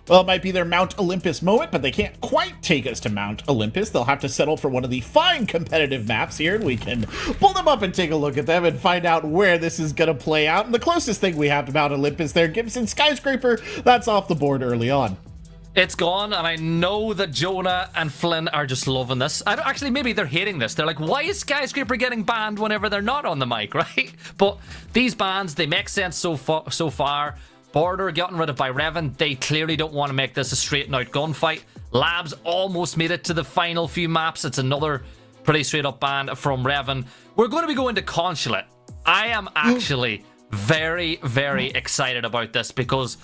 Well, it might be their Mount Olympus moment, but they can't quite take us to Mount Olympus. They'll have to settle for one of the fine competitive maps here, and we can pull them up and take a look at them and find out where this is going to play out. And the closest thing we have to Mount Olympus there, Gibson Skyscraper, that's off the board early on. It's gone, and I know that Jonah and Flynn are just loving this. Actually, maybe they're hating this. They're like, why is Skyscraper getting banned whenever they're not on the mic, right? But these bans, they make sense so far. Border gotten rid of by Revan. They clearly don't want to make this a straight and out gunfight. Labs almost made it to the final few maps. It's another pretty straight up ban from Revan. We're going to be going to Consulate. I am actually very, very excited about this because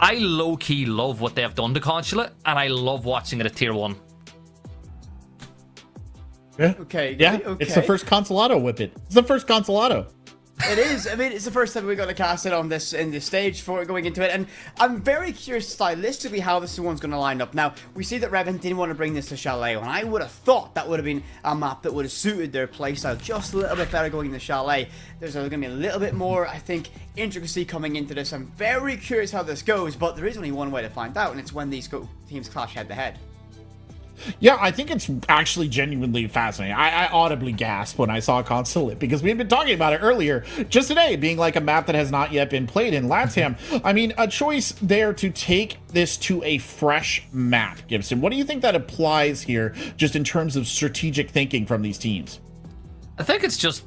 I low-key love what they have done to Consulate, and I love watching it at Tier 1. Yeah. Okay. Yeah, okay. it's the first Consolado whip it. It's the first Consolado. It is. I mean, it's the first time we got to cast it on this in this stage for going into it, and I'm very curious stylistically how this one's going to line up. Now, we see that Revan didn't want to bring this to Chalet, and I would have thought that would have been a map that would have suited their playstyle just a little bit better going into Chalet. There's going to be a little bit more, I think, intricacy coming into this. I'm very curious how this goes, but there is only one way to find out, and it's when these teams clash head-to-head. Yeah, I think it's actually genuinely fascinating. I audibly gasped when I saw Consulate because we had been talking about it earlier just today being like a map that has not yet been played in LATAM. I mean, a choice there to take this to a fresh map, Gibson. What do you think that applies here just in terms of strategic thinking from these teams? I think it's just,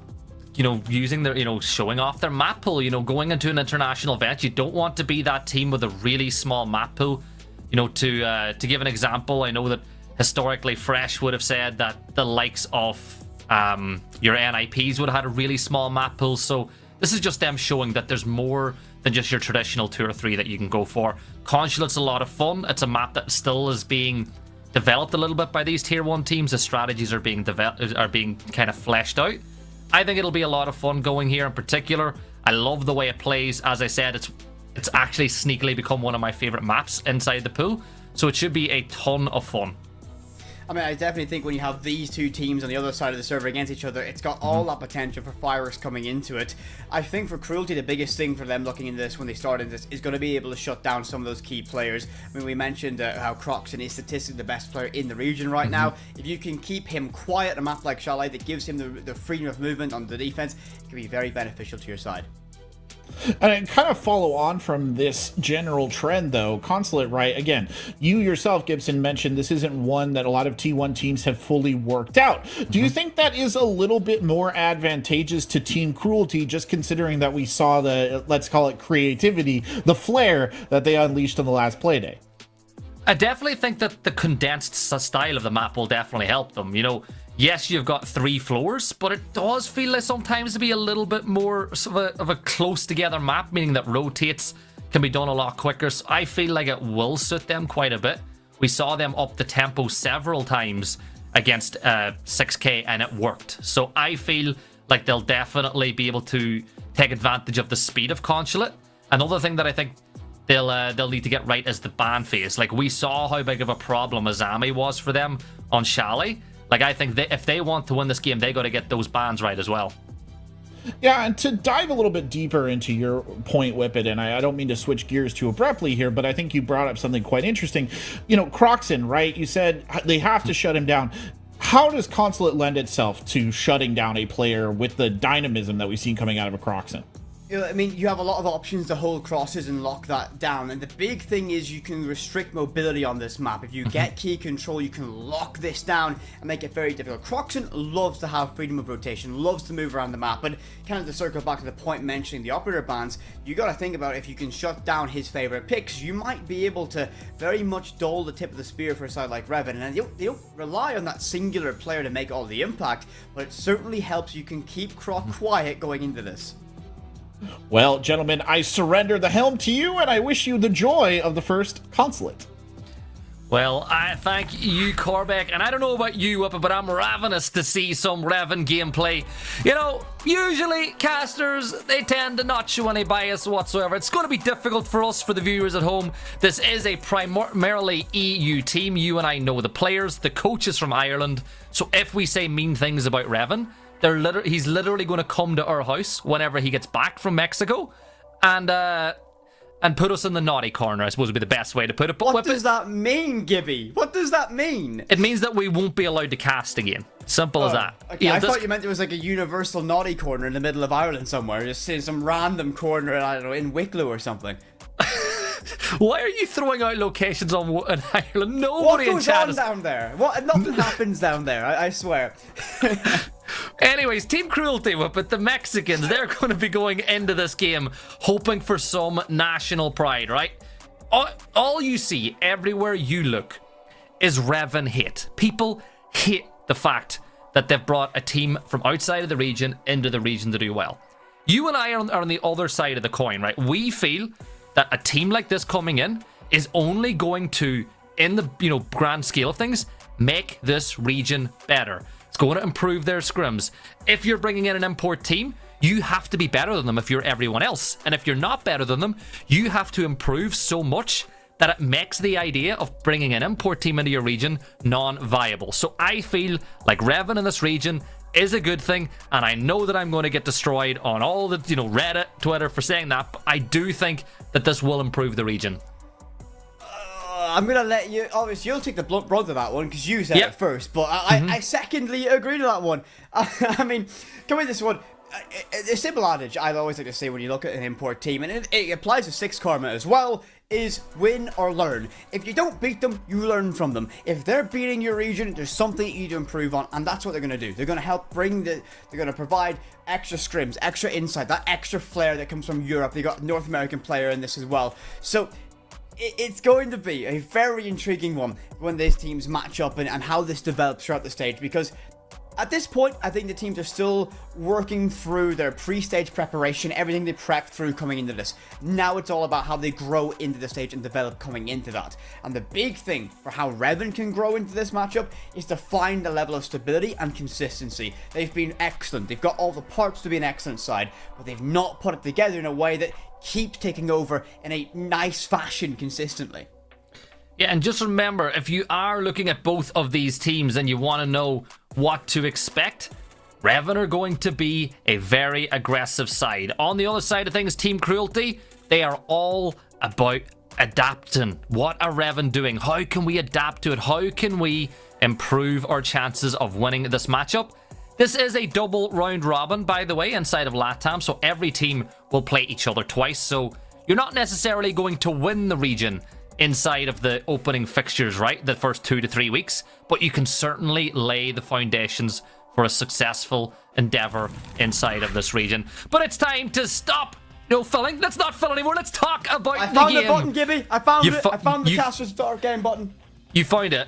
using their, showing off their map pool, going into an international event. You don't want to be that team with a really small map pool. To give an example, I know that historically, Fresh would have said that the likes of your NIPs would have had a really small map pool. So this is just them showing that there's more than just your traditional 2 or 3 that you can go for. Consulate's a lot of fun. It's a map that still is being developed a little bit by these Tier 1 teams. The strategies are being kind of fleshed out. I think it'll be a lot of fun going here in particular. I love the way it plays. As I said, it's actually sneakily become one of my favorite maps inside the pool. So it should be a ton of fun. I mean, I definitely think when you have these two teams on the other side of the server against each other, it's got all that potential for fireworks coming into it. I think for Cruelty, the biggest thing for them looking into this when they start into this is going to be able to shut down some of those key players. I mean, we mentioned how Croxon is statistically the best player in the region right now. If you can keep him quiet, a map like Chalet that gives him the freedom of movement on the defense, it can be very beneficial to your side. And kind of follow on from this general trend, though, Consulate, right? Again, you yourself, Gibson, mentioned this isn't one that a lot of T1 teams have fully worked out. Do you think that is a little bit more advantageous to Team Cruelty, just considering that we saw the, let's call it creativity, the flair that they unleashed on the last playday? I definitely think that the condensed style of the map will definitely help them. Yes, you've got 3 floors, but it does feel like sometimes to be a little bit more of a close together map, meaning that rotates can be done a lot quicker. So I feel like it will suit them quite a bit. We saw them up the tempo several times against 6K and it worked. So I feel like they'll definitely be able to take advantage of the speed of Consulate. Another thing that I think they'll need to get right is the ban phase. Like, we saw how big of a problem Azami was for them on Chalet. Like, I think if they want to win this game, they got to get those bans right as well. Yeah, and to dive a little bit deeper into your point, Whippet, and I don't mean to switch gears too abruptly here, but I think you brought up something quite interesting. Croxon, right? You said they have to shut him down. How does Consulate lend itself to shutting down a player with the dynamism that we've seen coming out of a Croxon? I mean, you have a lot of options to hold crosses and lock that down, and the big thing is you can restrict mobility on this map. If you get key control, you can lock this down and make it very difficult. Croxon loves to have freedom of rotation, loves to move around the map, but kind of to circle back to the point mentioning the operator bans, you got to think about if you can shut down his favorite picks, you might be able to very much dull the tip of the spear for a side like Revan, and they don't rely on that singular player to make all the impact, but it certainly helps you can keep Croc quiet going into this. Well, gentlemen, I surrender the helm to you, and I wish you the joy of the first Consulate. Well, I thank you, Corbeck, and I don't know about you, but I'm ravenous to see some Revan gameplay. Usually casters, they tend to not show any bias whatsoever. It's going to be difficult for us, for the viewers at home. This is a primarily EU team. You and I know the players, the coaches from Ireland. So if we say mean things about Revan, he's literally going to come to our house whenever he gets back from Mexico, and and put us in the naughty corner, I suppose would be the best way to put it. But What does that mean, Gibby? What does that mean? it means that we won't be allowed to cast again. Simple as that. Okay, You know, I this- thought you meant there was like a universal naughty corner in the middle of Ireland somewhere, just in some random corner, I don't know, in Wicklow or something. Why are you throwing out locations on in Ireland? What Nobody in goes chat on is... down there? Nothing happens down there, I swear. Anyways, Team Cruelty, but the Mexicans, they're going to be going into this game hoping for some national pride, right? All you see, everywhere you look, is Revan hate. People hate the fact that they've brought a team from outside of the region into the region to do well. You and I are on the other side of the coin, right? We feel that a team like this coming in is only going to, in the grand scale of things, make this region better. It's going to improve their scrims. If you're bringing in an import team, you have to be better than them if you're everyone else. And if you're not better than them, you have to improve so much that it makes the idea of bringing an import team into your region non-viable. So I feel like Revan in this region is a good thing, and I know that I'm going to get destroyed on all the Reddit, Twitter for saying that, but I do think that this will improve the region. I'm gonna let you. Obviously, you'll take the blunt brunt of that one because you said it first. But I secondly agree to that one. I mean, come with this one. A simple adage I always like to say when you look at an import team, and it applies to 6 Karma as well, is win or learn. If you don't beat them, you learn from them. If they're beating your region, there's something you need to improve on, and that's what they're going to do. They're going to help they're going to provide extra scrims, extra insight, that extra flair that comes from Europe. They got a North American player in this as well. So it's going to be a very intriguing one when these teams match up and how this develops throughout the stage, because at this point, I think the teams are still working through their pre-stage preparation, everything they prepped through coming into this. Now it's all about how they grow into the stage and develop coming into that. And the big thing for how Revan can grow into this matchup is to find a level of stability and consistency. They've been excellent. They've got all the parts to be an excellent side, but they've not put it together in a way that keeps taking over in a nice fashion consistently. Yeah, and just remember, if you are looking at both of these teams and you want to know what to expect, Revan are going to be a very aggressive side. On the other side of things, Team Cruelty, they are all about adapting. What are Revan doing? How can we adapt to it? How can we improve our chances of winning this matchup? This is a double round robin, by the way, inside of LATAM, so every team will play each other twice, so you're not necessarily going to win the region inside of the opening fixtures, right? The first 2 to 3 weeks, but you can certainly lay the foundations for a successful endeavor inside of this region. But it's time to stop filling. Let's not fill anymore. Let's talk about the game. I found the button, Gibby. I found it. I found the caster's start game button. You found it.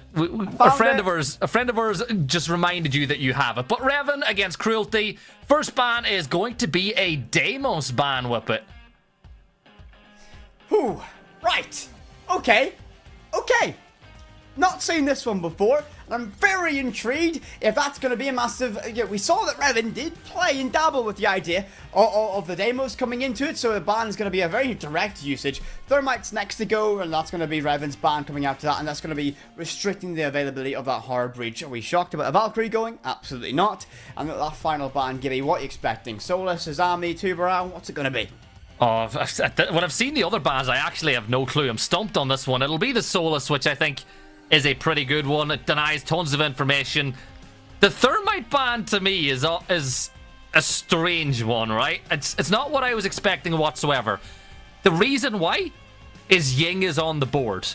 A friend of ours just reminded you that you have it. But Revan against Cruelty. First ban is going to be a Deimos ban, Whippet. Whew. Right. Okay. Not seen this one before, and I'm very intrigued if that's going to be a massive... we saw that Revan did play and dabble with the idea of the Deimos coming into it, so the ban is going to be a very direct usage. Thermite's next to go, and that's going to be Revan's ban coming after that, and that's going to be restricting the availability of that Horror Breach. Are we shocked about a Valkyrie going? Absolutely not. And that final ban, Gibby, what are you expecting? Solus, Azami, Tuberow, what's it going to be? Oh, when I've seen the other bans, I actually have no clue. I'm stumped on this one. It'll be the Solus, which I think is a pretty good one. It denies tons of information. The Thermite ban, to me, is a strange one, right? It's not what I was expecting whatsoever. The reason why is Ying is on the board.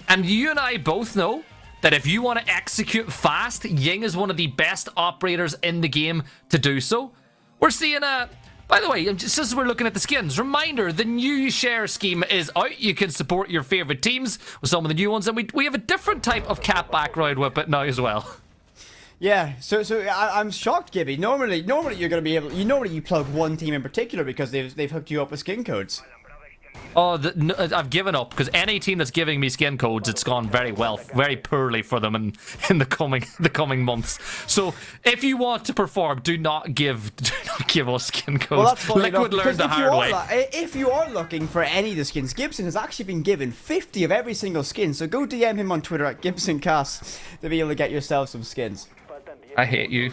And you and I both know that if you want to execute fast, Ying is one of the best operators in the game to do so. We're seeing a... By the way, just as we're looking at the skins, reminder, the new share scheme is out. You can support your favorite teams with some of the new ones, and we have a different type of cap background Whippet now as well. Yeah, so I'm shocked, Gibby. Normally you're going to be able... Normally you plug one team in particular because they've hooked you up with skin codes. Oh, no, I've given up because any team that's giving me skin codes, it's gone very well, very poorly for them in the coming months. So if you want to perform, do not give us skin codes. Well, that's funny Liquid enough, learned the hard way. If you are looking for any of the skins, Gibson has actually been given 50 of every single skin. So go DM him on Twitter at GibsonCast to be able to get yourself some skins. I hate you.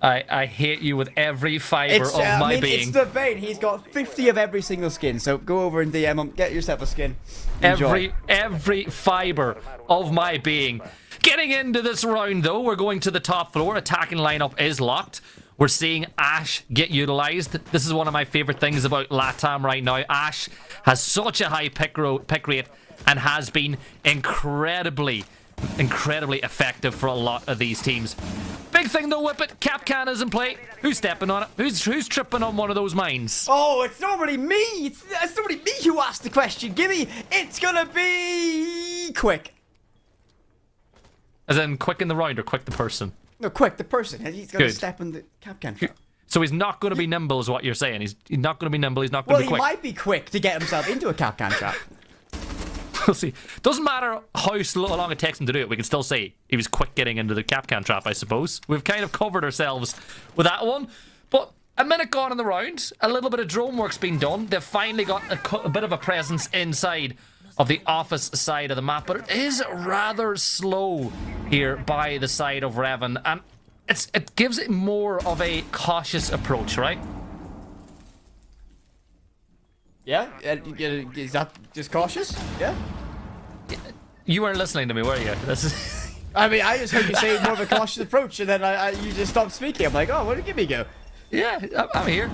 I hate you with every fiber of my being. It's the vein. He's got 50 of every single skin. So go over and DM him. Get yourself a skin. Enjoy. Every fiber of my being. Getting into this round, though, we're going to the top floor. Attacking lineup is locked. We're seeing Ashe get utilized. This is one of my favorite things about LATAM right now. Ashe has such a high pick rate and has been incredibly effective for a lot of these teams. Big thing though, Whippet. Capcan is in play. Who's stepping on it? Who's tripping on one of those mines? Oh, it's normally me. It's normally me who asked the question. Gimme. It's gonna be quick. As in quick in the round or quick the person? No, quick the person. He's gonna Good. step in the Capcan trap. So he's not going to be nimble is what you're saying. He's not going to be nimble. He's not going to Well, be he quick. might be quick to get himself into a Capcan trap. We'll see. Doesn't matter how long it takes him to do it. We can still say he was quick getting into the Capcan trap, I suppose. We've kind of covered ourselves with that one. But a minute gone in the round. A little bit of drone work's been done. They've finally got a bit of a presence inside of the office side of the map. But it is rather slow here by the side of Revan. And it gives it more of a cautious approach, right? Yeah? Is that just cautious? Yeah? You weren't listening to me, were you? This is... I mean, I just heard you say more of a cautious approach, and then you just stopped speaking. I'm like, oh, where did Gimme go? Yeah, I'm here.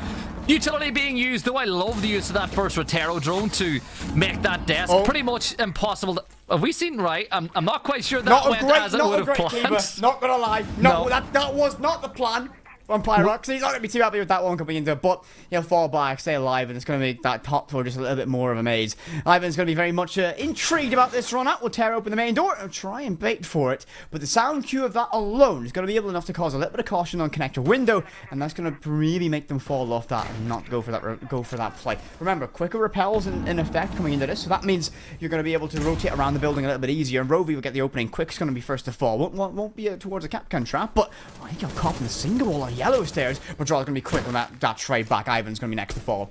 Utility being used, though. I love the use of that first Rotero drone to make that desk pretty much impossible. Have we seen right? I'm not quite sure that went as it would have planned. Not gonna lie. No, that was not the plan on Pyrox. He's not gonna be too happy with that one coming into it, but he'll fall back, stay alive, and it's gonna make that top floor just a little bit more of a maze. Ivan's gonna be very much intrigued about this run out. We'll tear open the main door and try and bait for it, but the sound cue of that alone is gonna be able enough to cause a little bit of caution on connector window, and that's gonna really make them fall off that and not go for that play. Remember, quicker repels in effect coming into this, so that means you're gonna be able to rotate around the building a little bit easier, and Rovi will get the opening. Quick's gonna be first to fall. Won't be towards a Capcan trap, but I think he'll caught in the single wall on yellow stairs. But Draw's gonna be quick on that trade back. Ivan's gonna be next to fall.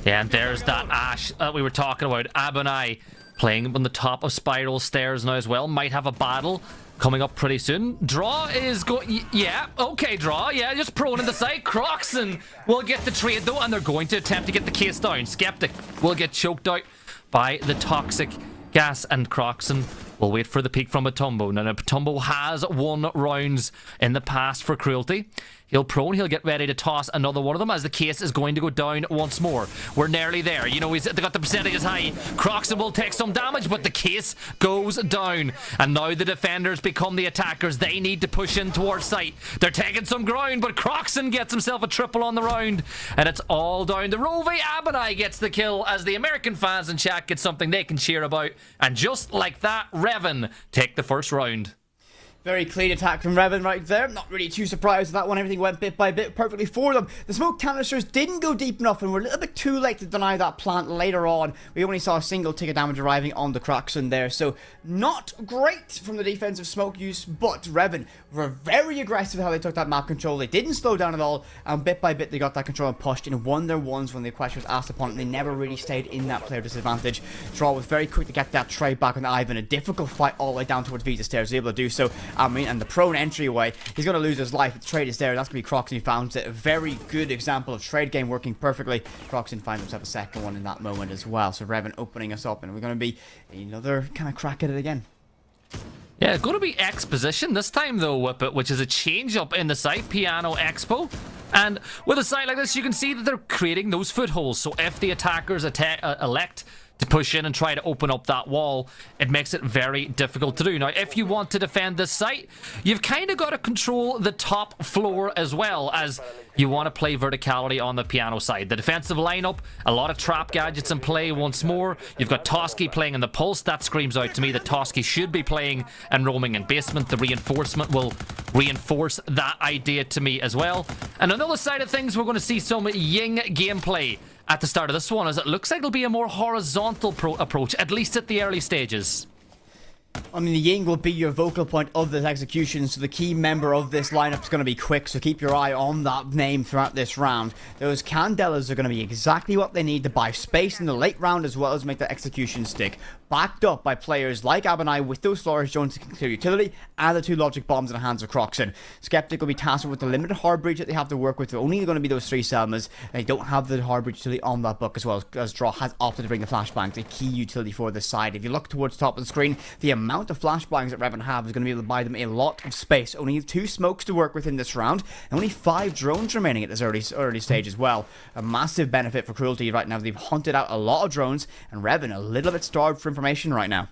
Yeah, and there's that Ashe that we were talking about. Abonai playing on the top of spiral stairs now as well. Might have a battle coming up pretty soon. Draw is going... Yeah, okay, Draw. Yeah, just prone in the side. Croxon will get the trade, though, and they're going to attempt to get the case down. Skeptic will get choked out by the toxic gas, and Croxon will wait for the peek from Matumbo. Now, Matumbo has won rounds in the past for Cruelty. He'll prone, he'll get ready to toss another one of them as the case is going to go down once more. We're nearly there. You know, they got the percentages high. Croxon will take some damage, but the case goes down. And now the defenders become the attackers. They need to push in towards site. They're taking some ground, but Croxon gets himself a triple on the round. And it's all down to Rovi. Abonai gets the kill as the American fans in chat get something they can cheer about. And just like that, Revan take the first round. Very clean attack from Revan right there. Not really too surprised with that one. Everything went bit by bit perfectly for them. The smoke canisters didn't go deep enough and were a little bit too late to deny that plant later on. We only saw a single tick of damage arriving on the Croxon there. So not great from the defensive smoke use, but Revan were very aggressive how they took that map control. They didn't slow down at all, and bit by bit they got that control and pushed and won their ones when the question was asked upon it. They never really stayed in that player disadvantage. Draw was very quick to get that trade back on Ivan. A difficult fight all the way down towards Vita Stairs. Was able to do so. I mean, and the prone entryway, he's going to lose his life. The trade is there, and that's going to be Croxon who found it. A very good example of trade game working perfectly. Croxon finds himself a second one in that moment as well. So Revan opening us up, and we're going to be another kind of crack at it again. Yeah, it's going to be exposition this time though, Whippet, which is a change up in the site, Piano Expo. And with a site like this, you can see that they're creating those footholds. So if the attackers elect to push in and try to open up that wall, it makes it very difficult to do. Now, if you want to defend this site, you've kind of got to control the top floor as well, as you want to play verticality on the piano side. The defensive lineup, a lot of trap gadgets in play once more. You've got Toski playing in the pulse. That screams out to me that Toski should be playing and roaming in basement. The reinforcement will reinforce that idea to me as well. And on the other side of things, we're going to see some Ying gameplay at the start of this one, as it looks like it'll be a more horizontal approach, at least at the early stages. I mean, the Ying will be your vocal point of this execution, so the key member of this lineup is going to be Quick, so keep your eye on that name throughout this round. Those Candelas are going to be exactly what they need to buy space in the late round, as well as make the execution stick. Backed up by players like Abinai with those Flourish Jones to clear utility, and the 2 logic bombs in the hands of Croxon. Skeptic will be tasked with the limited hard breach that they have to work with. They're only going to be those 3 Selmas. They don't have the hard breach utility on that book, as well as Draw has opted to bring the flashbangs, a key utility for this side. If you look towards the top of the screen, the amount of flashbangs that Revan have is going to be able to buy them a lot of space. Only 2 smokes to work with in this round, and only 5 drones remaining at this early stage as well. A massive benefit for Cruelty right now. They've hunted out a lot of drones, and Revan a little bit starved for information right now.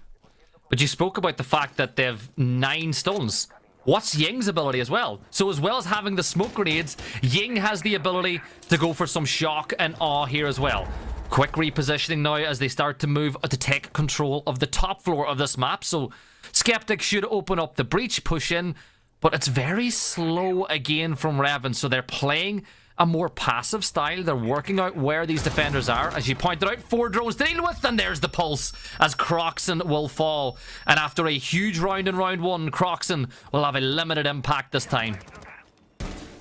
But you spoke about the fact that they have 9 stuns. What's Ying's ability as well? So as well as having the smoke grenades, Ying has the ability to go for some shock and awe here as well. Quick repositioning now as they start to move to take control of the top floor of this map. So Skeptic should open up the breach, push in, but it's very slow again from Revan. So they're playing a more passive style. They're working out where these defenders are. As you pointed out, 4 drones to deal with, and there's the pulse as Croxon will fall. And after a huge round in round 1, Croxon will have a limited impact this time.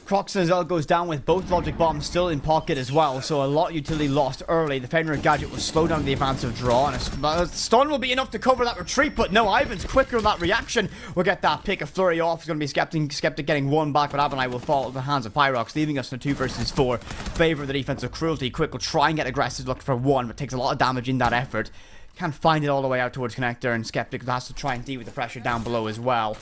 Croxon as well goes down with both logic bombs still in pocket as well, so a lot of utility lost early. The Fenrir Gadget will slow down the advance of Draw, and a stun will be enough to cover that retreat, but no, Ivan's quicker on that reaction. We'll get that pick of Flurry off. It's going to be Skeptic getting 1 back, but Abinai will fall into the hands of Pyrox, leaving us in a 2 versus 4. Favor of the defense of Cruelty. Quick will try and get aggressive, look for 1, but takes a lot of damage in that effort. Can't find it all the way out towards Connector, and Skeptic has to try and deal with the pressure down below as well.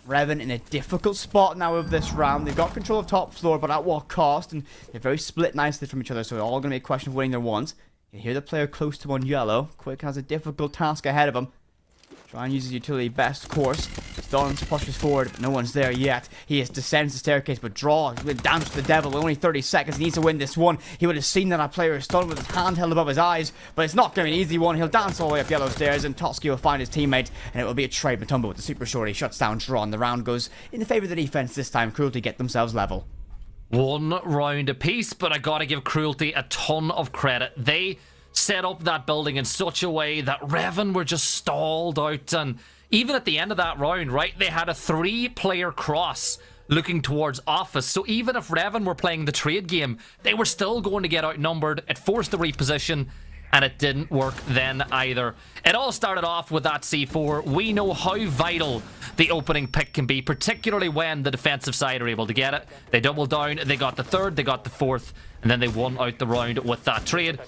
Revan in a difficult spot now of this round. They've got control of top floor, but at what cost? And they're very split nicely from each other, so they're all going to be a question of winning their ones. You hear the player close to 1 yellow. Quick has a difficult task ahead of him. Try and use his utility best course. Stuns, pushes forward, but no one's there yet. He descends the staircase, but Draw will dance to the devil. Only 30 seconds. He needs to win this one. He would have seen that player is stunned with his hand held above his eyes, but it's not going to be an easy one. He'll dance all the way up yellow stairs, and Toski will find his teammate, and it will be a trade. Matumbo with the super short. He shuts down Draw, and the round goes in the favor of the defense this time. Cruelty get themselves level. 1 round apiece, but I gotta give Cruelty a ton of credit. They set up that building in such a way that Revan were just stalled out, and even at the end of that round, right, they had a 3-player cross looking towards Office, so even if Revan were playing the trade game, they were still going to get outnumbered. It forced the reposition, and it didn't work then either. It all started off with that C4. We know how vital the opening pick can be, particularly when the defensive side are able to get it. They doubled down, they got the 3rd, they got the 4th, and then they won out the round with that trade.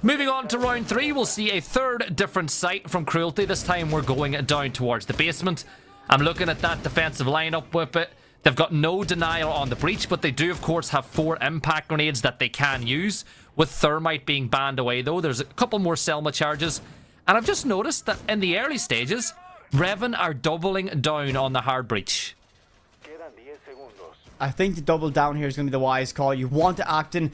Moving on to round 3, we'll see a 3rd different site from Cruelty. This time we're going down towards the basement. I'm looking at that defensive lineup with it. They've got no denial on the breach, but they do of course have 4 impact grenades that they can use. With Thermite being banned away though, there's a couple more Selma charges. And I've just noticed that in the early stages, Revan are doubling down on the hard breach. I think the double down here is going to be the wise call. You want to act in,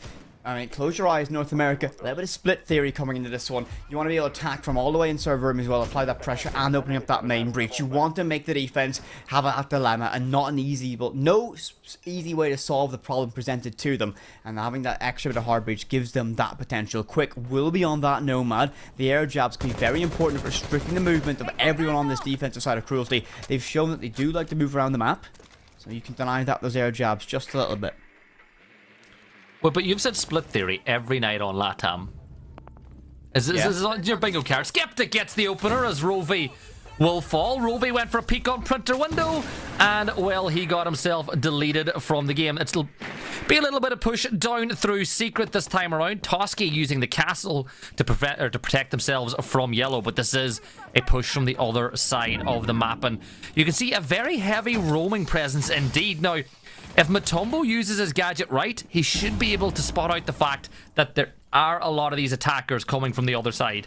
close your eyes, North America. A little bit of split theory coming into this one. You want to be able to attack from all the way in server room as well, apply that pressure and opening up that main breach. You want to make the defense have a dilemma and not an easy, but no easy way to solve the problem presented to them. And having that extra bit of hard breach gives them that potential. Quick will be on that Nomad. The air jabs can be very important for restricting the movement of everyone on this defensive side of Cruelty. They've shown that they do like to move around the map, so you can deny that those air jabs just a little bit. Well, but you've said split theory every night on LATAM. Is your bingo card? Skeptic gets the opener as Rovi will fall. Rovi went for a peek on printer window, and well, he got himself deleted from the game. It'll be a little bit of push down through secret this time around. Toski using the castle to protect themselves from yellow, but this is a push from the other side of the map, and you can see a very heavy roaming presence indeed. Now, if Matumbo uses his gadget right, he should be able to spot out the fact that there are a lot of these attackers coming from the other side.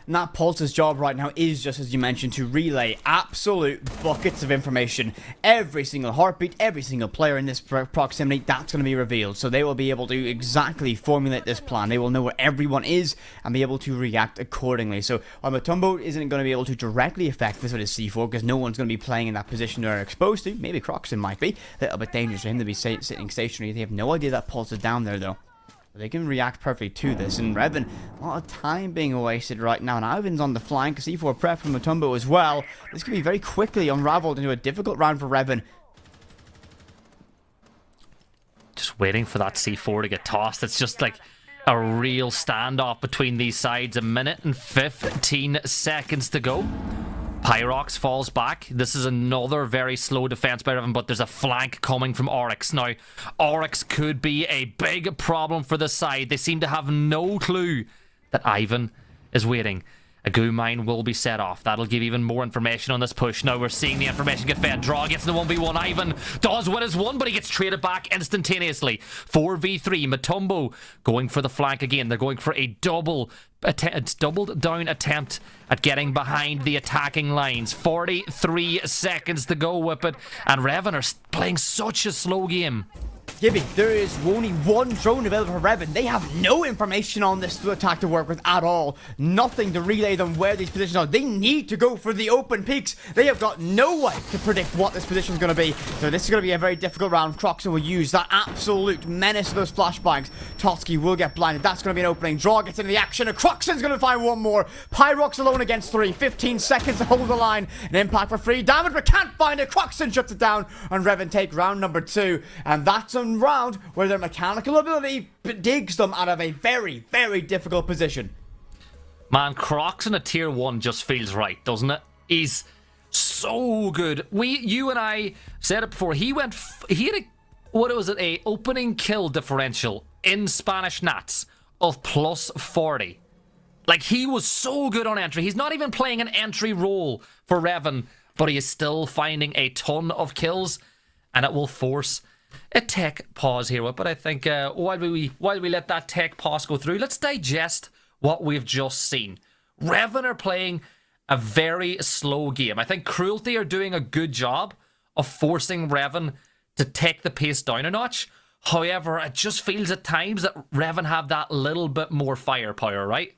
And that Pulse's job right now is, just as you mentioned, to relay absolute buckets of information. Every single heartbeat, every single player in this proximity, that's going to be revealed. So they will be able to exactly formulate this plan. They will know where everyone is and be able to react accordingly. So while Matumbo isn't going to be able to directly affect this with his C4, because no one's going to be playing in that position they're exposed to. Maybe Croxon might be. A little bit dangerous for him to be sitting stationary. They have no idea that Pulse is down there, though. They can react perfectly to this, and Revan, a lot of time being wasted right now, and Ivan's on the flank, C4 prep from Mutombo as well. This could be very quickly unraveled into a difficult round for Revan. Just waiting for that C4 to get tossed. It's just like a real standoff between these sides. 1 minute and 15 seconds to go. Pyrox falls back. This is another very slow defense by Revan, but there's a flank coming from Oryx. Now, Oryx could be a big problem for the side. They seem to have no clue that Ivan is waiting. A goo mine will be set off. That'll give even more information on this push. Now we're seeing the information get fed. Draw gets the 1v1. Ivan does win his one, but he gets traded back instantaneously. 4v3. Mutombo going for the flank again. They're going for a doubled down attempt at getting behind the attacking lines. 43 seconds to go, Whip It. And Revan are playing such a slow game. Gibby, there is only one drone available for Revan. They have no information on this attack to work with at all. Nothing to relay them where these positions are. They need to go for the open peaks. They have got no way to predict what this position is going to be. So this is going to be a very difficult round. Croxon will use that absolute menace of those flashbangs. Totsky will get blinded. That's going to be an opening. Draw gets into the action, and Croxon's going to find one more. Pyrox alone against 3. 15 seconds to hold the line. An impact for free damage, but can't find it. Croxon shuts it down, and Revan take round number 2. And that's a round where their mechanical ability digs them out of a very, very difficult position. Man, Croxon at tier 1 just feels right, doesn't it? He's so good. You and I said it before. He had a opening kill differential in Spanish Nats of +40. Like, he was so good on entry. He's not even playing an entry role for Revan, but he is still finding a ton of kills, and it will force a tech pause here. But I think while we let that tech pause go through, let's digest what we've just seen. Revan are playing a very slow game. I think Cruelty are doing a good job of forcing Revan to take the pace down a notch. However, it just feels at times that Revan have that little bit more firepower, right?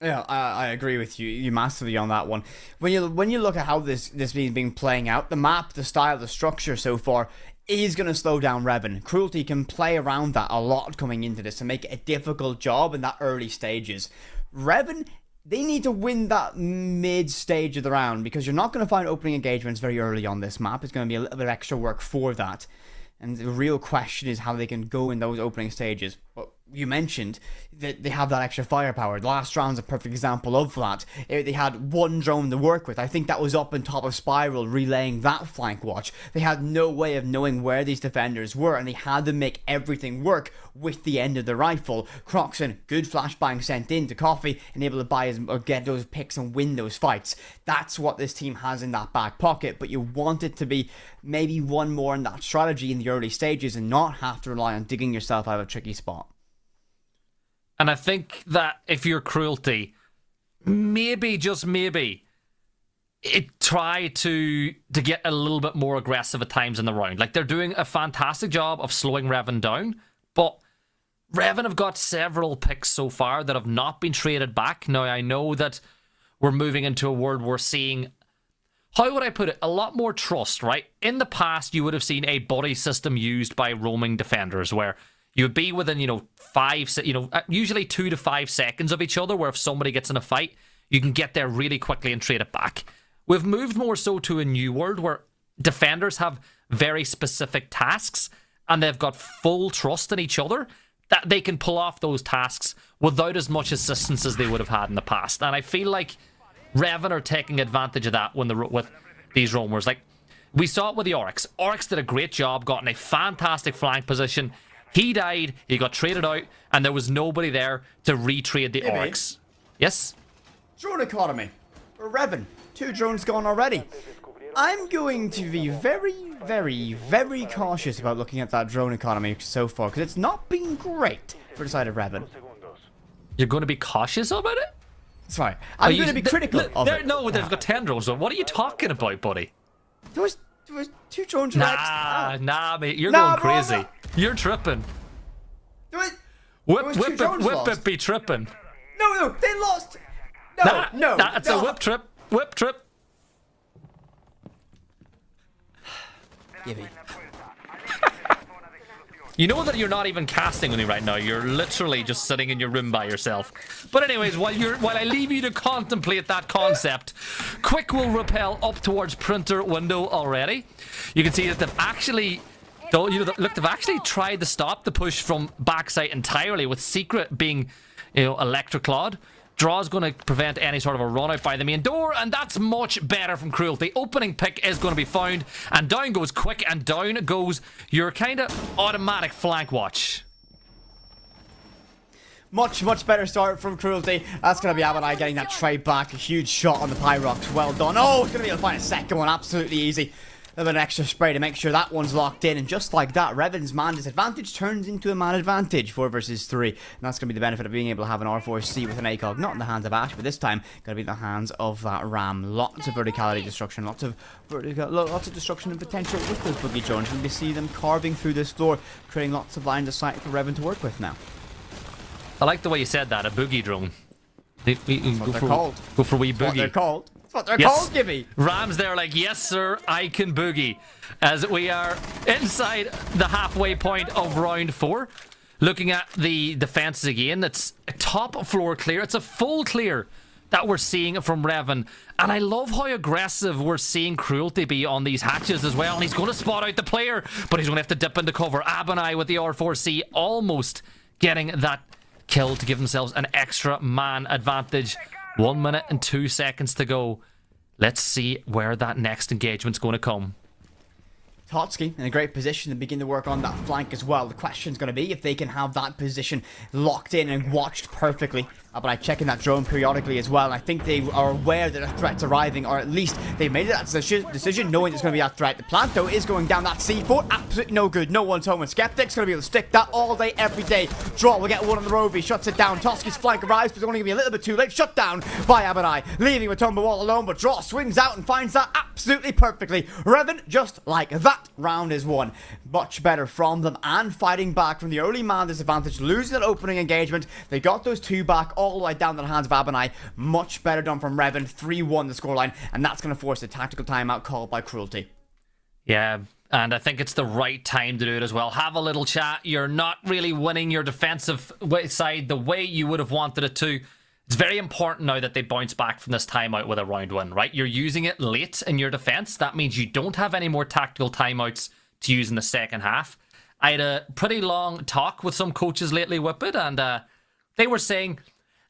Yeah, I agree with you massively on that one. When you look at how this has been playing out, the map, the style, the structure so far is going to slow down Revan. Cruelty can play around that a lot coming into this to make it a difficult job in that early stages. Revan, they need to win that mid stage of the round, because you're not going to find opening engagements very early on this map. It's going to be a little bit of extra work for that. And the real question is how they can go in those opening stages. But you mentioned that they have that extra firepower. The last round's a perfect example of that. They had one drone to work with. I think that was up on top of Spiral, relaying that flank watch. They had no way of knowing where these defenders were, and they had to make everything work with the end of the rifle. Croxon, good flashbang sent in to Coffee, and able to buy or get those picks and win those fights. That's what this team has in that back pocket, but you want it to be maybe one more in that strategy in the early stages and not have to rely on digging yourself out of a tricky spot. And I think that if you're Cruelty, maybe, just maybe, try to get a little bit more aggressive at times in the round. Like, they're doing a fantastic job of slowing Revan down, but Revan have got several picks so far that have not been traded back. Now, I know that we're moving into a world where we're seeing, how would I put it, a lot more trust, right? In the past, you would have seen a buddy system used by roaming defenders where you would be within, usually 2 to 5 seconds of each other, where if somebody gets in a fight, you can get there really quickly and trade it back. We've moved more so to a new world where defenders have very specific tasks and they've got full trust in each other that they can pull off those tasks without as much assistance as they would have had in the past. And I feel like Revan are taking advantage of that with these roamers. Like, we saw it with the Oryx. Oryx did a great job, got in a fantastic flank position. He died, he got traded out, and there was nobody there to retrade the Oryx. Yes? Drone economy. For Revan. 2 drones gone already. I'm going to be very, very, very cautious about looking at that drone economy so far, because it's not been great for the side of Revan. You're going to be cautious about it? Sorry. I'm going to be critical of it. No, they've got 10 drones. What are you talking about, buddy? There was 2 drones. Nah, mate. You're going crazy. Bro. You're tripping. Whip it be tripping. No, they lost. No, it's a whip trip. Whip trip. Gibby. You know that you're not even casting on me right now. You're literally just sitting in your room by yourself. But anyways, while I leave you to contemplate that concept, Quick will rappel up towards printer window already. You can see that they've actually... Look, they've actually tried to stop the push from backside entirely, with Secret being, electroclawed. Draw's going to prevent any sort of a run out by the main door, and that's much better from Cruelty. Opening pick is going to be found, and down goes Quick, and down goes your kind of automatic flank watch. Much better start from Cruelty. That's going to be Abadai getting that trade back. A huge shot on the Pyrox. Well done. Oh, it's going to be able to find a second one. Absolutely easy. A little bit of extra spray to make sure that one's locked in, and just like that, Revan's man disadvantage turns into a man advantage, 4 versus 3, and that's going to be the benefit of being able to have an R4C with an ACOG, not in the hands of Ash, but this time going to be in the hands of that Ram. Lots of verticality destruction, lots of destruction and potential with those boogie drones. We see them carving through this floor, creating lots of lines of sight for Revan to work with now. I like the way you said that, a boogie drone. That's what they're called. Go for wee That's what boogie. they're called. That's what they're Yes. called, Gibby. Rams there like, yes sir, I can boogie. As we are inside the halfway point of round 4. Looking at the defenses again, it's a top floor clear. It's a full clear that we're seeing from Revan. And I love how aggressive we're seeing Cruelty be on these hatches as well. And he's going to spot out the player, but he's going to have to dip into cover. Abanai with the R4C almost getting that kill to give themselves an extra man advantage. 1 minute and 2 seconds to go. Let's see where that next engagement's going to come. Totsky in a great position to begin to work on that flank as well. The question's going to be if they can have that position locked in and watched perfectly. But I'm checking that drone periodically as well. And I think they are aware that a threat's arriving, or at least they've made that decision knowing there's going to be that threat. The plant, though, is going down that C4. Absolutely no good. No one's home. And Skeptic's going to be able to stick that all day, every day. Draw will get one on the Rovi. Shuts it down. Totsky's flank arrives, but it's only going to be a little bit too late. Shut down by Abadai. Leaving with Tumble all alone, but Draw swings out and finds that absolutely perfectly. Revan, just like that, round is won. Much better from them, and fighting back from the early man disadvantage, losing that opening engagement. They got those 2 back all the way down to the hands of Abanai. Much better done from Revan. 3-1 the scoreline, and that's going to force a tactical timeout called by Cruelty. Yeah, and I think it's the right time to do it as well. Have a little chat. You're not really winning your defensive side the way you would have wanted it to. It's very important now that they bounce back from this timeout with a round win, right? You're using it late in your defense. That means you don't have any more tactical timeouts to use in the second half. I had a pretty long talk with some coaches lately with it, and they were saying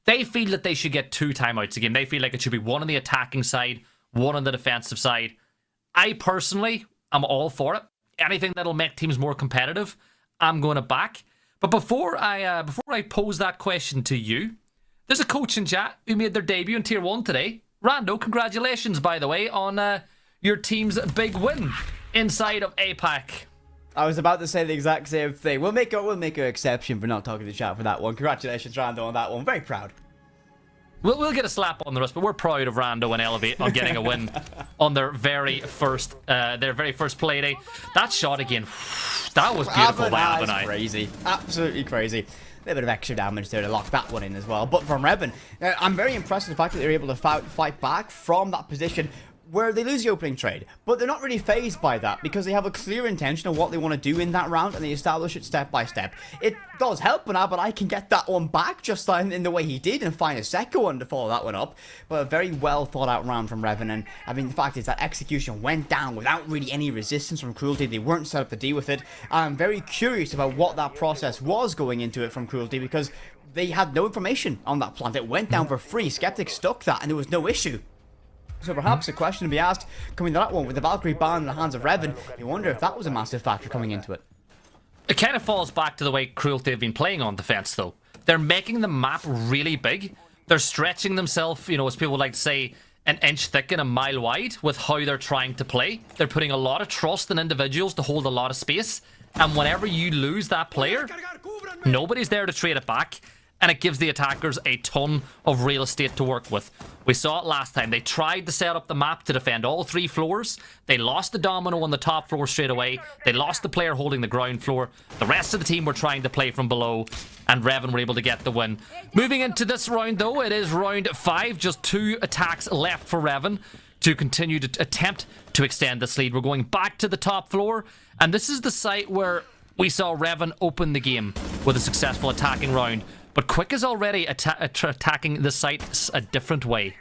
they feel that they should get 2 timeouts a game. They feel like it should be 1 on the attacking side, 1 on the defensive side. I personally am all for it. Anything that'll make teams more competitive, I'm going to back. But before I pose that question to you, there's a coach in chat who made their debut in Tier 1 today. Rando, congratulations, by the way, on your team's big win inside of APAC. I was about to say the exact same thing. We'll make an exception for not talking to chat for that one. Congratulations, Rando, on that one. Very proud. We'll get a slap on the wrist, but we're proud of Rando and Elevate on getting a win on their very first play day. That shot again, that was beautiful by Abanai. Crazy, absolutely crazy. A little bit of extra damage there to lock that one in as well. But from Revan, I'm very impressed with the fact that they're able to fight back from that position where they lose the opening trade, but they're not really phased by that because they have a clear intention of what they want to do in that round, and they establish it step by step. It does help now, but I can get that one back just in the way he did and find a second one to follow that one up. But a very well thought out round from Revan, and I mean the fact is that execution went down without really any resistance from Cruelty. They weren't set up to deal with it. I'm very curious about what that process was going into it from Cruelty, because they had no information on that plant. It went down for free. Skeptic stuck that and there was no issue. So perhaps a question to be asked coming to that one with the Valkyrie ban in the hands of Revan. You wonder if that was a massive factor coming into it. It kind of falls back to the way Cruelty have been playing on defense, though. They're making the map really big. They're stretching themselves, as people would like to say, an inch thick and a mile wide with how they're trying to play. They're putting a lot of trust in individuals to hold a lot of space. And whenever you lose that player, nobody's there to trade it back. And it gives the attackers a ton of real estate to work with. We saw it last time. They tried to set up the map to defend all 3 floors. They lost the domino on the top floor straight away. They lost the player holding the ground floor. The rest of the team were trying to play from below, and Revan were able to get the win. Moving into this round, though, it is round 5. Just 2 attacks left for Revan to continue to attempt to extend this lead. We're going back to the top floor, and this is the site where We saw Revan open the game with a successful attacking round, but Quick is already attacking the site a different way.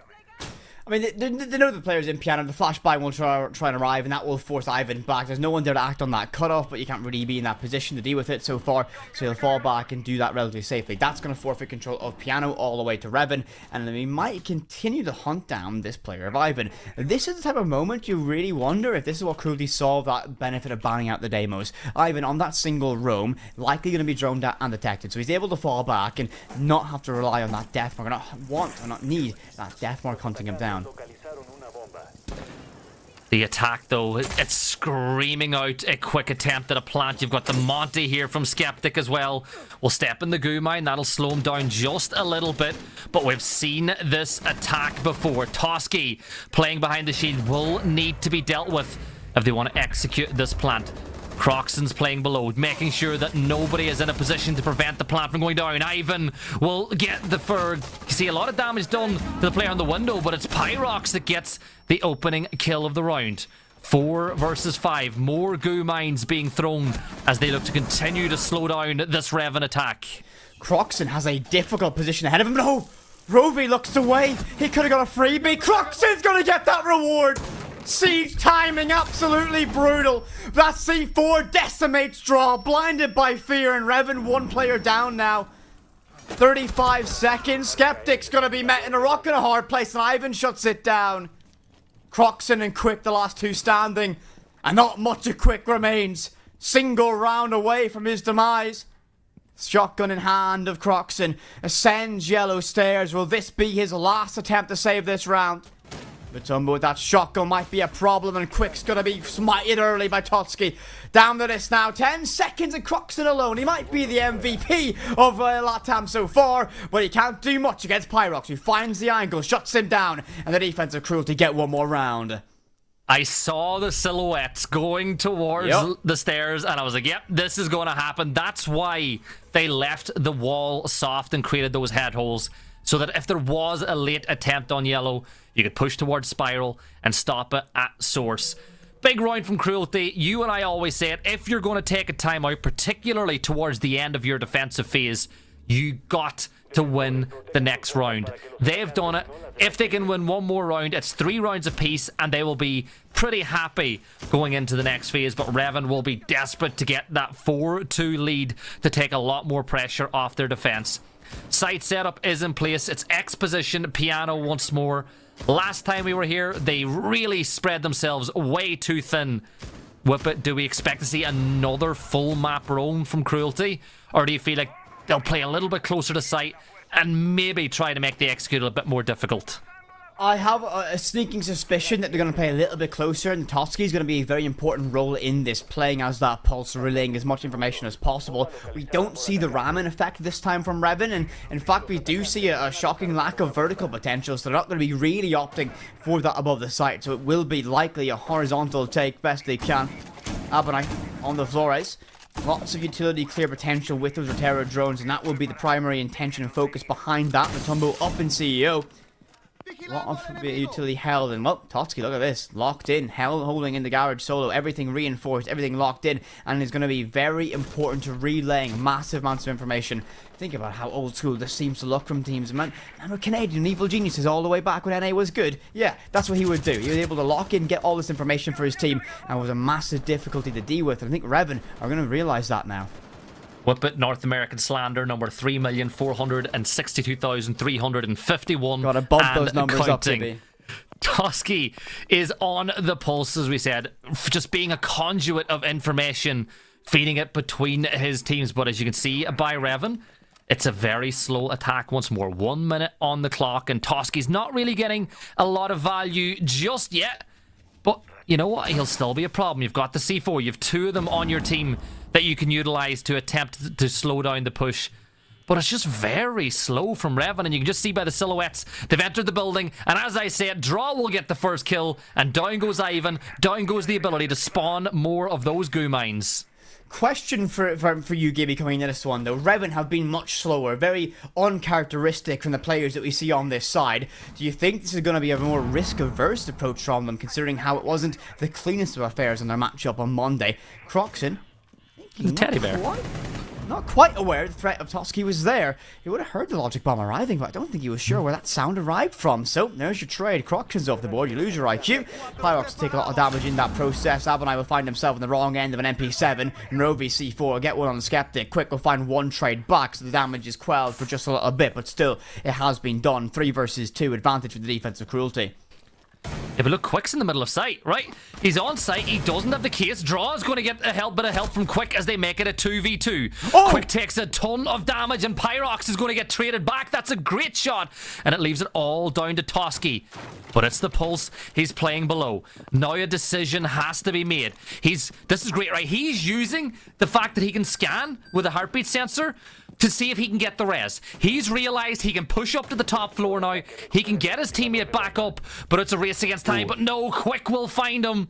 I mean, they know the players in Piano. The flashbang will try and arrive, and that will force Ivan back. There's no one there to act on that cutoff, but you can't really be in that position to deal with it so far, so he'll fall back and do that relatively safely. That's going to forfeit control of Piano all the way to Revan, and then we might continue to hunt down this player of Ivan. This is the type of moment you really wonder if this is what Cruelty saw that benefit of banning out the demos. Ivan, on that single roam, likely going to be droned out and detected, so he's able to fall back and not have to rely on that death mark, or not want or not need that death mark hunting him down. The attack, though, it's screaming out a quick attempt at a plant. You've got the Monty here from Skeptic as well. We'll step in the goo mine. That'll slow him down just a little bit. But we've seen this attack before. Toski playing behind the shield will need to be dealt with if they want to execute this plant. Croxon's playing below, making sure that nobody is in a position to prevent the plant from going down. Ivan will get the fur. You see a lot of damage done to the player on the window, but it's Pyrox that gets the opening kill of the round. 4 versus 5. More goo mines being thrown as they look to continue to slow down this Revan attack. Croxon has a difficult position ahead of him. No! Rovi looks away. He could have got a freebie. Croxon's going to get that reward. Siege timing absolutely brutal. That C4 decimates draw, blinded by fear, and Revan 1 player down now. 35 seconds. Skeptic's gonna be met in a rock and a hard place, and Ivan shuts it down. Croxon and Quick, the last 2 standing, and not much of Quick remains. Single round away from his demise. Shotgun in hand of Croxon ascends yellow stairs. Will this be his last attempt to save this round? Matumbo with that shotgun might be a problem, and Quick's gonna be smited early by Totsky. Down to this now, 10 seconds and Croxon alone. He might be the MVP of LATAM so far, but he can't do much against Pyrox, who finds the angle, shuts him down, and the defense of Cruelty get 1 more round. I saw the silhouettes going towards the stairs, and I was like, yep, this is going to happen. That's why they left the wall soft and created those head holes, so that if there was a late attempt on yellow, you could push towards Spiral and stop it at source. Big round from Cruelty. You and I always say it, if you're going to take a timeout, particularly towards the end of your defensive phase, you got to win the next round. They've done it. If they can win 1 more round, it's 3 rounds apiece, and they will be pretty happy going into the next phase. But Revan will be desperate to get that 4-2 lead to take a lot more pressure off their defense. Site setup is in place. It's X position, Piano once more. Last time we were here, they really spread themselves way too thin. Whippet, do we expect to see another full map roam from Cruelty? Or do you feel like they'll play a little bit closer to site and maybe try to make the execute a bit more difficult? I have a sneaking suspicion that they're going to play a little bit closer, and Totsky is going to be a very important role in this, playing as that pulse, relaying as much information as possible. We don't see the ramming effect this time from Revan, and in fact we do see a shocking lack of vertical potential, so they're not going to be really opting for that above the site, so it will be likely a horizontal take best they can. Abonite on the Flores. Lots of utility clear potential with those Rotero drones, and that will be the primary intention and focus behind that. Matumbo up in CEO. A lot of utility held, and well, Totsky, look at this, locked in, holding in the garage solo, everything reinforced, everything locked in, and it's going to be very important to relaying massive amounts of information. Think about how old school this seems to look from teams, man. And we're Canadian evil geniuses all the way back when NA was good. Yeah, that's what he would do. He was able to lock in, get all this information for his team, and it was a massive difficulty to deal with, and I think Revan are going to realise that now. Whippet North American Slander number 3,462,351. Gotta bump those numbers up, baby. Toski is on the pulse, as we said, just being a conduit of information, feeding it between his teams. But as you can see by Revan, it's a very slow attack once more. 1 minute on the clock, and Toski's not really getting a lot of value just yet. But you know what? He'll still be a problem. You've got the C4. You have 2 of them on your team that you can utilize to attempt to slow down the push. But it's just very slow from Revan, and you can just see by the silhouettes, they've entered the building, and as I said, Draw will get the first kill, and down goes Ivan, down goes the ability to spawn more of those goo mines. Question for you, Gibby, coming into this one, though. Revan have been much slower, very uncharacteristic from the players that we see on this side. Do you think this is going to be a more risk-averse approach from them, considering how it wasn't the cleanest of affairs in their matchup on Monday? Croxon The teddy bear. Not quite aware the threat of Toski was there. He would have heard the logic bomb arriving, but I don't think he was sure where that sound arrived from. So there's your trade. Croction's off the board. You lose your IQ. Pyrox take a lot of damage in that process. Abonai will find himself on the wrong end of an MP7. Novi C4 will get one on the Skeptic. Quick will find one trade back, so the damage is quelled for just a little bit, but still, it has been done. 3 versus 2 advantage for the defense of Cruelty. Yeah, but look, Quick's in the middle of sight, right? He's on site, he doesn't have the case. Draw is going to get a bit of help from Quick as they make it a 2v2. Oh! Quick takes a ton of damage and Pyrox is going to get traded back. That's a great shot. And it leaves it all down to Toski. But it's the Pulse. He's playing below. Now a decision has to be made. This is great, right? He's using the fact that he can scan with a heartbeat sensor to see if he can get the res. He's realized he can push up to the top floor now. He can get his teammate back up, but it's a race against time. But no, Quick will find him.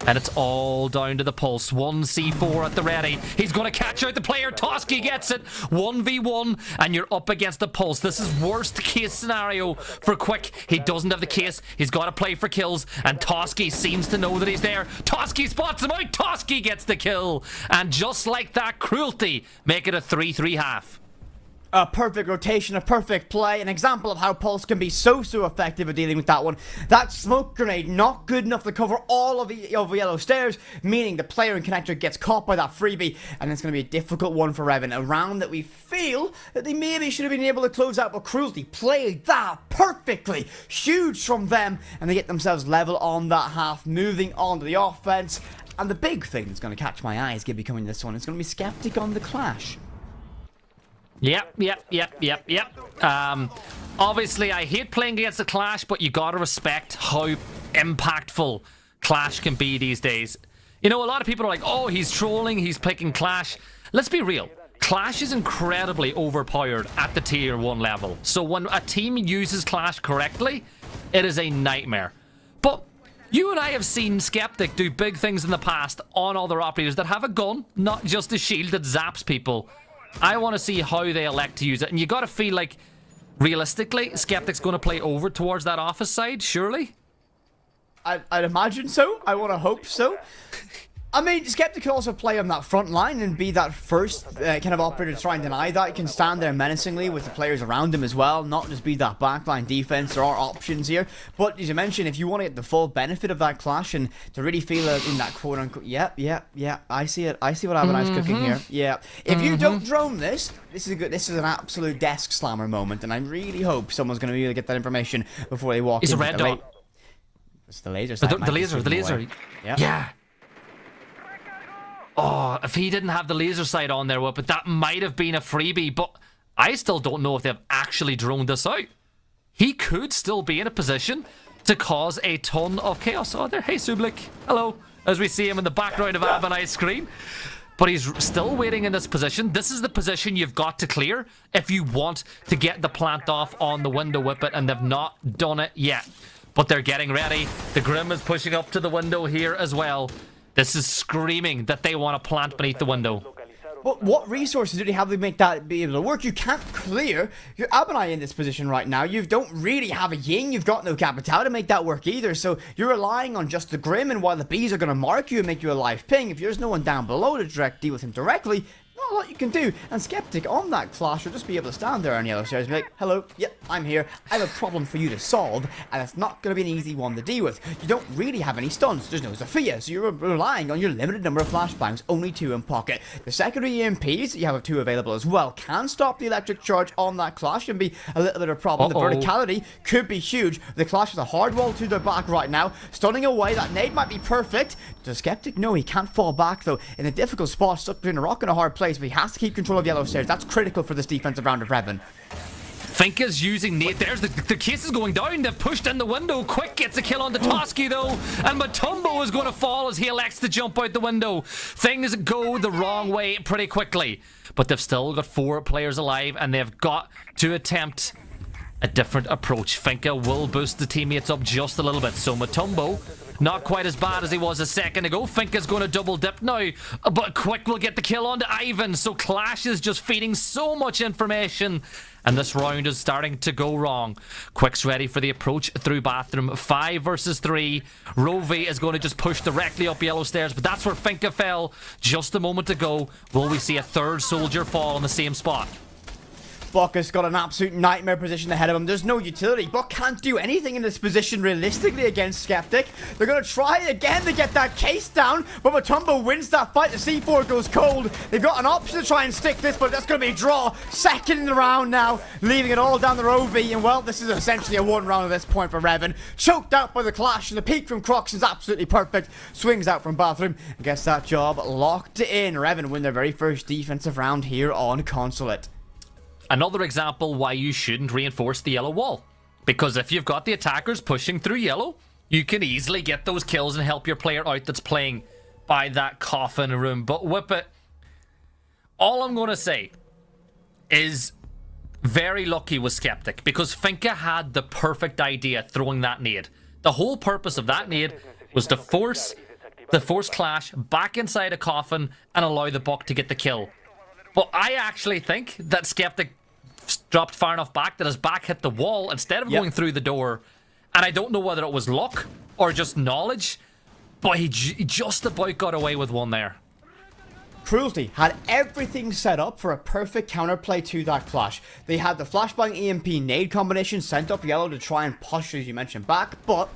And it's all down to the Pulse. 1 C4 at the ready. He's going to catch out the player. Toski gets it. 1v1, and you're up against the Pulse. This is worst case scenario for Quick. He doesn't have the case. He's got to play for kills, and Toski seems to know that he's there. Toski spots him out. Toski gets the kill. And just like that, Cruelty make it a 3-3 half. A perfect rotation, a perfect play, an example of how Pulse can be so effective at dealing with that one. That smoke grenade not good enough to cover all of the yellow stairs, meaning the player in connector gets caught by that freebie, and it's going to be a difficult one for Revan. A round that we feel that they maybe should have been able to close out, but Cruelty played that perfectly. Huge from them, and they get themselves level on that half, moving on to the offense. And the big thing that's going to catch my eye is going to be coming this one. It's going to be Skeptic on the Clash. Yep. Obviously, I hate playing against the Clash, but you gotta respect how impactful Clash can be these days. You know, a lot of people are like, oh, he's trolling, he's picking Clash. Let's be real. Clash is incredibly overpowered at the tier 1 level. So when a team uses Clash correctly, it is a nightmare. But you and I have seen Skeptic do big things in the past on other operators that have a gun, not just a shield that zaps people. I want to see how they elect to use it. And you got to feel like, realistically, Skeptic's going to play over towards that office side, surely? I'd imagine so. I want to hope so. I mean, Skeptic can also play on that front line and be that first kind of operator to try and deny that. He can stand there menacingly with the players around him as well, not just be that backline defense. There are options here. But as you mentioned, if you want to get the full benefit of that Clash and to really feel it in that quote-unquote, yeah, I see it. I see what Abonai's cooking here. Yeah. If you don't drone this is good. This is an absolute desk slammer moment, and I really hope someone's going to be able to get that information before they walk in. It's a red dot. It's the laser sight. The laser. Yeah. Oh, if he didn't have the laser sight on there, but that might have been a freebie. But I still don't know if they've actually droned this out. He could still be in a position to cause a ton of chaos. Oh, there. Hey, Sublik. Hello. As we see him in the background of Abonai's screen. But he's still waiting in this position. This is the position you've got to clear if you want to get the plant off on the window whippet, and they've not done it yet. But they're getting ready. The Grim is pushing up to the window here as well. This is screaming that they want to plant beneath the window. But what resources do they have to make that be able to work? You can't clear your Abonai in this position right now. You don't really have a Ying. You've got no Capital to make that work either. So you're relying on just the Grim, and while the Bees are going to mark you and make you a live ping, if there's no one down below to deal with him directly, not a lot you can do. And Skeptic on that Clash will just be able to stand there on yellow stairs and be like, hello, yep, I'm here. I have a problem for you to solve, and it's not going to be an easy one to deal with. You don't really have any stuns. There's no Zofia, so you're relying on your limited number of flashbangs, only 2 in pocket. The secondary EMPs, you have 2 available as well, can stop the electric charge on that Clash and be a little bit of a problem. The verticality could be huge. The Clash has a hard wall to their back right now, stunning away. That nade might be perfect. Does Skeptic? No, he can't fall back though. In a difficult spot, stuck between a rock and a hard place, but he has to keep control of yellow stairs. That's critical for this defensive round of Revan. Finka's using nade. There's the case is going down. They've pushed in the window. Quick gets a kill on the Toski though, and Matumbo is going to fall as he elects to jump out the window. Things go the wrong way pretty quickly, but they've still got 4 players alive, and they've got to attempt a different approach. Finka will boost the teammates up just a little bit. So Mutombo, not quite as bad as he was a second ago. Finka's going to double dip now, but Quick will get the kill onto Ivan. So Clash is just feeding so much information, and this round is starting to go wrong. Quick's ready for the approach through bathroom. 5 versus 3. Rovi is going to just push directly up yellow stairs, but that's where Finka fell just a moment ago. Will we see a third soldier fall in the same spot? Buckus got an absolute nightmare position ahead of him. There's no utility. Buck can't do anything in this position realistically against Skeptic. They're going to try again to get that case down, but Mutombo wins that fight. The C4 goes cold. They've got an option to try and stick this, but that's going to be a draw. Second in the round now, leaving it all down the Rovi. And well, this is essentially a one round at this point for Revan. Choked out by the Clash, and the peek from Crocs is absolutely perfect. Swings out from bathroom and gets that job locked in. Revan win their very first defensive round here on Consulate. Another example why you shouldn't reinforce the yellow wall. Because if you've got the attackers pushing through yellow, you can easily get those kills and help your player out that's playing by that coffin room. But Whippet, all I'm going to say is very lucky was Skeptic, because Finka had the perfect idea throwing that nade. The whole purpose of that nade was to force Clash back inside a coffin and allow the Buck to get the kill. But I actually think that Skeptic dropped far enough back that his back hit the wall instead of going through the door. And I don't know whether it was luck or just knowledge, but he just about got away with one there. Cruelty had everything set up for a perfect counterplay to that Clash. They had the flashbang EMP nade combination sent up yellow to try and push, as you mentioned, back, but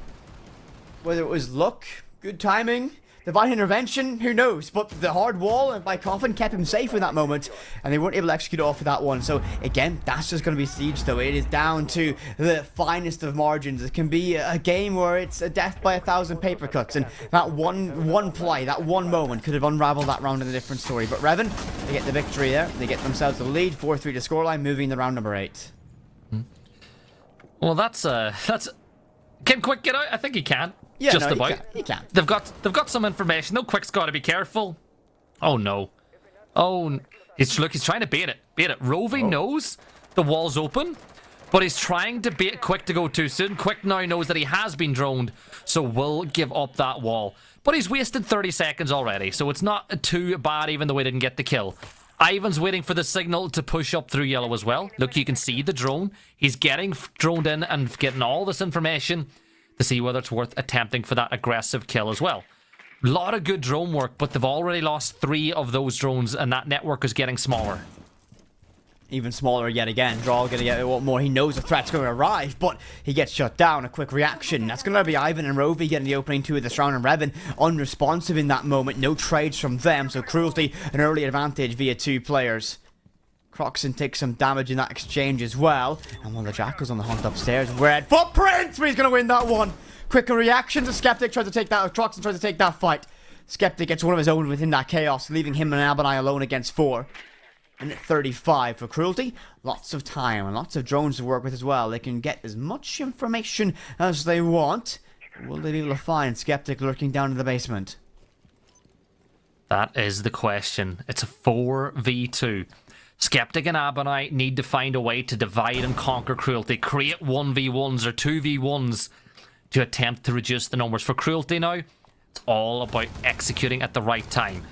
whether it was luck, good timing, divine intervention, who knows? But the hard wall by Coffin kept him safe in that moment, and they weren't able to execute off of that one. So again, that's just going to be Siege, though. It is down to the finest of margins. It can be a game where it's a death by 1,000 paper cuts, and that one play, that one moment could have unraveled that round in a different story. But Revan, they get the victory there. They get themselves the lead, 4-3 to scoreline, moving to round number 8. Well, that's can Quick get out? I think he can. Yeah, just no, about. He can. They've got some information. No, Quick's got to be careful. Oh no. Oh, he's trying to bait it. Rovi knows the wall's open, but he's trying to bait Quick to go too soon. Quick now knows that he has been droned, so will give up that wall. But he's wasted 30 seconds already, so it's not too bad even though he didn't get the kill. Ivan's waiting for the signal to push up through yellow as well. Look, you can see the drone. He's getting droned in and getting all this information to see whether it's worth attempting for that aggressive kill as well. A lot of good drone work, but they've already lost 3 of those drones, and that network is getting smaller. Even smaller yet again. Draw gonna get a lot more. He knows the threat's going to arrive, but he gets shut down. A quick reaction. That's going to be Ivan and Rovi getting the opening 2 of this round, and Revan unresponsive in that moment. No trades from them, so Cruelty an early advantage via 2 players. Croxon takes some damage in that exchange as well. And one of the Jackals on the hunt upstairs. Red footprints, but he's going to win that one. Quicker reaction to Skeptic, tries to take that. Croxon tries to take that fight. Skeptic gets one of his own within that chaos, leaving him and Abonai alone against 4. And at 35 for Cruelty, lots of time and lots of drones to work with as well. They can get as much information as they want. Will they be able to find Skeptic lurking down in the basement? That is the question. It's a 4v2. Skeptic and Abonai need to find a way to divide and conquer Cruelty. Create 1v1s or 2v1s to attempt to reduce the numbers. For Cruelty now, it's all about executing at the right time.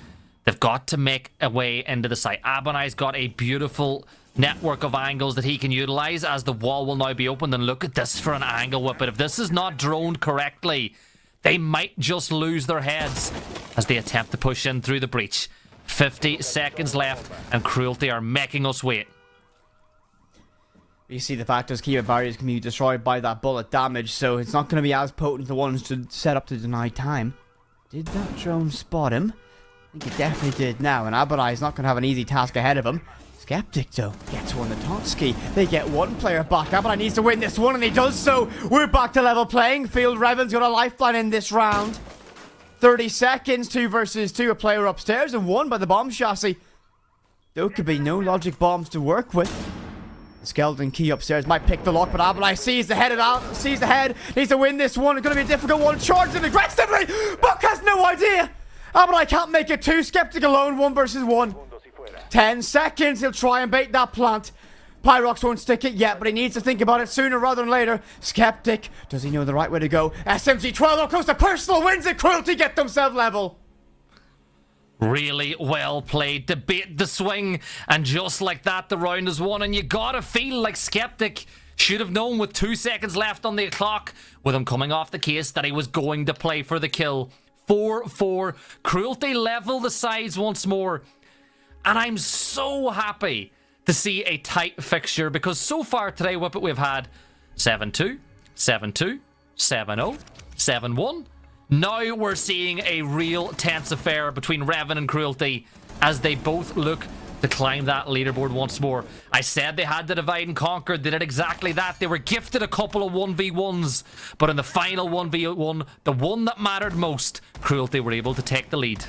They've got to make a way into the site. Abonai's got a beautiful network of angles that he can utilize as the wall will now be opened. And look at this for an angle whip. But if this is not droned correctly, they might just lose their heads as they attempt to push in through the breach. 50 seconds left, and Cruelty are making us wait. You see the factors, Kiva barriers can be destroyed by that bullet damage, so it's not going to be as potent the ones to set up to deny time. Did that drone spot him? I think it definitely did now, and Abonai is not going to have an easy task ahead of him. Skeptic, though, gets one to Totski. They get one player back. Abonai needs to win this one, and he does so. We're back to level playing field. Revan's got a lifeline in this round. 30 seconds, 2 versus 2. A player upstairs and won by the bomb chassis. There could be no logic bombs to work with. The skeleton key upstairs might pick the lock, but Abonai sees the head, needs to win this one. It's going to be a difficult one. Charges it aggressively. Buck has no idea. Abonai can't make it 2. Skeptic alone, 1 versus 1. 10 seconds. He'll try and bait that plant. Pyrox won't stick it yet, but he needs to think about it sooner rather than later. Skeptic, does he know the right way to go? SMG12, oh, close to personal wins it. Cruelty get themselves level. Really well played to bait the swing, and just like that, the round is won. And you gotta feel like Skeptic should have known with 2 seconds left on the clock, with him coming off the case, that he was going to play for the kill. 4-4. Cruelty level the sides once more. And I'm so happy to see a tight fixture, because so far today, Whippet, we've had 7-2, 7-2, 7-0, 7-1. Now we're seeing a real tense affair between Revan and Cruelty as they both look to climb that leaderboard once more. I said they had to divide and conquer. They did exactly that. They were gifted a couple of 1v1s, but in the final 1v1, the one that mattered most, Cruelty were able to take the lead.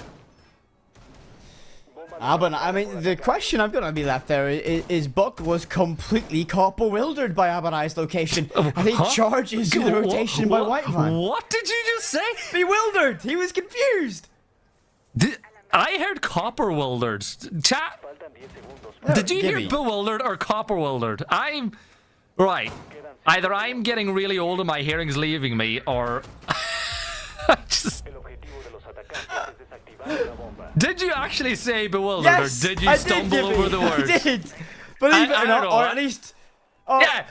But I mean, the question I've got to be left there is Buck was completely caught bewildered by Abanai's location. And he charges to the rotation by Whitevan. What did you just say? Bewildered! He was confused! I heard copper-wildered. Chat, did you hear bewildered or copper-wildered? Right. Either I'm getting really old and my hearing's leaving me, or... Did you actually say bewildered, yes, or did you stumble over the words? I did! Believe it or not, or at least... Yeah!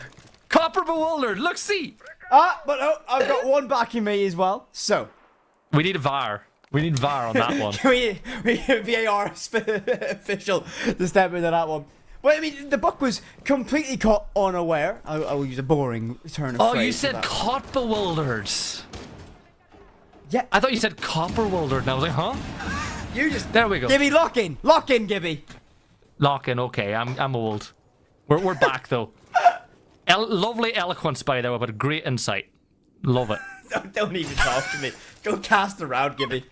Copper bewildered, look, see! But I've got one backing me as well, so... We need a VAR. We need VAR on that one. we need VAR official to step into that one. Well, I mean, the Buck was completely caught unaware. I will use a boring turn of phrase. Oh, you said caught bewildered. Yeah. I thought you said copper wildered, and I was like, huh? You just... There we go. Gibby, lock in. Lock in, Gibby. Lock in, okay. I'm old. We're back, though. Lovely eloquence, by the way, but a great insight. Love it. Don't even talk to me. Go cast around, Gibby.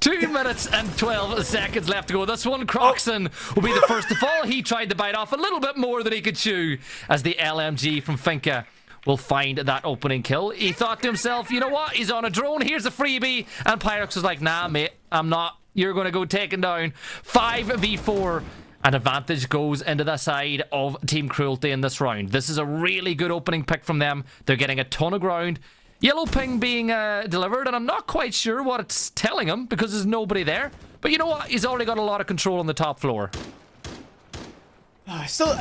2 minutes and 12 seconds left to go. This one, Croxon, will be the first to fall. He tried to bite off a little bit more than he could chew as the LMG from Finca will find that opening kill. He thought to himself, you know what? He's on a drone. Here's a freebie. And Pyrex was like, nah, mate, I'm not. You're going to go taken down. 5v4. And advantage goes into the side of Team Cruelty in this round. This is a really good opening pick from them. They're getting a ton of ground. Yellow ping being delivered, and I'm not quite sure what it's telling him because there's nobody there. But you know what? He's already got a lot of control on the top floor. I still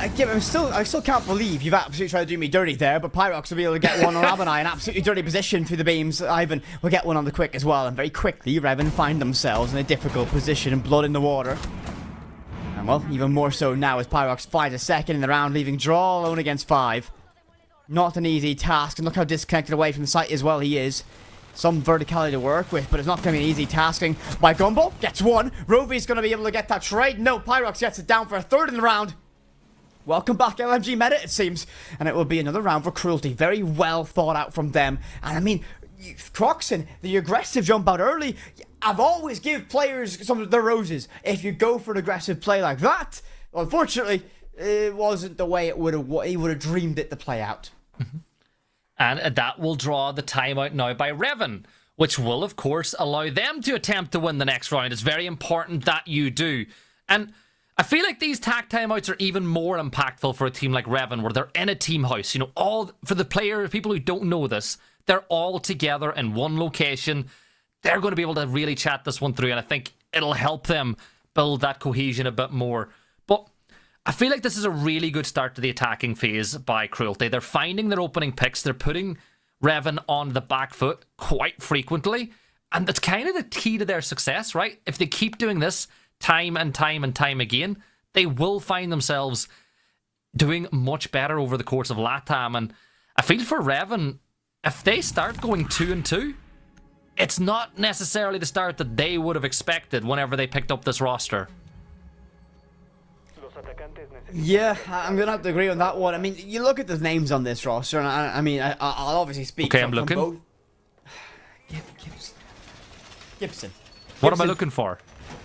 can't believe you've absolutely tried to do me dirty there, but Pyrox will be able to get one on Ravenai, an absolutely dirty position through the beams. Ivan will get one on the quick as well, and very quickly Revan find themselves in a difficult position and blood in the water. And well, even more so now as Pyrox finds a second in the round, leaving Draw alone against 5. Not an easy task, and look how disconnected away from the site as well he is. Some verticality to work with, but it's not going to be an easy tasking. By Gumball, gets one. Rovy's going to be able to get that trade. No, Pyrox gets it down for a third in the round. Welcome back, LMG Meta, it seems. And it will be another round for Cruelty. Very well thought out from them. And I mean, Croxon, the aggressive jump out early, I've always give players some of their roses. If you go for an aggressive play like that, well, unfortunately, it wasn't the way he would have dreamed it to play out. And that will draw the timeout now by Revan, which will, of course, allow them to attempt to win the next round. It's very important that you do. And I feel like these tack timeouts are even more impactful for a team like Revan, where they're in a team house. You know, all for the people who don't know this, they're all together in one location. They're going to be able to really chat this one through, and I think it'll help them build that cohesion a bit more. But I feel like this is a really good start to the attacking phase by Cruelty. They're finding their opening picks. They're putting Revan on the back foot quite frequently. And that's kind of the key to their success, right? If they keep doing this time and time and time again, they will find themselves doing much better over the course of LATAM. And I feel for Revan, if they start going 2-2, it's not necessarily the start that they would have expected whenever they picked up this roster. Yeah, I'm going to have to agree on that one. I mean, you look at the names on this roster, and I mean, I'll obviously speak okay, from, I'm looking. Both. Gibson. What am I looking for?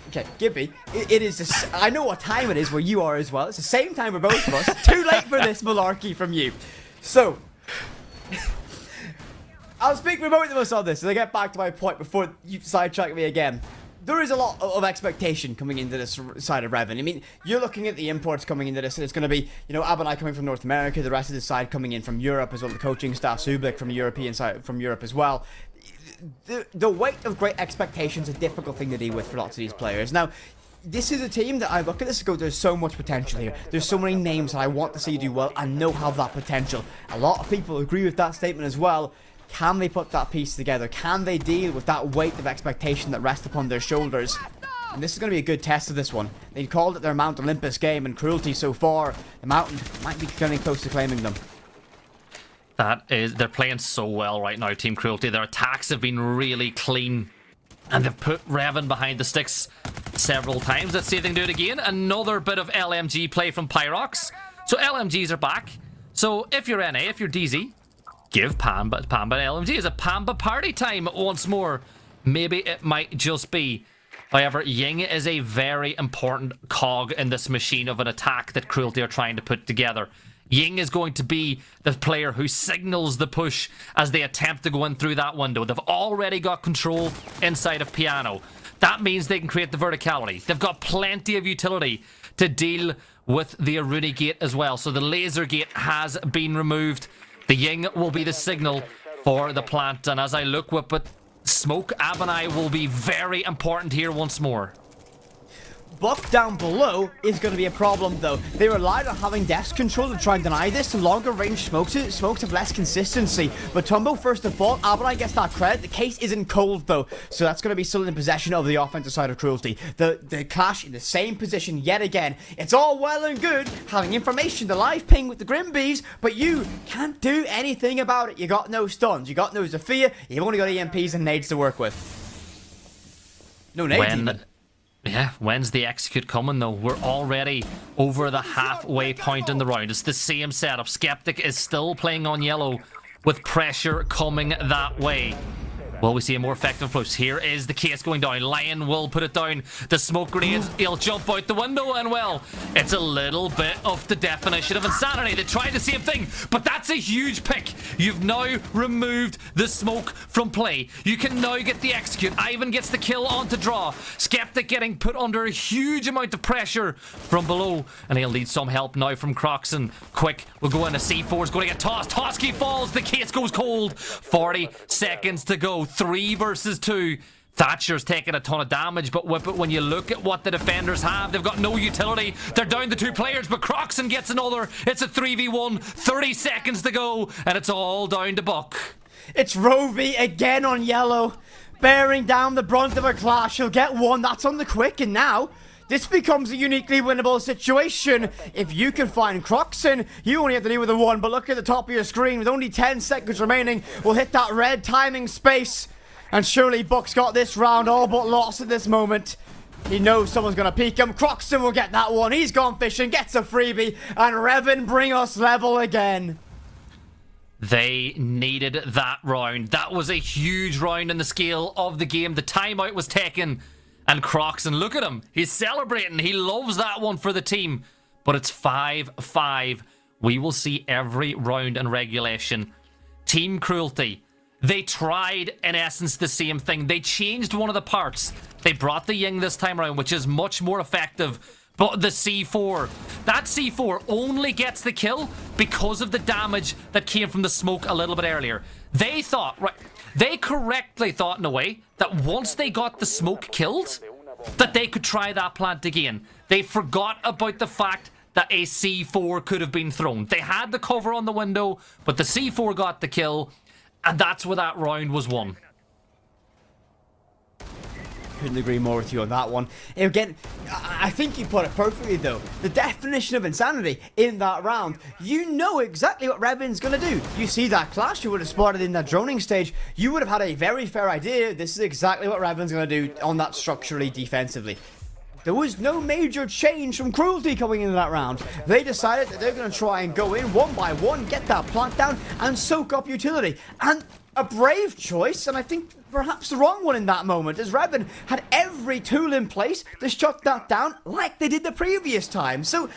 Okay, Gibby, it is I know what time it is where you are as well. It's the same time for both of us. Too late for this malarkey from you. So, I'll speak for both of us on this, and I get back to my point before you sidetrack me again. there is a lot of expectation coming into this side of Revan. I mean, you're looking at the imports coming into this, and it's going to be, you know, Abanai coming from North America, the rest of the side coming in from Europe as well, the coaching staff, Sublik from European side, from Europe as well. The weight of great expectations is a difficult thing to deal with for lots of these players. Now, this is a team that I look at this and go, there's so much potential here. There's so many names that I want to see do well and know have that potential. A lot of people agree with that statement as well. Can they put that piece together? Can they deal with that weight of expectation that rests upon their shoulders? And this is going to be a good test of this one. They called it their Mount Olympus game, and Cruelty so far, the mountain might be getting close to claiming them. They're playing so well right now, Team Cruelty. Their attacks have been really clean. And they've put Revan behind the sticks several times. Let's see if they can do it again. Another bit of LMG play from Pyrox. So LMGs are back. So if you're NA, if you're DZ, give Pamba LMG. Is a Pamba party time once more? Maybe it might just be. However, Ying is a very important cog in this machine of an attack that Cruelty are trying to put together. Ying is going to be the player who signals the push as they attempt to go in through that window. They've already got control inside of Piano. That means they can create the verticality. They've got plenty of utility to deal with the Aruni gate as well. So the laser gate has been removed. The Ying will be the signal for the plant. And as I look with it, Smoke, Abanai will be very important here once more. Buck down below is going to be a problem, though. They relied on having desk control to try and deny this. The longer range smokes have less consistency. But Tumbo, first of all, Abanai gets that credit. The case isn't cold, though. So that's going to be still in possession of the offensive side of Cruelty. The clash in the same position yet again. It's all well and good having information, the live ping with the Grimbees, but you can't do anything about it. You got no stuns. You got no Zafia. You've only got EMPs and nades to work with. No nades even. Yeah, when's the execute coming though? We're already over the halfway point in the round. It's the same setup. Skeptic is still playing on yellow with pressure coming that way. Will we see a more effective approach? Here is the case going down. Lion will put it down. The smoke grenade, he'll jump out the window, and well, it's a little bit of the definition of insanity. They tried the same thing, but that's a huge pick. You've now removed the smoke from play. You can now get the execute. Ivan gets the kill onto draw. Skeptic getting put under a huge amount of pressure from below, and he'll need some help now from Croxon. Quick, we'll go in. A C4 is going to get tossed. Toski falls. The case goes cold. 40 seconds to go. 3 versus 2. Thatcher's taking a ton of damage, but when you look at what the defenders have, they've got no utility. They're down to 2 players, but Croxon gets another. It's a 3v1, 30 seconds to go, and it's all down to Buck. It's Rovi again on yellow, bearing down the brunt of a clash. He'll get one. That's on the quick, and now this becomes a uniquely winnable situation. If you can find Croxon, you only have to deal with the 1, but look at the top of your screen. With only 10 seconds remaining, we'll hit that red timing space. And surely Buck's got this round all but lost at this moment. He knows someone's going to peek him. Croxon will get that one. He's gone fishing, gets a freebie, and Revan bring us level again. They needed that round. That was a huge round in the scale of the game. The timeout was taken. And Croxon, look at him. He's celebrating. He loves that one for the team. But it's 5-5. We will see every round in regulation. Team Cruelty. They tried, in essence, the same thing. They changed one of the parts. They brought the Ying this time around, which is much more effective. But the C4, that C4 only gets the kill because of the damage that came from the smoke a little bit earlier. They thought, right, they correctly thought in a way that once they got the smoke killed, that they could try that plant again. They forgot about the fact that a C4 could have been thrown. They had the cover on the window, but the C4 got the kill, and that's where that round was won. Couldn't agree more with you on that one. Again, I think you put it perfectly though. The definition of insanity in that round. You know exactly what Revan's going to do. You see that clash, you would have spotted in that droning stage. You would have had a very fair idea. This is exactly what Revan's going to do on that structurally defensively. There was no major change from Cruelty coming into that round. They decided that they're going to try and go in one by one, get that plant down, and soak up utility. And a brave choice, and I think perhaps the wrong one in that moment, as Revan had every tool in place to shut that down like they did the previous time. So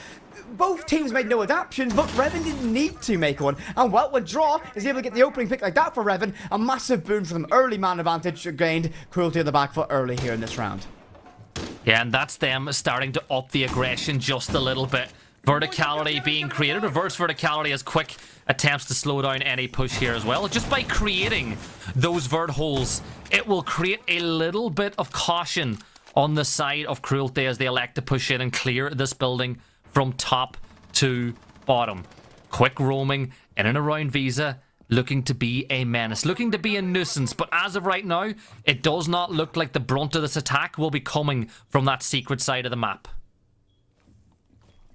both teams made no adaptations, but Revan didn't need to make one. And well, when Draw is able to get the opening pick like that for Revan, a massive boon for them. Early man advantage gained. Cruelty on the back foot early here in this round. Yeah, and that's them starting to up the aggression just a little bit. Verticality being created. Reverse verticality as quick attempts to slow down any push here as well. Just by creating those vert holes, it will create a little bit of caution on the side of Cruelty as they elect to push in and clear this building from top to bottom. Quick roaming in and around Visa, looking to be a menace, looking to be a nuisance, but as of right now, it does not look like the brunt of this attack will be coming from that secret side of the map.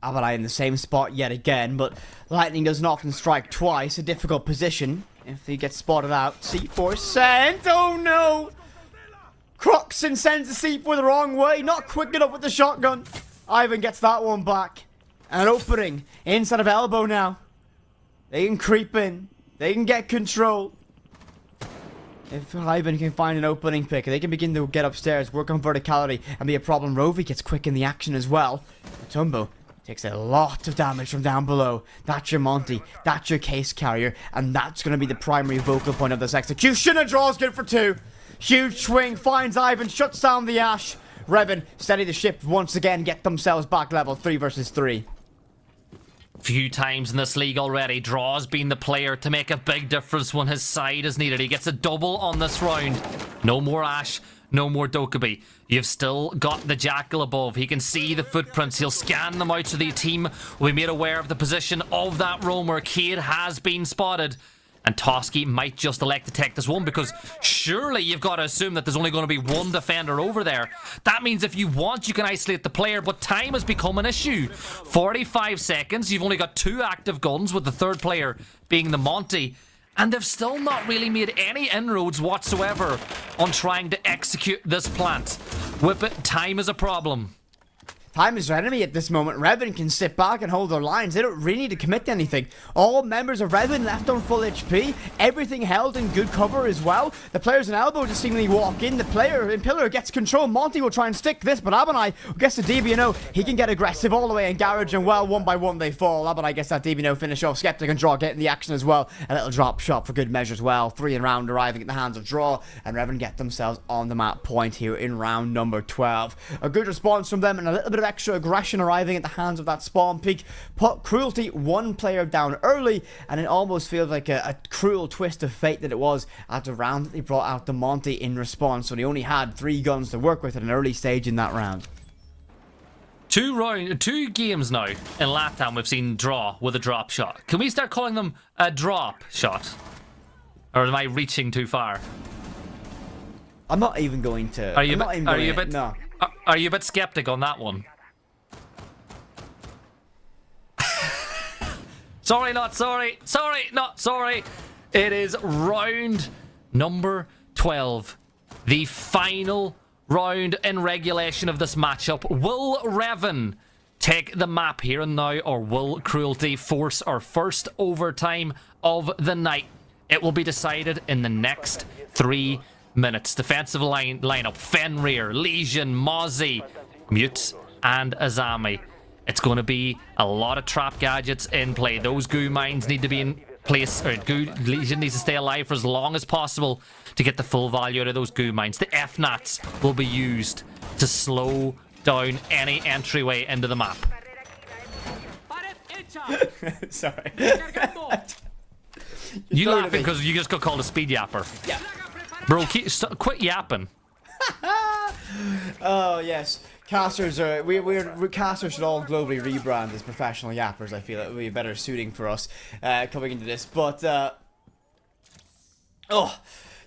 Avalai in the same spot yet again, but lightning doesn't often strike twice. A difficult position if he gets spotted out. C4 sent. Oh no! Croxon sends the C4 the wrong way. Not quick enough with the shotgun. Ivan gets that one back. And an opening inside of elbow now. They can creep in. They can get control. If Ivan can find an opening pick, they can begin to get upstairs, work on verticality, and be a problem. Rovi gets quick in the action as well. Tumbo takes a lot of damage from down below. That's your Monty. That's your case carrier. And that's going to be the primary vocal point of this execution. And draws good for 2. Huge swing. Finds Ivan. Shuts down the Ash. Revan steady the ship once again. Get themselves back level 3 versus 3. Few times in this league already, Draw's been the player to make a big difference when his side is needed. He gets a double on this round. No more Ash, no more Dokkaebi. You've still got the Jackal above. He can see the footprints. He'll scan them out so the team will be made aware of the position of that roamer. Cade has been spotted. And Toski might just elect to take this one because surely you've got to assume that there's only going to be one defender over there. That means if you want, you can isolate the player, but time has become an issue. 45 seconds, you've only got 2 active guns with the third player being the Monty. And they've still not really made any inroads whatsoever on trying to execute this plant. Whip it, time is a problem. Time is their enemy at this moment. Revan can sit back and hold their lines. They don't really need to commit to anything. All members of Revan left on full HP. Everything held in good cover as well. The players in elbow just seemingly walk in. The player in pillar gets control. Monty will try and stick this, but Abanai gets the DBNO. He can get aggressive all the way in garage, and well, one by one they fall. Abanai gets that DBNO finish off. Skeptic and Draw getting the action as well. A little drop shot for good measure as well. 3 in round arriving at the hands of Draw, and Revan get themselves on the map point here in round number 12. A good response from them and a little bit of extra aggression arriving at the hands of that spawn peak. Put Cruelty one player down early, and it almost feels like a cruel twist of fate that it was at the round that they brought out the Monty in response, so they only had 3 guns to work with at an early stage in that round. 2 games now in LATAM we've seen Draw with a drop shot. Can we start calling them a drop shot? Or am I reaching too far? I'm not even going to. Are you a bit skeptic on that one? Sorry, not sorry. Sorry, not sorry. It is round number 12. The final round in regulation of this matchup. Will Revan take the map here and now, or will Cruelty force our first overtime of the night? It will be decided in the next 3 minutes. Defensive lineup: Fenrir, Legion, Mozzie, Mute, and Azami. It's going to be a lot of trap gadgets in play. Those goo mines need to be in place, or Legion needs to stay alive for as long as possible to get the full value out of those goo mines. The FNATs will be used to slow down any entryway into the map. Sorry. You laughing because you just got called a speed yapper. Yeah. Bro, quit yapping. Oh yes, casters are casters should all globally rebrand as professional yappers. I feel it would be better suiting for us coming into this. But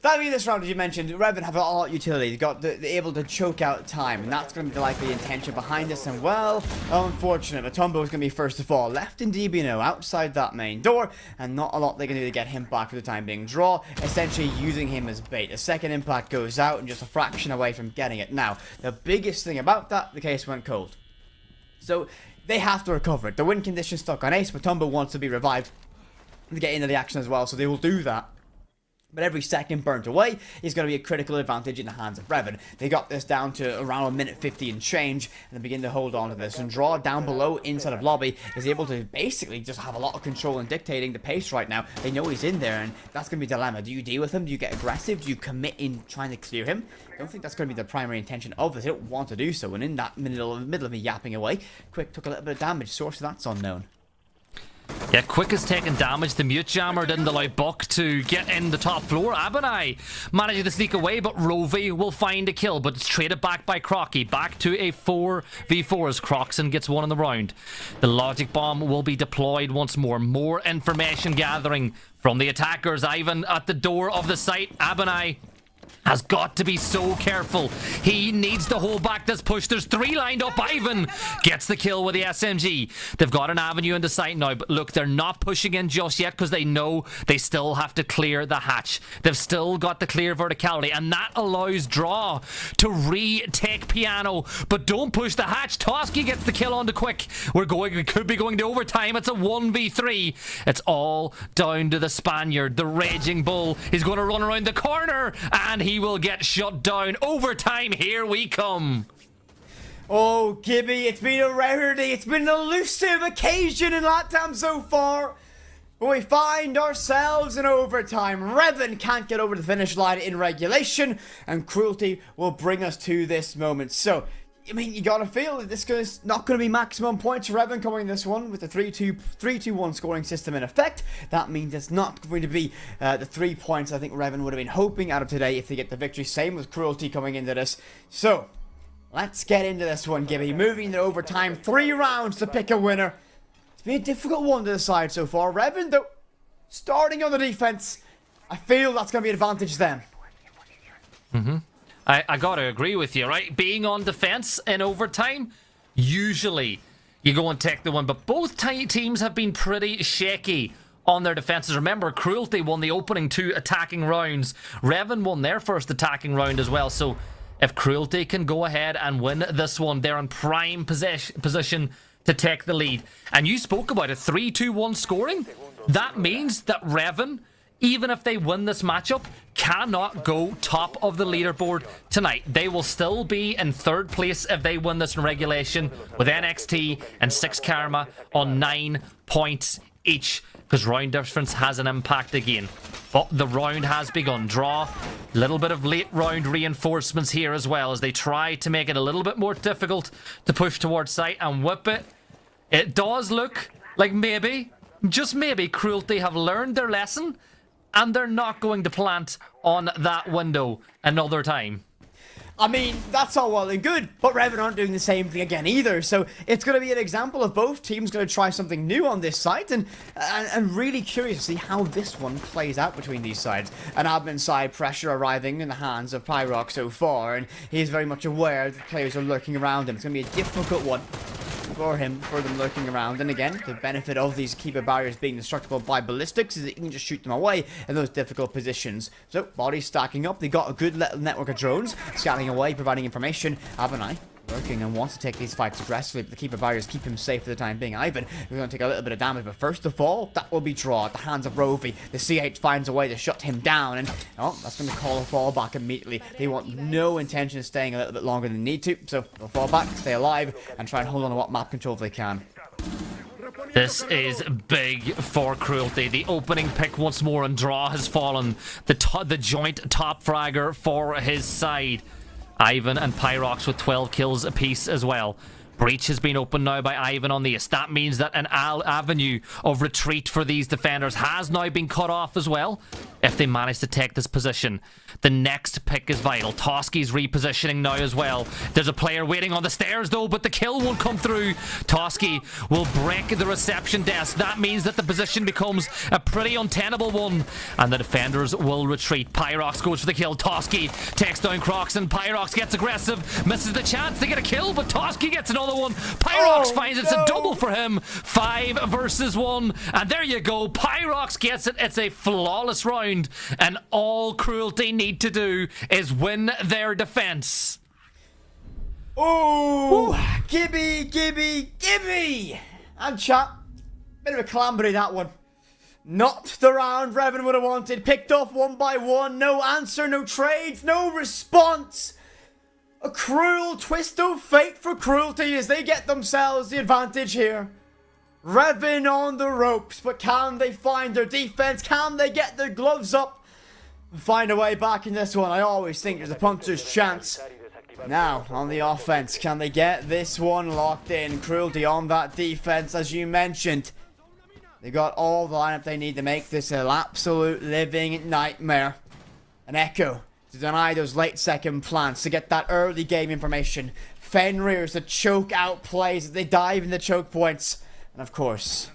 that being this round, as you mentioned, Revan have a lot of utility. They're able to choke out time, and that's going to be the likely intention behind this. And well, unfortunate, Matumbo is going to be first of all left in DBNO outside that main door, and not a lot they can do to get him back for the time being. Draw essentially using him as bait. A second impact goes out, and just a fraction away from getting it. Now, the biggest thing about that, the case went cold, so they have to recover it. The win condition stuck on Ace. Matumbo wants to be revived to get into the action as well, so they will do that. But every second burnt away is going to be a critical advantage in the hands of Revan. They got this down to around 1:50 and change, and they begin to hold on to this. And Draw down below inside of lobby is able to basically just have a lot of control and dictating the pace right now. They know he's in there, and that's going to be a dilemma. Do you deal with him? Do you get aggressive? Do you commit in trying to clear him? I don't think that's going to be the primary intention of this. They don't want to do so. And in that middle of me yapping away, Quick took a little bit of damage. Source of that's unknown. Yeah, Quick is taking damage. The mute jammer didn't allow Buck to get in the top floor. Abinai managing to sneak away, but Rovi will find a kill, but it's traded back by Crocky. Back to a 4v4 as Croxon gets one in the round. The logic bomb will be deployed once more. More information gathering from the attackers. Ivan at the door of the site. Abinai has got to be so careful. He needs to hold back this push. There's 3 lined up. Ivan gets the kill with the SMG. They've got an avenue into sight now, but look, they're not pushing in just yet because they know they still have to clear the hatch. They've still got the clear verticality, and that allows Draw to retake Piano, but don't push the hatch. Toski gets the kill on the Quick. We could be going to overtime. It's a 1v3. It's all down to the Spaniard, the Raging Bull. He's going to run around the corner, and he will get shut down. Overtime, here we come. Oh, Gibby, it's been a rarity. It's been an elusive occasion in LATAM so far. But we find ourselves in overtime. Revan can't get over the finish line in regulation, and Cruelty will bring us to this moment. So, I mean, you gotta feel that this is not going to be maximum points for Revan coming in this one with the 3-2-1 scoring system in effect. That means it's not going to be the 3 points I think Revan would have been hoping out of today if they get the victory. Same with Cruelty coming into this. So, let's get into this one, Gibby. Moving to overtime, 3 rounds to pick a winner. It's been a difficult one to decide so far. Revan, though, starting on the defense, I feel that's going to be an advantage to them. I gotta agree with you, right? Being on defense in overtime, usually you go and take the one, but both teams have been pretty shaky on their defenses. Remember, Cruelty won the opening 2 attacking rounds. Revan won their first attacking round as well. So if Cruelty can go ahead and win this one, they're in prime position to take the lead. And you spoke about a 3-2-1 scoring. That means that Revan, even if they win this matchup, cannot go top of the leaderboard tonight. They will still be in 3rd place if they win this in regulation, with NXT and 6 Karma on 9 points each, because round difference has an impact again. But the round has begun. Draw, a little bit of late round reinforcements here as well, as they try to make it a little bit more difficult to push towards site and whip it. It does look like maybe, just maybe, Cruelty have learned their lesson, and they're not going to plant on that window another time. I mean, that's all well and good, but Revan aren't doing the same thing again either, so it's going to be an example of both teams going to try something new on this site, and really curious to see how this one plays out between these sides. An admin side pressure arriving in the hands of Pyrox so far, and he's very much aware that players are lurking around him. It's going to be a difficult one for them lurking around, and again, the benefit of these keeper barriers being destructible by ballistics is that you can just shoot them away in those difficult positions. So, bodies stacking up, they got a good little network of drones scanning away, providing information. Abinai lurking and wants to take these fights aggressively, but the keeper barriers keep him safe for the time being. Ivan, we're going to take a little bit of damage, but first of all, that will be Draw at the hands of Rovi. The CH finds a way to shut him down, and that's going to call a fallback immediately. They want no intention of staying a little bit longer than they need to, so they'll fall back, stay alive, and try and hold on to what map control they can. This is big for Cruelty. The opening pick once more, and Draw has fallen. The joint top fragger for his side. Ivan and Pyrox with 12 kills apiece as well. Breach has been opened now by Ivan on the ace. That means that an avenue of retreat for these defenders has now been cut off as well, if they manage to take this position. The next pick is vital. Toski's repositioning now as well. There's a player waiting on the stairs though, but the kill won't come through. Toski will break the reception desk. That means that the position becomes a pretty untenable one, and the defenders will retreat. Pyrox goes for the kill. Toski takes down Crocs, and Pyrox gets aggressive, misses the chance to get a kill, but Toski gets another one. Pyrox finds it's a double for him. 5 versus 1, and there you go. Pyrox gets it. It's a flawless round, and all Cruelty need to do is win their defense. Oh, Gibby! And chat, bit of a calamity that one. Not the round Revan would have wanted. Picked off one by one. No answer, no trades, no response. A cruel twist of fate for Cruelty as they get themselves the advantage here. Revan on the ropes, but can they find their defense? Can they get their gloves up and find a way back in this one? I always think there's a puncher's chance. Now, on the offense, can they get this one locked in? Cruelty on that defense, as you mentioned. They got all the lineup they need to make this an absolute living nightmare. An Echo to deny those late second plants, to get that early game information. Fenrir's to choke out plays as they dive in the choke points. And of course,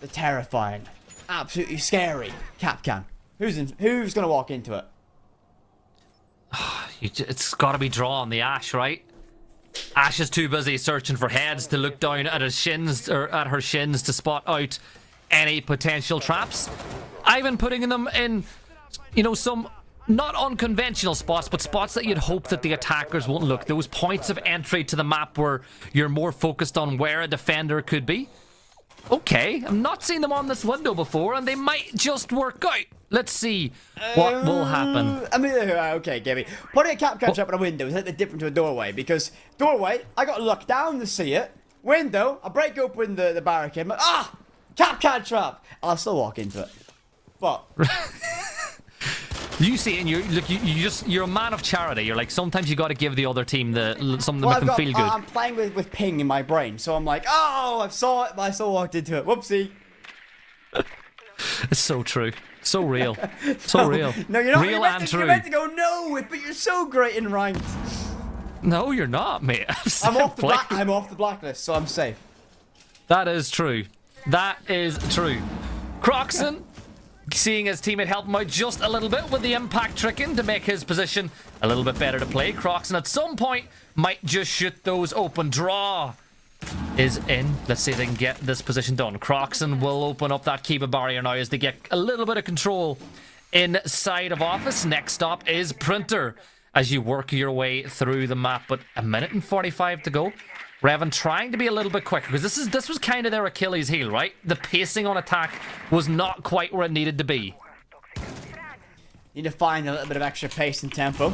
the terrifying, absolutely scary Capcan. Who's going to walk into it? It's got to be Draw on the Ash, right? Ash is too busy searching for heads to look down at his shins, or at her shins, to spot out any potential traps. Ivan putting them in, you know, some not unconventional spots, but spots that you'd hope that the attackers won't look. Those points of entry to the map where you're more focused on where a defender could be. Okay, I've not seen them on this window before, and they might just work out. Let's see what will happen. I mean, okay, Gibby. Putting a Capcan trap in a window is like the different to a doorway, because doorway, I got to look down to see it. Window, I break open the barricade, but Capcan trap! I'll still walk into it. But you see, and you're a man of charity. You're like, sometimes you got to give the other team something to make them feel good. I'm playing with ping in my brain, so I'm like, oh, I saw it, but I still walked into it. Whoopsie. It's so true. So real. So real. No, you're not. Real and true. You're meant to go no, but you're so great in ranked. No, you're not, mate. I'm off the blacklist, so I'm safe. That is true. That is true. Croxon, seeing his teammate help him out just a little bit with the impact tricking to make his position a little bit better to play. Croxon at some point might just shoot those open. Draw is in. Let's see if they can get this position done. Croxon will open up that Kiba barrier now as they get a little bit of control inside of office. Next stop is Printer as you work your way through the map, but a minute and 45 to go. Revan trying to be a little bit quicker, because this was kind of their Achilles heel, right? The pacing on attack was not quite where it needed to be. Need to find a little bit of extra pace and tempo.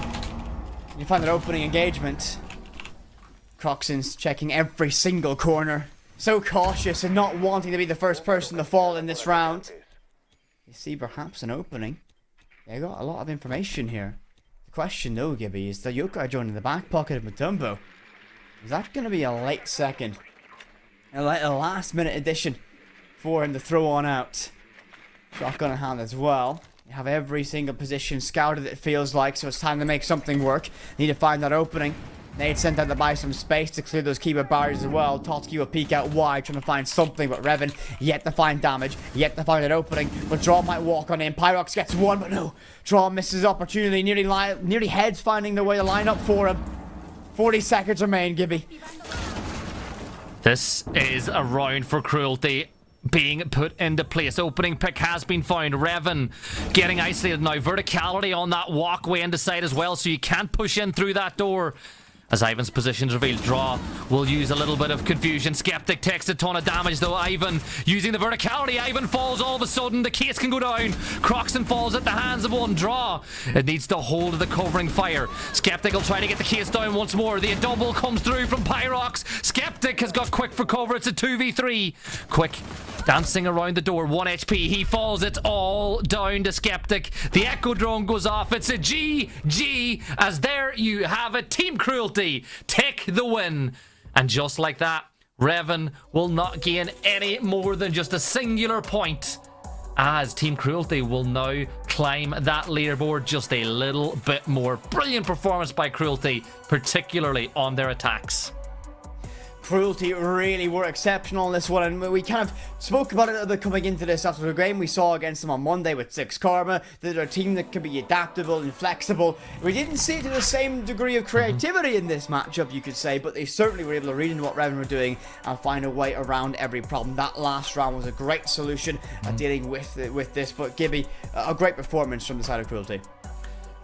You find that opening engagement. Croxon's checking every single corner. So cautious and not wanting to be the first person to fall in this round. You see perhaps an opening. They got a lot of information here. The question though, Gibby, is the Yokai joining the back pocket of Matumbo. Is that going to be a late second? A last minute addition for him to throw on out. Shotgun in hand as well. You have every single position scouted, it feels like, so it's time to make something work. Need to find that opening. Nate sent out to buy some space to clear those keyword barriers as well. Totsky will peek out wide, trying to find something, but Revan yet to find damage, yet to find an opening. But Draw might walk on in. Pyrox gets one, but no. Draw misses opportunity, nearly heads finding the way to line up for him. 40 seconds remain, Gibby. This is a round for Cruelty being put into place. Opening pick has been found. Revan getting isolated now. Verticality on that walkway into side as well, so you can't push in through that door. As Ivan's position's revealed, Draw will use a little bit of confusion. Skeptic takes a ton of damage though. Ivan using the verticality. Ivan falls all of a sudden. The case can go down. Croxon falls at the hands of one. Draw. It needs to hold the covering fire. Skeptic will try to get the case down once more. The double comes through from Pyrox. Skeptic has got Quick for cover. It's a 2v3. Quick dancing around the door. 1 HP. He falls. It's all down to Skeptic. The Echo drone goes off. It's a GG. As there you have it. Team Cruelty take the win. And just like that, Revan will not gain any more than just a singular point, as Team Cruelty will now climb that leaderboard just a little bit more. Brilliant performance by Cruelty, particularly on their attacks. Cruelty really were exceptional in this one, and we kind of spoke about it a little bit coming into this after the game we saw against them on Monday with 6 Karma. They're a team that can be adaptable and flexible. We didn't see it to the same degree of creativity in this matchup, you could say, but they certainly were able to read into what Revan were doing and find a way around every problem. That last round was a great solution at dealing with this, but Gibby, a great performance from the side of Cruelty.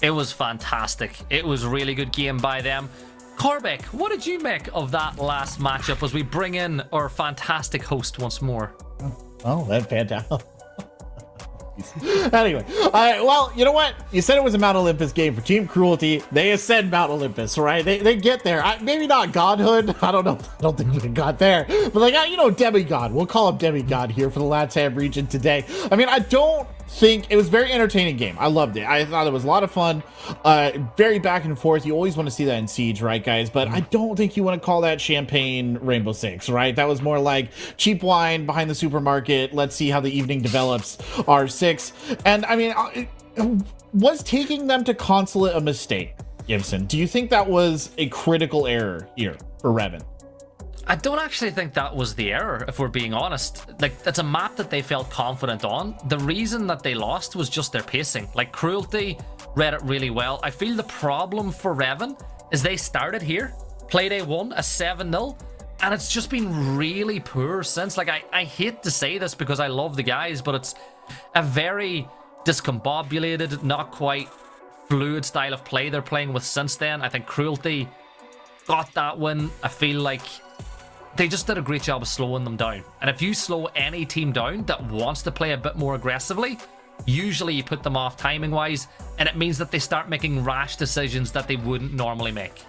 It was fantastic. It was a really good game by them. Corbeck, what did you make of that last matchup as we bring in our fantastic host once more? Oh, that's fantastic. Anyway, well, you know what? You said it was a Mount Olympus game for Team Cruelty. They ascend Mount Olympus, right? They get there. Maybe not godhood. I don't know. I don't think we got there. But they got, demigod. We'll call him demigod here for the LATAM region today. I mean, I don't think it was a very entertaining game. I loved it. I thought it was a lot of fun. Very back and forth. You always want to see that in Siege, right, guys? But I don't think you want to call that champagne Rainbow Six, right? That was more like cheap wine behind the supermarket. Let's see how the evening develops. R6. And I mean, was taking them to Consulate a mistake, Gibson? Do you think that was a critical error here for Revan? I don't actually think that was the error, if we're being honest. Like, that's a map that they felt confident on. The reason that they lost was just their pacing. Like, Cruelty read it really well. I feel the problem for Revan is they started here, played A1, a 7-0, and it's just been really poor since. Like, I hate to say this because I love the guys, but it's a very discombobulated, not quite fluid style of play they're playing with since then. I think Cruelty got that win. I feel like they just did a great job of slowing them down. And if you slow any team down that wants to play a bit more aggressively, usually you put them off timing wise, and it means that they start making rash decisions that they wouldn't normally make.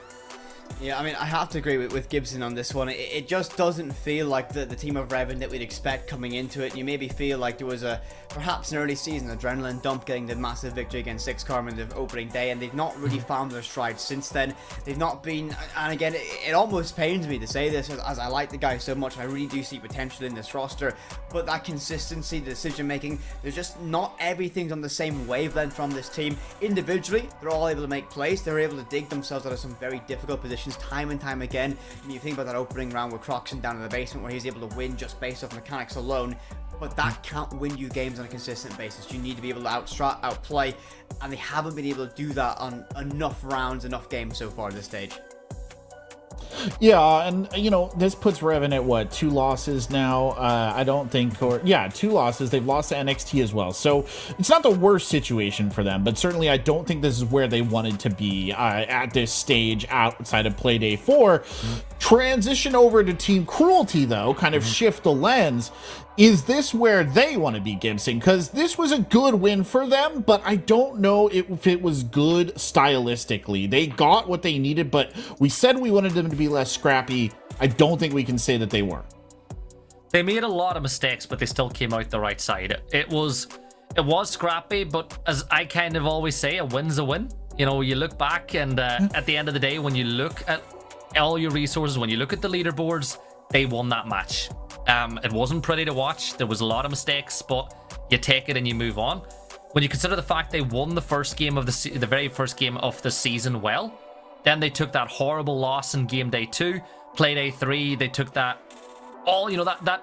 Yeah, I mean, I have to agree with Gibson on this one. It just doesn't feel like the team of Revan that we'd expect coming into it. You maybe feel like there was perhaps an early season adrenaline dump getting the massive victory against Six Karma in the opening day, and they've not really found their stride since then. They've not been, and again, it almost pains me to say this as I like the guys so much. I really do see potential in this roster, but that consistency, the decision making, there's just not everything's on the same wavelength from this team. Individually, they're all able to make plays. They're able to dig themselves out of some very difficult positions time and time again. When you think about that opening round with Croxon down in the basement where he's able to win just based off mechanics alone, but that can't win you games on a consistent basis. You need to be able to outplay, and they haven't been able to do that on enough rounds, enough games so far at this stage. Yeah, and this puts Revan at what, 2 losses now? I don't think, 2 losses. They've lost to NXT as well, so it's not the worst situation for them, but certainly I don't think this is where they wanted to be at this stage outside of Playday 4. Transition over to Team Cruelty, though, kind of shift the lens. Is this where they want to be, Gibson? Because this was a good win for them, but I don't know if it was good stylistically. They got what they needed, but we said we wanted them to be less scrappy. I don't think we can say that they were. They made a lot of mistakes, but they still came out the right side. It was scrappy, but as I kind of always say, a win's a win. You look back, and at the end of the day, when you look at all your resources, when you look at the leaderboards, they won that match. It wasn't pretty to watch. There was a lot of mistakes, but you take it and you move on. When you consider the fact they won the first game of the very first game of the season well, then they took that horrible loss in game day 2, play day 3. They took that that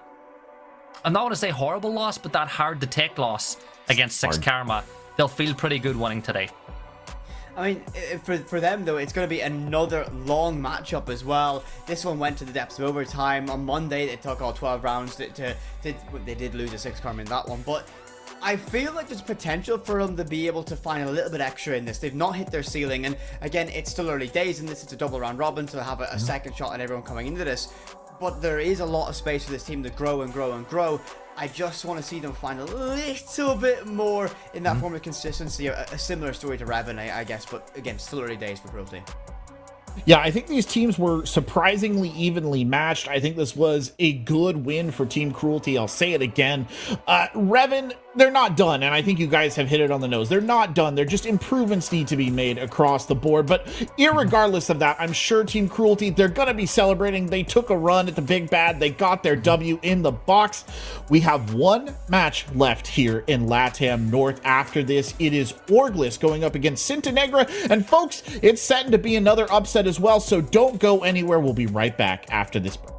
I'm not going to say horrible loss, but that hard to take loss against Six Karma. They'll feel pretty good winning today. I mean, for them, though, it's going to be another long matchup as well. This one went to the depths of overtime. On Monday, they took all 12 rounds. They did lose a 6 Karma in that one, but I feel like there's potential for them to be able to find a little bit extra in this. They've not hit their ceiling, and again, it's still early days in this. It's a double round robin, so they'll have a second shot at everyone coming into this. But there is a lot of space for this team to grow and grow and grow. I just want to see them find a little bit more in that form of consistency. A similar story to Revan, I guess, but again, still early days for Cruelty. Yeah, I think these teams were surprisingly evenly matched. I think this was a good win for Team Cruelty. I'll say it again. Revan, they're not done, and I think you guys have hit it on the nose. They're not done. They're just improvements need to be made across the board. But irregardless of that, I'm sure Team Cruelty, they're going to be celebrating. They took a run at the big bad. They got their W in the box. We have one match left here in LATAM North after this. It is Orglis going up against Sintanegra. And folks, it's set to be another upset as well, so don't go anywhere. We'll be right back after this break.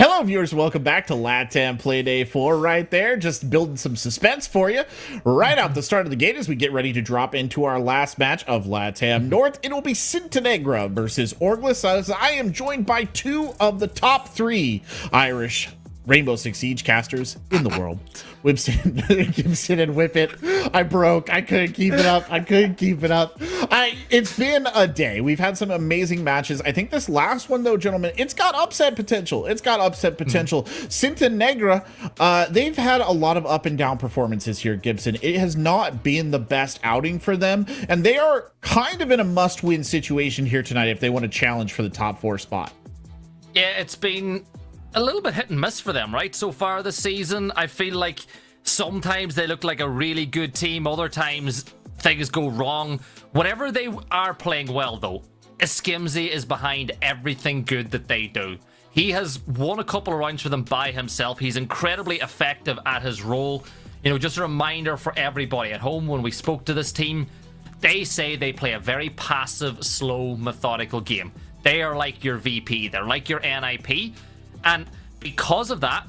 Hello, viewers. Welcome back to LATAM Playday 4 right there. Just building some suspense for you right out the start of the gate as we get ready to drop into our last match of LATAM North. It will be Sintenegra versus Orglis, as I am joined by two of the top 3 Irish Rainbow Six Siege casters in the world. Gibson and Whippet. I broke. I couldn't keep it up. It's been a day. We've had some amazing matches. I think this last one, though, gentlemen, it's got upset potential. Sintenegra, they've had a lot of up and down performances here, Gibson. It has not been the best outing for them, and they are kind of in a must-win situation here tonight if they want to challenge for the top 4 spot. Yeah, it's been a little bit hit and miss for them, right? So far this season, I feel like sometimes they look like a really good team. Other times, things go wrong. Whenever they are playing well, though, Eskimzy is behind everything good that they do. He has won a couple of rounds for them by himself. He's incredibly effective at his role. You know, just a reminder for everybody at home, when we spoke to this team, they say they play a very passive, slow, methodical game. They are like your VP. They're like your NIP. And because of that,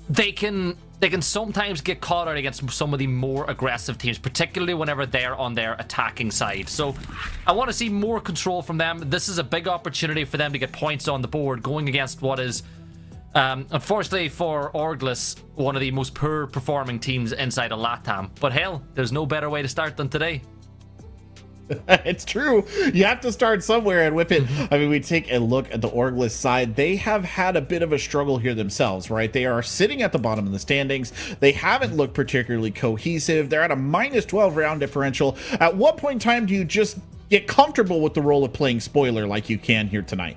they can sometimes get caught out against some of the more aggressive teams, particularly whenever they're on their attacking side. So I want to see more control from them. This is a big opportunity for them to get points on the board going against what is, unfortunately for Orglis, one of the most poor performing teams inside of LATAM. But hell, there's no better way to start than today. It's true. You have to start somewhere and whip it. I mean, we take a look at the Orglis side. They have had a bit of a struggle here themselves, right? They are sitting at the bottom of the standings. They haven't looked particularly cohesive. They're at a -12 round differential. At what point in time do you just get comfortable with the role of playing spoiler like you can here tonight?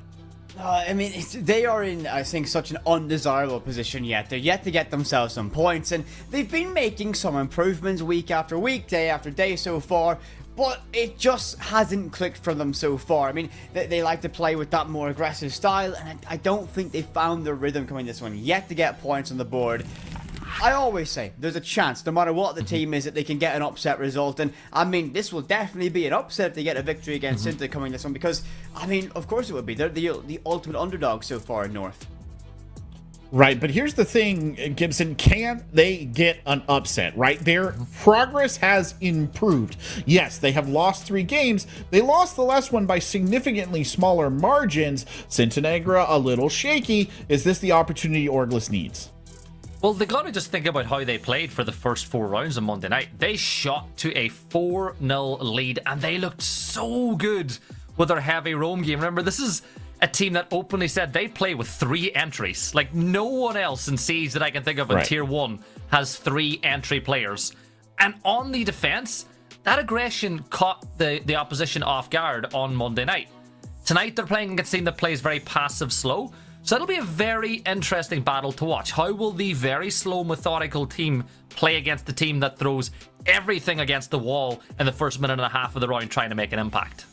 I mean, they are in, I think, such an undesirable position yet. They're yet to get themselves some points, and they've been making some improvements week after week, day after day so far. But it just hasn't clicked for them so far. I mean, they like to play with that more aggressive style, and I don't think they found their rhythm coming this one yet to get points on the board. I always say there's a chance, no matter what the team is, that they can get an upset result. And I mean, this will definitely be an upset if they get a victory against Sinta coming this one, because, I mean, of course it would be. They're the ultimate underdog so far in North. Right, but here's the thing, Gibson, can they get an upset, right? Their progress has improved. Yes, they have lost 3 games. They lost the last one by significantly smaller margins. Sintenegra a little shaky. Is this the opportunity Orglis needs? Well, they got to just think about how they played for the first 4 rounds on Monday night. They shot to a 4-0 lead, and they looked so good with their heavy roam game. Remember, this is a team that openly said they play with 3 entries. Like, no one else in Siege that I can think of in Tier 1 has 3 entry players. And on the defense, that aggression caught the opposition off guard on Monday night. Tonight, they're playing against a team that plays very passive, slow. So it'll be a very interesting battle to watch. How will the very slow, methodical team play against the team that throws everything against the wall in the first minute and a half of the round trying to make an impact?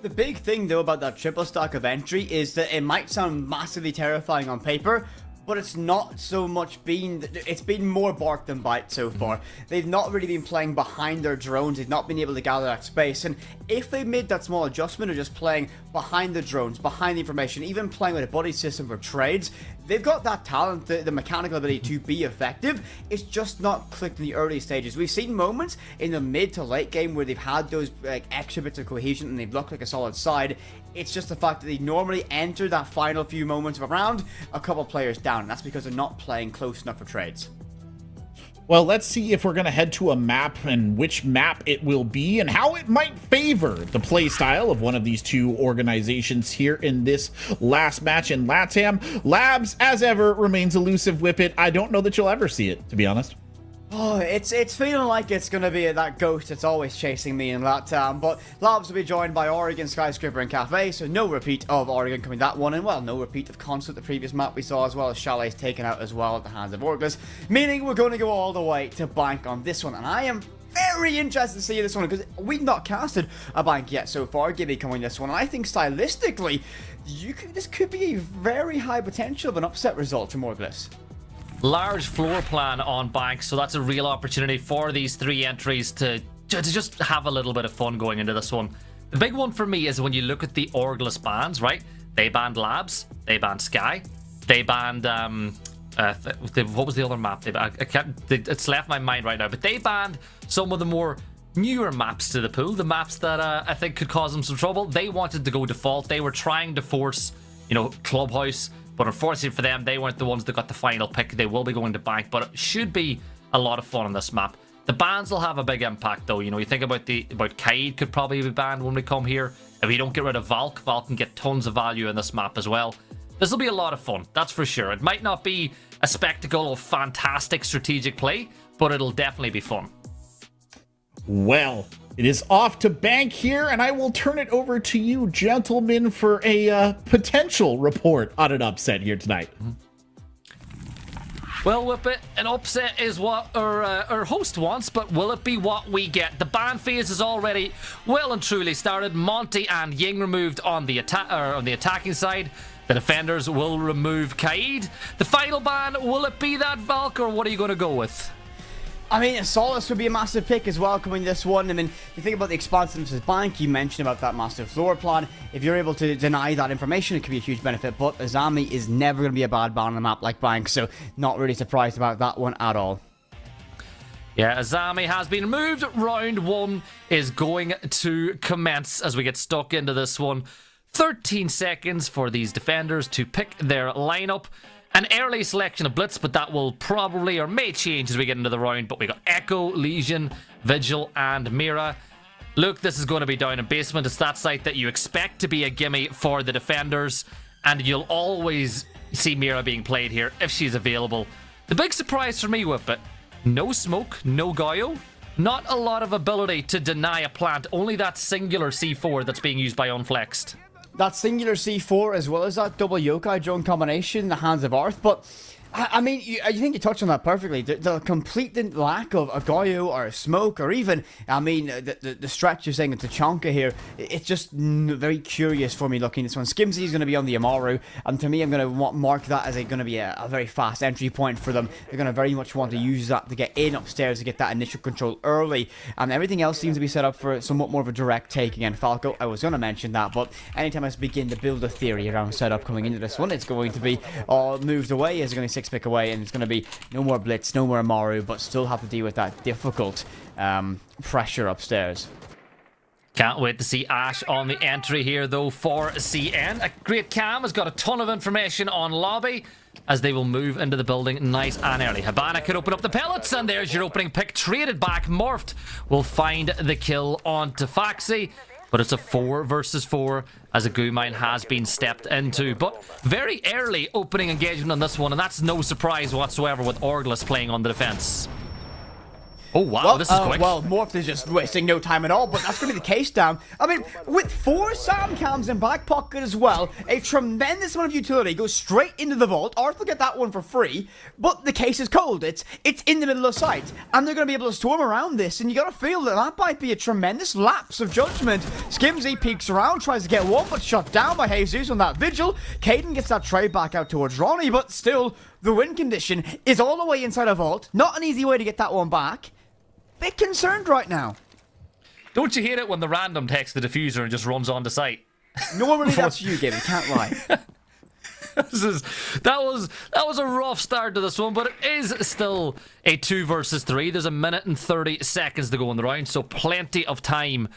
The big thing, though, about that triple stack of entry is that it might sound massively terrifying on paper, but it's not so much it's been more bark than bite so far. They've not really been playing behind their drones. They've not been able to gather that space. And if they made that small adjustment of just playing behind the drones, behind the information, even playing with a buddy system for trades, they've got that talent, the mechanical ability to be effective. It's just not clicked in the early stages. We've seen moments in the mid to late game where they've had those extra bits of cohesion and they've looked like a solid side. It's just the fact that they normally enter that final few moments of a round a couple players down, and that's because they're not playing close enough for trades. Well, let's see if we're going to head to a map and which map it will be and how it might favor the play style of one of these 2 organizations here in this last match in LATAM. Labs, as ever, remains elusive. Whippet. I don't know that you'll ever see it, to be honest. Oh, it's feeling like it's going to be that ghost that's always chasing me in LATAM, but Labs will be joined by Oregon, Skyscraper, and Cafe, so no repeat of Oregon coming that one, and well, no repeat of Concert, the previous map we saw, as well as Chalet's taken out as well at the hands of Orglis, meaning we're going to go all the way to Bank on this one, and I am very interested to see this one, because we've not casted a Bank yet so far, Gibby coming this one, and I think stylistically, this could be a very high potential of an upset result from Orglis. Large floor plan on Bank, so that's a real opportunity for these 3 entries to just have a little bit of fun going into this one. The big one for me is when you look at the Orglis bans, right? They banned Labs, they banned Sky, They banned what was the other map? It's left my mind right now. But they banned some of the more newer maps to the pool, the maps that I think could cause them some trouble. They wanted to go default. They were trying to force, Clubhouse, but unfortunately for them, they weren't the ones that got the final pick. They will be going to bank, but it should be a lot of fun on this map. The bans will have a big impact, though. You think about Kaid could probably be banned when we come here. If we don't get rid of Valk can get tons of value in this map as well. This will be a lot of fun, that's for sure. It might not be a spectacle of fantastic strategic play, but it'll definitely be fun. Well, it is off to bank here, and I will turn it over to you, gentlemen, for a potential report on an upset here tonight. Well, Whippet, an upset is what our host wants, but will it be what we get? The ban phase is already well and truly started. Monty and Ying removed on the attacking side. The defenders will remove Kaid. The final ban, will it be that Valk, or what are you going to go with? I mean, Solace would be a massive pick as well coming this one. I mean, you think about the expansiveness of bank, you mentioned about that massive floor plan. If you're able to deny that information, it could be a huge benefit. But Azami is never going to be a bad ban on a map like bank, so not really surprised about that one at all. Yeah, Azami has been removed. Round 1 is going to commence as we get stuck into this one. 13 seconds for these defenders to pick their lineup. An early selection of Blitz, but that will probably or may change as we get into the round. But we got Echo, Legion, Vigil, and Mira. Look, this is going to be down in basement. It's that site that you expect to be a gimme for the defenders, and you'll always see Mira being played here if she's available. The big surprise for me, Whippet, no smoke, no Goyo. Not a lot of ability to deny a plant, only that singular C4 that's being used by Unflexed. That singular C4 as well as that double yokai drone combination in the hands of Arth, but I mean, I think you touched on that perfectly. The complete lack of a Goyo or a smoke, or even, I mean, the stretch you're saying into Chonka here, it's just very curious for me looking at this one. Skimzy is going to be on the Amaru, and to me, I'm going to mark that as going to be a very fast entry point for them. They're going to very much want to use that to get in upstairs to get that initial control early, and everything else seems to be set up for somewhat more of a direct take again. Falco, I was going to mention that, but anytime I begin to build a theory around setup coming into this one, it's going to be all moved away. It's going to be 6 pick away, and it's going to be no more Blitz, no more Amaru, but still have to deal with that difficult pressure upstairs. Can't wait to see Ash on the entry here, though, for CN. A great cam has got a ton of information on lobby as they will move into the building nice and early. Habana could open up the pellets, and there's your opening pick. Traded back. Morphed will find the kill onto Faxi. But it's a 4 versus 4 as a goo mine has been stepped into. But very early opening engagement on this one, and that's no surprise whatsoever with Orglis playing on the defense. Oh, wow, well, this is quick. Well, Morph is just wasting no time at all, but that's going to be the case, Dan. I mean, with 4 SAM cams in back pocket as well, a tremendous amount of utility goes straight into the vault. Arth will get that one for free, but the case is cold. It's in the middle of sight, and they're going to be able to storm around this, and you got to feel that might be a tremendous lapse of judgment. Skimzy peeks around, tries to get one, but shut down by Jesus on that Vigil. Caden gets that trade back out towards Ronnie, but still, the win condition is all the way inside a vault. Not an easy way to get that one back. Bit concerned right now. Don't you hate it when the random takes the diffuser and just runs onto site? Normally that's you, Gavin, can't lie. That was a rough start to this one, but it is still a 2 versus 3. There's 1 minute and 30 seconds to go in the round, so plenty of time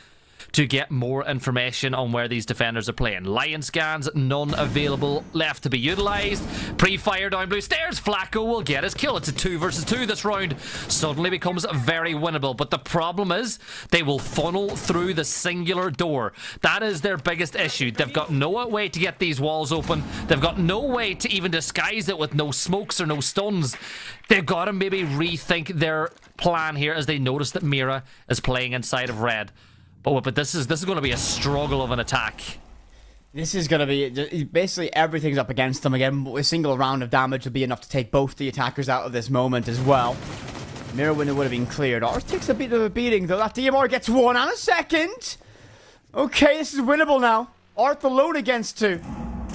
to get more information on where these defenders are playing. Lion scans, none available left to be utilised. Pre-fire down blue stairs. Flacco will get his kill. It's a 2 versus 2. This round suddenly becomes very winnable. But the problem is they will funnel through the singular door. That is their biggest issue. They've got no way to get these walls open. They've got no way to even disguise it with no smokes or no stuns. They've got to maybe rethink their plan here as they notice that Mira is playing inside of red. But this is going to be a struggle of an attack. This is going to be... Basically, everything's up against them again. A single round of damage would be enough to take both the attackers out of this moment as well. Mirror window would have been cleared. Arth takes a bit of a beating, though. That DMR gets 1 and a second. Okay, this is winnable now. Arth alone against 2.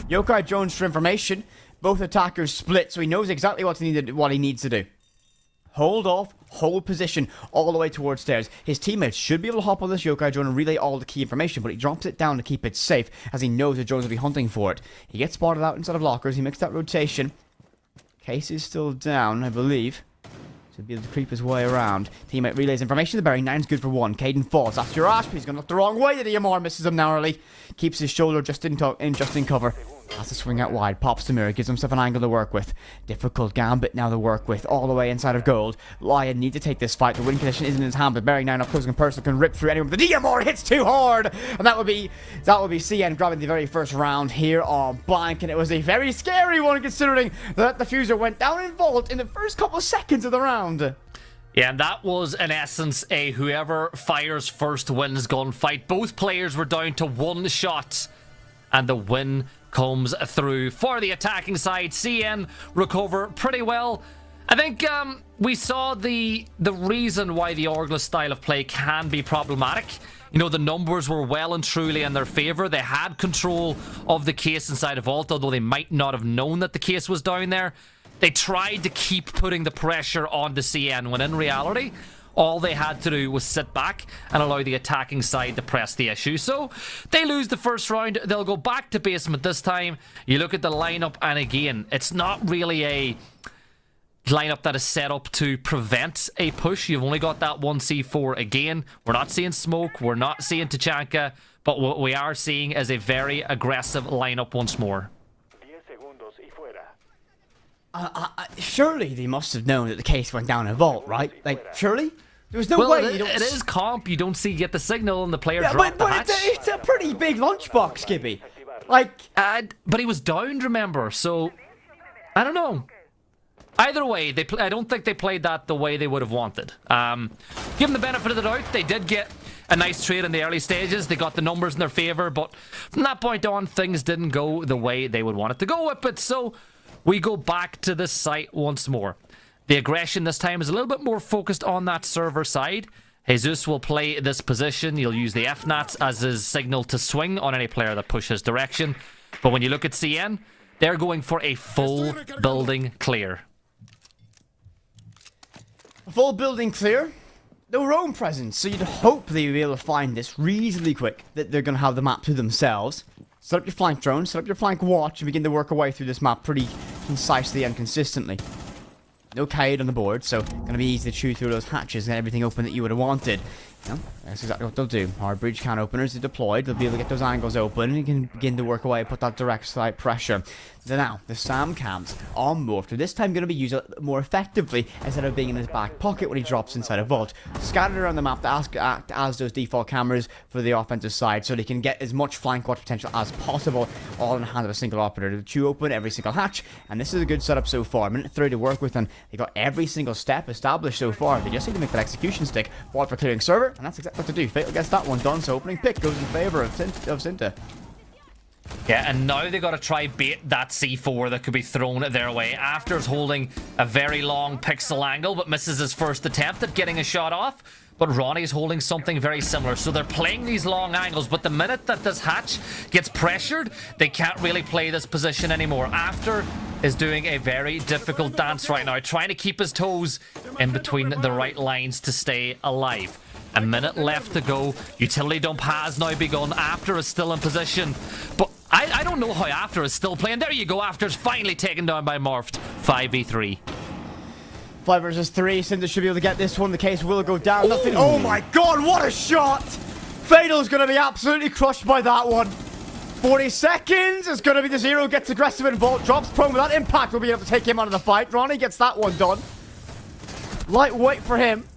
Yokai Jones for information. Both attackers split, so he knows exactly what he needs to do. hold off, hold position all the way towards stairs. His teammates should be able to hop on this yokai drone and relay all the key information, but he drops it down to keep it safe, as he knows the drones will be hunting for it. He gets spotted out inside of lockers, he makes that rotation. Case is still down, I believe. So he'll be able to creep his way around. Teammate relays information to the Berry. 9's good for 1. Caden falls after your Ash, but he's going to look the wrong way. The DMR misses him narrowly. Keeps his shoulder just in cover. Has to swing out wide. Pops the mirror. Gives himself an angle to work with. Difficult gambit now to work with. All the way inside of gold. Lion need to take this fight. The win condition isn't in his hand, but Berry 9 up close and personal can rip through anyone. The DMR hits too hard. And that would be CN grabbing the very first round here on Blank. And it was a very scary one, considering that the fuser went down in Vault in the first couple of seconds of the round. Yeah, and that was, in essence, a whoever fires first wins gunfight. Both players were down to one shot, and the win comes through for the attacking side. CN recover pretty well. I think we saw the reason why the Orgla style of play can be problematic. You know, the numbers were well and truly in their favor. They had control of the case inside of Vault, although they might not have known that the case was down there. They tried to keep putting the pressure on the CN, when in reality, all they had to do was sit back and allow the attacking side to press the issue. So they lose the first round. They'll go back to basement this time. You look at the lineup, and again, it's not really a lineup that is set up to prevent a push. You've only got that one C4 again. We're not seeing smoke. We're not seeing Tachanka. But what we are seeing is a very aggressive lineup once more. Surely they must have known that the case went down in Vault, right? Like, surely? There was no way you don't... It is comp. You don't get the signal and the player drop the hatch. It's a pretty big lunchbox, Gibby. Like... but he was downed, remember? So, I don't know. Either way, I don't think they played that the way they would have wanted. Give them the benefit of the doubt. They did get a nice trade in the early stages. They got the numbers in their favor, but from that point on, things didn't go the way they would want it to go with it. So... we go back to the site once more. The aggression this time is a little bit more focused on that server side. Jesus will play this position. He'll use the FNATs as his signal to swing on any player that pushes direction. But when you look at CN, they're going for a full building clear. A full building clear? No roam presence, so you'd hope they'd be able to find this reasonably quick, that they're going to have the map to themselves. Set up your flank drone, set up your flank watch, and begin to work our way through this map pretty concisely and consistently. No Kaid on the board, so going to be easy to chew through those hatches and get everything open that you would have wanted. You know, that's exactly what they'll do. Hard bridge can openers are deployed. They'll be able to get those angles open, and you can begin to work away and put that direct side pressure. So now, the SAM cams are morphed. This time going to be used more effectively instead of being in his back pocket when he drops inside a vault. Scattered around the map to act as those default cameras for the offensive side, so they can get as much flank watch potential as possible, all in the hands of a single operator to chew open every single hatch. And this is a good setup so far. Minute 30 to work with, and they got every single step established so far. They just need to make that execution stick. Vault for clearing server, and that's exactly what to do. Fatal gets that one done, so opening pick goes in favor of Cinta. Yeah, and now they got to try bait that C4 that could be thrown their way. After's holding a very long pixel angle, but misses his first attempt at getting a shot off. But Ronnie's holding something very similar. So they're playing these long angles, but the minute that this hatch gets pressured, they can't really play this position anymore. After is doing a very difficult dance right now, trying to keep his toes in between the right lines to stay alive. A minute left to go. Utility dump has now begun. After is still in position. But I don't know how After is still playing. There you go. After's finally taken down by Morphed. 5v3. 5 versus 3. Cinder should be able to get this one. The case will go down. Nothing. Oh my god, what a shot! Fatal's going to be absolutely crushed by that one. 40 seconds. It's going to be the 0. Gets aggressive in Vault. Drops prone. With that impact, will be able to take him out of the fight. Ronnie gets that one done. Lightweight for him.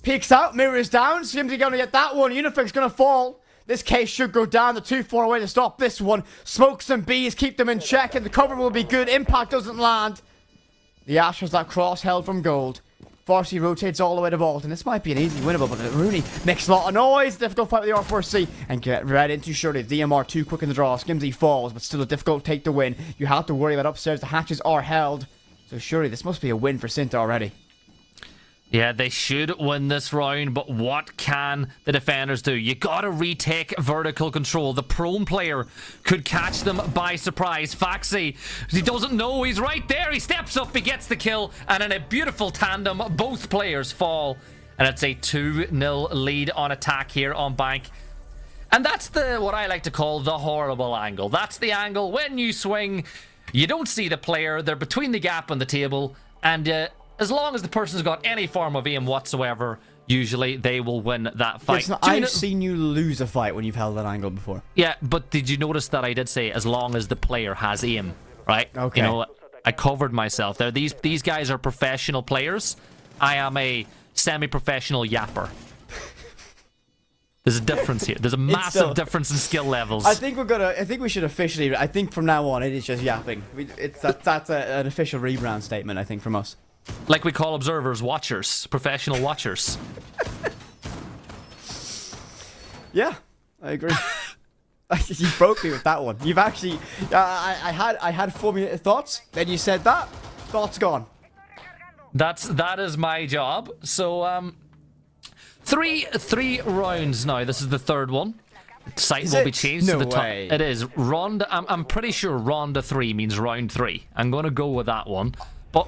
Peeks out, mirrors down, seems to going to get that one. Unifix going to fall. This case should go down. The 2-4 away to stop this one. Smokes and bees, keep them in check, and the cover will be good. Impact doesn't land. The Ash has that cross held from gold. Farsi rotates all the way to Vault, and this might be an easy winnable, but Rooney makes a lot of noise. Difficult fight with the R4C, and get right into Shirley. DMR too quick in the draw. Skimsy falls, but still a difficult take to win. You have to worry about upstairs. The hatches are held. So surely this must be a win for Cinta already. Yeah, they should win this round, but what can the defenders do? You gotta retake vertical control. The prone player could catch them by surprise. Faxi, he doesn't know he's right there. He steps up, he gets the kill, and in a beautiful tandem, both players fall. And it's a 2-0 lead on attack here on Bank. And that's what I like to call the horrible angle. That's the angle when you swing, you don't see the player, they're between the gap and the table, and as long as the person's got any form of aim whatsoever, usually they will win that fight. I've seen you lose a fight when you've held that angle before. Yeah, but did you notice that I did say as long as the player has aim, right? Okay. You know, I covered myself there. These guys are professional players. I am a semi-professional yapper. There's a difference here. There's a massive difference in skill levels. I think we should officially. I think from now on it is just yapping. That's an official rebrand statement. I think from us. Like we call observers watchers, professional watchers. Yeah, I agree. You broke me with that one. You've actually. I had formulated thoughts. Then you said that. Thoughts gone. That is my job. So three rounds now. This is the third one. Site will be changed No to the top. way. It is Ronda. I'm pretty sure Ronda 3 means round 3. I'm gonna go with that one. But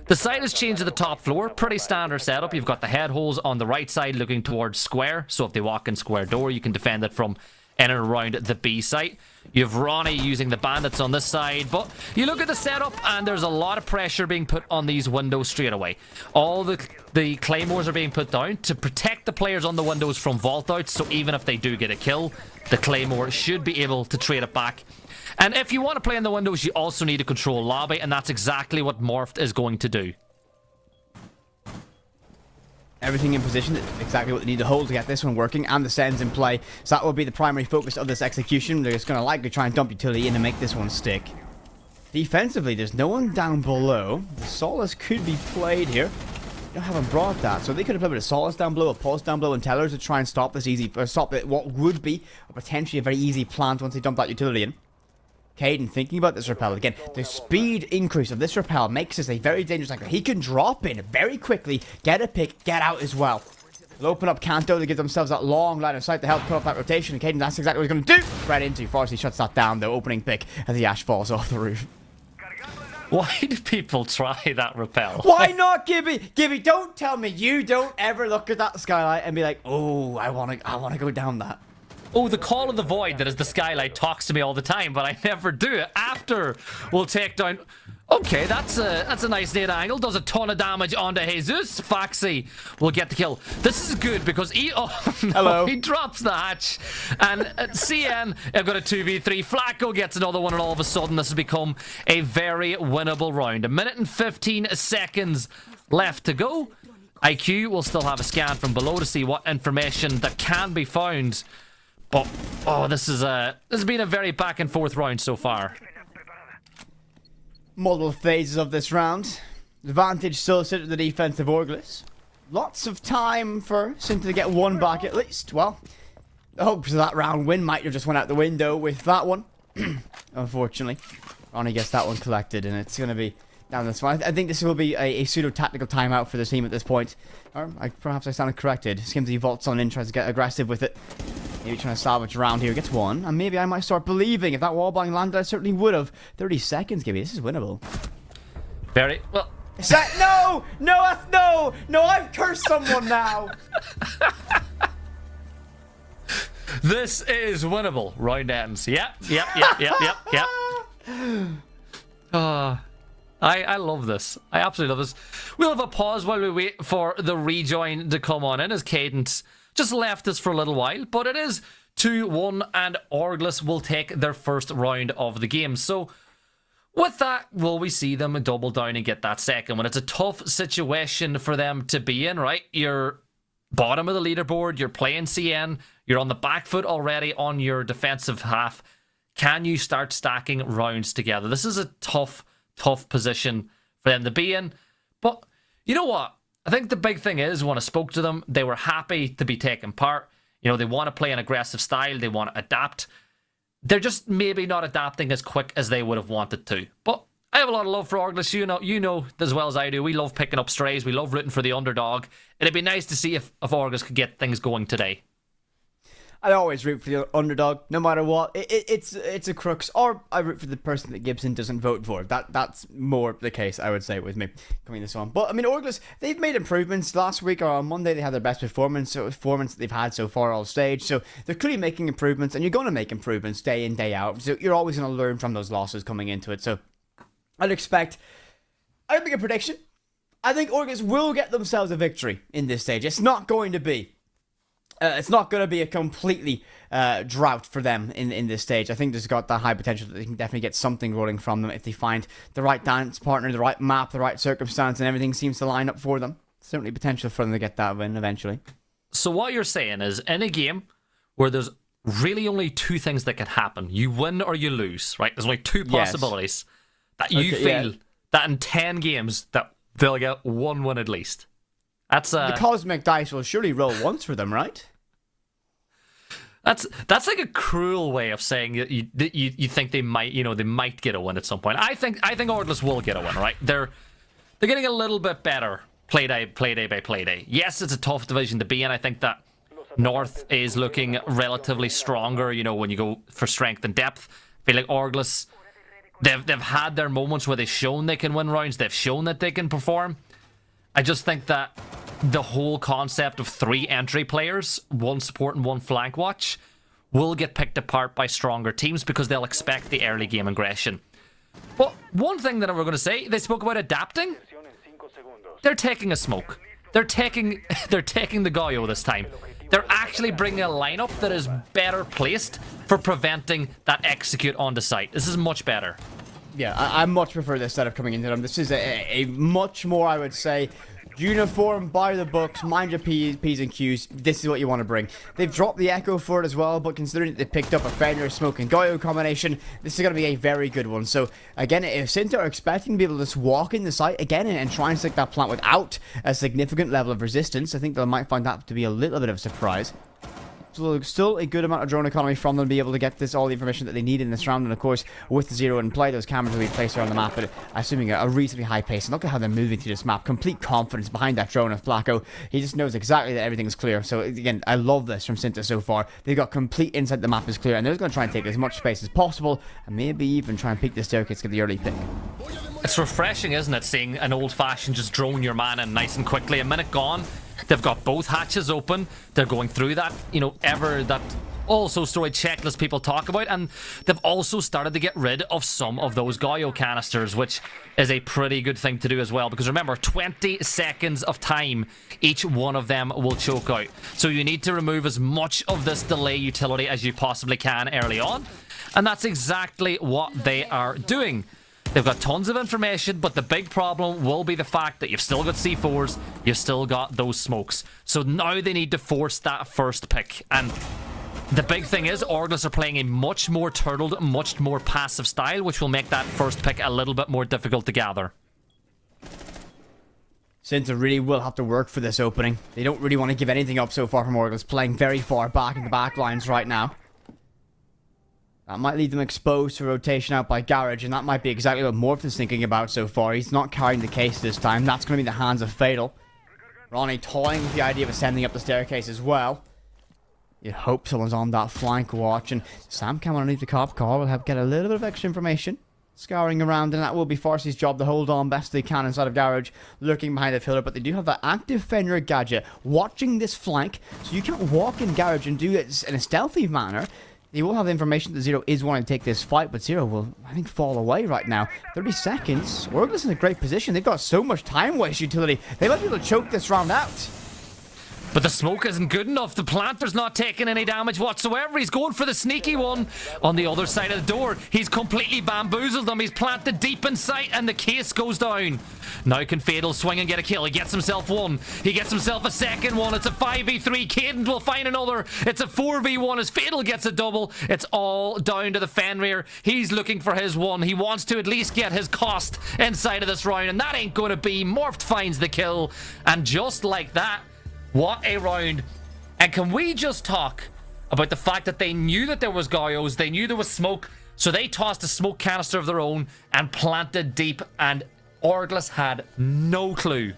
the site is changed to the top floor. Pretty standard setup. You've got the head holes on the right side looking towards square. So if they walk in square door, you can defend it from in and around the B site. You have Ronnie using the bandits on this side, but you look at the setup and there's a lot of pressure being put on these windows straight away. All the claymores are being put down to protect the players on the windows from vault outs, so even if they do get a kill, the claymore should be able to trade it back. And if you want to play in the windows, you also need to control lobby, and that's exactly what Morphed is going to do. Everything in position, exactly what they need to hold to get this one working, and the sends in play. So that will be the primary focus of this execution. They're just going to likely try and dump utility in to make this one stick. Defensively, there's no one down below. The Solace could be played here. They haven't brought that, so they could have played with a Solace down below, a Pulse down below, and Tellers to try and stop this what would be potentially a very easy plant once they dump that utility in. Caden thinking about this rappel again. The speed increase of this rappel makes this a very dangerous angle. He can drop in very quickly, get a pick, get out as well. They'll open up Kanto to give themselves that long line of sight to help cut off that rotation. And Caden, that's exactly what he's going to do. Right into. Farsi shuts that down, though. Opening pick as the Ash falls off the roof. Why do people try that rappel? Why not, Gibby? Gibby, don't tell me you don't ever look at that skylight and be like, oh, I want to go down that. Oh, the call of the void that is the skylight talks to me all the time, but I never do it. After we'll take down. Okay, that's a nice net angle. Does a ton of damage onto Jesus. Faxi will get the kill. This is good because he Hello. He drops the hatch, and CN have got a 2v3. Flacco gets another one, and all of a sudden this has become a very winnable round. 1 minute and 15 seconds left to go. IQ will still have a scan from below to see what information that can be found. But this has been a very back and forth round so far. Multiple phases of this round. Advantage still sit at the defensive Orglis. Lots of time for Sinta to get one back at least. Well, the hopes of that round win might have just went out the window with that one. Unfortunately. Ronnie gets that one collected, and it's going to be down this one. I think this will be a pseudo-tactical timeout for the team at this point. Or perhaps I sounded corrected. Skimsy vaults on in, tries to get aggressive with it. Maybe trying to salvage around here. Gets one. And maybe I might start believing. If that wallbang landed, I certainly would have. 30 seconds, Gibby. This is winnable. Very well. No! No, I've cursed someone now! This is winnable. Round ends. Yep. I love this. I absolutely love this. We'll have a pause while we wait for the rejoin to come on in, as Cadence just left us for a little while. But it is 2-1, and Orglis will take their first round of the game. So with that, will we see them double down and get that second one? It's a tough situation for them to be in, right? You're bottom of the leaderboard, you're playing CN, you're on the back foot already on your defensive half. Can you start stacking rounds together? This is a tough position for them to be in. But you know what? I think the big thing is, when I spoke to them, they were happy to be taking part. You know, they want to play an aggressive style. They want to adapt. They're just maybe not adapting as quick as they would have wanted to. But I have a lot of love for Orglis. You know as well as I do. We love picking up strays. We love rooting for the underdog. It'd be nice to see if Orglis could get things going today. I always root for the underdog, no matter what. It's a crux, or I root for the person that Gibson doesn't vote for. That's more the case, I would say, with me coming this on. But I mean, Orglis, they've made improvements. Last week or on Monday, they had their best performance that they've had so far all stage. So they're clearly making improvements, and you're going to make improvements day in, day out. So you're always going to learn from those losses coming into it. So I'd make a prediction. I think Orglis will get themselves a victory in this stage. It's not going to be a completely drought for them in this stage. I think there's got that high potential that they can definitely get something rolling from them if they find the right dance partner, the right map, the right circumstance, and everything seems to line up for them. Certainly potential for them to get that win eventually. So what you're saying is, in a game where there's really only two things that can happen, you win or you lose, right? There's only two possibilities. That you feel that in 10 games that they'll get one win at least. That's the cosmic dice will surely roll once for them, right? That's like a cruel way of saying you think they might get a win at some point. I think Orglis will get a win, right? They're getting a little bit better play day by play day. Yes, it's a tough division to be in. I think that North is looking relatively stronger, when you go for strength and depth. I feel like Orglis, they've had their moments where they've shown they can win rounds, they've shown that they can perform. I just think that the whole concept of 3 entry players, 1 support and 1 flank watch, will get picked apart by stronger teams because they'll expect the early game aggression. But one thing that we're going to say, they spoke about adapting. They're taking a smoke. They're taking the Goyo this time. They're actually bringing a lineup that is better placed for preventing that execute onto site. This is much better. Yeah, I much prefer this setup coming into them. This is a much more, I would say, uniform, by the books, mind your P's and Q's. This is what you want to bring. They've dropped the Echo for it as well, but considering that they picked up a Fender, Smoke, and Goyo combination, this is going to be a very good one. So, again, if Sinta are expecting to be able to just walk in the site again and try and stick that plant without a significant level of resistance, I think they might find that to be a little bit of a surprise. So still a good amount of drone economy from them to be able to get all the information that they need in this round. And of course, with the Zero in play, those cameras will be placed around the map, but assuming a reasonably high pace. And look at how they're moving through this map. Complete confidence behind that drone of Flacco. He just knows exactly that everything's clear. So again, I love this from Sinta so far. They've got complete insight the map is clear, and they're just going to try and take as much space as possible, and maybe even try and peek the staircase, get the early pick. It's refreshing, isn't it, seeing an old-fashioned just drone your man in nice and quickly. A minute gone. They've got both hatches open. They're going through that, that also storage checklist people talk about, and they've also started to get rid of some of those Goyo canisters, which is a pretty good thing to do as well, because remember, 20 seconds of time each one of them will choke out. So you need to remove as much of this delay utility as you possibly can early on, and that's exactly what they are doing. They've got tons of information, but the big problem will be the fact that you've still got C4s, you've still got those smokes. So now they need to force that first pick. And the big thing is, Orglis are playing a much more turtled, much more passive style, which will make that first pick a little bit more difficult to gather. Sinta really will have to work for this opening. They don't really want to give anything up so far from Orglis, playing very far back in the back lines right now. That might leave them exposed to rotation out by Garage, and that might be exactly what Morph is thinking about so far. He's not carrying the case this time. That's going to be in the hands of Fatal. Ronnie toying with the idea of ascending up the staircase as well. You hope someone's on that flank watch, and Sam Cam underneath the cop car will help get a little bit of extra information. Scouring around, and that will be Farsi's job to hold on best they can inside of Garage, lurking behind the pillar, but they do have that active Fenrir gadget watching this flank, so you can't walk in Garage and do it in a stealthy manner. They will have the information that Zero is wanting to take this fight, but Zero will, I think, fall away right now. 30 seconds. Orglis is in a great position. They've got so much time waste utility. They might be able to choke this round out. But the smoke isn't good enough. The planter's not taking any damage whatsoever. He's going for the sneaky one on the other side of the door. He's completely bamboozled them. He's planted deep in sight, and the case goes down. Now can Fatal swing and get a kill? He gets himself one. He gets himself a second one. It's a 5v3. Cadent will find another. It's a 4v1 as Fatal gets a double. It's all down to the Fenrir. He's looking for his one. He wants to at least get his cost inside of this round, and that ain't going to be. Morphed finds the kill, and just like that, what a round. And can we just talk about the fact that they knew that there was Goyos, they knew there was smoke, So they tossed a smoke canister of their own and planted deep, and Orglis had no clue.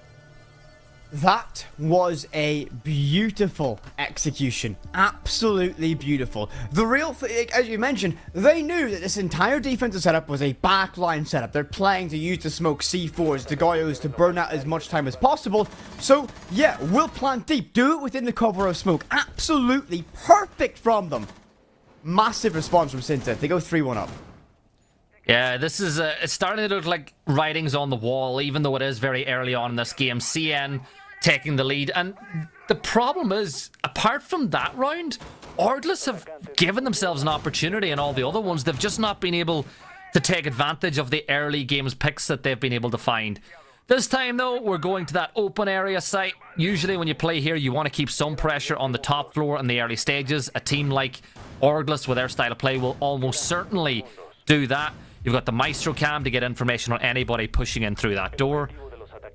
That was a beautiful execution. Absolutely beautiful. The real thing, as you mentioned, they knew that this entire defensive setup was a backline setup. They're planning to use the smoke C4s, the Goyos, to burn out as much time as possible. So, yeah, we'll plant deep. Do it within the cover of smoke. Absolutely perfect from them. Massive response from Sinta. They go 3-1 up. Yeah, this is it's starting to look like writing's on the wall, even though it is very early on in this game. CN taking the lead, and the problem is, apart from that round, Orglis have given themselves an opportunity, and all the other ones, they've just not been able to take advantage of the early games picks that they've been able to find. This time, though, we're going to that open area site. Usually when you play here, you want to keep some pressure on the top floor in the early stages. A team like Orglis, with their style of play, will almost certainly do that. You've got the Maestro cam to get information on anybody pushing in through that door.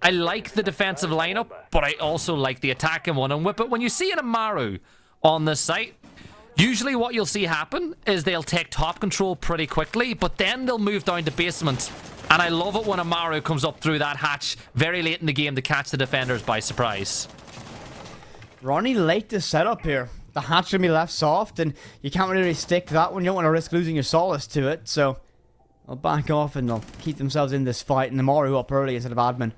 I like the defensive lineup, but I also like the attacking one. And Whip It, when you see an Amaru on this site, usually what you'll see happen is they'll take top control pretty quickly, but then they'll move down to basement. And I love it when Amaru comes up through that hatch very late in the game to catch the defenders by surprise. Ronnie late to set up here. The hatch can be left soft, and you can't really stick that one. You don't want to risk losing your solace to it, so they'll back off and they'll keep themselves in this fight. And Amaru up early instead of admin,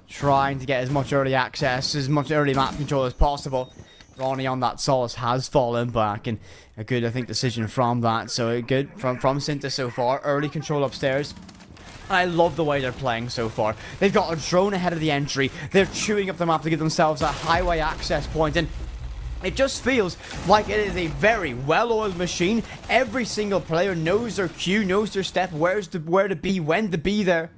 trying to get as much early access, as much early map control as possible. Ronnie on that solace has fallen back, and a good, I think, decision from that. So good from Sinta so far. Early control upstairs. I love the way they're playing so far. They've got a drone ahead of the entry. They're chewing up the map to give themselves a highway access point, and it just feels like it is a very well-oiled machine. Every single player knows their cue, knows their step, where to be, when to be there.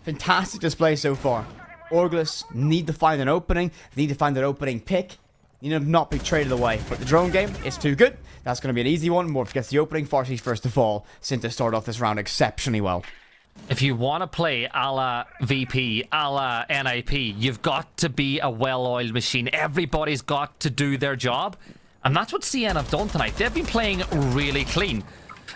Fantastic display so far. Orglis need to find an opening. They need to find an opening pick. Need to not be traded away. But the drone game is too good. That's going to be an easy one. Morph gets the opening. Farsi's first to fall. Sinta start off this round exceptionally well. If you want to play a la VP, a la NIP, you've got to be a well-oiled machine. Everybody's got to do their job. And that's what CN have done tonight. They've been playing really clean.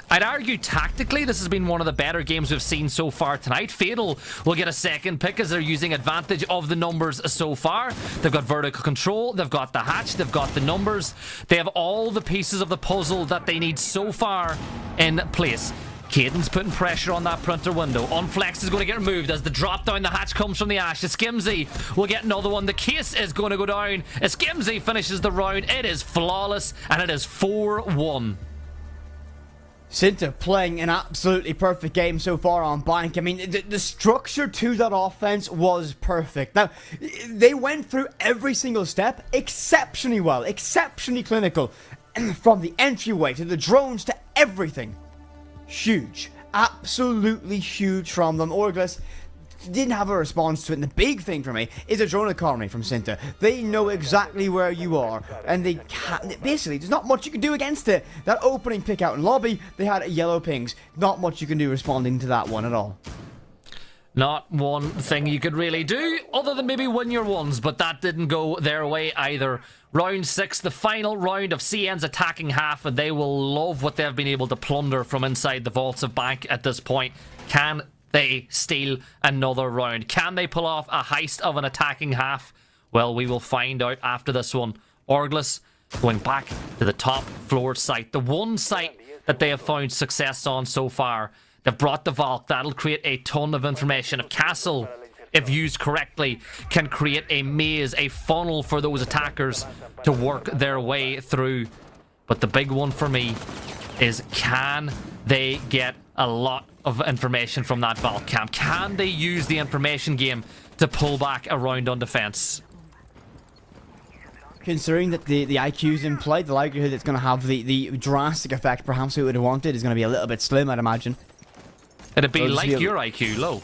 I'd argue tactically this has been one of the better games we've seen so far tonight. Fatal will get a second pick as they're using advantage of the numbers so far. They've got vertical control, they've got the hatch, they've got the numbers. They have all the pieces of the puzzle that they need so far in place. Caden's putting pressure on that printer window. Unflex is going to get removed as the drop down the hatch comes from the Ash. Skimsy will get another one. The case is going to go down. Skimsy finishes the round. It is flawless, and it is 4-1. Sinta playing an absolutely perfect game so far on Bank. I mean, the structure to that offense was perfect. Now, they went through every single step exceptionally well, exceptionally clinical. From the entryway to the drones to everything. Huge. Absolutely huge from them. Orglis didn't have a response to it, and the big thing for me is a drone economy from Sinta. They know exactly where you are, and they can't, basically, there's not much you can do against it. That opening pick out in lobby, they had yellow pings. Not much you can do responding to that one at all. Not one thing you could really do, other than maybe win your ones, but that didn't go their way either. Round 6, the final round of CN's attacking half, and they will love what they've been able to plunder from inside the vaults of Bank at this point. Can they steal another round? Can they pull off a heist of an attacking half? Well, we will find out after this one. Orglis going back to the top floor site, the one site that they have found success on so far. They've brought the Valk. That'll create a ton of information. If Castle, if used correctly, can create a maze, a funnel for those attackers to work their way through. But the big one for me is, can they get a lot of information from that Valk camp? Can they use the information game to pull back a round on defense? Considering that the IQ's in play, the likelihood it's going to have the drastic effect perhaps we would have wanted is going to be a little bit slim, I'd imagine. It'd be like your IQ low.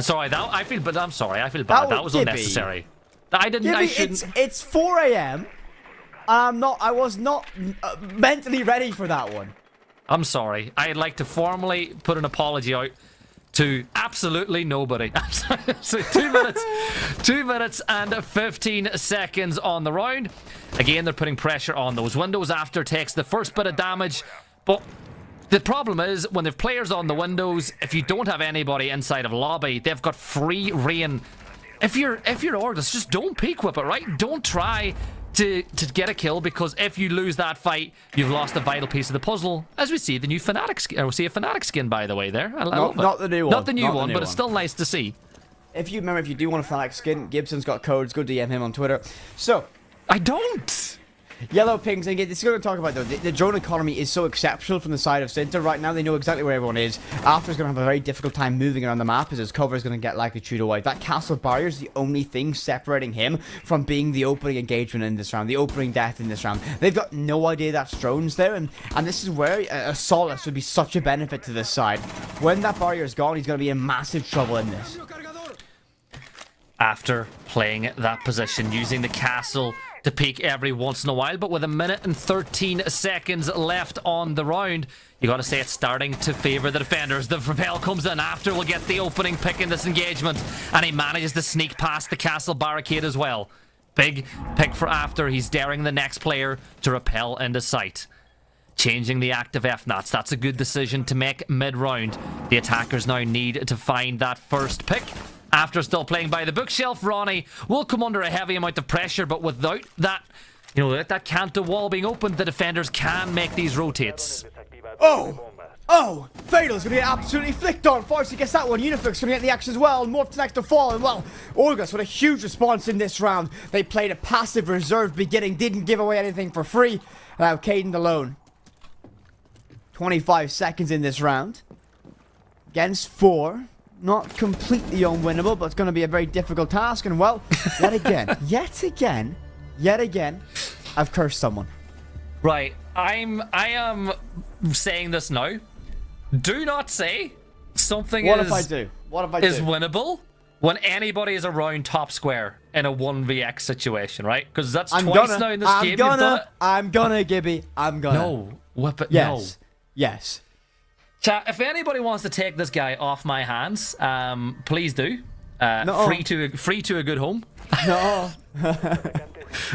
Sorry, I feel bad. That was unnecessary. I didn't. I shouldn't. It's 4 a.m. I was not mentally ready for that one. I'm sorry. I'd like to formally put an apology out to absolutely nobody. So 2 minutes and 15 seconds on the round. Again, they're putting pressure on those windows. After takes the first bit of damage, But the problem is, when they've players on the windows, if you don't have anybody inside of lobby, they've got free reign. If you're Orglis, just don't peek whip it, right? Don't try to get a kill, because if you lose that fight, you've lost a vital piece of the puzzle. As we see the new Fnatic skin, we see a Fnatic skin, by the way, there. I love it. Not the new one. Not the new one, but it's still nice to see. If you do want a Fnatic skin, Gibson's got codes. Go DM him on Twitter. So, I don't. Yellow pings, and it's going to talk about, though, the drone economy is so exceptional from the side of Sinter. Right now, they know exactly where everyone is. After's going to have a very difficult time moving around the map, as his cover is going to get likely chewed away. That castle barrier is the only thing separating him from being the opening engagement in this round, the opening death in this round. They've got no idea that's drones there, and this is where a Solace would be such a benefit to this side. When that barrier is gone, he's going to be in massive trouble in this. After playing that position, using the castle to peek every once in a while, but with 1 minute and 13 seconds left on the round, you gotta say it's starting to favor the defenders. The Repel comes in after, will get the opening pick in this engagement, and he manages to sneak past the castle barricade as well. Big pick for After. He's daring the next player to repel into sight. Changing the active F-Knots. That's a good decision to make mid-round. The attackers now need to find that first pick. After still playing by the bookshelf, Ronnie will come under a heavy amount of pressure, but without that, that Kanto wall being opened, the defenders can make these rotates. Oh, Fatal's going to get absolutely flicked on. Farsi gets that one. Unifix going to get the action as well. Morph to next to fall. And well, Orglis with a huge response in this round. They played a passive reserve beginning, didn't give away anything for free. Now Caden alone. 25 seconds in this round. Against 4. Not completely unwinnable, but it's going to be a very difficult task. And well, yet again, I've cursed someone. Right, I am saying this now. Do not say something What if I do? Is winnable when anybody is around top square in a 1vx situation, right? Because that's twice now in this game you've done it. I'm gonna, Gibby. I'm gonna. No, whip it. Yes. No. Yes. Chat, if anybody wants to take this guy off my hands, please do. No. Free to a good home. No.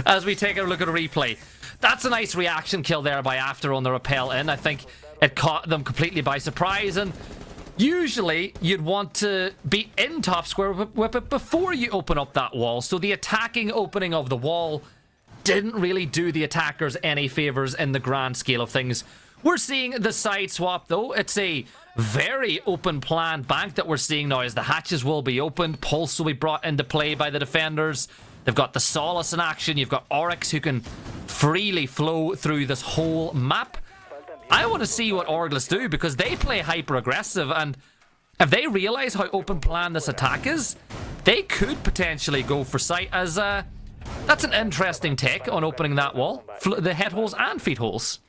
As we take a look at a replay. That's a nice reaction kill there by After on the repel in. I think it caught them completely by surprise, and usually you'd want to be in top square with it before you open up that wall. So the attacking opening of the wall didn't really do the attackers any favors in the grand scale of things. We're seeing the side swap, though. It's a very open plan bank that we're seeing now, as the hatches will be opened. Pulse will be brought into play by the defenders. They've got the Solace in action. You've got Oryx, who can freely flow through this whole map. I want to see what Orglis do, because they play hyper-aggressive, and if they realize how open plan this attack is, they could potentially go for sight, as that's an interesting take on opening that wall. The head holes and feet holes.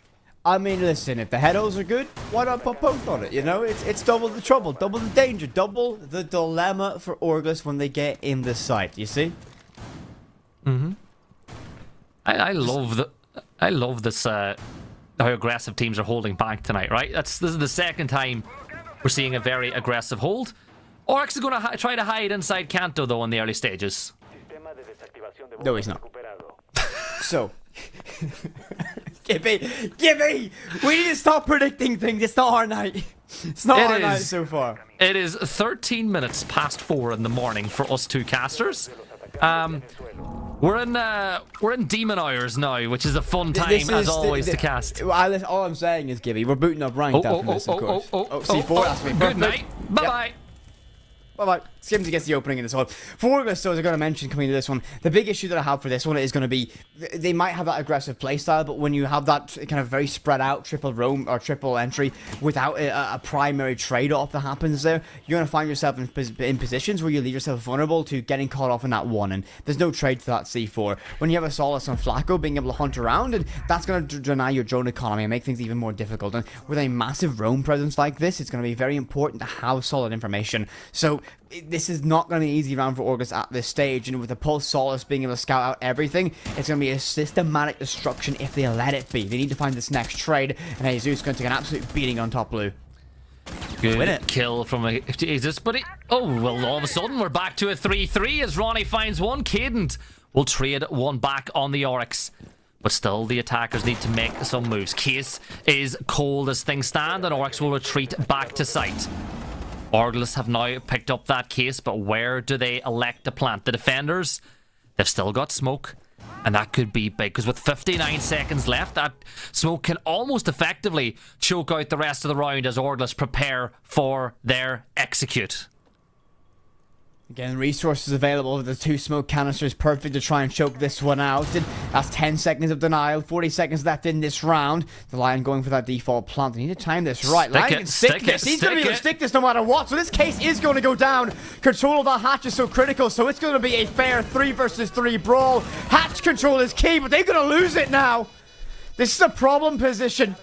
I mean, listen, if the head holes are good, why not put both on it? You know, it's double the trouble, double the danger, double the dilemma for Orglis when they get in the site, you see? Mm-hmm. I love this how aggressive teams are holding back tonight, right? This is the second time we're seeing a very aggressive hold. Oryx is going to try to hide inside Kanto, though, in the early stages. No, he's not. So, Gibby, we need to stop predicting things. It's not our night. It's not our night so far. It is 13 minutes past 4 in the morning for us two casters. We're in demon hours now, which is a fun time as always to cast. All I'm saying is, Gibby, we're booting up ranked after this, of course. C4, that's me. Good night. Bye-bye. Bye-bye. Skims gets the opening in this one. For Orglis, though, as I'm going to mention coming to this one, the big issue that I have for this one is going to be, they might have that aggressive playstyle, but when you have that kind of very spread out triple roam or triple entry without a primary trade-off that happens there, you're going to find yourself in positions where you leave yourself vulnerable to getting caught off in that one, and there's no trade to that C4. When you have a Solace on Flacco being able to hunt around, and that's going to deny your drone economy and make things even more difficult. And with a massive roam presence like this, it's going to be very important to have solid information. So this is not going to be an easy round for Orglis at this stage, and with the Pulse Solace being able to scout out everything, it's going to be a systematic destruction if they let it be. They need to find this next trade, and Jesus is going to take an absolute beating on top blue. Good kill from Jesus, but well, all of a sudden we're back to a 3-3 as Ronnie finds one. Cadent will trade one back on the Oryx. But still, the attackers need to make some moves. Case is cold as things stand, and Oryx will retreat back to site. Orglis have now picked up that case, but where do they elect to plant? The defenders, they've still got smoke, and that could be big, because with 59 seconds left, that smoke can almost effectively choke out the rest of the round as Orglis prepare for their execute. Again, resources available with the 2 smoke canisters, perfect to try and choke this one out. And that's 10 seconds of denial, 40 seconds left in this round. The Lion going for that default plant. They need to time this right. Lion can stick this. He's going to be able to stick this no matter what. So this case is going to go down. Control of that hatch is so critical, so it's going to be a fair 3 versus 3 brawl. Hatch control is key, but they're going to lose it now. This is a problem position.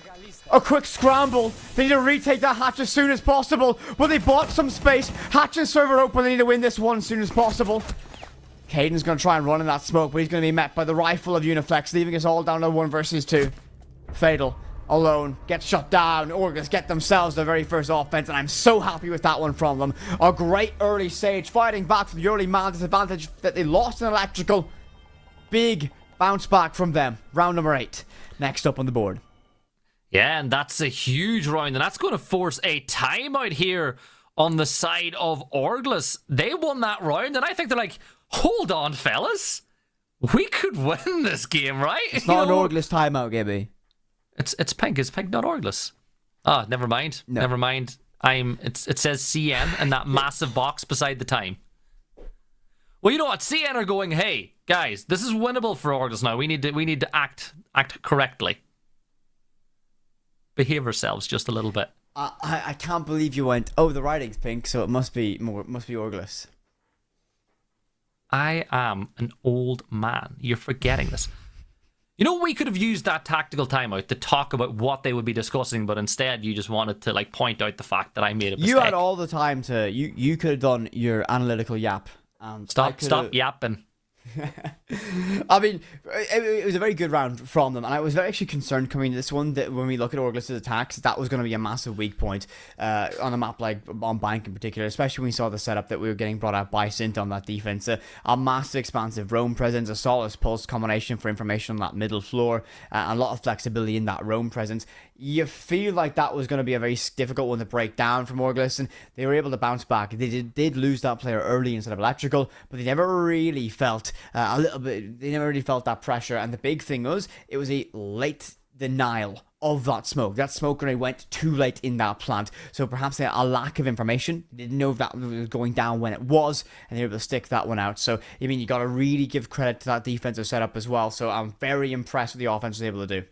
A quick scramble. They need to retake that hatch as soon as possible. Well, they bought some space. Hatch and server open. They need to win this one as soon as possible. Caden's going to try and run in that smoke, but he's going to be met by the rifle of Uniflex, leaving us all down to 1 versus 2. Fatal. Alone. Get shut down. Orglis get themselves the very first offense, and I'm so happy with that one from them. A great early Sage fighting back from the early man disadvantage that they lost in Electrical. Big bounce back from them. Round number 8. Next up on the board. Yeah, and that's a huge round, and that's going to force a timeout here on the side of Orglis. They won that round, and I think they're like, hold on, fellas. We could win this game, right? It's not an Orglis timeout, Gibby. It's pink. It's pink, not Orglis. Ah, never mind. No. Never mind. It says CN in that massive box beside the time. Well, you know what? CN are going, hey, guys, this is winnable for Orglis now. We need to act correctly. Behave ourselves just a little bit. I can't believe you went, oh, the writing's pink, so it must be Orglis. I am an old man. You're forgetting this. You know, we could have used that tactical timeout to talk about what they would be discussing, but instead you just wanted to like point out the fact that I made a mistake. You had all the time to, you could have done your analytical yap. And Stop yapping. I mean, it was a very good round from them, and I was very actually concerned coming into this one that when we look at Orglis' attacks, that was going to be a massive weak point on a map like on Bank in particular, especially when we saw the setup that we were getting brought out by Sint on that defense. A massive expansive roam presence, a solid pulse combination for information on that middle floor, a lot of flexibility in that roam presence. You feel like that was going to be a very difficult one to break down from Orglis, and they were able to bounce back. They did lose that player early instead of Electrical, but they never really felt they never really felt that pressure. And the big thing was, it was a late denial of that smoke. That smoke grenade went too late in that plant, so perhaps they had a lack of information. They didn't know if that was going down when it was, and they were able to stick that one out. So, I mean, you got to really give credit to that defensive setup as well. So I'm very impressed with the offense was able to do.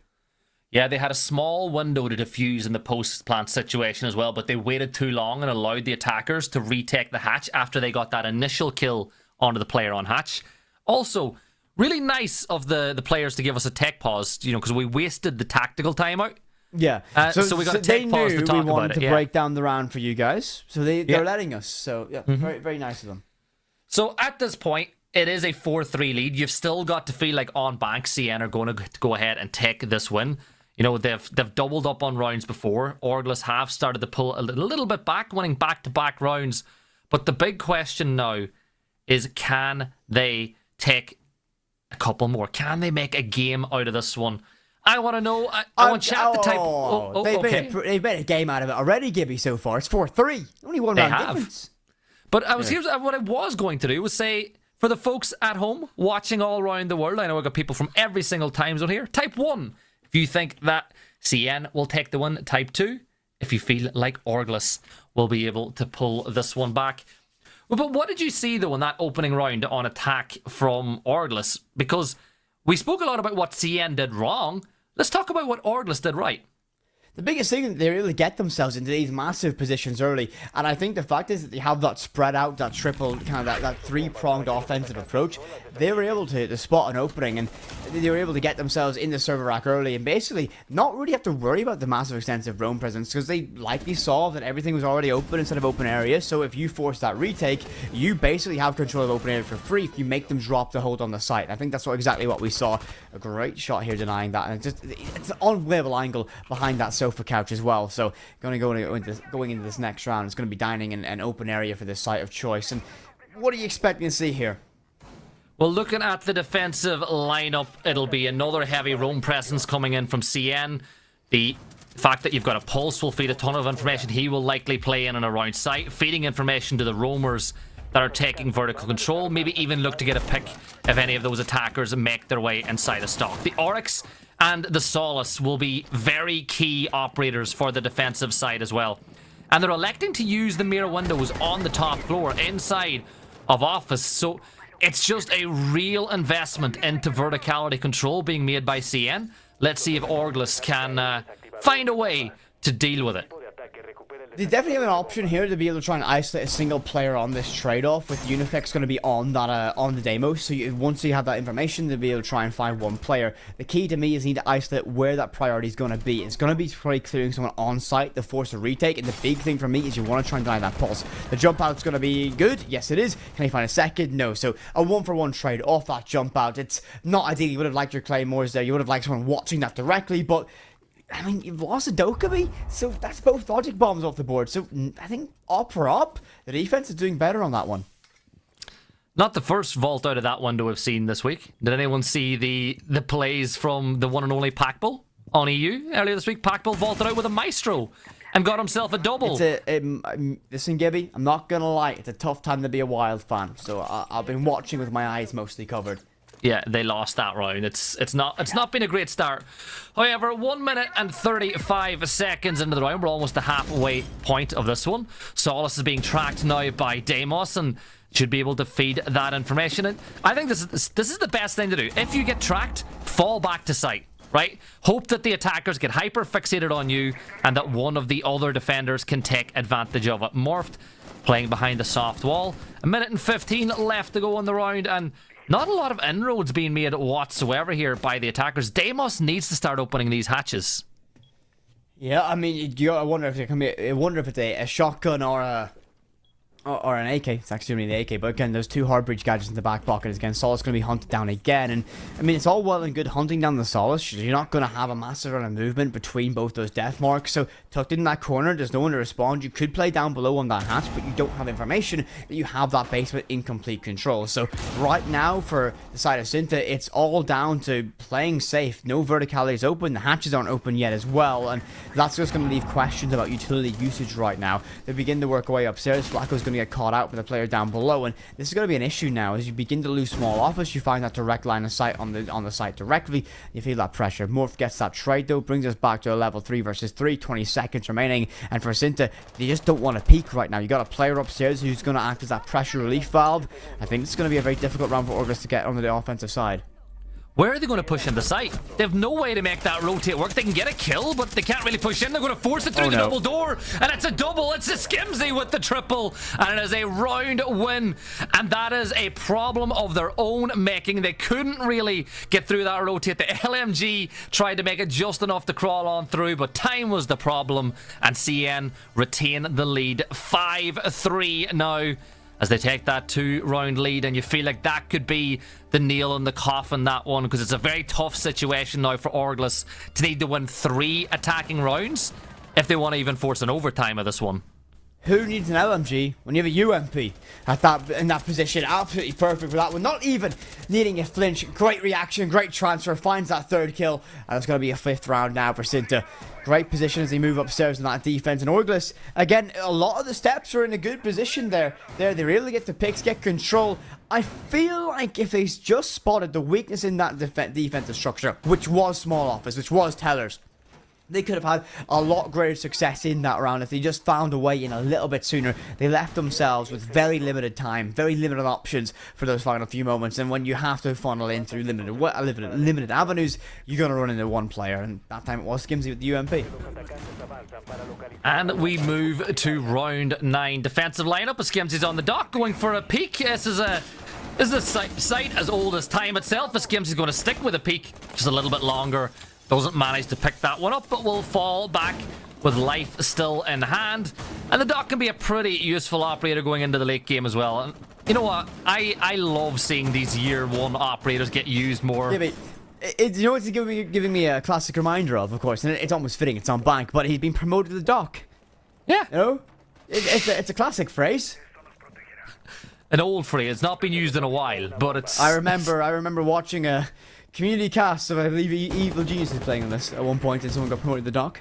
Yeah, they had a small window to defuse in the post-plant situation as well, but they waited too long and allowed the attackers to retake the hatch after they got that initial kill onto the player on hatch. Also, really nice of the players to give us a tech pause, you know, because we wasted the tactical timeout. Yeah, so we got a tech pause to talk about it. We wanted to break down the round for you guys, so they're letting us. So yeah, very very nice of them. So at this point, it is a 4-3 lead. You've still got to feel like on bank CN are going to go ahead and take this win. You know, they've doubled up on rounds before. Orglis have started to pull a little bit back, winning back-to-back rounds. But the big question now is, can they take a couple more? Can they make a game out of this one? I want to know. I want chat to type. They've made a game out of it already, Gibby, so far. It's 4-3. Only one round difference. But here's what I was going to do was say, for the folks at home watching all around the world, I know I've got people from every single time zone here. Type 1 if you think that CN will take the win. Type 2 if you feel like Orglis will be able to pull this one back. But what did you see, though, in that opening round on attack from Orglis? Because we spoke a lot about what CN did wrong. Let's talk about what Orglis did right. The biggest thing, they really get themselves into these massive positions early, and I think the fact is that they have that spread out, that triple, kind of that three-pronged offensive approach. They were able to spot an opening, and they were able to get themselves in the server rack early, and basically not really have to worry about the massive extensive roam presence, because they likely saw that everything was already open instead of open areas. So if you force that retake, you basically have control of open area for free if you make them drop the hold on the site. I think that's exactly what we saw. A great shot here denying that, and it's an unplayable angle behind that sofa couch as well. So going into this next round, it's going to be dining in an open area for this site of choice. And what are you expecting to see here? Well, looking at the defensive lineup, it'll be another heavy roam presence coming in from CN. The fact that you've got a Pulse will feed a ton of information. He will likely play in and around site, feeding information to the roamers that are taking vertical control. Maybe even look to get a pick if any of those attackers make their way inside a stock. The Oryx and the Solace will be very key operators for the defensive side as well. And they're electing to use the mirror windows on the top floor inside of office. So it's just a real investment into verticality control being made by CN. Let's see if Orglis can find a way to deal with it. They definitely have an option here to be able to try and isolate a single player on this trade-off, with Unifex going to be on that on the demo. So once you have that information, they'll be able to try and find one player. The key to me is you need to isolate where that priority is going to be. It's going to be probably clearing someone on site to force a retake, and the big thing for me is you want to try and deny that pulse. The jump out's going to be good. Yes, it is. Can you find a second? No. So a 1-for-1 trade off that jump out. It's not ideal. You would have liked your claymores there. You would have liked someone watching that directly, but I mean, you've lost a Dokkaebi, so that's both logic bombs off the board. So I think op for op, the defense is doing better on that one. Not the first vault out of that window we've seen this week. Did anyone see the plays from the one and only Packbull on EU earlier this week? Packbull vaulted out with a Maestro and got himself a double. Listen, Gibby, I'm not going to lie. It's a tough time to be a Wild fan, so I've been watching with my eyes mostly covered. Yeah, they lost that round. It's not been a great start. However, 1 minute and 35 seconds into the round, we're almost the halfway point of this one. Solace is being tracked now by Deimos and should be able to feed that information. And I think this is the best thing to do. If you get tracked, fall back to site, right? Hope that the attackers get hyper fixated on you and that one of the other defenders can take advantage of it. Morphed playing behind the soft wall. 1 minute and 15 left to go on the round, and not a lot of inroads being made whatsoever here by the attackers. Deimos needs to start opening these hatches. Yeah, I mean, I wonder if it's a shotgun or an AK. It's actually only the AK, but again, there's two hard breach gadgets in the back pocket. Again, Solace going to be hunted down again, and I mean, it's all well and good hunting down the Solace. You're not going to have a massive amount of movement between both those death marks, so tucked in that corner, there's no one to respond. You could play down below on that hatch, but you don't have information that you have that basement in complete control. So right now, for the side of Synta, it's all down to playing safe. No verticality is open, the hatches aren't open yet as well, and that's just going to leave questions about utility usage right now. They begin to work away upstairs. Flacco's going to get caught out with a player down below, and this is going to be an issue now as you begin to lose small office. You find that direct line of sight on the site directly. You feel that pressure. Morph gets that trade though, brings us back to a level 3 versus 3, 20 seconds remaining, and for Synta, they just don't want to peek right now. You got a player upstairs who's going to act as that pressure relief valve. I think it's going to be a very difficult round for Orglis to get on the offensive side. Where are they going to push in the site? They have no way to make that rotate work. They can get a kill, but they can't really push in. They're going to force it through the double door, and it's a double. It's a Skimsy with the triple, and it is a round win, and that is a problem of their own making. They couldn't really get through that rotate. The LMG tried to make it just enough to crawl on through, but time was the problem, and CN retain the lead 5-3 now, as they take that 2-round lead, and you feel like that could be the nail in the coffin, that one, because it's a very tough situation now for Orglis to need to win 3 attacking rounds if they want to even force an overtime of this one. Who needs an LMG when you have a UMP in that position? Absolutely perfect for that one. Not even needing a flinch. Great reaction, great transfer, finds that 3rd kill, and it's going to be a 5th round now for Synta. Great position as they move upstairs in that defense. And Orglis, again, a lot of the steps are in a good position there. They really get the picks, get control. I feel like if they just spotted the weakness in that defensive structure, which was small office, which was tellers, they could have had a lot greater success in that round if they just found a way in a little bit sooner. They left themselves with very limited time, very limited options for those final few moments, and when you have to funnel in through limited avenues, you're going to run into one player, and that time it was Skimsy with the UMP. And we move to round 9. Defensive lineup as Skimsy's on the dock going for a peek. This is a site as old as time itself, as Skimsy's going to stick with a peek just a little bit longer. Doesn't manage to pick that one up, but will fall back with life still in hand. And the dock can be a pretty useful operator going into the late game as well. And you know what? I love seeing these year 1 operators get used more. Yeah, but you know what it's giving me a classic reminder of course, and it's almost fitting. It's on Bank, but he's been promoted to the dock. Yeah. You know? It's a classic phrase. an old phrase. It's not been used in a while, but it's... I remember watching a community cast of, I believe, Evil Geniuses playing on this at one point, and someone got promoted to doc.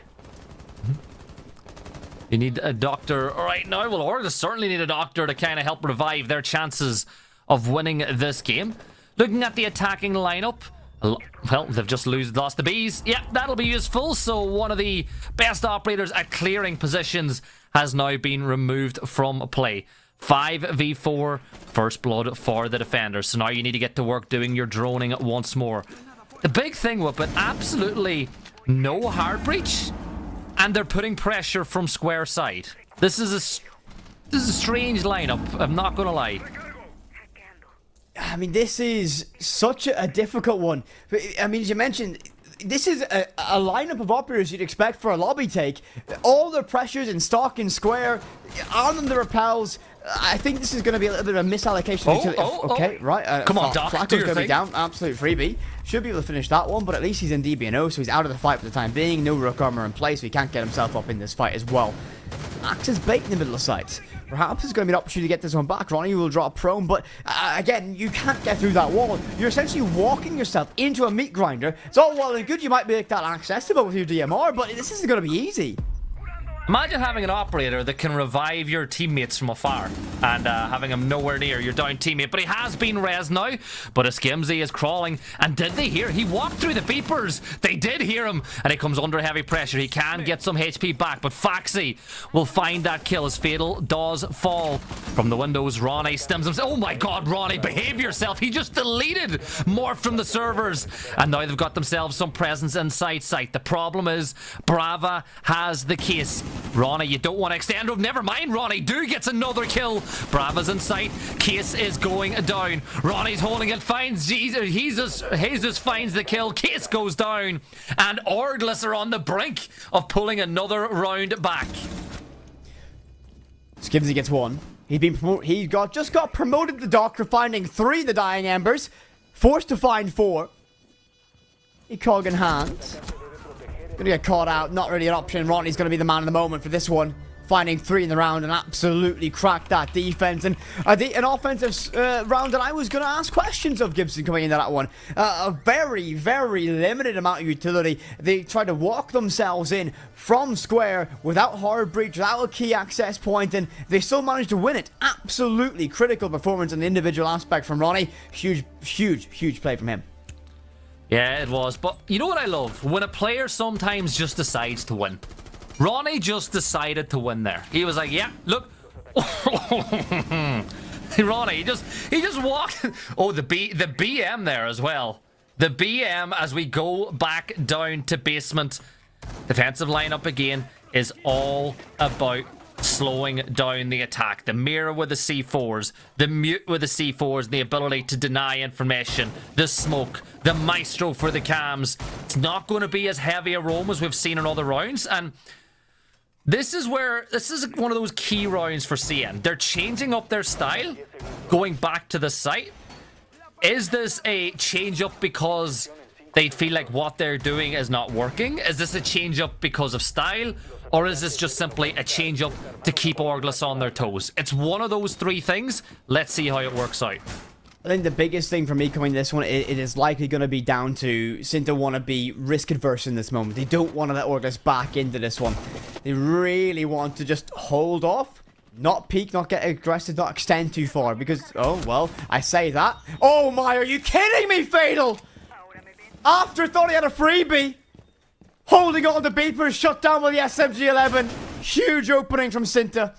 You need a doctor right now. Well, Orgles certainly need a doctor to kind of help revive their chances of winning this game. Looking at the attacking lineup, well, they've just lost the bees. Yeah, that'll be useful. So one of the best operators at clearing positions has now been removed from play. 5v4, first blood for the defenders. So now you need to get to work doing your droning once more. The big thing with it, absolutely no hard breach, and they're putting pressure from square side. This is a strange lineup, I'm not gonna lie. I mean, this is such a difficult one. I mean, as you mentioned, this is a lineup of operators you'd expect for a lobby take. All the pressures in stock and square, on them the repels. I think this is going to be a little bit of a misallocation. Okay, right. Come on, Doc. Flacco's going to be down. Absolute freebie. Should be able to finish that one, but at least he's in DBNO, so he's out of the fight for the time being. No rook armor in place, so he can't get himself up in this fight as well. Axe is bait in the middle of sight. Perhaps it's going to be an opportunity to get this one back. Ronnie will drop prone, but again, you can't get through that wall. You're essentially walking yourself into a meat grinder. It's all well and good. You might make that accessible with your DMR, but this isn't going to be easy. Imagine having an operator that can revive your teammates from afar and having him nowhere near your down teammate. But he has been res now, but a Skimsy is crawling. And did they hear? He walked through the beepers. They did hear him, and he comes under heavy pressure. He can get some HP back, but Faxi will find that kill as Fatal does fall from the windows. Ronnie stems himself. Oh my god, Ronnie, behave yourself. He just deleted more from the servers, and now they've got themselves some presence inside sight. The problem is Brava has the case. Ronnie, you don't want to extend. Oh, never mind. Ronnie gets another kill. Brava's in sight. Case is going down. Ronnie's holding it. Finds Jesus finds the kill. Case goes down. And Orgles are on the brink of pulling another round back. Skimsy gets one. He just got promoted to Doctor, finding 3 the Dying Embers. Forced to find 4. Ecog in hand. Gonna get caught out, not really an option. Ronnie's gonna be the man of the moment for this one. Finding 3 in the round and absolutely cracked that defense. And an offensive round that I was gonna ask questions of Gibson coming into that one. A very, very limited amount of utility. They tried to walk themselves in from square without hard breach, without a key access point, and they still managed to win it. Absolutely critical performance in the individual aspect from Ronnie. Huge, huge, huge play from him. Yeah, it was. But you know what I love? When a player sometimes just decides to win. Ronnie just decided to win there. He was like, yeah, look. Ronnie, he just walked. Oh, the BM there as well. The BM as we go back down to basement. Defensive lineup again is all about slowing down the attack. The mirror with the C4s, the mute with the C4s, the ability to deny information, the smoke, the maestro for the cams. It's not going to be as heavy a roam as we've seen in other rounds, and this is one of those key rounds for CN. They're changing up their style, going back to the site. Is this a change up because they feel like what they're doing is not working? Is this a change up because of style? Or is this just simply a change up to keep Orgles on their toes? It's one of those 3 things. Let's see how it works out. I think the biggest thing for me coming this one, it is likely going to be down to Cinta want to be risk adverse in this moment. They don't want to let Orgles back into this one. They really want to just hold off, not peek, not get aggressive, not extend too far. Because, oh, well, I say that. Oh my, are you kidding me, Fatal? After thought he had a freebie. Holding on to beepers, shut down with the SMG-11. Huge opening from Cinta.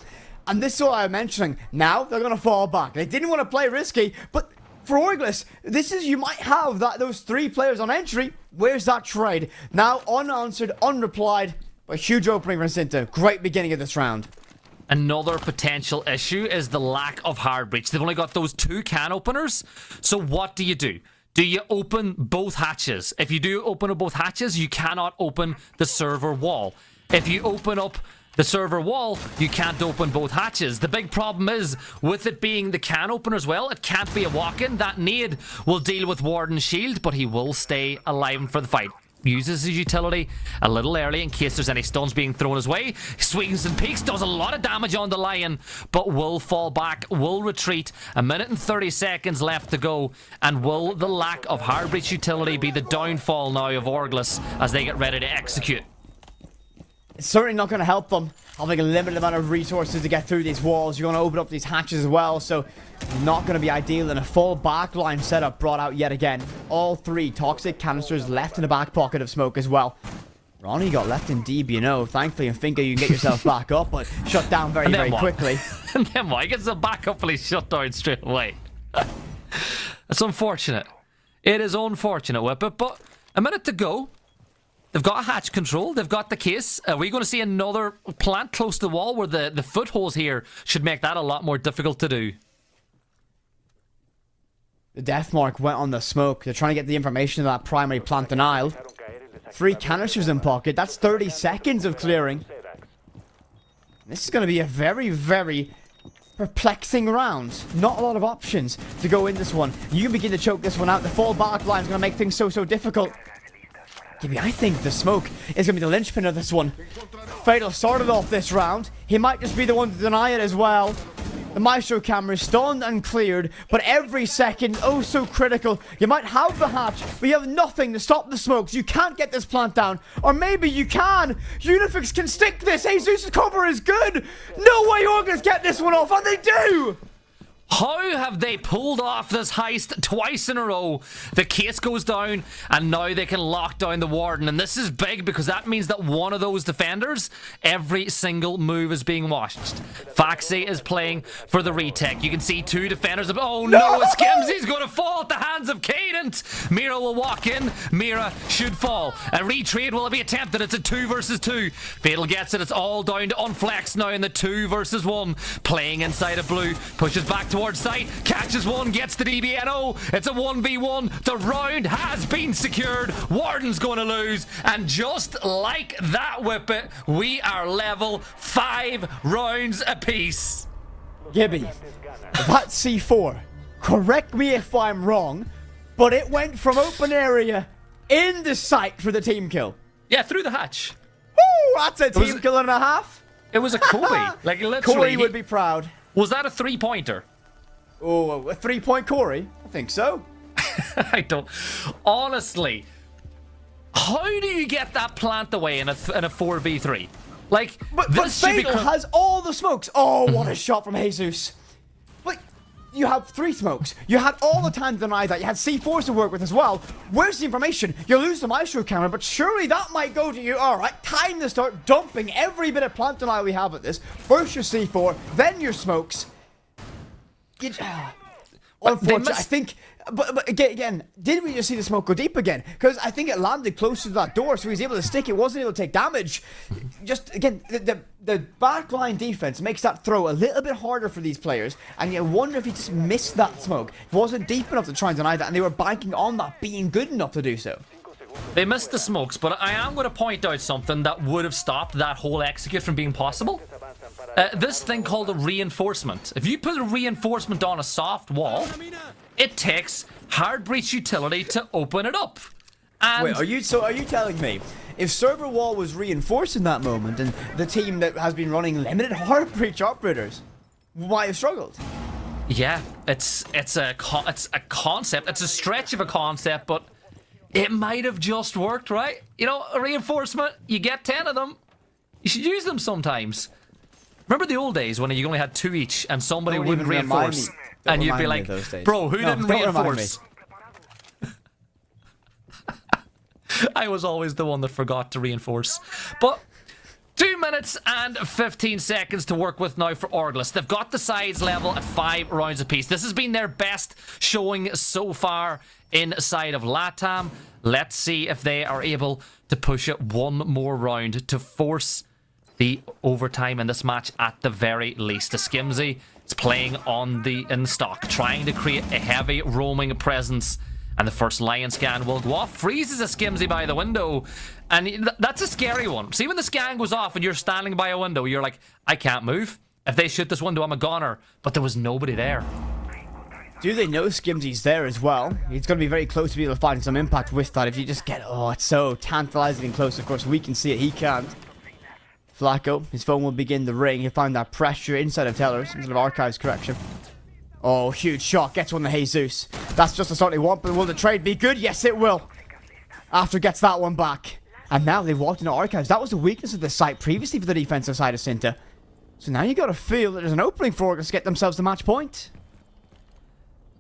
And this is what I'm mentioning. Now they're going to fall back. They didn't want to play risky, but for Orgles, this is, you might have those 3 players on entry. Where's that trade? Now unanswered, unreplied, but huge opening from Cinta. Great beginning of this round. Another potential issue is the lack of hard breach. They've only got those 2 can openers. So what do you do? Do you open both hatches? If you do open up both hatches, you cannot open the server wall. If you open up the server wall, you can't open both hatches. The big problem is, with it being the can opener as well, it can't be a walk-in. That nade will deal with Warden's shield, but he will stay alive for the fight. uses his utility a little early in case there's any stuns being thrown his way. Swings and peeks, does a lot of damage on the Lion, but will fall back, will retreat. 1 minute and 30 seconds left to go, and will the lack of hard breach utility be the downfall now of Orglis as they get ready to execute? It's certainly not going to help them having a limited amount of resources to get through these walls. You're going to open up these hatches as well, so not going to be ideal. And a full backline setup brought out yet again. All 3 toxic canisters left in the back pocket of smoke as well. Ronnie got left in deep, you know. Thankfully, in Finka, you can get yourself back up, but shut down very, very quickly. And then what? He gets the back up and he's shut down straight away. That's unfortunate. It is unfortunate, Whippet, but a minute to go. They've got hatch control. They've got the case. Are we going to see another plant close to the wall where the footholes here should make that a lot more difficult to do? The death mark went on the smoke. They're trying to get the information of that primary plant denial. 3 canisters in pocket. That's 30 seconds of clearing. This is going to be a very, very perplexing round. Not a lot of options to go in this one. You can begin to choke this one out. The full back line is going to make things so difficult. Gibby, I think the smoke is going to be the linchpin of this one. Fatal started off this round. He might just be the one to deny it as well. The Maestro camera is stunned and cleared, but every second, oh so critical. You might have the hatch, but you have nothing to stop the smokes. You can't get this plant down. Or maybe you can. Unifix can stick this. Jesus' cover is good. No way Organs get this one off, and they do! How have they pulled off this heist twice in a row? The case goes down, and now they can lock down the Warden. And this is big because that means that one of those defenders, every single move is being watched. Faxi is playing for the retake. You can see 2 defenders. Oh no, Skimsy's going to fall at the hands of Cadent. Mira will walk in. Mira should fall. A retrade will be attempted. It's a 2 versus 2. Fatal gets it. It's all down to Unflex now in the 2 versus 1. Playing inside of blue. Pushes back towards site, catches one, gets the DBNO. It's a 1v1. The round has been secured. Warden's going to lose, and just like that, Whippet, we are level 5 rounds apiece. Gibby, that C4, correct me if I'm wrong, but it went from open area into sight for the team kill. Yeah, through the hatch. Woo, that's a team kill and a half. It was a Kobe. Like, literally. Corey would be proud. Was that a 3-pointer? Oh, a 3-point Corey? I think so. I don't. Honestly, how do you get that plant away in a 4v3? Like, but Fatal has all the smokes. Oh, what a shot from Jesus. Like, you have 3 smokes. You had all the time to deny that. You had C4s to work with as well. Where's the information? You lose the Maestro camera, but surely that might go to you. All right, time to start dumping every bit of plant denial we have at this. First your C4, then your smokes. Unfortunately, I think, but again, did we just see the smoke go deep again? Because I think it landed closer to that door, so he was able to stick it, wasn't able to take damage. Just, again, the backline defense makes that throw a little bit harder for these players, and you wonder if he just missed that smoke. It wasn't deep enough to try and deny that, and they were banking on that being good enough to do so. They missed the smokes, but I am going to point out something that would have stopped that whole execute from being possible. This thing called a reinforcement. If you put a reinforcement on a soft wall, it takes hard breach utility to open it up. And wait, are you telling me if server wall was reinforced in that moment, and the team that has been running limited hard breach operators might have struggled? Yeah, it's a concept. It's a stretch of a concept, but it might have just worked, right? You know, a reinforcement, you get 10 of them. You should use them sometimes. Remember the old days when you only had 2 each and somebody wouldn't reinforce? And you'd be like, bro, who didn't reinforce? I was always the one that forgot to reinforce. But 2 minutes and 15 seconds to work with now for Orglis. They've got the sides level at 5 rounds apiece. This has been their best showing so far inside of LATAM. Let's see if they are able to push it one more round to force the overtime in this match at the very least. The Skimsy is playing on the in stock, trying to create a heavy roaming presence. And the first Lion scan will go off. Freezes a Skimsy by the window. And that's a scary one. See, when the scan goes off and you're standing by a window, you're like, I can't move. If they shoot this window, I'm a goner. But there was nobody there. Do they know Skimsy's there as well? He's going to be very close to be able to find some impact with that. If you just get... Oh, it's so tantalizing and close. Of course, we can see it. He can't. Flacco, his phone will begin the ring. He'll find that pressure inside of Tellers, instead of Archives, correction. Oh, huge shot. Gets one to Jesus. That's just the start they want, but will the trade be good? Yes, it will. After gets that one back. And now they walked into Archives. That was the weakness of the site previously for the defensive side of Cinta. So now you got to feel that there's an opening for us to get themselves the match point.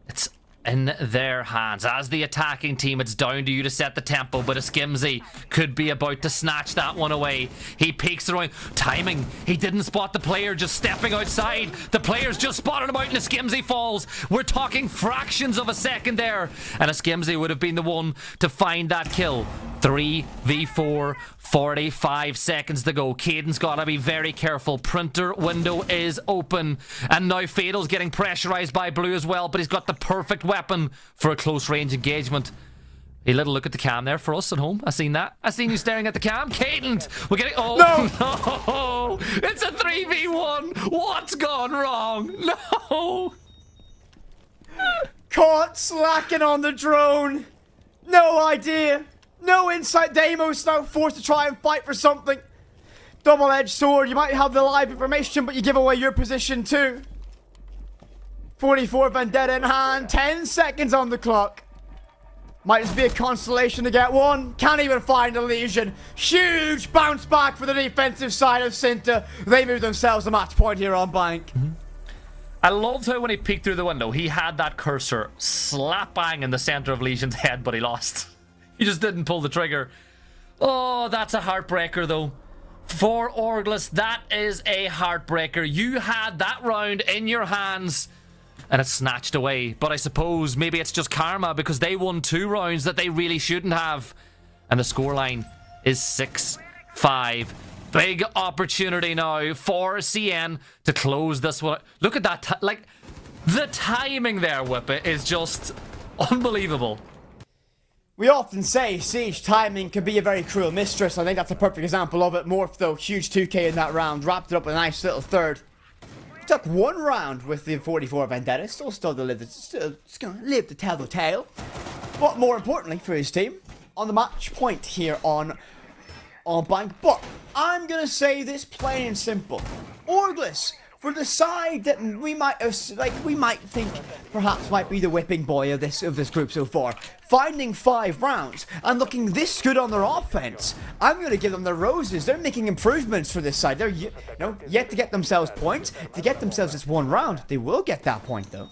It's in their hands. As the attacking team, it's down to you to set the tempo, but a Skimsy could be about to snatch that one away. He peeks around. Timing. He didn't spot the player just stepping outside. The player's just spotted him out and a Skimsy falls. We're talking fractions of a second there. And a Skimsy would have been the one to find that kill. 3v4, 45 seconds to go. Caden's got to be very careful. Printer window is open. And now Fatal's getting pressurized by Blue as well, but he's got the perfect weapon for a close range engagement. A little look at the cam there for us at home. I seen that. I seen you staring at the cam. Caden, we're getting... Oh, no! It's a 3v1. What's gone wrong? No! Caught slacking on the drone. No idea. No insight. Deimos now forced to try and fight for something. Double-edged sword. You might have the live information, but you give away your position too. 44 Vendetta in hand. 10 seconds on the clock. Might just be a consolation to get one. Can't even find a Legion. Huge bounce back for the defensive side of Cinta. They move themselves a match point here on Bank. I loved how when he peeked through the window, he had that cursor slap bang in the center of Legion's head, but he lost. He just didn't pull the trigger. Oh, that's a heartbreaker, though. For Orglis, that is a heartbreaker. You had that round in your hands, and it's snatched away. But I suppose maybe it's just karma, because they won 2 rounds that they really shouldn't have. And the scoreline is 6-5. Big opportunity now for CN to close this one. Look at that. Like, the timing there, Whippet, is just unbelievable. We often say Siege timing can be a very cruel mistress. I think that's a perfect example of it. Morph, though, huge 2k in that round. Wrapped it up with a nice little third. He took 1 round with the 44 Vendetta. Still to live to tell the tale. But more importantly for his team, on the match point here on Bank. But I'm going to say this plain and simple. Orglis, for the side that we might think perhaps might be the whipping boy of this group so far, finding 5 rounds and looking this good on their offense, I'm going to give them the roses. They're making improvements for this side. They're yet to get themselves points. To get themselves this 1 round, they will get that point though.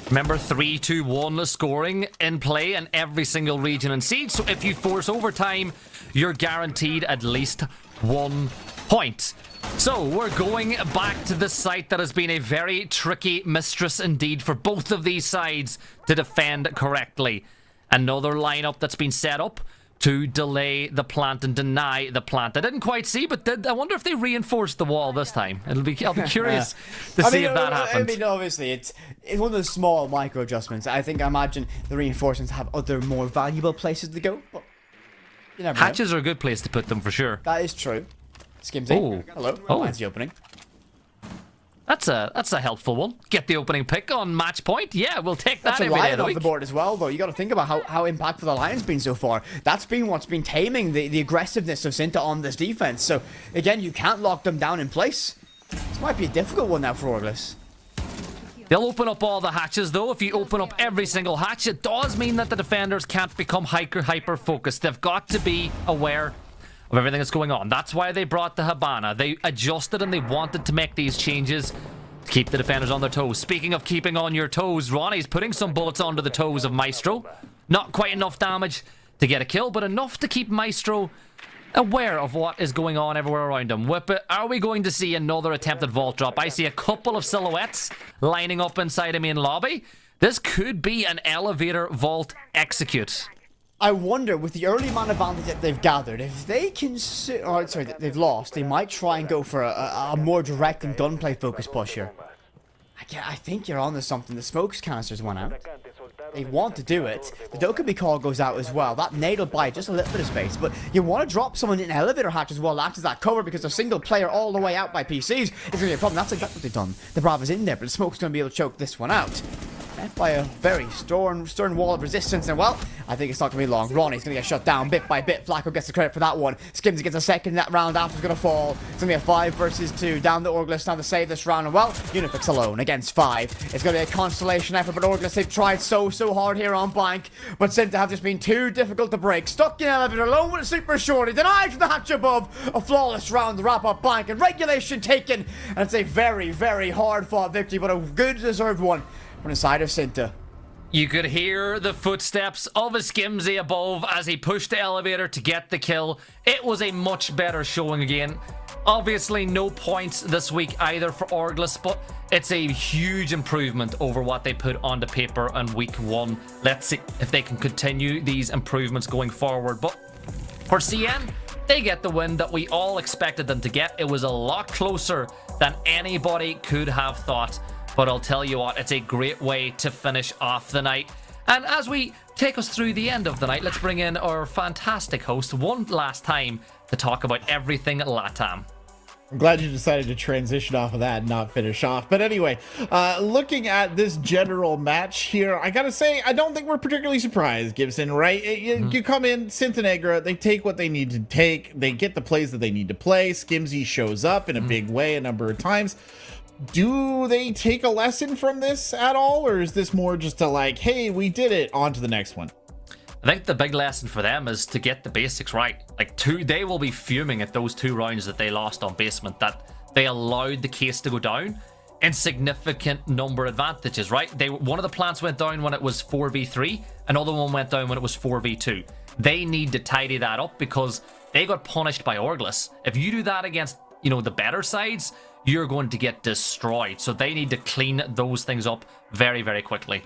Remember, 3-2-1 scoring in play in every single region in Siege. So if you force overtime, you're guaranteed at least 1 point. So we're going back to the site that has been a very tricky mistress indeed for both of these sides to defend correctly. Another lineup that's been set up to delay the plant and deny the plant. I didn't quite see, but I wonder if they reinforced the wall this time. I'll be curious to see if that happens. I mean, obviously, it's one of those small micro adjustments. I imagine the reinforcements have other more valuable places to go. But you never know. Hatches are a good place to put them for sure. That is true. Skimsy. Oh. Hello. Oh. Mine's the opening. That's a helpful one. Get the opening pick on match point. Yeah, we'll take that That's a every day of Lion the off week. the board as well, though. You got to think about how impactful the Lion's been so far. That's been what's been taming the aggressiveness of Cinta on this defense. So again, you can't lock them down in place. This might be a difficult one now for Orglis. They'll open up all the hatches, though. If you open up every single hatch, it does mean that the defenders can't become hyper-focused. They've got to be aware of everything that's going on. That's why they brought the Habana. They adjusted and they wanted to make these changes to keep the defenders on their toes. Speaking of keeping on your toes, Ronnie's putting some bullets onto the toes of Maestro. Not quite enough damage to get a kill, but enough to keep Maestro aware of what is going on everywhere around him. Whippet, are we going to see another attempted vault drop? I see a couple of silhouettes lining up inside a main lobby. This could be an elevator vault execute. I wonder, with the early amount of advantage that they've gathered, if they can... they've lost, they might try and go for a more direct and gunplay focused push here. I think you're onto something. The smokes canisters went out. They want to do it. The Dokkaebi call goes out as well. That nade will buy just a little bit of space, but you want to drop someone in an elevator hatch as well, act as that cover, because a single player all the way out by PCs is going to be a problem. That's exactly what they've done. The Brava's in there, but the smoke's going to be able to choke this one out. met by a very stern wall of resistance, and well, I think it's not going to be long. Ronnie's going to get shut down bit by bit. Flacco gets the credit for that one. Skimsy gets a second in that round. After's going to fall. It's going to be a 5 versus 2. Down to Orglis now to save this round, and well, Unifix alone against 5. It's going to be a constellation effort, but Orglis, they've tried so hard here on Bank, but seem to have just been too difficult to break. Stuck in elevator alone with a super shorty. Denied from the hatch above. A flawless round to wrap up Bank, and regulation taken. And it's a very hard fought victory, but a good deserved one from the side of Cinta. You could hear the footsteps of a Skimsy above as he pushed the elevator to get the kill. It was a much better showing again. Obviously, no points this week either for Orglis, but it's a huge improvement over what they put onto paper on week 1. Let's see if they can continue these improvements going forward. But for CN, they get the win that we all expected them to get. It was a lot closer than anybody could have thought. But I'll tell you what, it's a great way to finish off the night. And as we take us through the end of the night, let's bring in our fantastic host one last time to talk about everything LATAM. I'm glad you decided to transition off of that and not finish off. But anyway, looking at this general match here, I gotta say, I don't think we're particularly surprised, Gibson, right? You come in, Synthenegra, they take what they need to take. They get the plays that they need to play. Skimsy shows up in a big way a number of times. Do they take a lesson from this at all? Or is this more just a like, hey, we did it, on to the next one? I think the big lesson for them is to get the basics right. They will be fuming at those 2 rounds that they lost on basement, that they allowed the case to go down in significant number advantages, right? One of the plants went down when it was 4v3, another one went down when it was 4v2. They need to tidy that up because they got punished by Orglis. If you do that against, the better sides, you're going to get destroyed. So they need to clean those things up very quickly.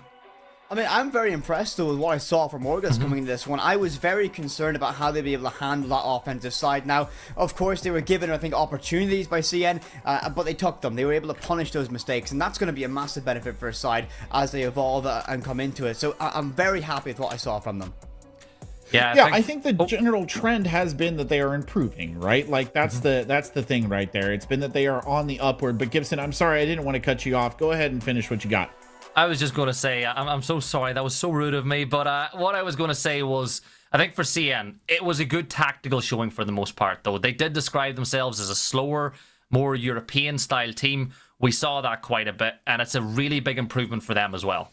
I mean, I'm very impressed though with what I saw from Orglis coming into this one. I was very concerned about how they'd be able to handle that offensive side. Now, of course, they were given, I think, opportunities by CN, but they took them. They were able to punish those mistakes, and that's going to be a massive benefit for a side as they evolve and come into it. So I'm very happy with what I saw from them. Yeah, I think the general trend has been that they are improving, right? Like that's the thing right there. It's been that they are on the upward. But Gibson, I'm sorry, I didn't want to cut you off. Go ahead and finish what you got. I was just going to say, I'm so sorry. That was so rude of me. But what I was going to say was, I think for CN, it was a good tactical showing for the most part, though. They did describe themselves as a slower, more European-style team. We saw that quite a bit, and it's a really big improvement for them as well.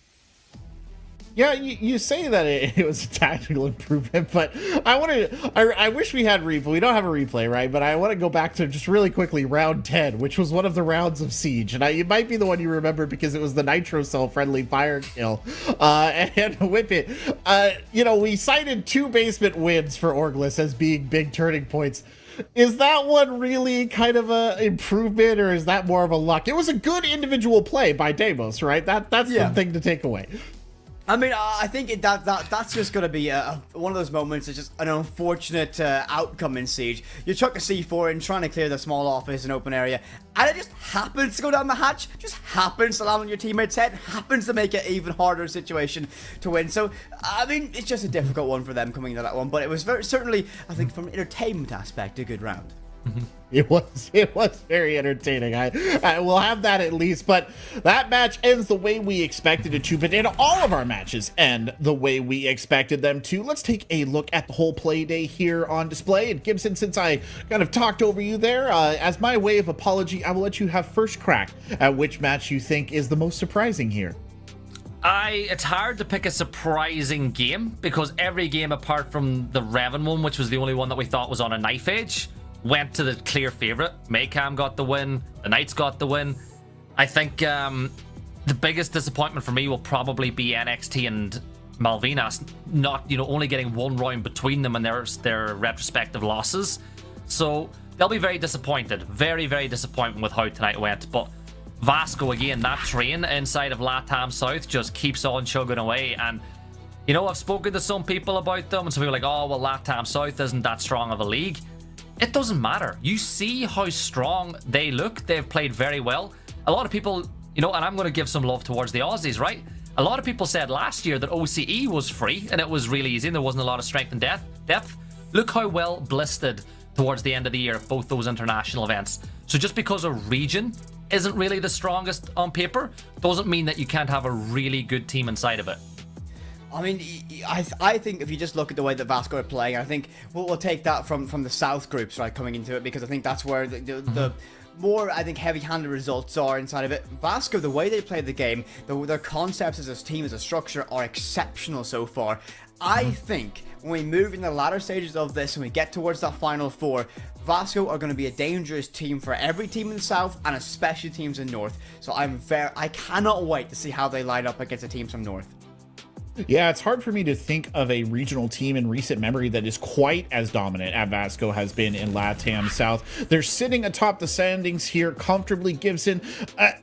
Yeah, you say that it was a tactical improvement, but I wish we had replay. We don't have a replay, right? But I want to go back to just really quickly round 10, which was one of the rounds of Siege. And it might be the one you remember because it was the Nitro Cell friendly fire kill. And Whip It. We cited 2 basement wins for Orglis as being big turning points. Is that one really kind of a improvement, or is that more of a luck? It was a good individual play by Deimos, right? That's the thing to take away. I mean, I think that's just going to be one of those moments. It's just an unfortunate outcome in Siege. You chuck a C4 in, trying to clear the small office and open area, and it just happens to go down the hatch, just happens to land on your teammate's head, happens to make it an even harder situation to win. So, I mean, it's just a difficult one for them coming into that one, but it was certainly, I think, from an entertainment aspect, a good round. It was very entertaining. I will have that at least, but that match ends the way we expected it to, but in all of our matches end the way we expected them to. Let's take a look at the whole play day here on display. And Gibson, since I kind of talked over you there, as my way of apology, I will let you have first crack at which match you think is the most surprising here. It's hard to pick a surprising game because every game apart from the Revan one, which was the only one that we thought was on a knife edge, went to the clear favorite. Maycam got the win. The Knights got the win. I think the biggest disappointment for me will probably be NXT and Malvinas not, only getting 1 round between them and their retrospective losses. So they'll be very disappointed. Very disappointed with how tonight went. But Vasco, again, that train inside of LATAM South just keeps on chugging away. And, I've spoken to some people about them, and some people are like, oh, well, LATAM South isn't that strong of a league. It doesn't matter. You see how strong they look. They've played very well. A lot of people, and I'm going to give some love towards the Aussies, right? A lot of people said last year that OCE was free and it was really easy and there wasn't a lot of strength and depth. Look how well blistered towards the end of the year at both those international events. So just because a region isn't really the strongest on paper, doesn't mean that you can't have a really good team inside of it. I mean, I think if you just look at the way that Vasco are playing, I think we'll take that from the South groups, right, coming into it, because I think that's where the more, I think, heavy-handed results are inside of it. Vasco, the way they play the game, their concepts as a team, as a structure, are exceptional so far. I think when we move in the latter stages of this and we get towards that Final Four, Vasco are going to be a dangerous team for every team in the South and especially teams in North. So I cannot wait to see how they line up against the teams from North. Yeah, it's hard for me to think of a regional team in recent memory that is quite as dominant as Vasco has been in LATAM South. They're sitting atop the standings here comfortably, Gibson.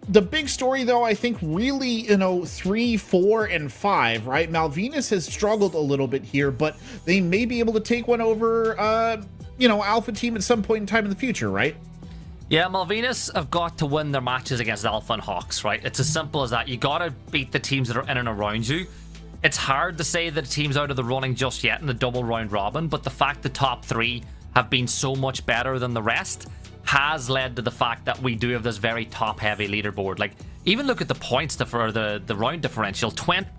The big story, though, I think really, 3, 4, and 5, right? Malvinas has struggled a little bit here, but they may be able to take one over, Alpha Team at some point in time in the future, right? Yeah, Malvinas have got to win their matches against Alpha and Hawks, right? It's as simple as that. You got to beat the teams that are in and around you. It's hard to say that a team's out of the running just yet in the double round robin, but the fact the top 3 have been so much better than the rest has led to the fact that we do have this very top-heavy leaderboard. Like, even look at the points for the round differential,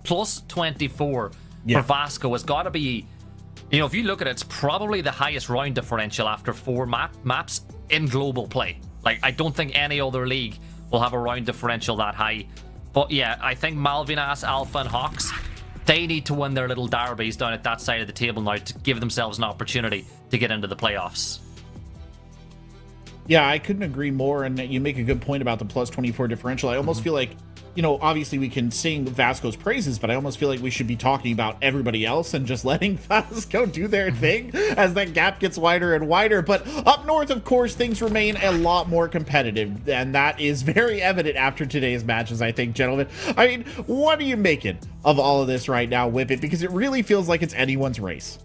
plus 24 for Vasco has got to be, if you look at it, it's probably the highest round differential after 4 maps in global play. Like, I don't think any other league will have a round differential that high. But yeah, I think Malvinas, Alpha, and Hawks, they need to win their little derbies down at that side of the table now to give themselves an opportunity to get into the playoffs. Yeah, I couldn't agree more, and you make a good point about the plus 24 differential. I almost feel like, obviously we can sing Vasco's praises, but I almost feel like we should be talking about everybody else and just letting Vasco do their thing as that gap gets wider and wider. But up north, of course, things remain a lot more competitive, and that is very evident after today's matches, I think, gentlemen. I mean, what are you making of all of this right now, Whip It? Because it really feels like it's anyone's race.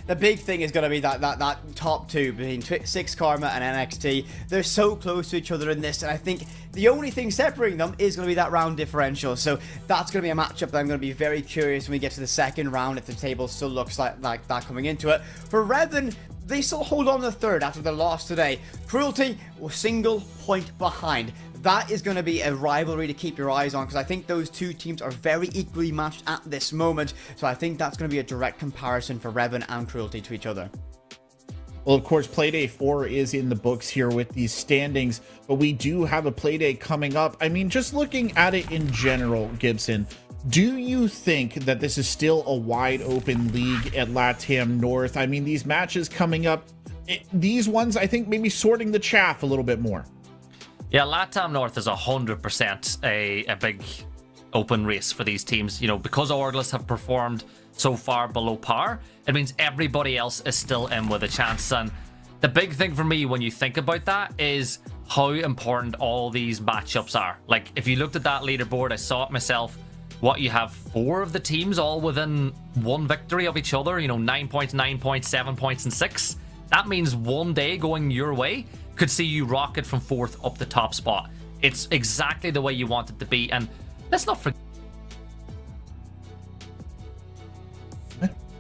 The big thing is going to be that top 2 between Six Karma and NXT. They're so close to each other in this, and I think the only thing separating them is going to be that round differential. So that's going to be a matchup that I'm going to be very curious when we get to the second round, if the table still looks like that coming into it. For Revan, they still hold on to the third after the loss today. Cruelty was single point behind. That is going to be a rivalry to keep your eyes on, because I think those two teams are very equally matched at this moment. So I think that's going to be a direct comparison for Revan and Cruelty to each other. Well, of course, Playday 4 is in the books here with these standings, but we do have a Playday coming up. I mean, just looking at it in general, Gibson, do you think that this is still a wide open league at LATAM North? I mean, these matches coming up, these ones, I think, maybe sorting the chaff a little bit more. Yeah, LATAM North is 100% a big open race for these teams. Because Orglis have performed so far below par, it means everybody else is still in with a chance. And the big thing for me when you think about that is how important all these matchups are. Like, if you looked at that leaderboard, I saw it myself. What, you have 4 of the teams all within 1 victory of each other, 9 points, 9 points, 7 points, and 6. That means one day going your way could see you rocket from 4th up the top spot. It's exactly the way you want it to be. And let's not forget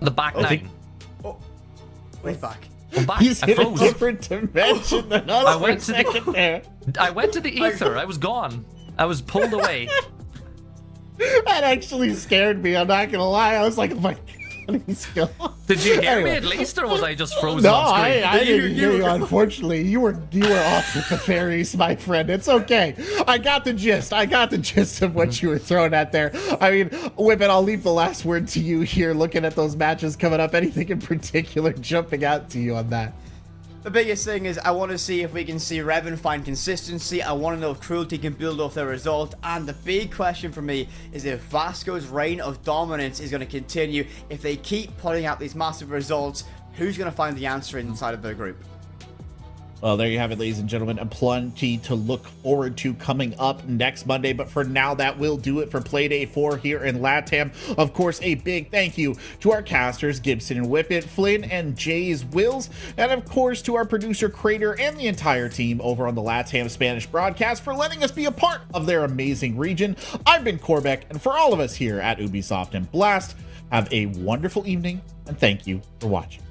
the back 9. Wait, back. I'm back. He's I in a froze. different dimension than us. I went for a second there. I went to the ether. I was gone. I was pulled away. That actually scared me. I'm not gonna lie. I was like, oh my god, he's gone. Did you hear me Anyway. at least, or was I just frozen No, on screen? I didn't hear you. Unfortunately, you were off with the fairies, my friend. It's okay. I got the gist. Of what you were throwing at there. I mean, Whip It, I'll leave the last word to you here. Looking at those matches coming up, anything in particular jumping out to you on that? The biggest thing is I want to see if we can see Revan find consistency. I want to know if Cruelty can build off their result. And the big question for me is if Vasco's reign of dominance is going to continue. If they keep putting out these massive results, who's going to find the answer inside of their group? Well, there you have it, ladies and gentlemen. Plenty to look forward to coming up next Monday. But for now, that will do it for Playday 4 here in LATAM. Of course, a big thank you to our casters, Gibson and Whip It, Flynn and Jay's Wills. And of course, to our producer, Crater, and the entire team over on the LATAM Spanish broadcast for letting us be a part of their amazing region. I've been Corbeck, and for all of us here at Ubisoft and Blast, have a wonderful evening, and thank you for watching.